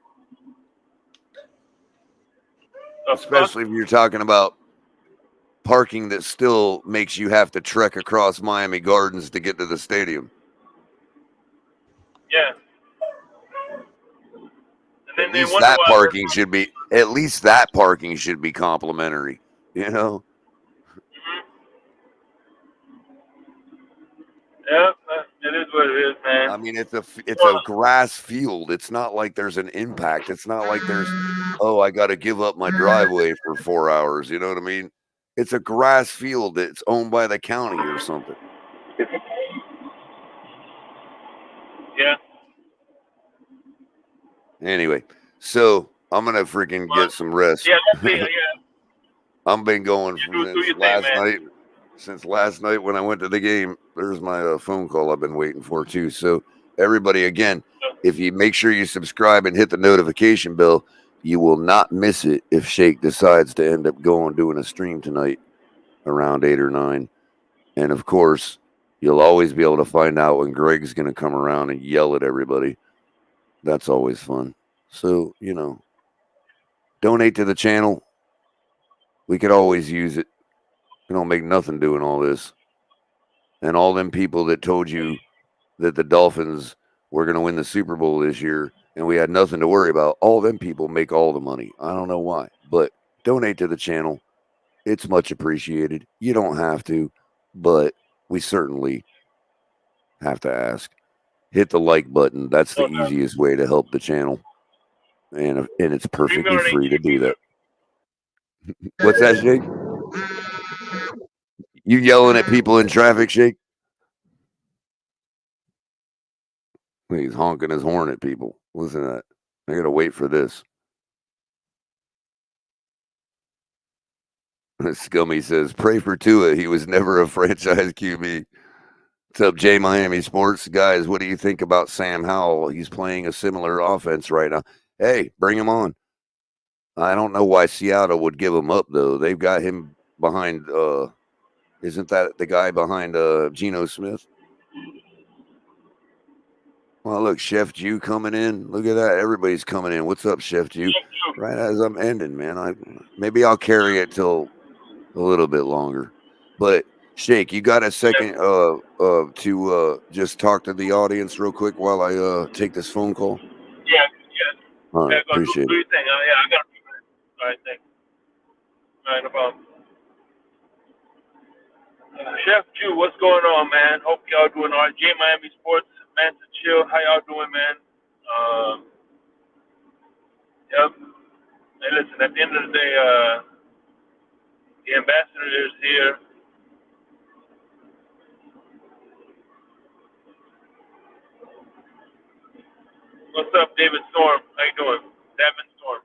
Especially if you're talking about parking that still makes you have to trek across Miami Gardens to get to the stadium. Yeah. At least that parking should be complimentary, Mm-hmm. Yeah, it is what it is, man. I mean, it's a grass field. It's not like there's an impact. It's not like there's, I got to give up my driveway for 4 hours. You know what I mean? It's a grass field that's owned by the county or something. Yeah. Anyway, so I'm gonna freaking get some rest. Yeah, yeah. I've been going since last night when I went to the game. There's my phone call I've been waiting for too. So everybody, again, if you make sure you subscribe and hit the notification bell, you will not miss it if Shake decides to end up doing a stream tonight around 8 or 9. And of course, you'll always be able to find out when Greg's going to come around and yell at everybody. That's always fun. So, donate to the channel. We could always use it. We don't make nothing doing all this. And all them people that told you that the Dolphins were going to win the Super Bowl this year and we had nothing to worry about, all them people make all the money. I don't know why, but donate to the channel. It's much appreciated. You don't have to, but we certainly have to ask. Hit the like button. That's the easiest way to help the channel. And it's perfectly free to do that. What's that, Shake? You yelling at people in traffic, Shake? He's honking his horn at people. Listen to that. I gotta wait for this. Scummy says, pray for Tua. He was never a franchise QB. What's up, J Miami Sports? Guys, what do you think about Sam Howell? He's playing a similar offense right now. Hey, bring him on. I don't know why Seattle would give him up, though. They've got him behind, isn't that the guy behind Geno Smith? Well, look, Chef Jew coming in. Look at that. Everybody's coming in. What's up, Chef Jew? Right as I'm ending, man. Maybe I'll carry it till a little bit longer. But Shake, you got a second to just talk to the audience real quick while I take this phone call? Yeah. All right, appreciate it. Do your thing. I got a few minutes. All right, thanks. All right, no problem. Chef Jew, what's going on, man? Hope y'all doing all right. J Miami Sports, man, to chill. How y'all doing, man? Yep. Hey, listen, at the end of the day, the ambassador is here. What's up, David Storm? How you doing? Devin Storm.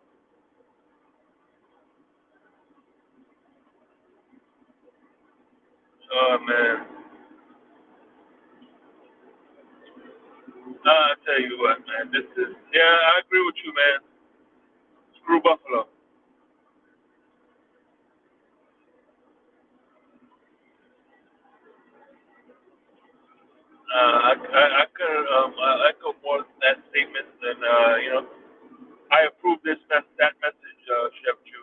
Oh, man. I tell you what, man. Yeah, I agree with you, man. Screw Buffalo. I could echo more of that statement, and I approve that message, Chef Chu.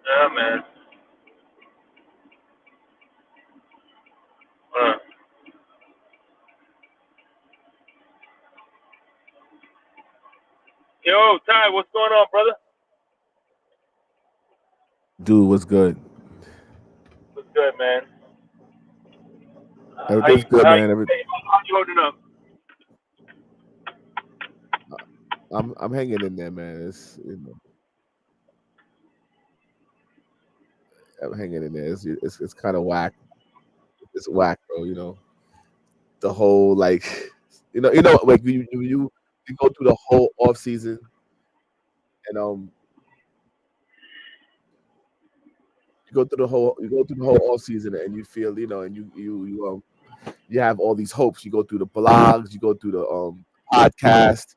Yeah, man. Uh, Yo, Ty, what's going on, brother? Dude, what's good? What's good, man? Everything's good, man. How you holding up? I'm hanging in there, man. I'm hanging in there. It's kind of whack. It's whack, bro. The whole like, like you go through the whole off season, and you go through the whole off season, and you feel, and you have all these hopes. You go through the blogs, you go through the podcast.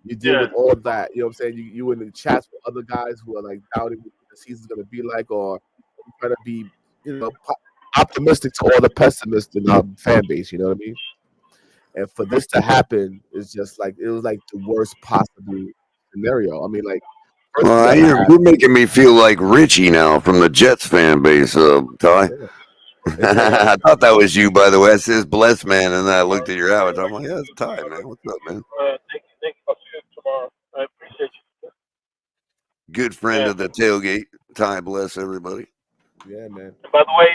You deal with all that, you know what I'm saying? You in the chats with other guys who are like doubting what the season's gonna be like, or trying to be, optimistic to all the pessimists in our fan base, you know what I mean? And for this to happen is just like it was like the worst possible scenario. I mean, like Well, you're making me feel like Richie now from the Jets fan base, Ty. I thought that was you, by the way. It says blessed man, and then I looked at your avatar. I'm like, yeah, it's Ty, man. What's up, man? Thank you. I'll see you tomorrow. I appreciate you. Good friend of the tailgate. Ty, bless everybody. Yeah, man. And by the way,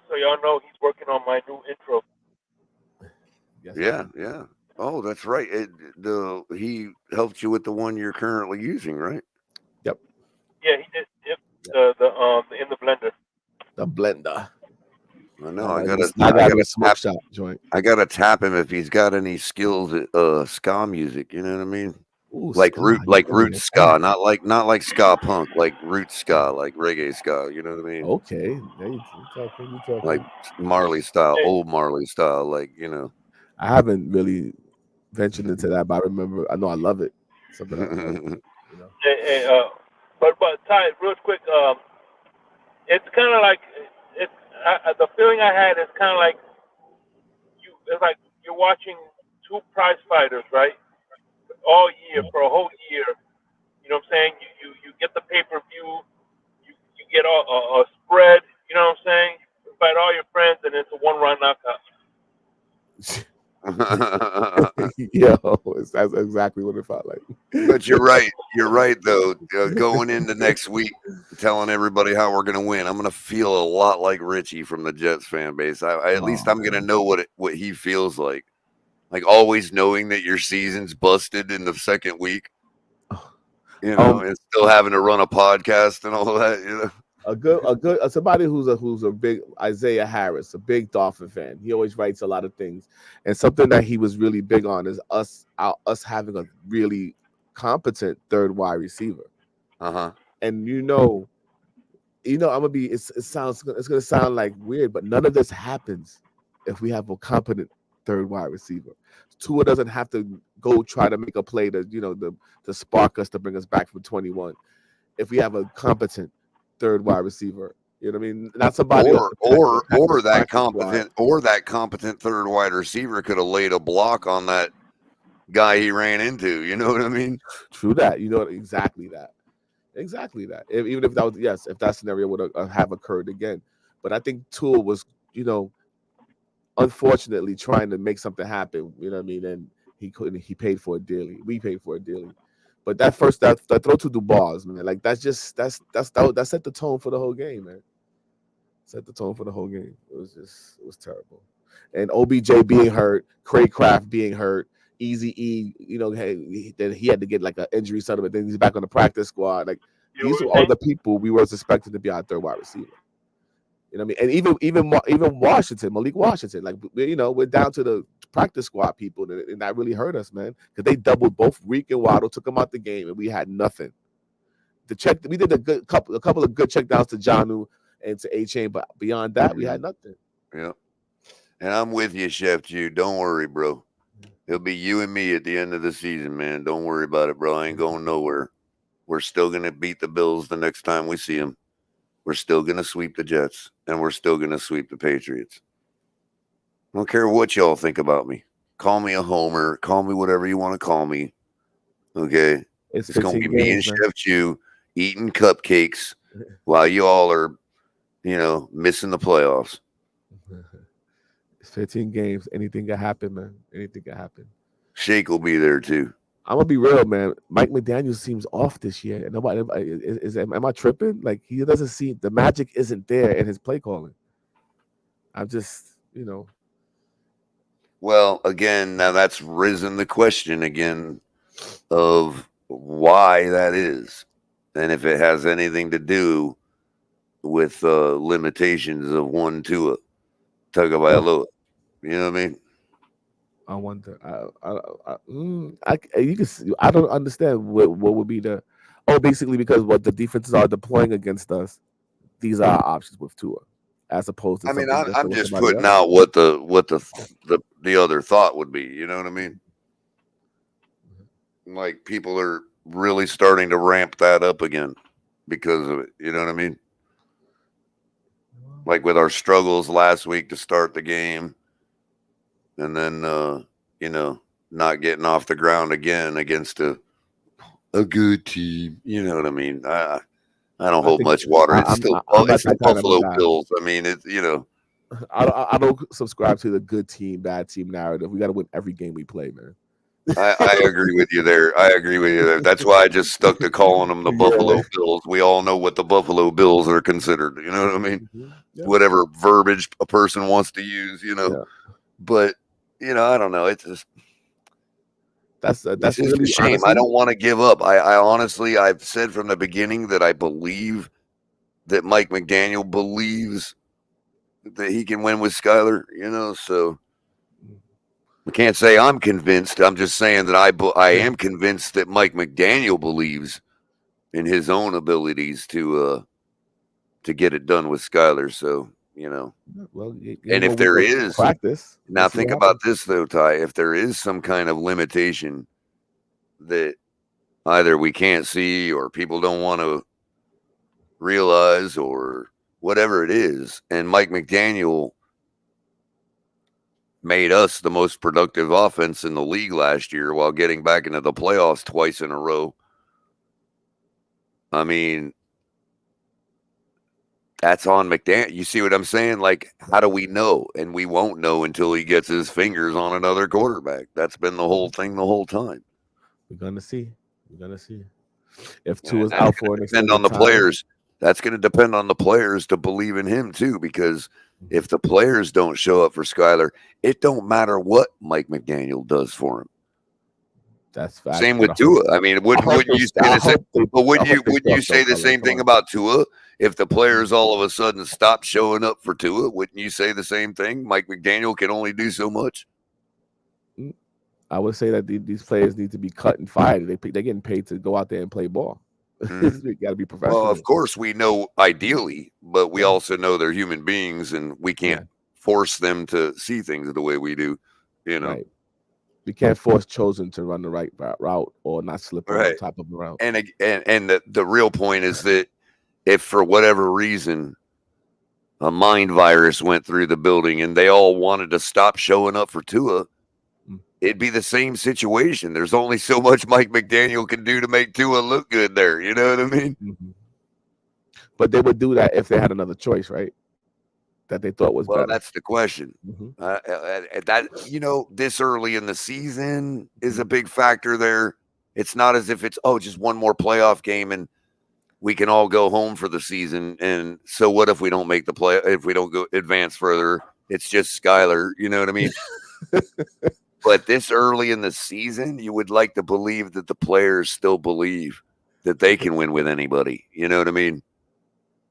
so y'all know he's working on my new intro. Yeah. Oh, that's right. He helped you with the one you're currently using, right? Yep. Yeah, he did. Yep. The in the blender. The blender. I know. I gotta smoke shop joint. I gotta tap him if he's got any skills at ska music. You know what I mean? Ooh, like ska, root ska, not like ska punk, like root ska, like reggae ska. You know what I mean? Okay, there you talking. Like Marley style, old Marley style, like I haven't really ventured into that, but I know I love it. Something I love, But Ty, real quick, it's kind of like the feeling I had is kind of like it's like you're watching two prize fighters, right? All year for a whole year. You know what I'm saying? You get the pay-per-view, you get a spread. You know what I'm saying? You fight all your friends, and it's a one-round knockout. Yo, that's exactly what it felt like. But you're right. You're right, though. Going into next week, telling everybody how we're gonna win, I'm gonna feel a lot like Richie from the Jets fan base. At least I'm gonna know what he feels like always knowing that your season's busted in the second week. And still having to run a podcast and all that. Somebody who's a big Isaiah Harris, a big Dolphin fan. He always writes a lot of things, and something that he was really big on is us having a really competent third wide receiver. And I'm gonna be. It's gonna sound like weird, but none of this happens if we have a competent third wide receiver. Tua doesn't have to go try to make a play to spark us to bring us back from 21. If we have a competent third wide receiver, you know what I mean? Not somebody or that competent third wide receiver could have laid a block on that guy he ran into. You know what I mean? True that. Exactly that. Even if that was if that scenario would have occurred again, but I think Tua was unfortunately trying to make something happen. You know what I mean? And he couldn't. He paid for it dearly. We paid for it dearly. But that throw to Dubas, man, like that set the tone for the whole game, man. Set the tone for the whole game. It was terrible. And OBJ being hurt, Craycraft being hurt, Easy E, then he had to get like an injury settlement. Then he's back on the practice squad. Like these were all the people we were expecting to be our third wide receiver. You know what I mean? And even Washington, Malik Washington, like we're down to the practice squad people, and that really hurt us, man, because they doubled both Reek and Waddle, took them out the game, and we had nothing. We did a couple of good checkdowns to Janu and to A-Chain, but beyond that, we had nothing. Yeah. And I'm with you, Chef Jude. Don't worry, bro. It'll be you and me at the end of the season, man. Don't worry about it, bro. I ain't going nowhere. We're still going to beat the Bills the next time we see them. We're still going to sweep the Jets, and we're still going to sweep the Patriots. I don't care what y'all think about me. Call me a homer. Call me whatever you want to call me. Okay? It's going to be me and Chef Chew eating cupcakes while you all are, missing the playoffs. It's 15 games. Anything can happen, man. Anything can happen. Shake will be there, too. I'm gonna be real, man. Mike McDaniel seems off this year. And nobody am I tripping? Like he doesn't see the magic isn't there in his play calling. I'm just, Well, again, now that's risen the question again of why that is, and if it has anything to do with limitations of 1-2 Tagovailoa. You know what I mean? I wonder. You can see, I don't understand what would be basically because what the defenses are deploying against us, these are our options with Tua, as opposed to. I mean, I'm just putting out what the other thought would be. You know what I mean? Like people are really starting to ramp that up again because of it. You know what I mean? Like with our struggles last week to start the game. And then, not getting off the ground again against a good team. You know what I mean? I don't hold much water. It's still it's the Buffalo Bills. I mean, it's I don't subscribe to the good team, bad team narrative. We got to win every game we play, man. I agree with you there. That's why I just stuck to calling them the Buffalo Bills. We all know what the Buffalo Bills are considered. You know what I mean? Yeah. Whatever verbiage a person wants to use, But I don't know. It's just that's really a shame. Honestly, I don't want to give up. I honestly, I've said from the beginning that I believe that Mike McDaniel believes that he can win with Skyler. So I can't say I'm convinced. I'm just saying that I am convinced that Mike McDaniel believes in his own abilities to get it done with Skyler. So. Well, and if there is practice, now think about this though, Ty. If there is some kind of limitation that either we can't see or people don't want to realize or whatever it is, and Mike McDaniel made us the most productive offense in the league last year while getting back into the playoffs twice in a row. I mean, that's on McDaniel. You see what I'm saying? Like, how do we know? And we won't know until he gets his fingers on another quarterback. That's been the whole thing the whole time. We're gonna see. If Tua's out for an extended on the time, players. That's going to depend on the players to believe in him too. Because if the players don't show up for Skyler, it don't matter what Mike McDaniel does for him. That's fact. Same with Tua. I mean, wouldn't you say the same? But would you say the same thing about Tua? If the players all of a sudden stop showing up for Tua, wouldn't you say the same thing? Mike McDaniel can only do so much. I would say that these players need to be cut and fired. They're getting paid to go out there and play ball. You got to be professional. Well, of course we know ideally, but we also know they're human beings, and we can't force them to see things the way we do. Right. We can't force Chosen to run the right route or not slip on top of the route. And the real point is that if for whatever reason a mind virus went through the building and they all wanted to stop showing up for Tua, it'd be the same situation. There's only so much Mike McDaniel can do to make Tua look good there. You know what I mean? Mm-hmm. But they would do that if they had another choice, right? That they thought was better. Well, that's the question. That this early in the season is a big factor there. It's not as if it's just one more playoff game and we can all go home for the season. And so what if we don't make the play? If we don't go advance further, it's just Skyler. You know what I mean? But this early in the season, you would like to believe that the players still believe that they can win with anybody. You know what I mean?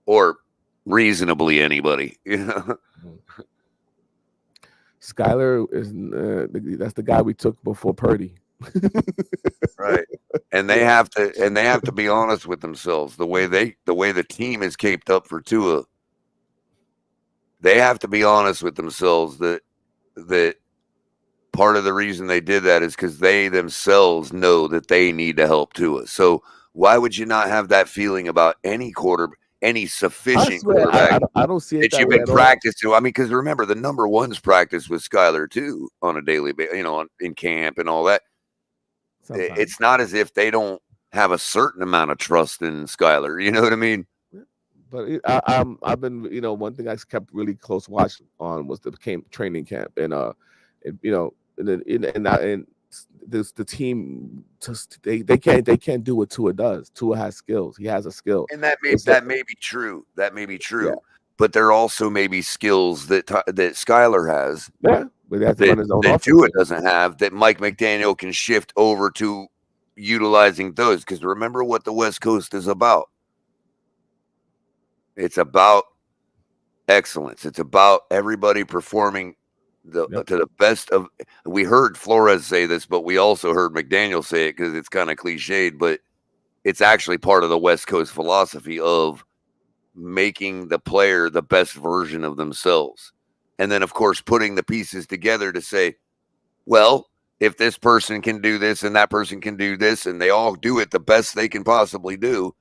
Or reasonably anybody. You know? Skyler is that's the guy we took before Purdy. Right. And they have to be honest with themselves. The way the team is caped up for Tua, they have to be honest with themselves that part of the reason they did that is because they themselves know that they need to help Tua. So why would you not have that feeling about any sufficient quarterback I don't see it that you've way been at all. practicing? I mean, because remember, the number one's practice with Skyler too on a daily basis, in camp and all that. Sometimes. It's not as if they don't have a certain amount of trust in Skyler. You know what I mean? But I've been, one thing I kept really close watch on was the training camp, and the team just they can't do what Tua does. Tua has skills. He has a skill, And that may be true. That may be true. Yeah. But there also may be skills that Skyler has. Yeah, but he has to run his own that offense. Tua doesn't have, that Mike McDaniel can shift over to utilizing those. Because remember what the West Coast is about. It's about excellence. It's about everybody performing to the best of. We heard Flores say this, but we also heard McDaniel say it because it's kind of cliched, but it's actually part of the West Coast philosophy of making the player the best version of themselves. And then, of course, putting the pieces together to say, well, if this person can do this and that person can do this, and they all do it the best they can possibly do,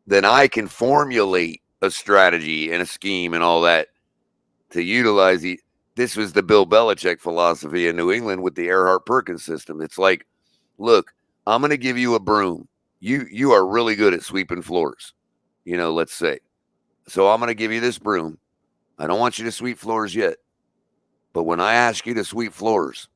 then I can formulate a strategy and a scheme and all that to utilize it. This was the Bill Belichick philosophy in New England with the Earhart-Perkins system. It's like, look, I'm going to give you a broom. You are really good at sweeping floors, let's say. So I'm going to give you this broom. I don't want you to sweep floors yet. But when I ask you to sweep floors,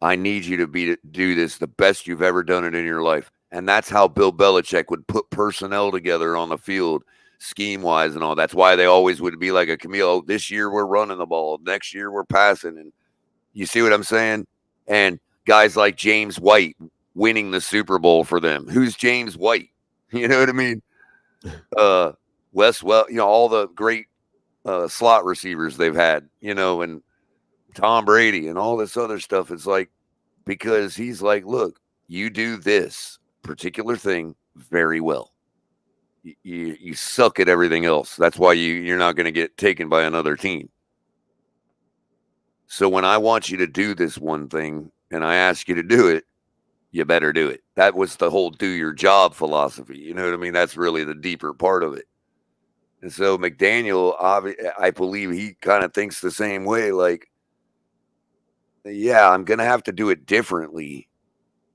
I need you to do this the best you've ever done it in your life. And that's how Bill Belichick would put personnel together on the field, scheme-wise and all. That's why they always would be like a Camille. This year we're running the ball. Next year we're passing. And you see what I'm saying? And guys like James White winning the Super Bowl for them. Who's James White? You know what I mean? All the great slot receivers they've had, and Tom Brady and all this other stuff. It's like, because he's like, look, you do this particular thing very well. You suck at everything else. That's why you're not going to get taken by another team. So when I want you to do this one thing and I ask you to do it, you better do it. That was the whole do your job philosophy. You know what I mean? That's really the deeper part of it. And so McDaniel, I believe he kind of thinks the same way. Like, yeah, I'm going to have to do it differently,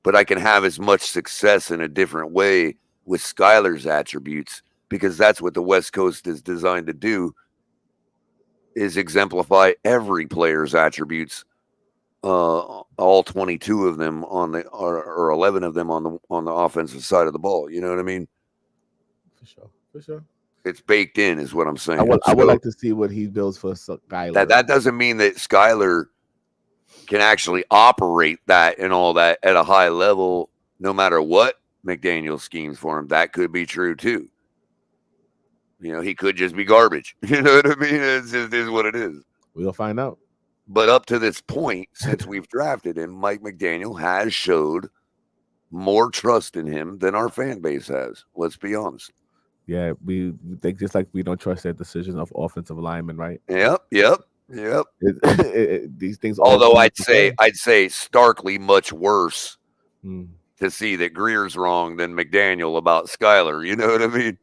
but I can have as much success in a different way with Skyler's attributes, because that's what the West Coast is designed to do, is exemplify every player's attributes, all 22 of them or 11 of them on the offensive side of the ball. You know what I mean? For sure. It's baked in, is what I'm saying. I would like to see what he builds for Skyler. That doesn't mean that Skyler can actually operate that and all that at a high level, no matter what McDaniel schemes for him. That could be true too. He could just be garbage. You know what I mean? It is what it is. We'll find out. But up to this point, since we've drafted him, Mike McDaniel has showed more trust in him than our fan base has. Let's be honest. Yeah, we think just like we don't trust their decisions of offensive linemen, right? Yep. These things. Although I'd say starkly much worse to see that Greer's wrong than McDaniel about Skyler. You know what I mean?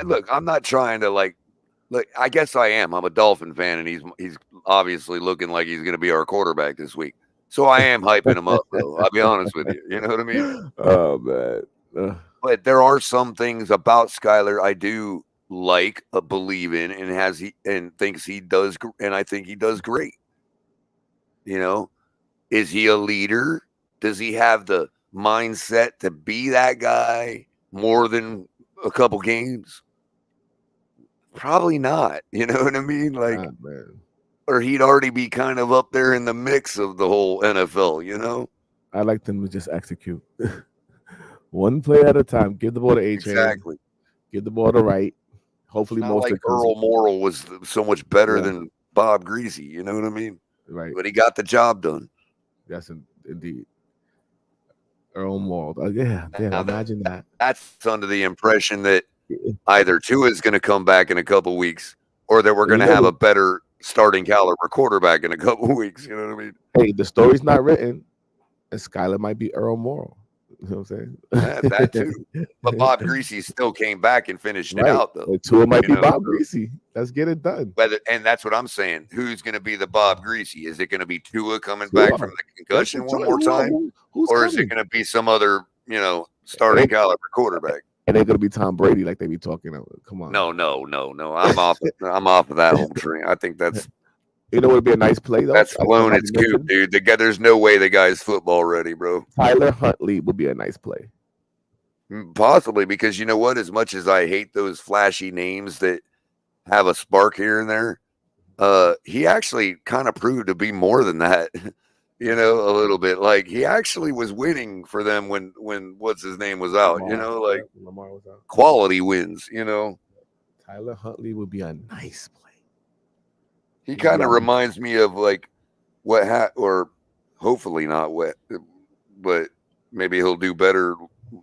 Look, I'm not trying to look. I guess I am. I'm a Dolphin fan, and he's obviously looking like he's going to be our quarterback this week. So I am hyping him up, though. I'll be honest with you. You know what I mean? Oh man. But there are some things about Skyler I do like, believe in, and thinks he does, and I think he does great. Is he a leader? Does he have the mindset to be that guy more than a couple games? Probably not. You know what I mean? Like, man. or he'd already be kind of up there in the mix of the whole NFL, you know? I like them to just execute. One play at a time. Give the ball to A-Chain. Exactly. Give the ball to Wright. Hopefully, Not like Earl Morrall was so much better than Bob Greasy. You know what I mean? Right. But he got the job done. Yes, indeed. Earl Morrall. Yeah, imagine that. That's under the impression that either Tua is going to come back in a couple weeks, or that we're going to have a better starting caliber quarterback in a couple weeks. You know what I mean? Hey, the story's not written, and Skyler might be Earl Morrall. You know what I'm saying? That too. But Bob Greasy still came back and finished it out, though. And Tua might be Bob Greasy. Let's get it done. And that's what I'm saying. Who's going to be the Bob Greasy? Is it going to be Tua coming back from the concussion one more time, or is it going to be some other, starting caliber quarterback? And they're going to be Tom Brady, like they be talking about. Come on. No. I'm off. I'm off of that whole train. I think that's. You know, it would be a nice play though. That's blown its coop, dude. There's no way the guy's football ready, bro. Tyler Huntley would be a nice play. Possibly, because you know what? As much as I hate those flashy names that have a spark here and there, he actually kind of proved to be more than that. A little bit. Like he actually was winning for them when what's his name was out. Lamar, Lamar was out. Quality wins. Tyler Huntley would be a nice play. He kind of reminds me of like or hopefully not what, but maybe he'll do better.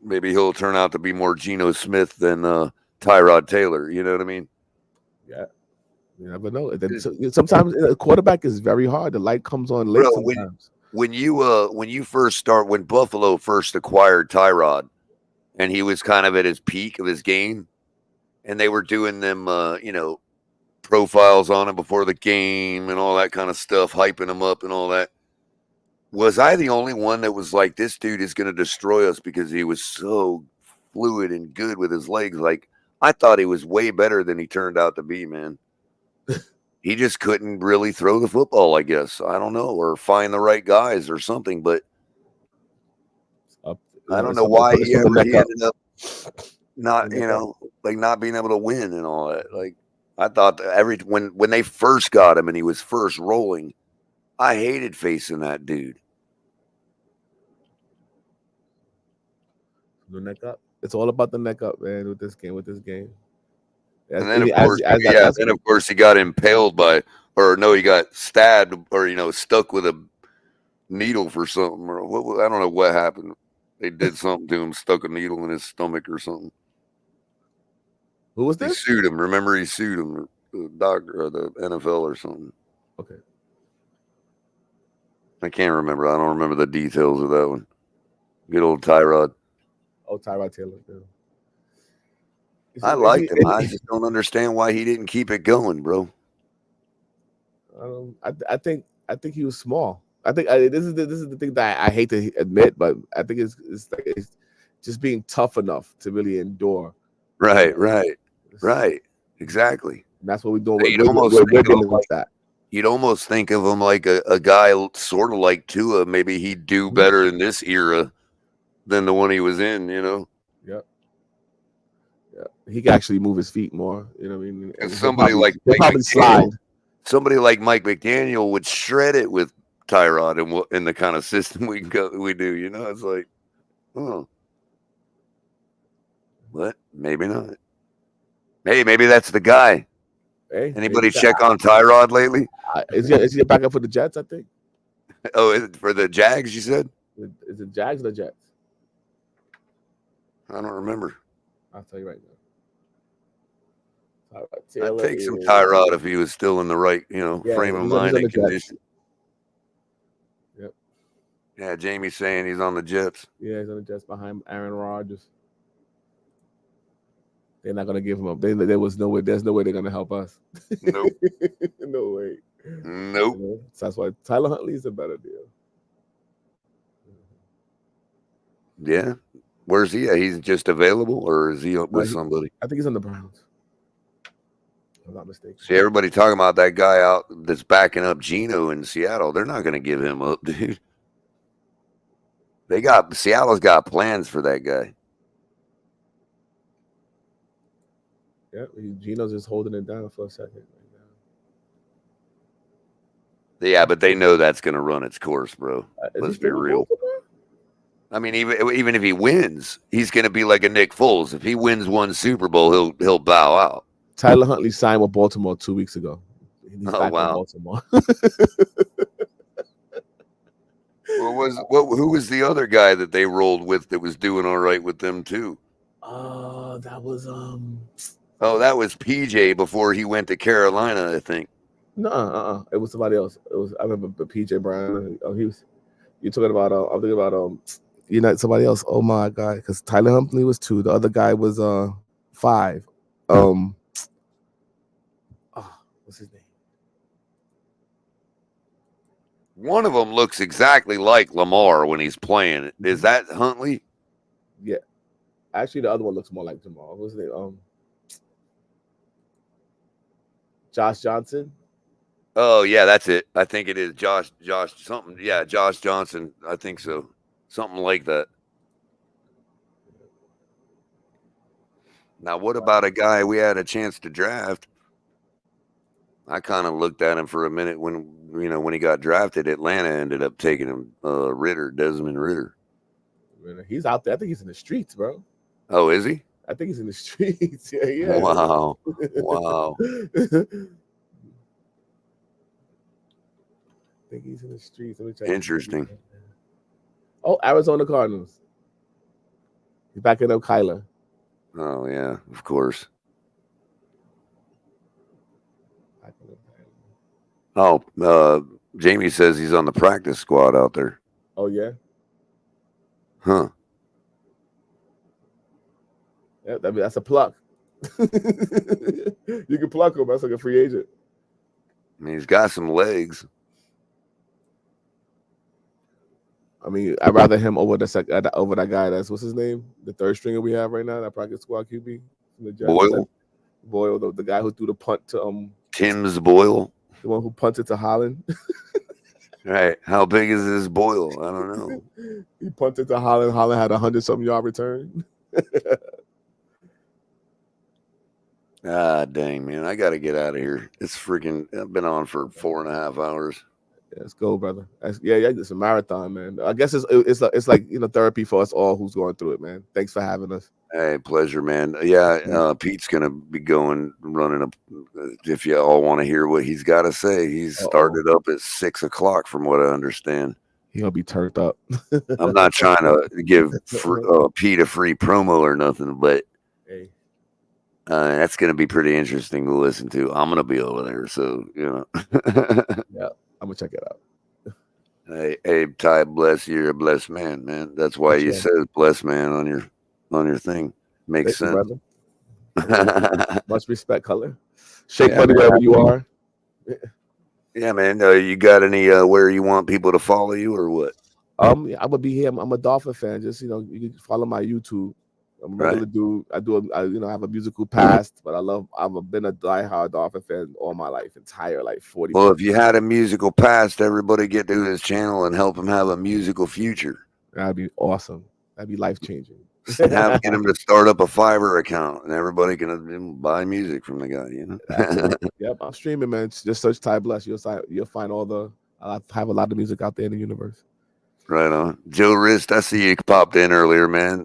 Maybe he'll turn out to be more Geno Smith than Tyrod Taylor. You know what I mean? Yeah. You never know. Sometimes a quarterback is very hard. The light comes on late sometimes. When you first start, when Buffalo first acquired Tyrod, and he was kind of at his peak of his game, and they were doing them, profiles on him before the game and all that kind of stuff, hyping him up and all that. Was I the only one that was like, this dude is going to destroy us because he was so fluid and good with his legs? Like, I thought he was way better than he turned out to be, man. He just couldn't really throw the football, I guess. I don't know, or find the right guys or something, but I don't know why he ended up not, not being able to win and all that. Like, I thought when they first got him and he was first rolling, I hated facing that dude. The neck up. It's all about the neck up, man. With this game. And then of course he got impaled he got stabbed or stuck with a needle for something or what. I don't know what happened. They did something to him, stuck a needle in his stomach or something. Who was this? He sued him. Remember, he sued him, the doctor or the NFL or something. Okay. I can't remember. I don't remember the details of that one. Good old Tyrod. Oh, Tyrod Taylor. Yeah. I liked him. I just don't understand why he didn't keep it going, bro. I think he was small. I think this is the thing that I hate to admit, but I think it's just being tough enough to really endure. Right. Exactly. And that's what we're doing. You'd almost think of him like a guy sort of like Tua. Maybe he'd do better in this era than the one he was in, Yep. Yeah. He can actually move his feet more. You know what I mean? And somebody like Mike McDaniel would shred it with Tyrod in the kind of system we do. It's like, oh, what? Maybe not. Hey, maybe that's the guy. Hey, anybody check on Tyrod lately? Is he a backup for the Jets? I think. Oh, is it for the Jags? You said? Is it Jags or the Jets? I don't remember. I'll tell you right now. I'd take some Tyrod if he was still in the right, frame of mind and condition. Yep. Yeah, Jamie's saying he's on the Jets. Yeah, he's on the Jets behind Aaron Rodgers. They're not gonna give him up. There was no way. There's no way they're gonna help us. Nope. No way. Nope. So that's why Tyler Huntley is a better deal. Yeah. Where's he at? He's just available, or is he with somebody? I think he's on the Browns. If I'm not mistaken. See, everybody talking about that guy out that's backing up Geno in Seattle. They're not going to give him up, dude. Seattle's got plans for that guy. Yeah, Gino's just holding it down for a second. Yeah, but they know that's going to run its course, bro. Is Let's he be still with real. Baltimore? I mean, even if he wins, he's going to be like a Nick Foles. If he wins one Super Bowl, he'll bow out. Tyler Huntley signed with Baltimore 2 weeks ago. He's Oh back in wow. Baltimore. Who was the other guy that they rolled with that was doing all right with them too? That was Oh, that was PJ before he went to Carolina, I think. No, it was somebody else. It was I remember PJ Brown. Oh, he was. You're talking about. I'm thinking about somebody else. Oh my god, because Tyler Huntley was 2. The other guy was 5. What's his name? One of them looks exactly like Lamar when he's playing. Is that Huntley? Yeah. Actually, the other one looks more like Jamal. What's his name? Josh Johnson. Oh yeah, that's it. I think it is Josh something. Yeah, Josh Johnson. I think so. Something like that. Now, what about a guy we had a chance to draft? I kind of looked at him for a minute when he got drafted. Atlanta ended up taking him, Desmond Ritter. He's out there. I think he's in the streets, bro. Oh, is he? I think he's in the streets. Yeah. Wow. Wow. I think he's in the streets. Let me check. Interesting. Oh, Arizona Cardinals. He's backing up Kyler. Oh yeah, of course. Oh, Jamie says he's on the practice squad out there. Oh yeah. Huh. Yeah, that's a pluck. You can pluck him. That's like a free agent. I mean, he's got some legs. I mean, I'd rather him over that guy. That's what's his name, the third stringer we have right now, that practice squad QB. Boyle, the guy who threw the punt to Tim's Boyle, the one who punted to Holland. Right? How big is this Boyle? I don't know. He punted to Holland. Holland had 100-something yard return. Ah, dang, man. I got to get out of here. It's freaking, I've been on for 4.5 hours. Yeah, let's go, brother. Yeah, it's a marathon, man. I guess it's like therapy for us all who's going through it, man. Thanks for having us. Hey, pleasure, man. Yeah, Pete's gonna be running up. If you all want to hear what he's got to say, he's started up at 6 o'clock, from what I understand. He'll be turned up. I'm not trying to give Pete a free promo or nothing, but hey. That's gonna be pretty interesting to listen to. I'm gonna be over there, so Yeah, I'm gonna check it out. Hey, Ty, bless you. You're a blessed man. That's why you said blessed man on your thing. Makes Thank sense. You, brother. Much respect, Culler. Shake money wherever you are. Yeah, man. You got any where you want people to follow you or what? I'm gonna be here. I'm a Dolphin fan. Just you can follow my YouTube. I'm a regular dude. I have a musical past, but I've been a diehard Dolphin fan all my life, entire life, 40. Well, if you had a musical past, everybody get to his channel and help him have a musical future. That'd be awesome. That'd be life changing. Get him to start up a Fiverr account, and everybody can buy music from the guy. Yep, I'm streaming, man. Just search Ty Bless. You'll find I have a lot of music out there in the universe. Right on. Joe Rist, I see you popped in earlier, man.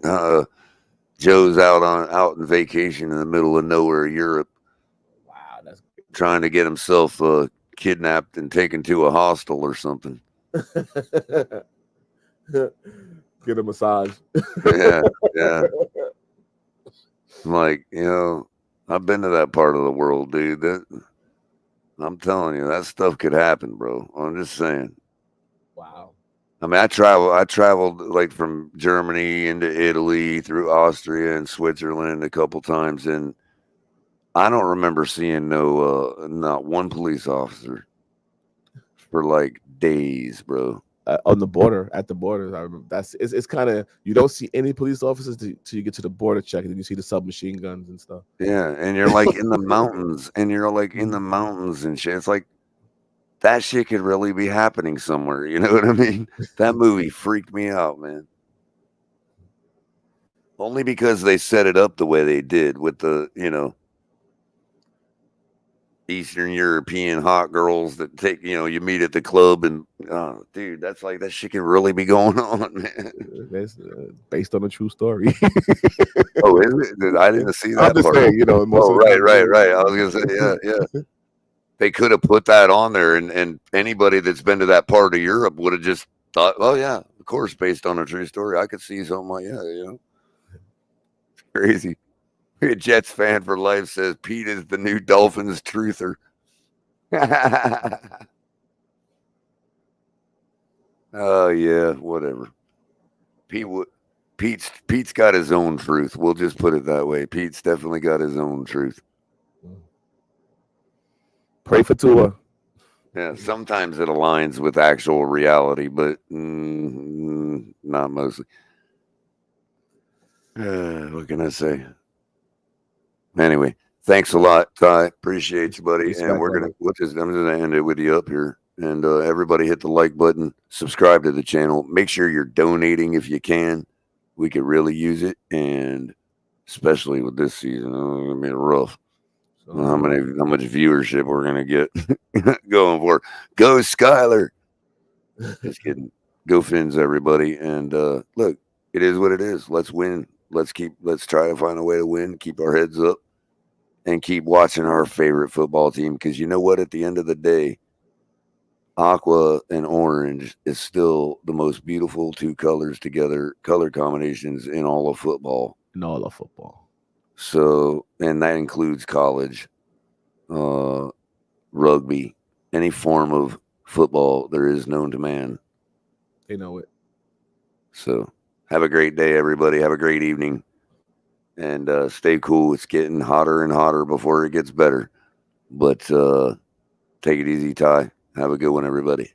Joe's out on vacation in the middle of nowhere, Europe. Wow, that's trying to get himself kidnapped and taken to a hostel or something. Get a massage. Yeah. I'm like, I've been to that part of the world, dude. I'm telling you, that stuff could happen, bro. I'm just saying. Wow. I mean, I traveled like from Germany into Italy through Austria and Switzerland a couple times, and I don't remember seeing not one police officer for like days, bro. On the border, at the border, I remember it's kind of, you don't see any police officers till you get to the border check, and then you see the submachine guns and stuff. Yeah, and you're like in the mountains, and shit. It's like that shit could really be happening somewhere. You know what I mean? That movie freaked me out, man. Only because they set it up the way they did with the, Eastern European hot girls that take, you meet at the club and, dude, that's like, that shit can really be going on, man. That's based on a true story. Oh, is it? I didn't see that I'm just part. saying, most Oh, of the time, right. I was gonna say, yeah. They could have put that on there, and anybody that's been to that part of Europe would have just thought, oh yeah, of course, based on a true story. I could see something like it's crazy. A Jets fan for life says Pete is the new Dolphins truther. Oh yeah, whatever. Pete's got his own truth. We'll just put it that way. Pete's definitely got his own truth. Pray for Tua. Yeah, sometimes it aligns with actual reality, but not mostly. What can I say? Anyway, thanks a lot, Ty. Appreciate you, buddy. Respect, And brother. I'm gonna end it with you up here. And everybody hit the like button, subscribe to the channel. Make sure you're donating if you can. We could really use it, and especially with this season, it's gonna be rough. How much viewership we're gonna get going for? Go Skyler. Just kidding. Go Fins, everybody. And look, it is what it is. Let's win. Let's try to find a way to win. Keep our heads up, and keep watching our favorite football team. Because you know what? At the end of the day, aqua and orange is still the most beautiful two colors together, color combinations in all of football. So, and that includes college, rugby, any form of football there is known to man. They know it. So, have a great day, everybody. Have a great evening, and stay cool. It's getting hotter and hotter before it gets better. But take it easy, Ty. Have a good one, everybody.